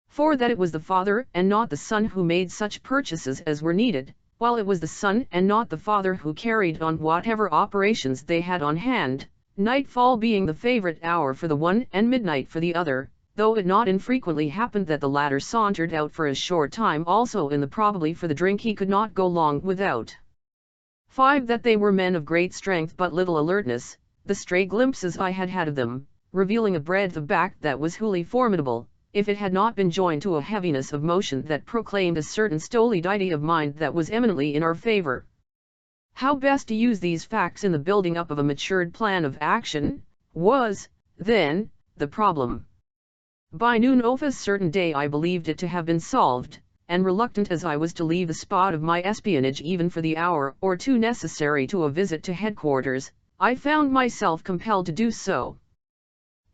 [SPEAKER 1] 4. That it was the father and not the son who made such purchases as were needed, while it was the son and not the father who carried on whatever operations they had on hand, nightfall being the favorite hour for the one and midnight for the other, though it not infrequently happened that the latter sauntered out for a short time also in the probably for the drink he could not go long without. 5. That they were men of great strength but little alertness, the stray glimpses I had had of them, revealing a breadth of back that was wholly formidable, if it had not been joined to a heaviness of motion that proclaimed a certain stolidity of mind that was eminently in our favor. How best to use these facts in the building up of a matured plan of action, was, then, the problem. By noon of a certain day I believed it to have been solved, and reluctant as I was to leave the spot of my espionage even for the hour or two necessary to a visit to headquarters, I found myself compelled to do so.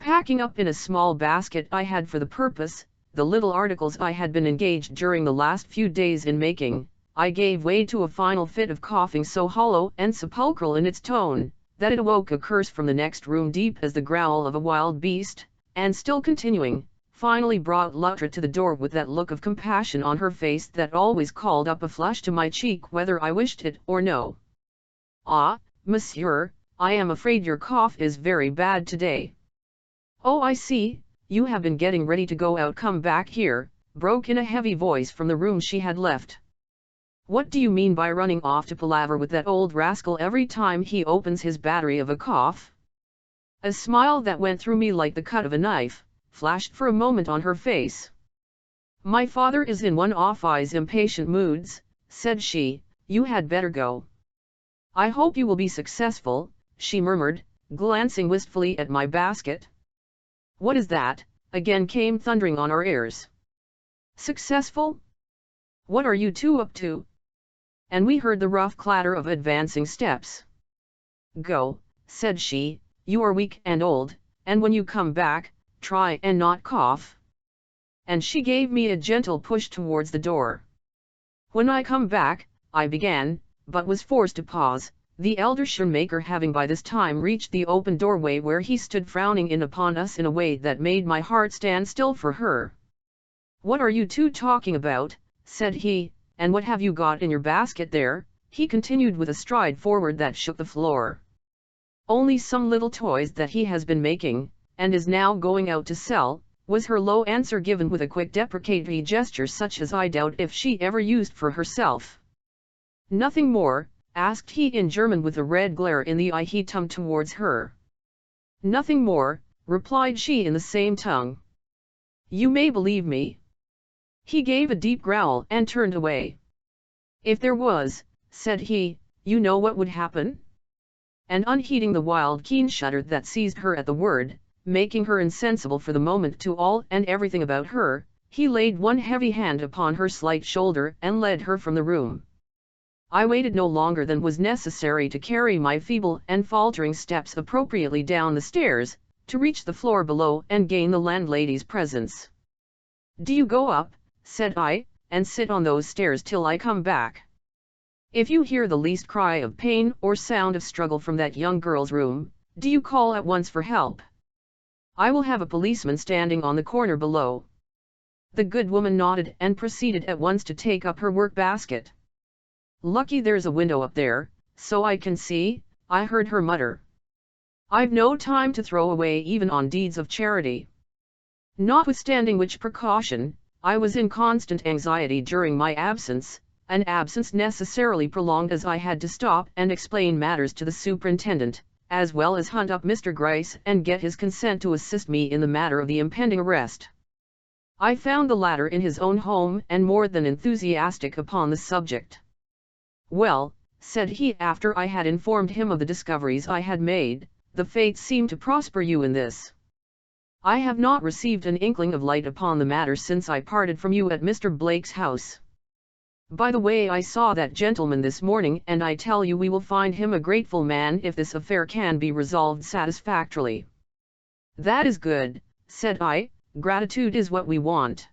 [SPEAKER 1] Packing up in a small basket I had for the purpose, the little articles I had been engaged during the last few days in making, I gave way to a final fit of coughing so hollow and sepulchral in its tone, that it awoke a curse from the next room deep as the growl of a wild beast, and still continuing, finally brought Lutra to the door with that look of compassion on her face that always called up a flush to my cheek whether I wished it or no. "Ah, monsieur, I am afraid your cough is very bad today." "Oh, I see, you have been getting ready to go out. Come back here," broke in a heavy voice from the room she had left. "What do you mean by running off to palaver with that old rascal every time he opens his battery of a cough?" A smile that went through me like the cut of a knife, flashed for a moment on her face. "My father is in one of his impatient moods," said she, "you had better go." "I hope you will be successful," she murmured, glancing wistfully at my basket. "What is that?" again came thundering on our ears. "Successful? What are you two up to?" And we heard the rough clatter of advancing steps. "Go," said she, "you are weak and old, and when you come back, try and not cough." And she gave me a gentle push towards the door. "When I come back," I began, but was forced to pause, the elder shoemaker having by this time reached the open doorway where he stood frowning in upon us in a way that made my heart stand still for her. "What are you two talking about?" said he, "and what have you got in your basket there?" he continued with a stride forward that shook the floor. "Only some little toys that he has been making, and is now going out to sell," was her low answer, given with a quick deprecatory gesture such as I doubt if she ever used for herself. "Nothing more?" asked he in German with a red glare in the eye he turned towards her. "Nothing more," replied she in the same tongue. "You may believe me." He gave a deep growl and turned away. "If there was," said he, "you know what would happen?" and unheeding the wild keen shudder that seized her at the word, making her insensible for the moment to all and everything about her, he laid one heavy hand upon her slight shoulder and led her from the room. I waited no longer than was necessary to carry my feeble and faltering steps appropriately down the stairs, to reach the floor below and gain the landlady's presence. "Do you go up," said I, "and sit on those stairs till I come back. If you hear the least cry of pain or sound of struggle from that young girl's room, do you call at once for help. I will have a policeman standing on the corner below." The good woman nodded and proceeded at once to take up her work basket. "Lucky there's a window up there, so I can see," I heard her mutter. "I've no time to throw away even on deeds of charity." Notwithstanding which precaution, I was in constant anxiety during my absence, an absence necessarily prolonged as I had to stop and explain matters to the superintendent, as well as hunt up Mr. Gryce and get his consent to assist me in the matter of the impending arrest. I found the latter in his own home and more than enthusiastic upon the subject. "Well," said he after I had informed him of the discoveries I had made, "the fates seem to prosper you in this. I have not received an inkling of light upon the matter since I parted from you at Mr. Blake's house. By the way, I saw that gentleman this morning, and I tell you we will find him a grateful man if this affair can be resolved satisfactorily." "That is good," said I, "gratitude is what we want."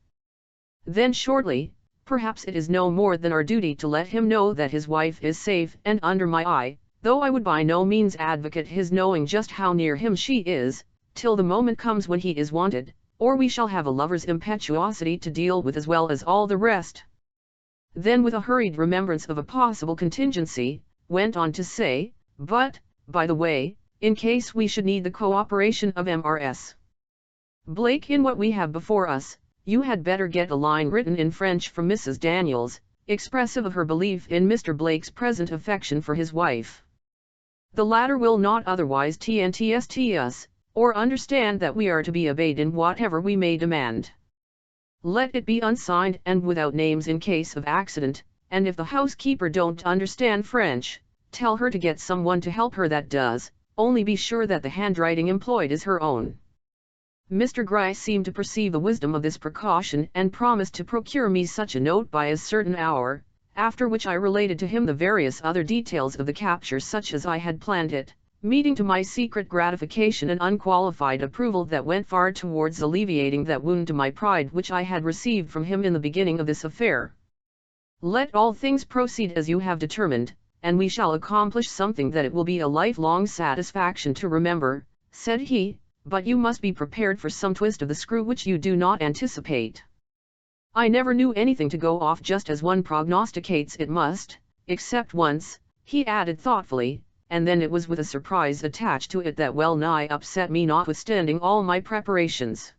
[SPEAKER 1] Then shortly, "Perhaps it is no more than our duty to let him know that his wife is safe and under my eye, though I would by no means advocate his knowing just how near him she is, till the moment comes when he is wanted, or we shall have a lover's impetuosity to deal with as well as all the rest." Then with a hurried remembrance of a possible contingency, went on to say, "But, by the way, in case we should need the cooperation of Mrs. Blake in what we have before us, you had better get a line written in French from Mrs. Daniels, expressive of her belief in Mr. Blake's present affection for his wife. The latter will not otherwise trust us, or understand that we are to be obeyed in whatever we may demand. Let it be unsigned and without names in case of accident, and if the housekeeper don't understand French, tell her to get someone to help her that does, only be sure that the handwriting employed is her own." Mr. Gryce seemed to perceive the wisdom of this precaution and promised to procure me such a note by a certain hour, after which I related to him the various other details of the capture such as I had planned it, meeting to my secret gratification an unqualified approval that went far towards alleviating that wound to my pride which I had received from him in the beginning of this affair. "Let all things proceed as you have determined, and we shall accomplish something that it will be a lifelong satisfaction to remember," said he, "but you must be prepared for some twist of the screw which you do not anticipate. I never knew anything to go off just as one prognosticates it must, except once," he added thoughtfully, "and then it was with a surprise attached to it that well nigh upset me notwithstanding all my preparations."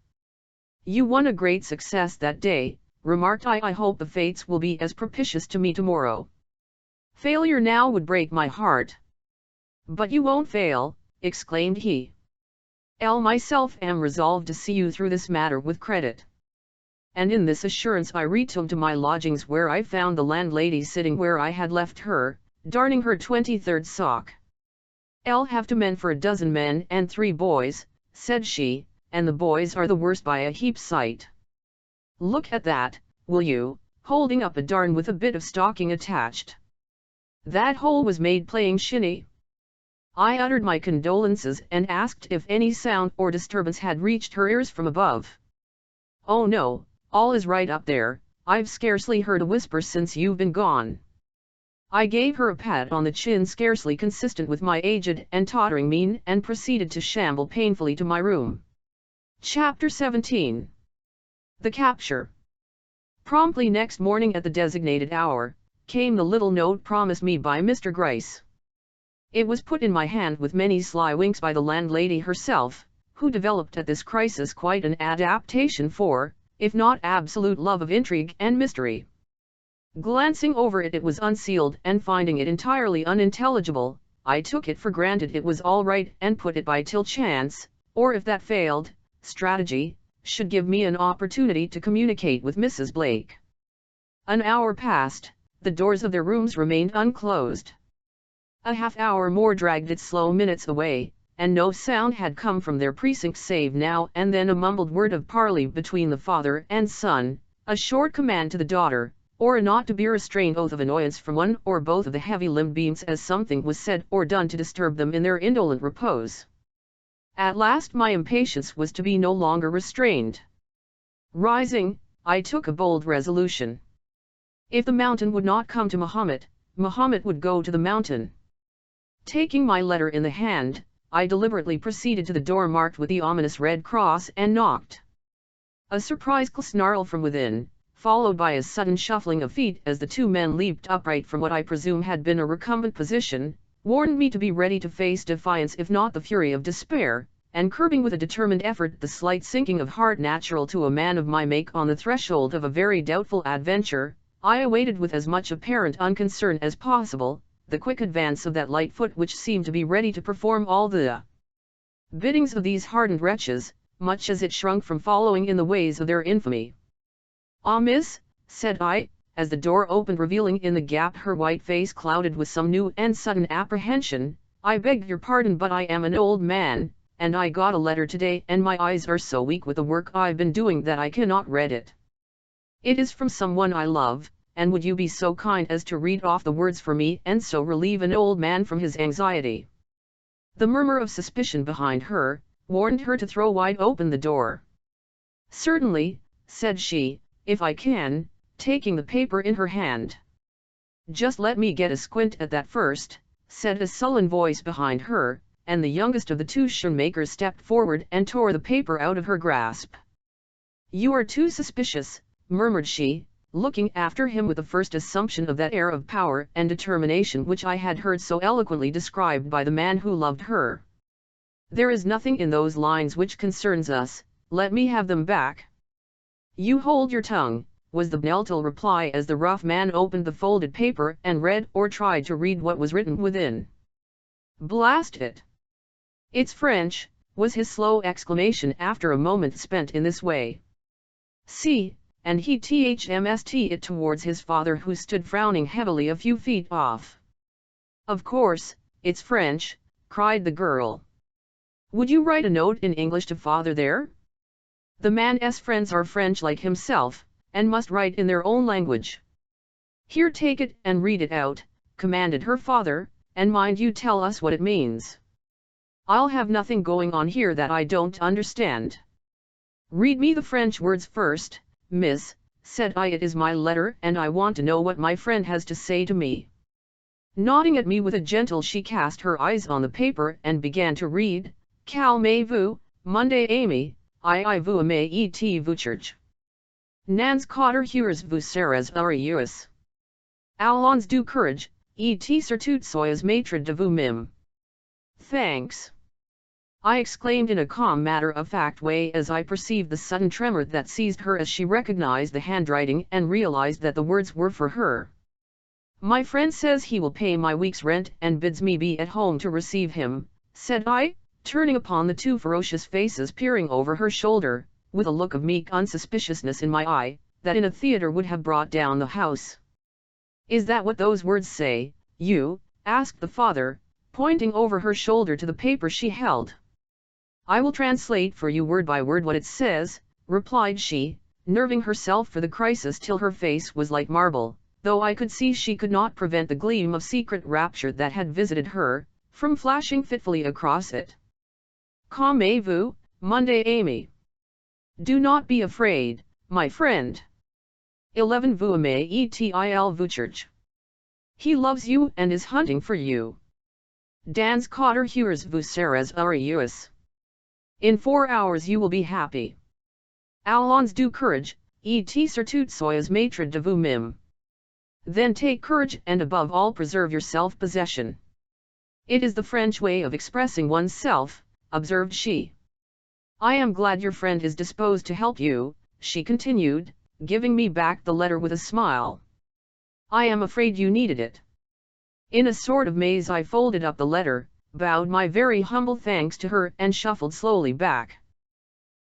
[SPEAKER 1] "You won a great success that day," remarked I. "I hope the fates will be as propitious to me tomorrow. Failure now would break my heart." "But you won't fail," exclaimed he. Myself am resolved to see you through this matter with credit." And in this assurance I returned to my lodgings, where I found the landlady sitting where I had left her, darning her 23rd sock. "I'll have to mend for a dozen men and 3 boys," said she, "and the boys are the worst by a heap sight. Look at that, will you, holding up a darn with a bit of stocking attached. That hole was made playing shinny." I uttered my condolences and asked if any sound or disturbance had reached her ears from above. "Oh no, all is right up there, I've scarcely heard a whisper since you've been gone." I gave her a pat on the chin scarcely consistent with my aged and tottering mien and proceeded to shamble painfully to my room. Chapter 17. The Capture. Promptly next morning at the designated hour, came the little note promised me by Mr. Gryce. It was put in my hand with many sly winks by the landlady herself, who developed at this crisis quite an adaptation for, if not absolute love of intrigue and mystery. Glancing over it, it was unsealed, and finding it entirely unintelligible, I took it for granted it was all right and put it by till chance, or if that failed, strategy, should give me an opportunity to communicate with Mrs. Blake. An hour passed, the doors of their rooms remained unclosed. A half-hour more dragged its slow minutes away, and no sound had come from their precinct save now and then a mumbled word of parley between the father and son, a short command to the daughter, or a not to be restrained oath of annoyance from one or both of the heavy-limbed beings as something was said or done to disturb them in their indolent repose. At last my impatience was to be no longer restrained. Rising, I took a bold resolution. If the mountain would not come to Mahomet, Mahomet would go to the mountain. Taking my letter in the hand, I deliberately proceeded to the door marked with the ominous red cross and knocked. A surprised snarl from within, followed by a sudden shuffling of feet as the two men leaped upright from what I presume had been a recumbent position, warned me to be ready to face defiance if not the fury of despair, and curbing with a determined effort the slight sinking of heart natural to a man of my make on the threshold of a very doubtful adventure, I awaited with as much apparent unconcern as possible, the quick advance of that light foot which seemed to be ready to perform all the biddings of these hardened wretches, much as it shrunk from following in the ways of their infamy. "Ah, miss," said I, as the door opened revealing in the gap her white face clouded with some new and sudden apprehension, "I beg your pardon but I am an old man, and I got a letter today and my eyes are so weak with the work I've been doing that I cannot read it. It is from someone I love, and would you be so kind as to read off the words for me and so relieve an old man from his anxiety?" The murmur of suspicion behind her, warned her to throw wide open the door. "Certainly," said she, "if I can," taking the paper in her hand. "Just let me get a squint at that first," said a sullen voice behind her, and the youngest of the two shoemakers stepped forward and tore the paper out of her grasp. "You are too suspicious," murmured she, looking after him with the first assumption of that air of power and determination which I had heard so eloquently described by the man who loved her. "There is nothing in those lines which concerns us, let me have them back." "You hold your tongue," was the benignant reply as the rough man opened the folded paper and read or tried to read what was written within. "Blast it! It's French," was his slow exclamation after a moment spent in this way. "See," and he thmst it towards his father who stood frowning heavily a few feet off. "Of course, it's French," cried the girl. "Would you write a note in English to father there? The man's friends are French like himself, and must write in their own language." "Here, take it and read it out," commanded her father, "and mind you tell us what it means. I'll have nothing going on here that I don't understand." "Read me the French words first, miss," said I. "It is my letter and I want to know what my friend has to say to me." Nodding at me with a gentle she cast her eyes on the paper and began to read, "Calmez-vous, Monday Amy, I vous aime et vous church. Nans cotter heures vous serez heureux. Allons du courage, et surtout soyez maître de vous-même." "Thanks," I exclaimed in a calm matter-of-fact way as I perceived the sudden tremor that seized her as she recognized the handwriting and realized that the words were for her. "My friend says he will pay my week's rent and bids me be at home to receive him," said I, turning upon the two ferocious faces peering over her shoulder, with a look of meek unsuspiciousness in my eye, that in a theater would have brought down the house. "Is that what those words say, you?" asked the father, pointing over her shoulder to the paper she held. "I will translate for you word by word what it says," replied she, nerving herself for the crisis till her face was like marble, though I could see she could not prevent the gleam of secret rapture that had visited her, from flashing fitfully across it. "Calmez-vous, Monday Amy. Do not be afraid, my friend. 11 vous aime et vous church. He loves you and is hunting for you. Dans 4 heures vous serez heureux. In 4 hours you will be happy. Allons du courage, et surtout soyez maître de vous-même. Then take courage and above all preserve your self-possession." "It is the French way of expressing oneself," observed she. "I am glad your friend is disposed to help you," she continued, giving me back the letter with a smile. "I am afraid you needed it." In a sort of maze I folded up the letter, bowed my very humble thanks to her and shuffled slowly back.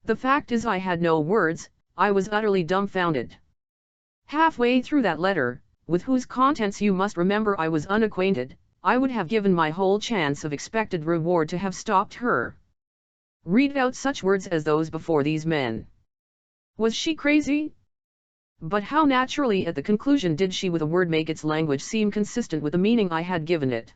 [SPEAKER 1] The fact is I had no words, I was utterly dumbfounded. Halfway through that letter, with whose contents you must remember I was unacquainted, I would have given my whole chance of expected reward to have stopped her. Read out such words as those before these men. Was she crazy? But how naturally at the conclusion did she with a word make its language seem consistent with the meaning I had given it.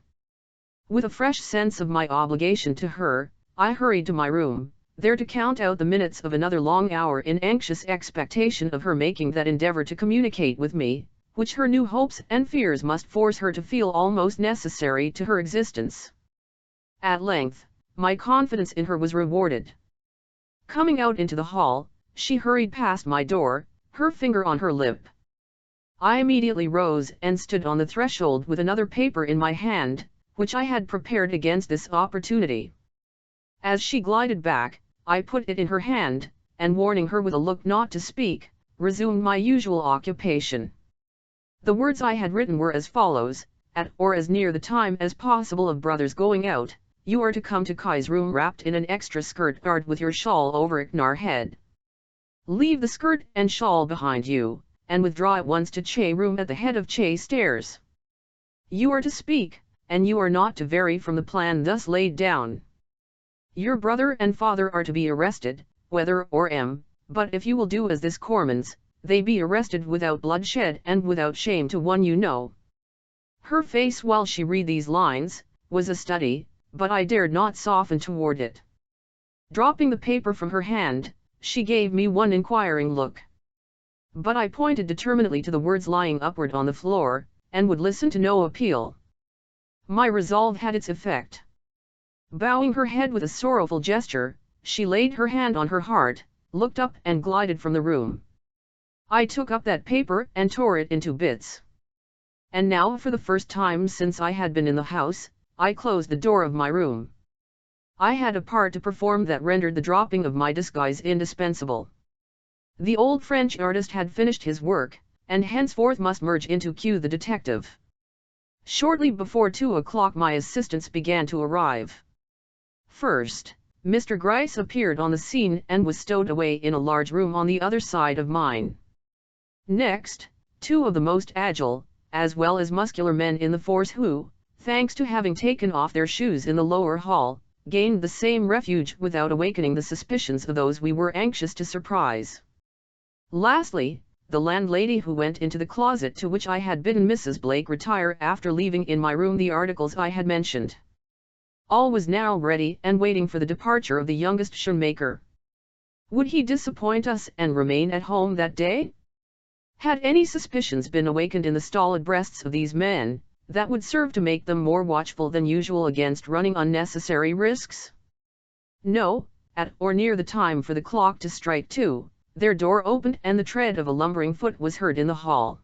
[SPEAKER 1] With a fresh sense of my obligation to her, I hurried to my room, there to count out the minutes of another long hour in anxious expectation of her making that endeavor to communicate with me, which her new hopes and fears must force her to feel almost necessary to her existence. At length, my confidence in her was rewarded. Coming out into the hall, she hurried past my door, her finger on her lip. I immediately rose and stood on the threshold with another paper in my hand, which I had prepared against this opportunity. As she glided back, I put it in her hand, and warning her with a look not to speak, resumed my usual occupation. The words I had written were as follows: at or as near the time as possible of brother's going out, you are to come to Kai's room wrapped in an extra skirt guard with your shawl over your head. Leave the skirt and shawl behind you, and withdraw at once to Che room at the head of Che stairs. You are to speak, and you are not to vary from the plan thus laid down. Your brother and father are to be arrested, whether or but if you will do as this commands, they be arrested without bloodshed and without shame to one you know. Her face while she read these lines, was a study, but I dared not soften toward it. Dropping the paper from her hand, she gave me one inquiring look. But I pointed determinedly to the words lying upward on the floor, and would listen to no appeal. My resolve had its effect. Bowing her head with a sorrowful gesture, she laid her hand on her heart, looked up and glided from the room. I took up that paper and tore it into bits. And now for the first time since I had been in the house, I closed the door of my room. I had a part to perform that rendered the dropping of my disguise indispensable. The old French artist had finished his work, and henceforth must merge into Q the detective. Shortly before 2 o'clock my assistants began to arrive. First, Mr. Gryce appeared on the scene and was stowed away in a large room on the other side of mine. Next, 2 of the most agile, as well as muscular men in the force who, thanks to having taken off their shoes in the lower hall, gained the same refuge without awakening the suspicions of those we were anxious to surprise. Lastly, the landlady who went into the closet to which I had bidden Mrs. Blake retire after leaving in my room the articles I had mentioned. All was now ready and waiting for the departure of the youngest shoemaker. Would he disappoint us and remain at home that day? Had any suspicions been awakened in the stolid breasts of these men, that would serve to make them more watchful than usual against running unnecessary risks? No, at or near the time for the clock to strike 2, their door opened and the tread of a lumbering foot was heard in the hall.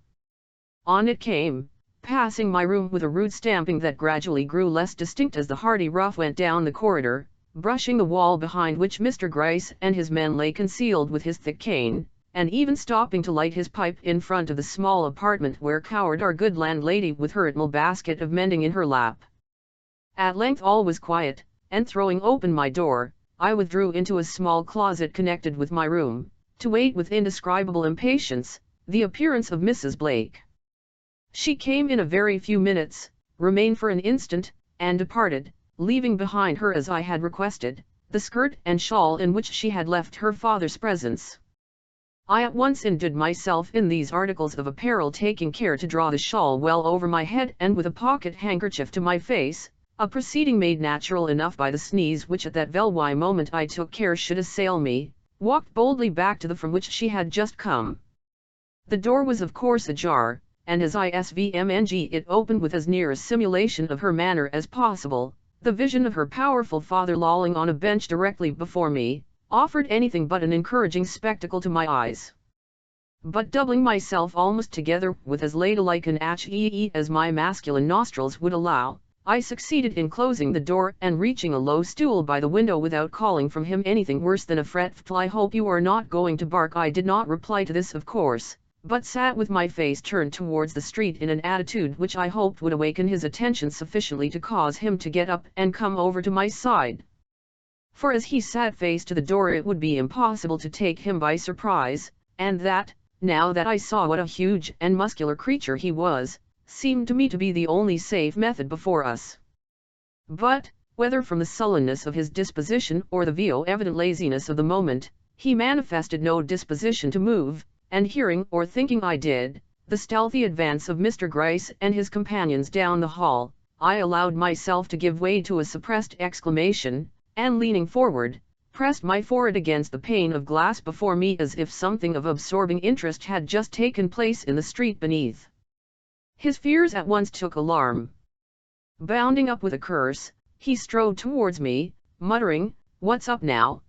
[SPEAKER 1] On it came, passing my room with a rude stamping that gradually grew less distinct as the hardy rough went down the corridor, brushing the wall behind which Mr. Gryce and his men lay concealed with his thick cane, and even stopping to light his pipe in front of the small apartment where cowered our good landlady with her little basket of mending in her lap. At length all was quiet, and throwing open my door, I withdrew into a small closet connected with my room, to wait with indescribable impatience the appearance of Mrs. Blake. She came in a very few minutes, remained for an instant, and departed, leaving behind her as I had requested, the skirt and shawl in which she had left her father's presence. I at once indued myself in these articles of apparel, taking care to draw the shawl well over my head and with a pocket handkerchief to my face, a proceeding made natural enough by the sneeze which at that very moment I took care should assail me, walked boldly back to the from which she had just come. The door was of course ajar, and as I svmng it opened with as near a simulation of her manner as possible, the vision of her powerful father lolling on a bench directly before me, offered anything but an encouraging spectacle to my eyes. But doubling myself almost together with as ladylike an ache as my masculine nostrils would allow, I succeeded in closing the door and reaching a low stool by the window without calling from him anything worse than a fretful "I hope you are not going to bark." I did not reply to this of course, but sat with my face turned towards the street in an attitude which I hoped would awaken his attention sufficiently to cause him to get up and come over to my side. For as he sat face to the door it would be impossible to take him by surprise, and that, now that I saw what a huge and muscular creature he was, seemed to me to be the only safe method before us. But, whether from the sullenness of his disposition or the evident laziness of the moment, he manifested no disposition to move, and hearing or thinking I did, the stealthy advance of Mr. Gryce and his companions down the hall, I allowed myself to give way to a suppressed exclamation, and leaning forward, pressed my forehead against the pane of glass before me as if something of absorbing interest had just taken place in the street beneath. His fears at once took alarm. Bounding up with a curse, he strode towards me, muttering, "What's up now?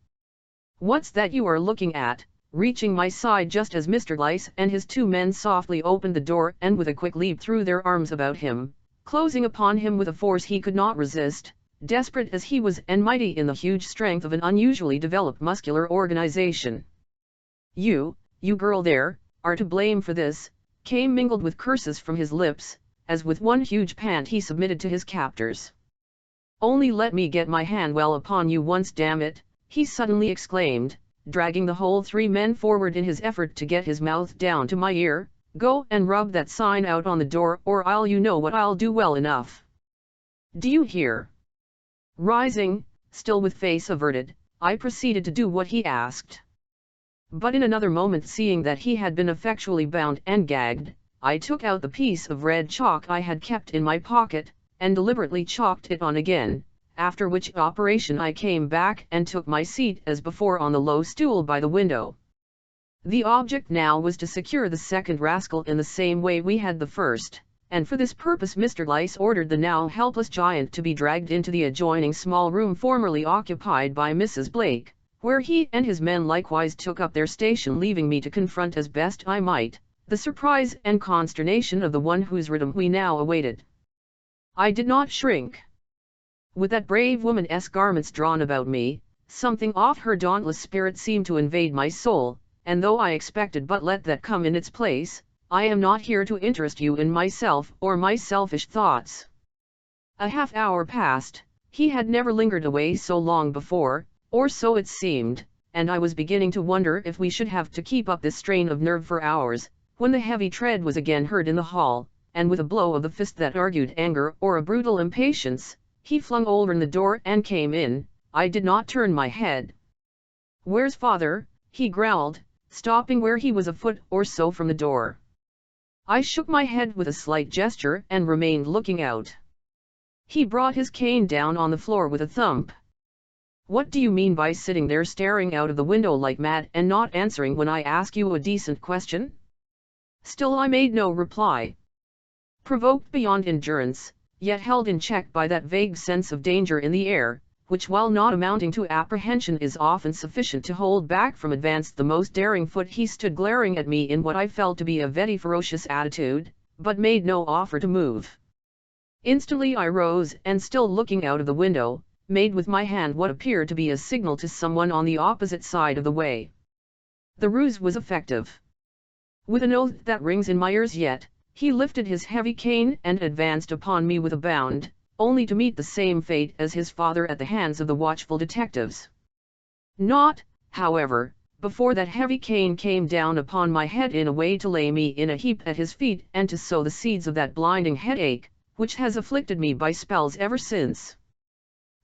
[SPEAKER 1] What's that you are looking at?" reaching my side just as Mr. Gryce and his two men softly opened the door and with a quick leap threw their arms about him, closing upon him with a force he could not resist, desperate as he was and mighty in the huge strength of an unusually developed muscular organization. You girl there, are to blame for this," came mingled with curses from his lips, as with one huge pant he submitted to his captors. "Only let me get my hand well upon you once, damn it," he suddenly exclaimed, dragging the whole three men forward in his effort to get his mouth down to my ear. "Go and rub that sign out on the door, or you know what I'll do well enough. Do you hear?" Rising, still with face averted, I proceeded to do what he asked. But in another moment, seeing that he had been effectually bound and gagged, I took out the piece of red chalk I had kept in my pocket, and deliberately chalked it on again, after which operation I came back and took my seat as before on the low stool by the window. The object now was to secure the second rascal in the same way we had the first, and for this purpose Mr. Gryce ordered the now helpless giant to be dragged into the adjoining small room formerly occupied by Mrs. Blake, where he and his men likewise took up their station, leaving me to confront as best I might the surprise and consternation of the one whose rhythm we now awaited. I did not shrink. With that brave woman's garments drawn about me, something of her dauntless spirit seemed to invade my soul, and though I expected but let that come in its place, I am not here to interest you in myself or my selfish thoughts. A half hour passed, he had never lingered away so long before, or so it seemed, and I was beginning to wonder if we should have to keep up this strain of nerve for hours, when the heavy tread was again heard in the hall, and with a blow of the fist that argued anger or a brutal impatience, he flung open the door and came in. I did not turn my head. "Where's father?" he growled, stopping where he was a foot or so from the door. I shook my head with a slight gesture and remained looking out. He brought his cane down on the floor with a thump. "What do you mean by sitting there staring out of the window like mad and not answering when I ask you a decent question?" Still I made no reply. Provoked beyond endurance, yet held in check by that vague sense of danger in the air, which while not amounting to apprehension is often sufficient to hold back from advance the most daring foot, he stood glaring at me in what I felt to be a very ferocious attitude, but made no offer to move. Instantly I rose and, still looking out of the window, made with my hand what appeared to be a signal to someone on the opposite side of the way. The ruse was effective. With an oath that rings in my ears yet, he lifted his heavy cane and advanced upon me with a bound, only to meet the same fate as his father at the hands of the watchful detectives. Not, however, before that heavy cane came down upon my head in a way to lay me in a heap at his feet and to sow the seeds of that blinding headache, which has afflicted me by spells ever since.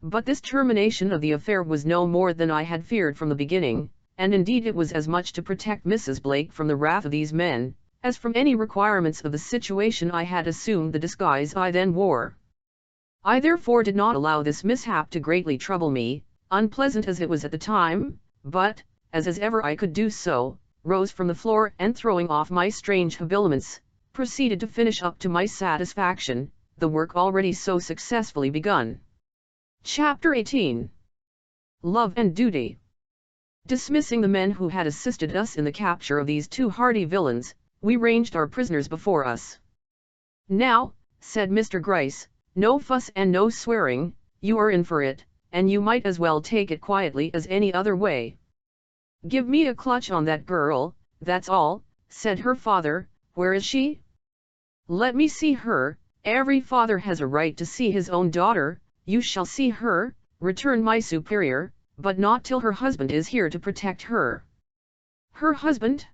[SPEAKER 1] But this termination of the affair was no more than I had feared from the beginning, and indeed it was as much to protect Mrs. Blake from the wrath of these men, as from any requirements of the situation I had assumed the disguise I then wore. I therefore did not allow this mishap to greatly trouble me, unpleasant as it was at the time, but, as ever I could do so, rose from the floor and throwing off my strange habiliments, proceeded to finish up to my satisfaction, the work already so successfully begun. Chapter 18. Love and Duty. Dismissing the men who had assisted us in the capture of these two hardy villains, we ranged our prisoners before us. "Now," said Mr. Gryce, "no fuss and no swearing, you are in for it, and you might as well take it quietly as any other way. Give me a clutch on that girl, that's all," said her father. "Where is she?" "Let me see her. Every father has a right to see his own daughter." "You shall see her," returned my superior, "but not till her husband is here to protect her." "Her husband?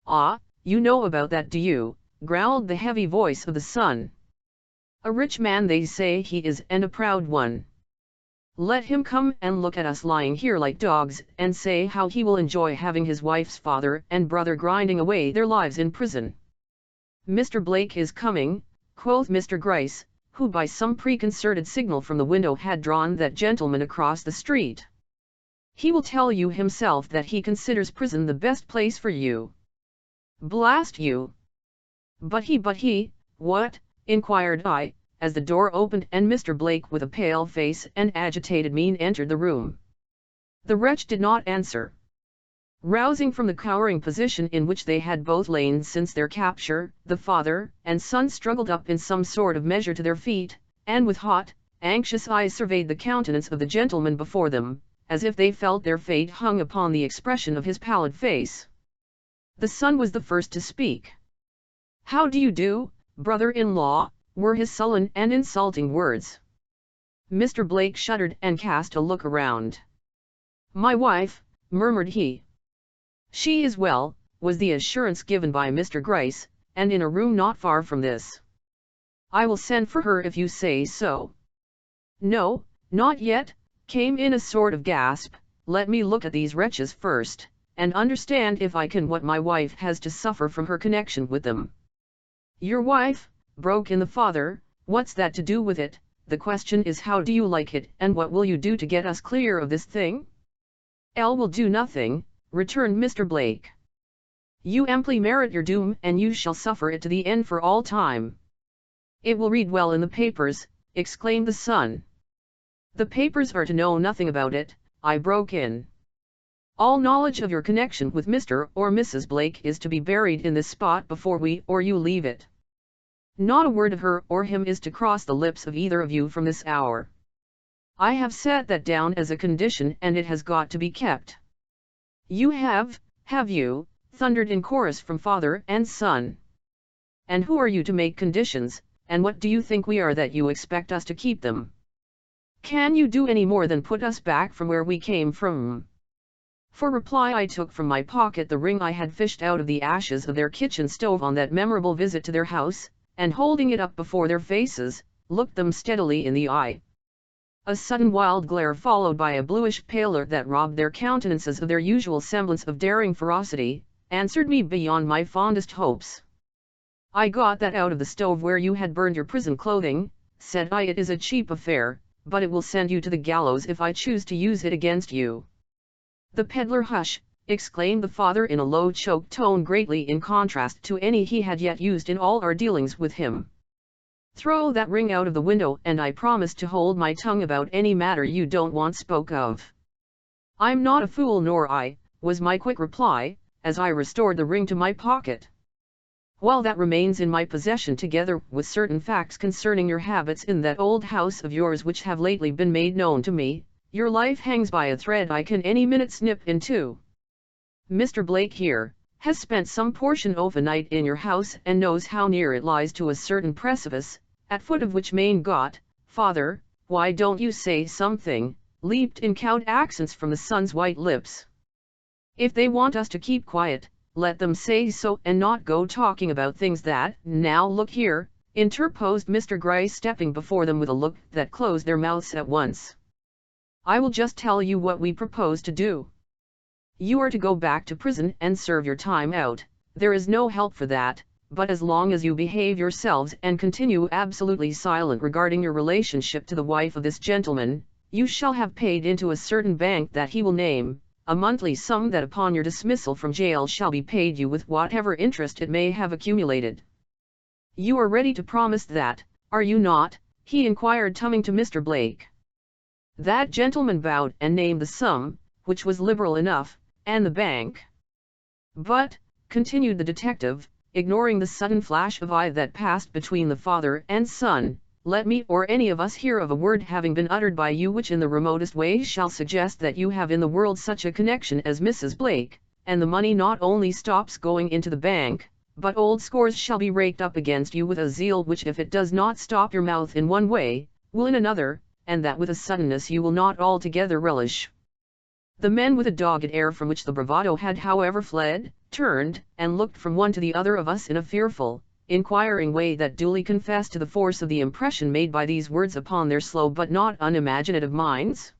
[SPEAKER 1] Ah, you know about that, do you?" growled the heavy voice of the son. "A rich man they say he is, and a proud one. Let him come and look at us lying here like dogs, and say how he will enjoy having his wife's father and brother grinding away their lives in prison." "Mr. Blake is coming," quoth Mr. Gryce, who by some preconcerted signal from the window had drawn that gentleman across the street. "He will tell you himself that he considers prison the best place for you." "Blast you!" But he, what?" inquired I, as the door opened and Mr. Blake with a pale face and agitated mien entered the room. The wretch did not answer. Rousing from the cowering position in which they had both lain since their capture, the father and son struggled up in some sort of measure to their feet, and with hot, anxious eyes surveyed the countenance of the gentleman before them, as if they felt their fate hung upon the expression of his pallid face. The son was the first to speak. "How do you do, brother-in-law?" were his sullen and insulting words. Mr. Blake shuddered and cast a look around. "My wife," murmured he. "She is well," was the assurance given by Mr. Gryce, "and in a room not far from this." "I will send for her if you say so." "No, not yet," came in a sort of gasp. "Let me look at these wretches first, and understand if I can what my wife has to suffer from her connection with them." "Your wife?" broke in the father. "What's that to do with it? The question is how do you like it, and what will you do to get us clear of this thing?" "Elle will do nothing," returned Mr. Blake. "You amply merit your doom, and you shall suffer it to the end for all time." "It will read well in the papers," exclaimed the son. "The papers are to know nothing about it," I broke in. "All knowledge of your connection with Mr. or Mrs. Blake is to be buried in this spot before we or you leave it. Not a word of her or him is to cross the lips of either of you from this hour. I have set that down as a condition, and it has got to be kept." "You have you?" thundered in chorus from father and son. "And who are you to make conditions, and what do you think we are that you expect us to keep them? Can you do any more than put us back from where we came from?" For reply I took from my pocket the ring I had fished out of the ashes of their kitchen stove on that memorable visit to their house, and holding it up before their faces, looked them steadily in the eye. A sudden wild glare followed by a bluish pallor that robbed their countenances of their usual semblance of daring ferocity, answered me beyond my fondest hopes. "I got that out of the stove where you had burned your prison clothing," said I. "It is a cheap affair, but it will send you to the gallows if I choose to use it against you." "The peddler, hush!" exclaimed the father in a low choked tone greatly in contrast to any he had yet used in all our dealings with him. "Throw that ring out of the window, and I promise to hold my tongue about any matter you don't want spoke of." "I'm not a fool, nor I," was my quick reply, as I restored the ring to my pocket. "While that remains in my possession, together with certain facts concerning your habits in that old house of yours which have lately been made known to me, your life hangs by a thread I can any minute snip in two. Mr. Blake here has spent some portion of a night in your house, and knows how near it lies to a certain precipice, at foot of which main got, father, why don't you say something?" leaped in cowed accents from the son's white lips. "If they want us to keep quiet, let them say so, and not go talking about things that—" "Now look here," interposed Mr. Gryce, stepping before them with a look that closed their mouths at once. "I will just tell you what we propose to do. You are to go back to prison and serve your time out. There is no help for that, but as long as you behave yourselves and continue absolutely silent regarding your relationship to the wife of this gentleman, you shall have paid into a certain bank that he will name, a monthly sum that upon your dismissal from jail shall be paid you with whatever interest it may have accumulated. You are ready to promise that, are you not?" he inquired, turning to Mr. Blake. That gentleman bowed and named the sum, which was liberal enough, and the bank. "But," continued the detective, ignoring the sudden flash of eye that passed between the father and son, "let me or any of us hear of a word having been uttered by you which in the remotest way shall suggest that you have in the world such a connection as Mrs. Blake, and the money not only stops going into the bank, but old scores shall be raked up against you with a zeal which, if it does not stop your mouth in one way, will in another, and that with a suddenness you will not altogether relish." The men, with a dogged air from which the bravado had however fled, turned, and looked from one to the other of us in a fearful, inquiring way that duly confessed to the force of the impression made by these words upon their slow but not unimaginative minds.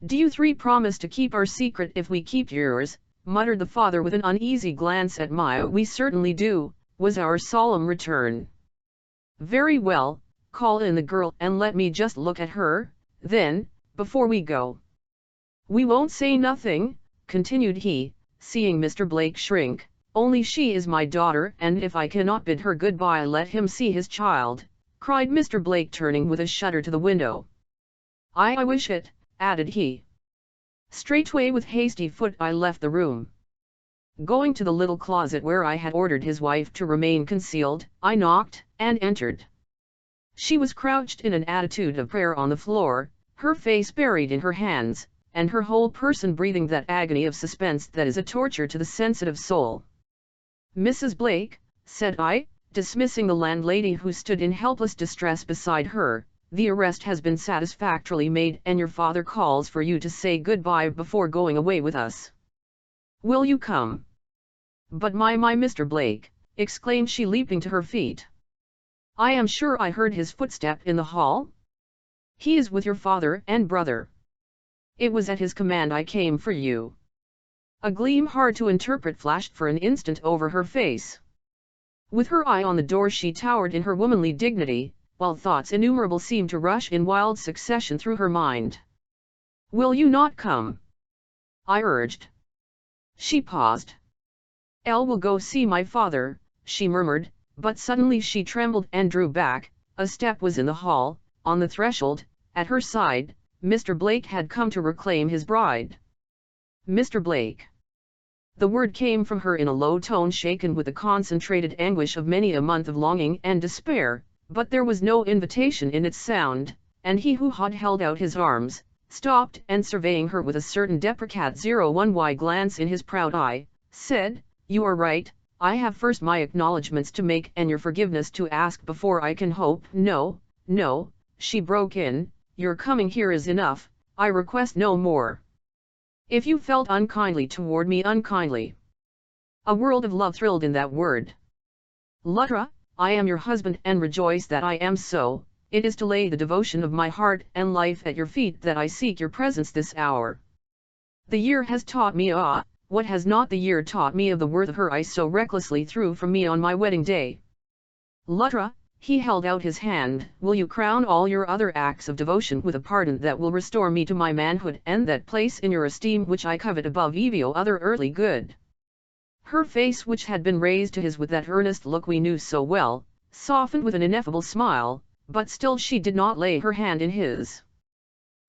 [SPEAKER 1] "Do you three promise to keep our secret if we keep yours?" muttered the father with an uneasy glance at Maya. "We certainly do," was our solemn return. "Very well, call in the girl and let me just look at her, then, before we go." "We won't say nothing," continued he, seeing Mr. Blake shrink, "only she is my daughter, and if I cannot bid her goodbye let him see his child," cried Mr. Blake, turning with a shudder to the window. I wish it," added he. Straightway with hasty foot I left the room. Going to the little closet where I had ordered his wife to remain concealed, I knocked, and entered. She was crouched in an attitude of prayer on the floor, her face buried in her hands, and her whole person breathing that agony of suspense that is a torture to the sensitive soul. "Mrs. Blake," said I, dismissing the landlady who stood in helpless distress beside her, "the arrest has been satisfactorily made and your father calls for you to say goodbye before going away with us. Will you come?" "But my Mr. Blake," exclaimed she, leaping to her feet. "I am sure I heard his footstep in the hall. He is with your father and brother. It was at his command I came for you." A gleam hard to interpret flashed for an instant over her face. With her eye on the door she towered in her womanly dignity, while thoughts innumerable seemed to rush in wild succession through her mind. "Will you not come?" I urged. She paused. "Elle will go see my father," she murmured, but suddenly she trembled and drew back. A step was in the hall. On the threshold, at her side, Mr. Blake had come to reclaim his bride. "Mr. Blake." The word came from her in a low tone shaken with the concentrated anguish of many a month of longing and despair, but there was no invitation in its sound, and he who had held out his arms, stopped and surveying her with a certain deprecate 01y glance in his proud eye, said, "You are right, I have first my acknowledgments to make and your forgiveness to ask before I can hope." "No, no," she broke in, "your coming here is enough, I request no more. If you felt unkindly toward me, unkindly." A world of love thrilled in that word. "Luttra, I am your husband and rejoice that I am so. It is to lay the devotion of my heart and life at your feet that I seek your presence this hour. The year has taught me, what has not the year taught me of the worth of her I so recklessly threw from me on my wedding day? Luttra," he held out his hand, "will you crown all your other acts of devotion with a pardon that will restore me to my manhood and that place in your esteem which I covet above every other earthly good?" Her face, which had been raised to his with that earnest look we knew so well, softened with an ineffable smile, but still she did not lay her hand in his.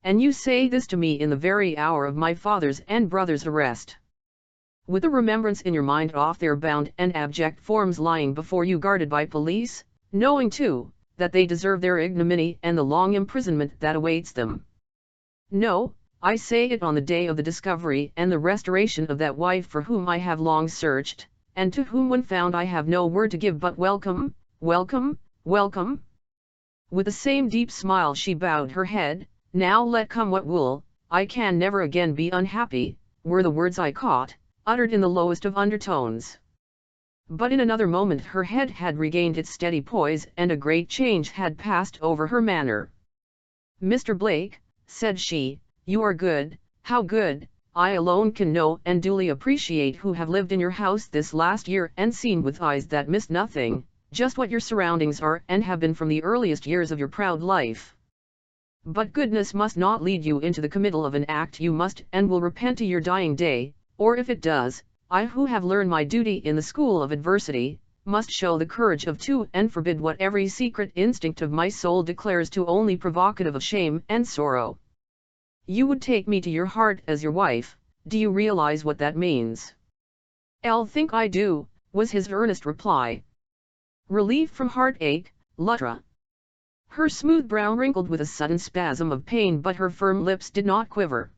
[SPEAKER 1] "And you say this to me in the very hour of my father's and brother's arrest? With the remembrance in your mind of their bound and abject forms lying before you guarded by police, knowing too, that they deserve their ignominy and the long imprisonment that awaits them? No, I say it on the day of the discovery and the restoration of that wife for whom I have long searched, and to whom when found I have no word to give but welcome, welcome, welcome." With the same deep smile she bowed her head. "Now let come what will, I can never again be unhappy," were the words I caught, uttered in the lowest of undertones. But in another moment her head had regained its steady poise and a great change had passed over her manner. "Mr. Blake," said she, "you are good, how good, I alone can know and duly appreciate who have lived in your house this last year and seen with eyes that miss nothing, just what your surroundings are and have been from the earliest years of your proud life. But goodness must not lead you into the committal of an act you must and will repent to your dying day, or if it does, I who have learned my duty in the school of adversity, must show the courage of two and forbid what every secret instinct of my soul declares to only provocative of shame and sorrow. You would take me to your heart as your wife, do you realize what that means?" "I'll think I do," was his earnest reply. "Relief from heartache, Luttra." Her smooth brow wrinkled with a sudden spasm of pain but her firm lips did not quiver.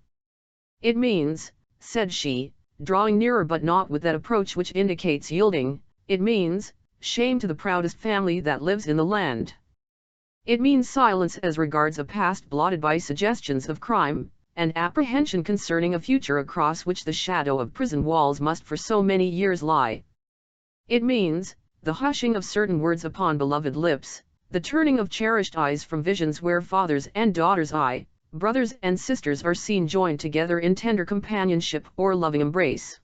[SPEAKER 1] "It means," said she, drawing nearer but not with that approach which indicates yielding, "it means, shame to the proudest family that lives in the land. It means silence as regards a past blotted by suggestions of crime, and apprehension concerning a future across which the shadow of prison walls must for so many years lie. It means," the hushing of certain words upon beloved lips, the turning of cherished eyes from visions where fathers and daughters brothers and sisters are seen joined together in tender companionship or loving embrace.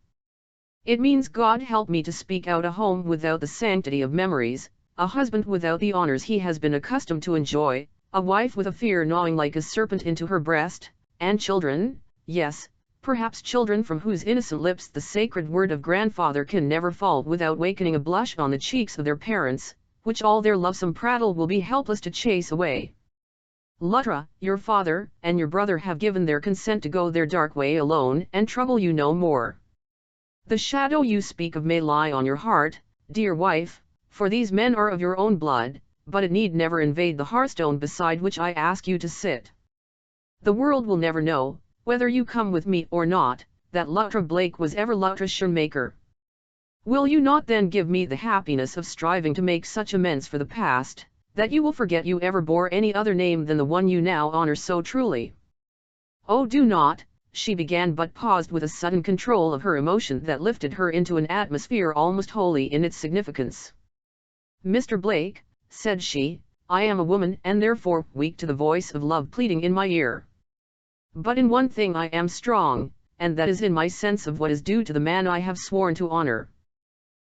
[SPEAKER 1] It means God help me to speak out a home without the sanctity of memories, a husband without the honors he has been accustomed to enjoy, a wife with a fear gnawing like a serpent into her breast, and children, yes, perhaps children from whose innocent lips the sacred word of grandfather can never fall without wakening a blush on the cheeks of their parents, which all their lovesome prattle will be helpless to chase away. Luttra, your father and your brother have given their consent to go their dark way alone and trouble you no more. The shadow you speak of may lie on your heart, dear wife, for these men are of your own blood, but it need never invade the hearthstone beside which I ask you to sit. The world will never know, whether you come with me or not, that Luttra Blake was ever Luttra Schoenmaker. Will you not then give me the happiness of striving to make such amends for the past, that you will forget you ever bore any other name than the one you now honor so truly? Oh, do not, she began, but paused with a sudden control of her emotion that lifted her into an atmosphere almost holy in its significance. Mr. Blake, said she, I am a woman and therefore weak to the voice of love pleading in my ear. But in one thing I am strong, and that is in my sense of what is due to the man I have sworn to honor.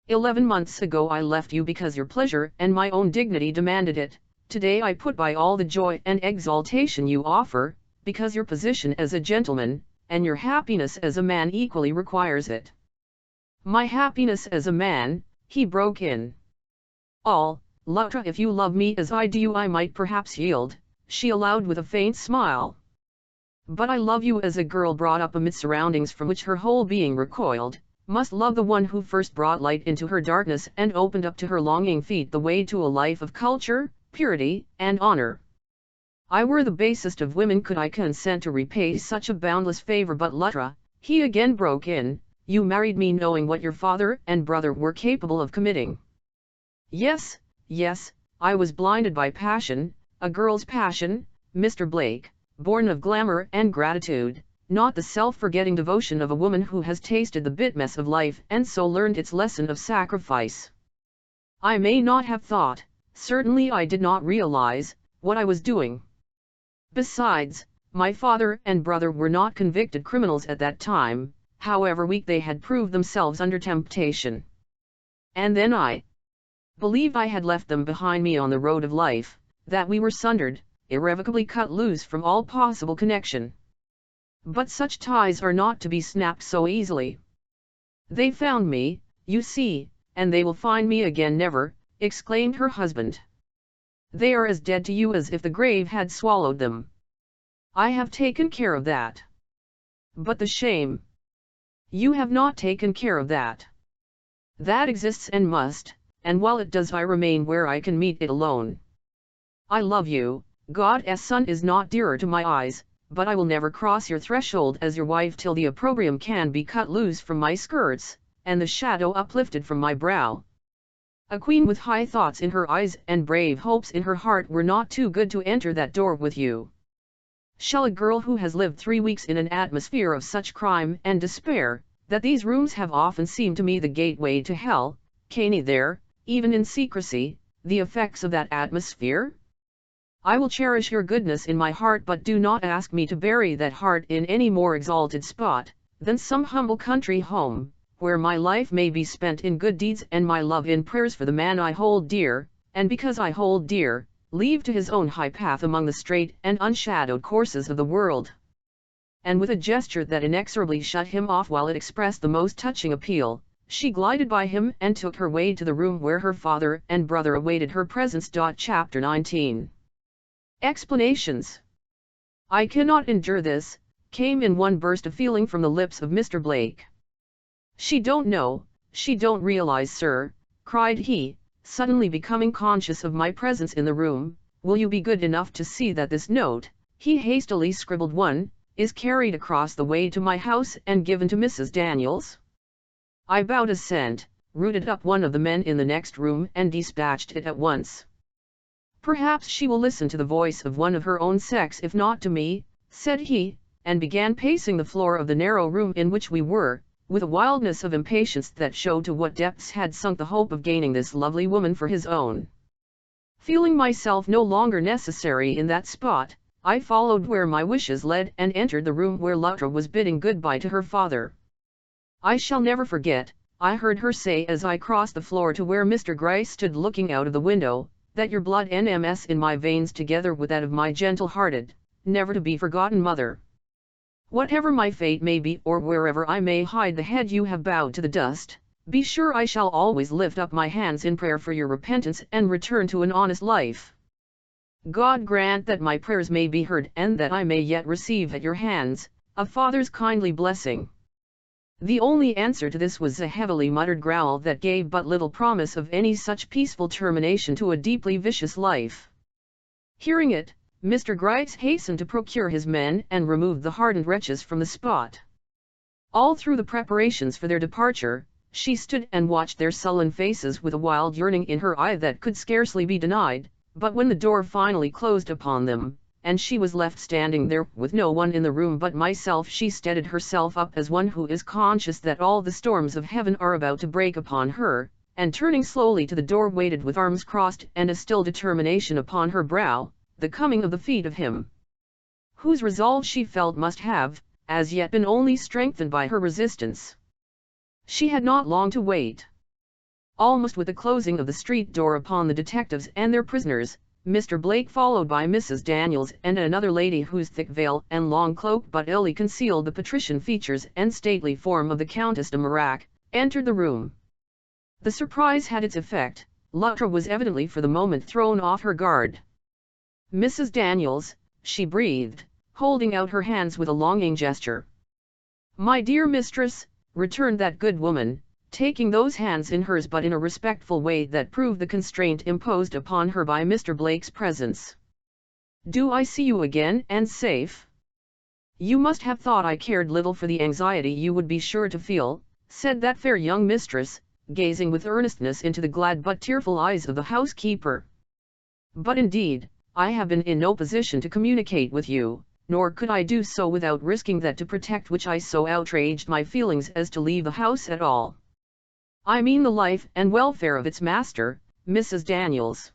[SPEAKER 1] 11 months ago I left you because your pleasure and my own dignity demanded it. Today I put by all the joy and exaltation you offer, because your position as a gentleman, and your happiness as a man equally requires it. My happiness as a man, he broke in. All, Luttra, if you love me as I do I might perhaps yield, she allowed with a faint smile. But I love you as a girl brought up amid surroundings from which her whole being recoiled, must love the one who first brought light into her darkness and opened up to her longing feet the way to a life of culture, purity, and honor. I were the basest of women could I consent to repay such a boundless favor, but Luttra, he again broke in, you married me knowing what your father and brother were capable of committing. Yes, yes, I was blinded by passion, a girl's passion, Mr. Blake, born of glamour and gratitude, not the self-forgetting devotion of a woman who has tasted the bitterness of life and so learned its lesson of sacrifice. I may not have thought, certainly I did not realize, what I was doing. Besides, my father and brother were not convicted criminals at that time, however weak they had proved themselves under temptation. And then I believed I had left them behind me on the road of life, that we were sundered, irrevocably cut loose from all possible connection. But such ties are not to be snapped so easily. They found me, you see, and they will find me again never, exclaimed her husband. They are as dead to you as if the grave had swallowed them. I have taken care of that. But the shame. You have not taken care of that. That exists and must, and while it does I remain where I can meet it alone. I love you, God's son is not dearer to my eyes, but I will never cross your threshold as your wife till the opprobrium can be cut loose from my skirts, and the shadow uplifted from my brow. A queen with high thoughts in her eyes and brave hopes in her heart were not too good to enter that door with you. Shall a girl who has lived 3 weeks in an atmosphere of such crime and despair, that these rooms have often seemed to me the gateway to hell, canny there, even in secrecy, the effects of that atmosphere? I will cherish your goodness in my heart, but do not ask me to bury that heart in any more exalted spot than some humble country home, where my life may be spent in good deeds and my love in prayers for the man I hold dear, and because I hold dear, leave to his own high path among the straight and unshadowed courses of the world. And with a gesture that inexorably shut him off while it expressed the most touching appeal, she glided by him and took her way to the room where her father and brother awaited her presence. Chapter 19. Explanations. I cannot endure this, came in one burst of feeling from the lips of Mr. Blake. She don't know, she don't realize, sir, cried he, suddenly becoming conscious of my presence in the room. Will you be good enough to see that this note, he hastily scribbled one, is carried across the way to my house and given to Mrs. Daniels? I bowed assent, rooted up one of the men in the next room and dispatched it at once. Perhaps she will listen to the voice of one of her own sex if not to me, said he, and began pacing the floor of the narrow room in which we were, with a wildness of impatience that showed to what depths had sunk the hope of gaining this lovely woman for his own. Feeling myself no longer necessary in that spot, I followed where my wishes led and entered the room where Lutra was bidding goodbye to her father. I shall never forget, I heard her say as I crossed the floor to where Mr. Gryce stood looking out of the window, that your blood nms in my veins together with that of my gentle-hearted, never-to-be-forgotten mother. Whatever my fate may be or wherever I may hide the head you have bowed to the dust, be sure I shall always lift up my hands in prayer for your repentance and return to an honest life. God grant that my prayers may be heard and that I may yet receive at your hands a father's kindly blessing. The only answer to this was a heavily muttered growl that gave but little promise of any such peaceful termination to a deeply vicious life. Hearing it, Mr. Gryce hastened to procure his men and removed the hardened wretches from the spot. All through the preparations for their departure, she stood and watched their sullen faces with a wild yearning in her eye that could scarcely be denied, but when the door finally closed upon them, and she was left standing there with no one in the room but myself, she steadied herself up as one who is conscious that all the storms of heaven are about to break upon her, and turning slowly to the door waited with arms crossed and a still determination upon her brow, the coming of the feet of him whose resolve she felt must have, as yet, been only strengthened by her resistance. She had not long to wait. Almost with the closing of the street door upon the detectives and their prisoners, Mr. Blake, followed by Mrs. Daniels and another lady whose thick veil and long cloak but illy concealed the patrician features and stately form of the Countess de Mirac, entered the room. The surprise had its effect. Lutra was evidently for the moment thrown off her guard. "Mrs. Daniels," she breathed, holding out her hands with a longing gesture. "My dear mistress," returned that good woman, taking those hands in hers but in a respectful way that proved the constraint imposed upon her by Mr. Blake's presence. "Do I see you again and safe? You must have thought I cared little for the anxiety you would be sure to feel," said that fair young mistress, gazing with earnestness into the glad but tearful eyes of the housekeeper. "But indeed, I have been in no position to communicate with you, nor could I do so without risking that to protect which I so outraged my feelings as to leave the house at all. I mean the life and welfare of its master, Mrs. Daniels."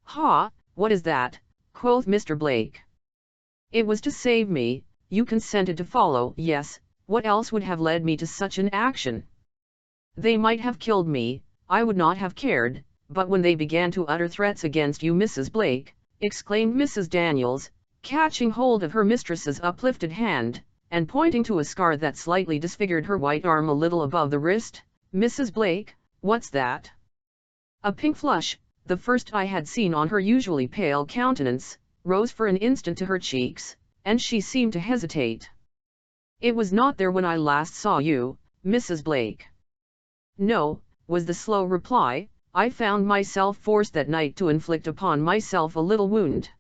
[SPEAKER 1] "Ha, what is that?" quoth Mr. Blake. "It was to save me, you consented to follow." "Yes, what else would have led me to such an action? They might have killed me, I would not have cared, but when they began to utter threats against you, Mrs. Blake," exclaimed Mrs. Daniels, catching hold of her mistress's uplifted hand, and pointing to a scar that slightly disfigured her white arm a little above the wrist, "Mrs. Blake, what's that?" A pink flush, the first I had seen on her usually pale countenance, rose for an instant to her cheeks, and she seemed to hesitate. "It was not there when I last saw you, Mrs. Blake." "No," was the slow reply, "I found myself forced that night to inflict upon myself a little wound."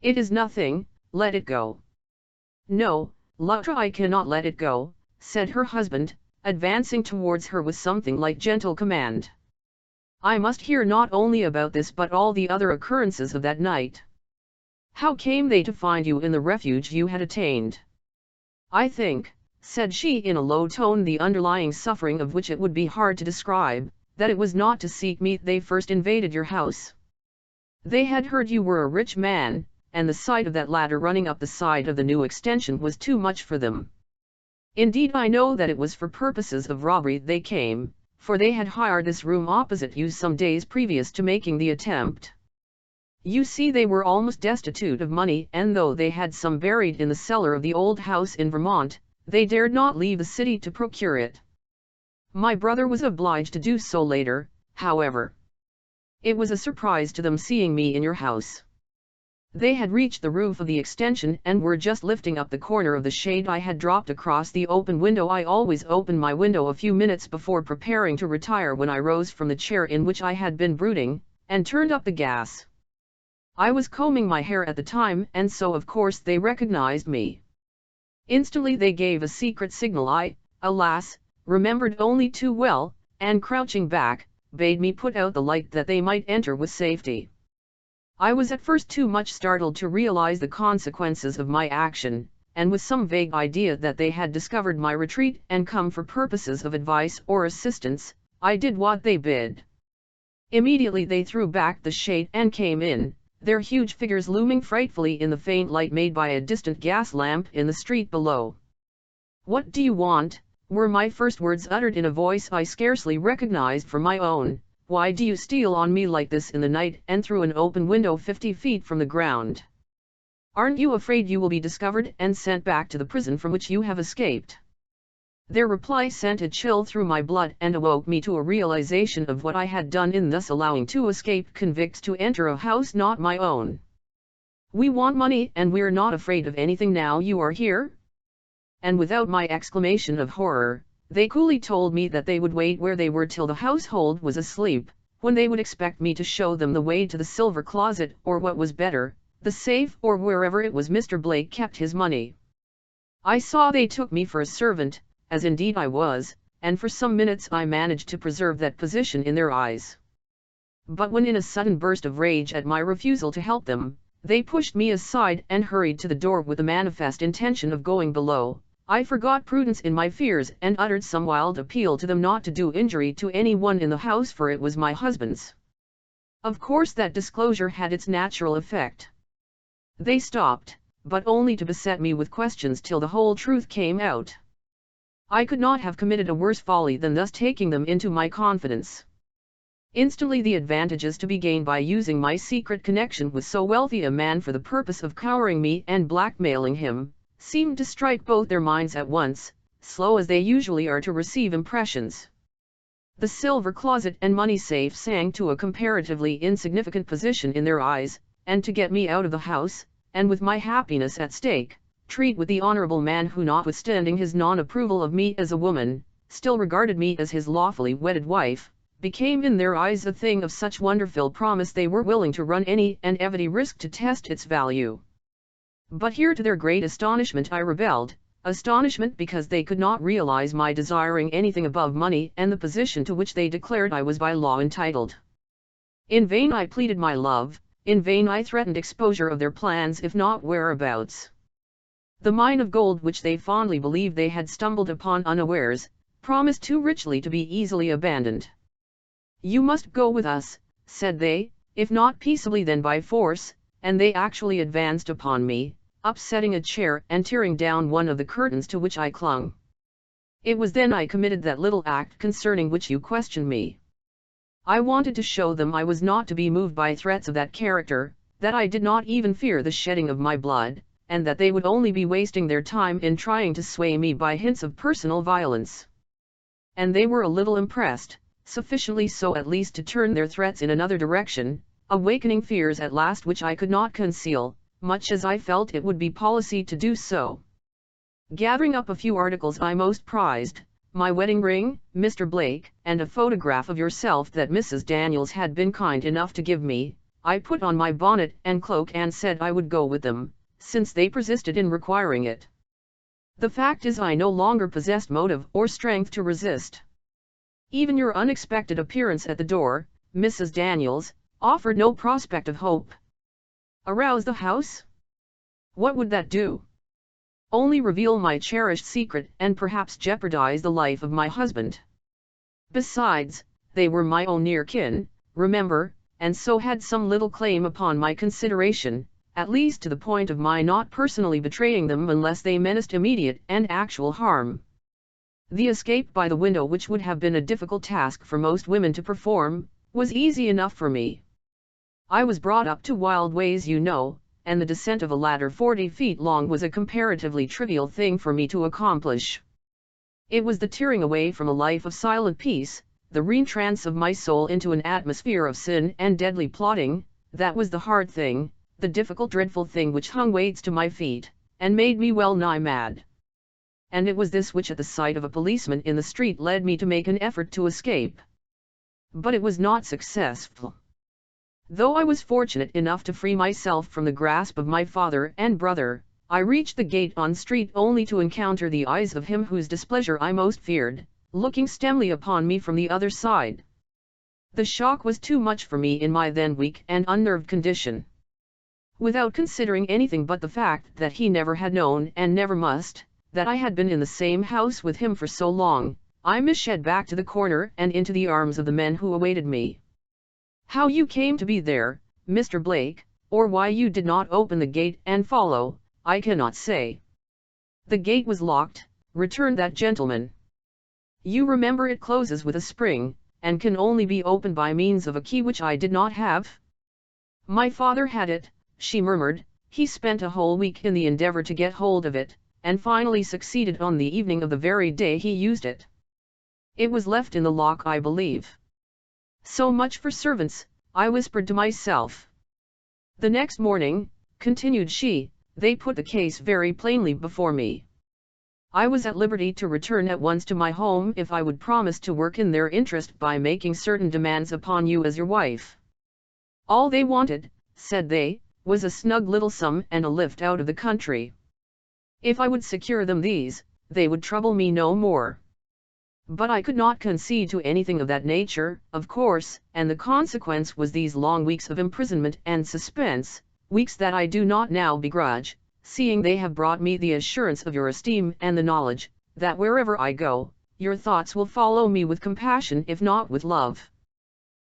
[SPEAKER 1] "It is nothing, let it go." "No, Lutra, I cannot let it go," said her husband, advancing towards her with something like gentle command. "I must hear not only about this but all the other occurrences of that night. How came they to find you in the refuge you had attained?" "I think," said she in a low tone, the underlying suffering of which it would be hard to describe, "that it was not to seek me they first invaded your house. They had heard you were a rich man, and the sight of that ladder running up the side of the new extension was too much for them. Indeed, I know that it was for purposes of robbery they came, for they had hired this room opposite you some days previous to making the attempt. You see, they were almost destitute of money, and though they had some buried in the cellar of the old house in Vermont, they dared not leave the city to procure it. My brother was obliged to do so later, however. It was a surprise to them seeing me in your house. They had reached the roof of the extension and were just lifting up the corner of the shade I had dropped across the open window. I always opened my window a few minutes before preparing to retire when I rose from the chair in which I had been brooding, and turned up the gas. I was combing my hair at the time, and so of course they recognized me. Instantly they gave a secret signal I, alas, remembered only too well, and crouching back, bade me put out the light that they might enter with safety. I was at first too much startled to realize the consequences of my action, and with some vague idea that they had discovered my retreat and come for purposes of advice or assistance, I did what they bid. Immediately they threw back the shade and came in, their huge figures looming frightfully in the faint light made by a distant gas lamp in the street below. "What do you want?" were my first words, uttered in a voice I scarcely recognized for my own. "Why do you steal on me like this in the night and through an open window 50 feet from the ground? Aren't you afraid you will be discovered and sent back to the prison from which you have escaped?" Their reply sent a chill through my blood and awoke me to a realization of what I had done in thus allowing two escaped convicts to enter a house not my own. "We want money and we're not afraid of anything now you are here." And without my exclamation of horror, they coolly told me that they would wait where they were till the household was asleep, when they would expect me to show them the way to the silver closet, or what was better, the safe, or wherever it was Mr. Blake kept his money. I saw they took me for a servant, as indeed I was, and for some minutes I managed to preserve that position in their eyes. But when in a sudden burst of rage at my refusal to help them, they pushed me aside and hurried to the door with the manifest intention of going below, I forgot prudence in my fears and uttered some wild appeal to them not to do injury to any one in the house, for it was my husband's. Of course that disclosure had its natural effect. They stopped, but only to beset me with questions till the whole truth came out. I could not have committed a worse folly than thus taking them into my confidence. Instantly the advantages to be gained by using my secret connection with so wealthy a man for the purpose of cowering me and blackmailing him, seemed to strike both their minds at once, slow as they usually are to receive impressions. The silver closet and money safe sank to a comparatively insignificant position in their eyes, and to get me out of the house, and with my happiness at stake, treat with the honorable man who, notwithstanding his non-approval of me as a woman, still regarded me as his lawfully wedded wife, became in their eyes a thing of such wonderful promise they were willing to run any and every risk to test its value. But here to their great astonishment I rebelled, astonishment because they could not realize my desiring anything above money and the position to which they declared I was by law entitled. In vain I pleaded my love, in vain I threatened exposure of their plans if not whereabouts. The mine of gold which they fondly believed they had stumbled upon unawares, promised too richly to be easily abandoned. "You must go with us," said they, "if not peaceably then by force," and they actually advanced upon me, upsetting a chair and tearing down one of the curtains to which I clung. It was then I committed that little act concerning which you questioned me. I wanted to show them I was not to be moved by threats of that character, that I did not even fear the shedding of my blood, and that they would only be wasting their time in trying to sway me by hints of personal violence. And they were a little impressed, sufficiently so at least to turn their threats in another direction, awakening fears at last which I could not conceal, much as I felt it would be policy to do so. Gathering up a few articles I most prized, my wedding ring, Mr. Blake, and a photograph of yourself that Mrs. Daniels had been kind enough to give me, I put on my bonnet and cloak and said I would go with them, since they persisted in requiring it. The fact is I no longer possessed motive or strength to resist. Even your unexpected appearance at the door, Mrs. Daniels, offered no prospect of hope. Arouse the house? What would that do? Only reveal my cherished secret and perhaps jeopardize the life of my husband. Besides, they were my own near kin, remember, and so had some little claim upon my consideration, at least to the point of my not personally betraying them unless they menaced immediate and actual harm. The escape by the window, which would have been a difficult task for most women to perform, was easy enough for me. I was brought up to wild ways, you know, and the descent of a ladder 40 feet long was a comparatively trivial thing for me to accomplish. It was the tearing away from a life of silent peace, the re-entrance of my soul into an atmosphere of sin and deadly plotting, that was the hard thing, the difficult dreadful thing which hung weights to my feet, and made me well nigh mad. And it was this which at the sight of a policeman in the street led me to make an effort to escape. But it was not successful. Though I was fortunate enough to free myself from the grasp of my father and brother, I reached the gate on street only to encounter the eyes of him whose displeasure I most feared, looking sternly upon me from the other side. The shock was too much for me in my then weak and unnerved condition. Without considering anything but the fact that he never had known and never must, that I had been in the same house with him for so long, I mished back to the corner and into the arms of the men who awaited me. How you came to be there, Mr. Blake, or why you did not open the gate and follow, I cannot say. The gate was locked, returned that gentleman. You remember it closes with a spring, and can only be opened by means of a key which I did not have? My father had it, she murmured. He spent a whole week in the endeavor to get hold of it, and finally succeeded on the evening of the very day he used it. It was left in the lock, I believe. So much for servants, I whispered to myself. The next morning, continued she, they put the case very plainly before me. I was at liberty to return at once to my home if I would promise to work in their interest by making certain demands upon you as your wife. All they wanted, said they, was a snug little sum and a lift out of the country. If I would secure them these, they would trouble me no more. But I could not concede to anything of that nature, of course, and the consequence was these long weeks of imprisonment and suspense, weeks that I do not now begrudge, seeing they have brought me the assurance of your esteem and the knowledge, that wherever I go, your thoughts will follow me with compassion if not with love.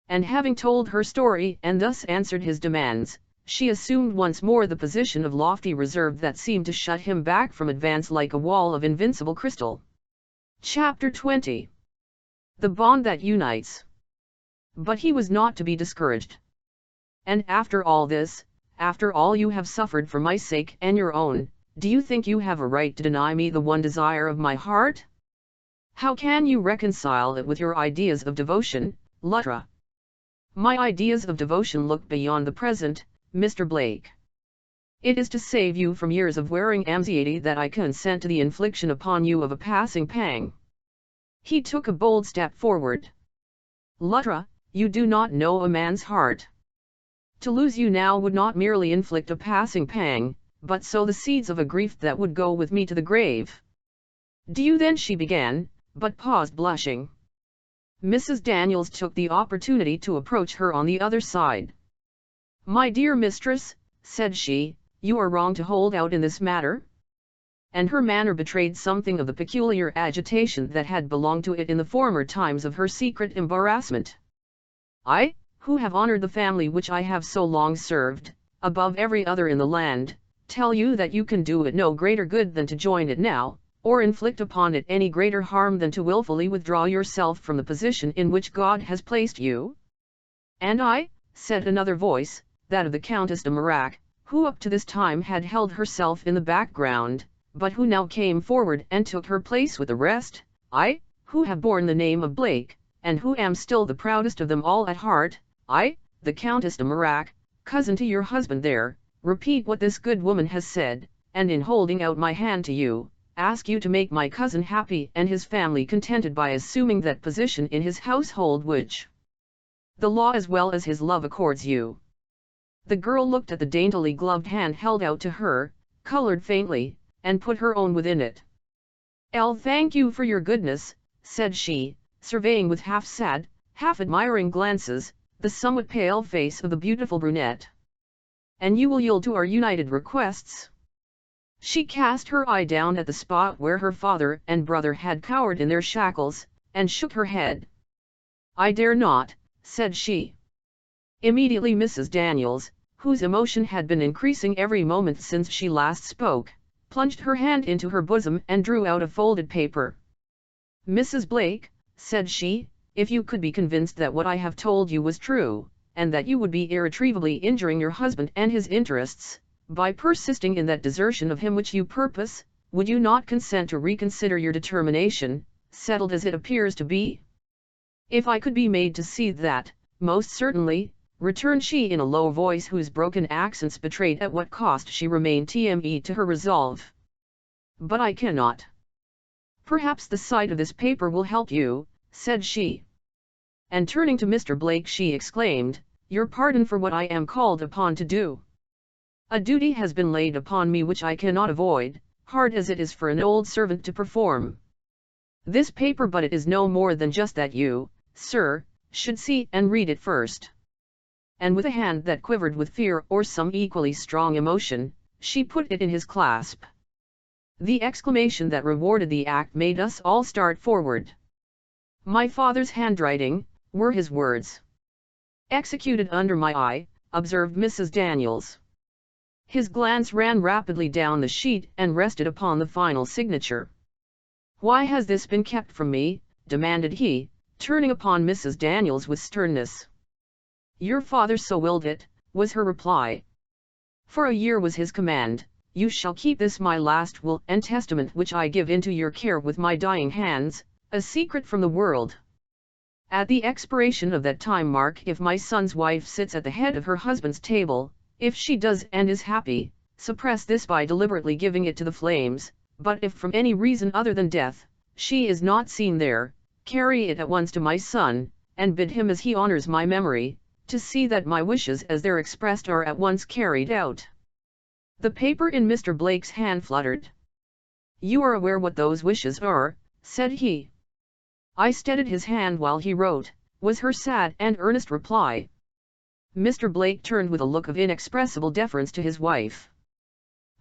[SPEAKER 1] And having told her story and thus answered his demands, she assumed once more the position of lofty reserve that seemed to shut him back from advance like a wall of invincible crystal. Chapter 20. The bond that unites. But he was not to be discouraged. And after all this, after all you have suffered for my sake and your own, do you think you have a right to deny me the one desire of my heart? How can you reconcile it with your ideas of devotion, Luttra? My ideas of devotion look beyond the present, Mr. Blake. It is to save you from years of wearing anxiety that I consent to the infliction upon you of a passing pang. He took a bold step forward. Luttra, you do not know a man's heart. To lose you now would not merely inflict a passing pang, but sow the seeds of a grief that would go with me to the grave. Do you then, she began, but paused blushing. Mrs. Daniels took the opportunity to approach her on the other side. My dear mistress, said she, you are wrong to hold out in this matter. And her manner betrayed something of the peculiar agitation that had belonged to it in the former times of her secret embarrassment. I, who have honored the family which I have so long served, above every other in the land, tell you that you can do it no greater good than to join it now, or inflict upon it any greater harm than to wilfully withdraw yourself from the position in which God has placed you. And I, said another voice, that of the Countess de Mirac, who up to this time had held herself in the background, but who now came forward and took her place with the rest, I, who have borne the name of Blake, and who am still the proudest of them all at heart, I, the Countess de Mirac, cousin to your husband there, repeat what this good woman has said, and in holding out my hand to you, ask you to make my cousin happy and his family contented by assuming that position in his household which the law as well as his love accords you. The girl looked at the daintily gloved hand held out to her, colored faintly, and put her own within it. I'll thank you for your goodness, said she, surveying with half sad, half admiring glances, the somewhat pale face of the beautiful brunette. And you will yield to our united requests? She cast her eye down at the spot where her father and brother had cowered in their shackles, and shook her head. I dare not, said she. Immediately Mrs. Daniels, whose emotion had been increasing every moment since she last spoke, plunged her hand into her bosom and drew out a folded paper. Mrs. Blake, said she, if you could be convinced that what I have told you was true, and that you would be irretrievably injuring your husband and his interests, by persisting in that desertion of him which you purpose, would you not consent to reconsider your determination, settled as it appears to be? If I could be made to see that, most certainly, returned she in a low voice whose broken accents betrayed at what cost she remained tme to her resolve. But I cannot. Perhaps the sight of this paper will help you, said she. And turning to Mr. Blake she exclaimed, your pardon for what I am called upon to do. A duty has been laid upon me which I cannot avoid, hard as it is for an old servant to perform. This paper, but it is no more than just that you, sir, should see and read it first. and with a hand that quivered with fear or some equally strong emotion, she put it in his clasp. The exclamation that rewarded the act made us all start forward. "My father's handwriting," were his words. "Executed under my eye," observed Mrs. Daniels. His glance ran rapidly down the sheet and rested upon the final signature. "Why has this been kept from me?" demanded he, turning upon Mrs. Daniels with sternness. "Your father so willed it," was her reply. "For a year was his command, 'You shall keep this my last will and testament which I give into your care with my dying hands, a secret from the world. At the expiration of that time mark, if my son's wife sits at the head of her husband's table, if she does and is happy, suppress this by deliberately giving it to the flames, but if from any reason other than death, she is not seen there, carry it at once to my son, and bid him as he honors my memory, to see that my wishes as they're expressed are at once carried out.'" The paper in Mr. Blake's hand fluttered. "You are aware what those wishes are," said he. "I steadied his hand while he wrote," was her sad and earnest reply. Mr. Blake turned with a look of inexpressible deference to his wife.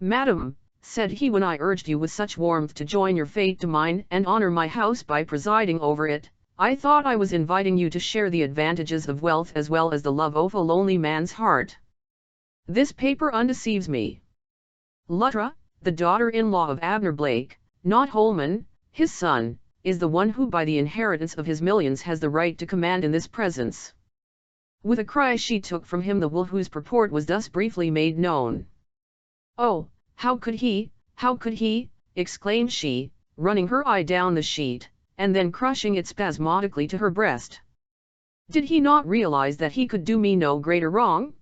[SPEAKER 1] "Madam," said he, "when I urged you with such warmth to join your fate to mine and honor my house by presiding over it, I thought I was inviting you to share the advantages of wealth as well as the love of a lonely man's heart. This paper undeceives me. Luttra, the daughter-in-law of Abner Blake, not Holman, his son, is the one who by the inheritance of his millions has the right to command in this presence." With a cry she took from him the will whose purport was thus briefly made known. "Oh, how could he, how could he?" exclaimed she, running her eye down the sheet, and then crushing it spasmodically to her breast. "Did he not realize that he could do me no greater wrong?"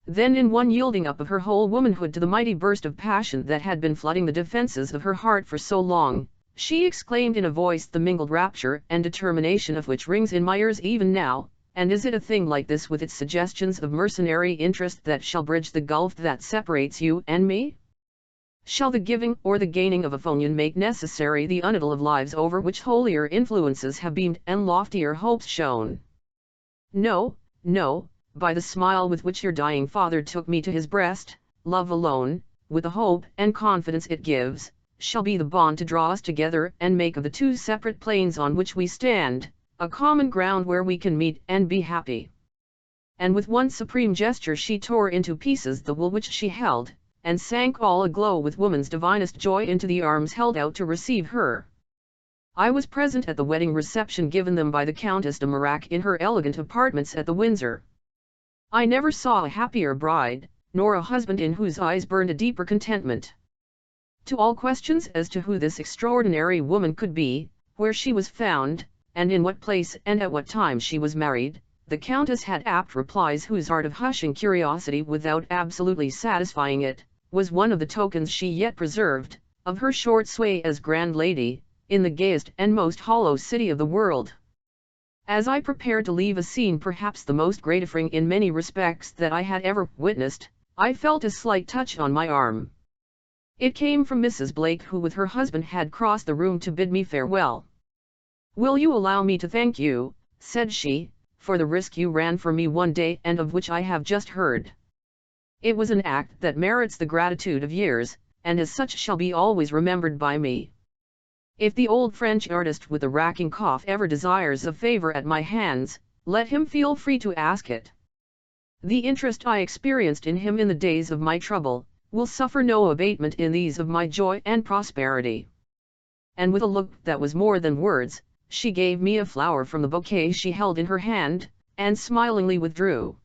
[SPEAKER 1] Then in one yielding up of her whole womanhood to the mighty burst of passion that had been flooding the defenses of her heart for so long, she exclaimed in a voice the mingled rapture and determination of which rings in my ears even now, "And is it a thing like this with its suggestions of mercenary interest that shall bridge the gulf that separates you and me? Shall the giving or the gaining of a union make necessary the unital of lives over which holier influences have beamed and loftier hopes shone? No, no, by the smile with which your dying father took me to his breast, love alone, with the hope and confidence it gives, shall be the bond to draw us together and make of the two separate planes on which we stand, a common ground where we can meet and be happy." And with one supreme gesture she tore into pieces the will which she held, and sank all aglow with woman's divinest joy into the arms held out to receive her. I was present at the wedding reception given them by the Countess de Mirac in her elegant apartments at the Windsor. I never saw a happier bride, nor a husband in whose eyes burned a deeper contentment. To all questions as to who this extraordinary woman could be, where she was found, and in what place and at what time she was married, the Countess had apt replies whose art of hushing curiosity without absolutely satisfying it, was one of the tokens she yet preserved, of her short sway as grand lady, in the gayest and most hollow city of the world. As I prepared to leave a scene perhaps the most gratifying in many respects that I had ever witnessed, I felt a slight touch on my arm. It came from Mrs. Blake, who with her husband had crossed the room to bid me farewell. "Will you allow me to thank you," said she, "for the risk you ran for me one day and of which I have just heard. It was an act that merits the gratitude of years, and as such shall be always remembered by me. If the old French artist with the racking cough ever desires a favor at my hands, let him feel free to ask it. The interest I experienced in him in the days of my trouble, will suffer no abatement in these of my joy and prosperity." And with a look that was more than words, she gave me a flower from the bouquet she held in her hand, and smilingly withdrew.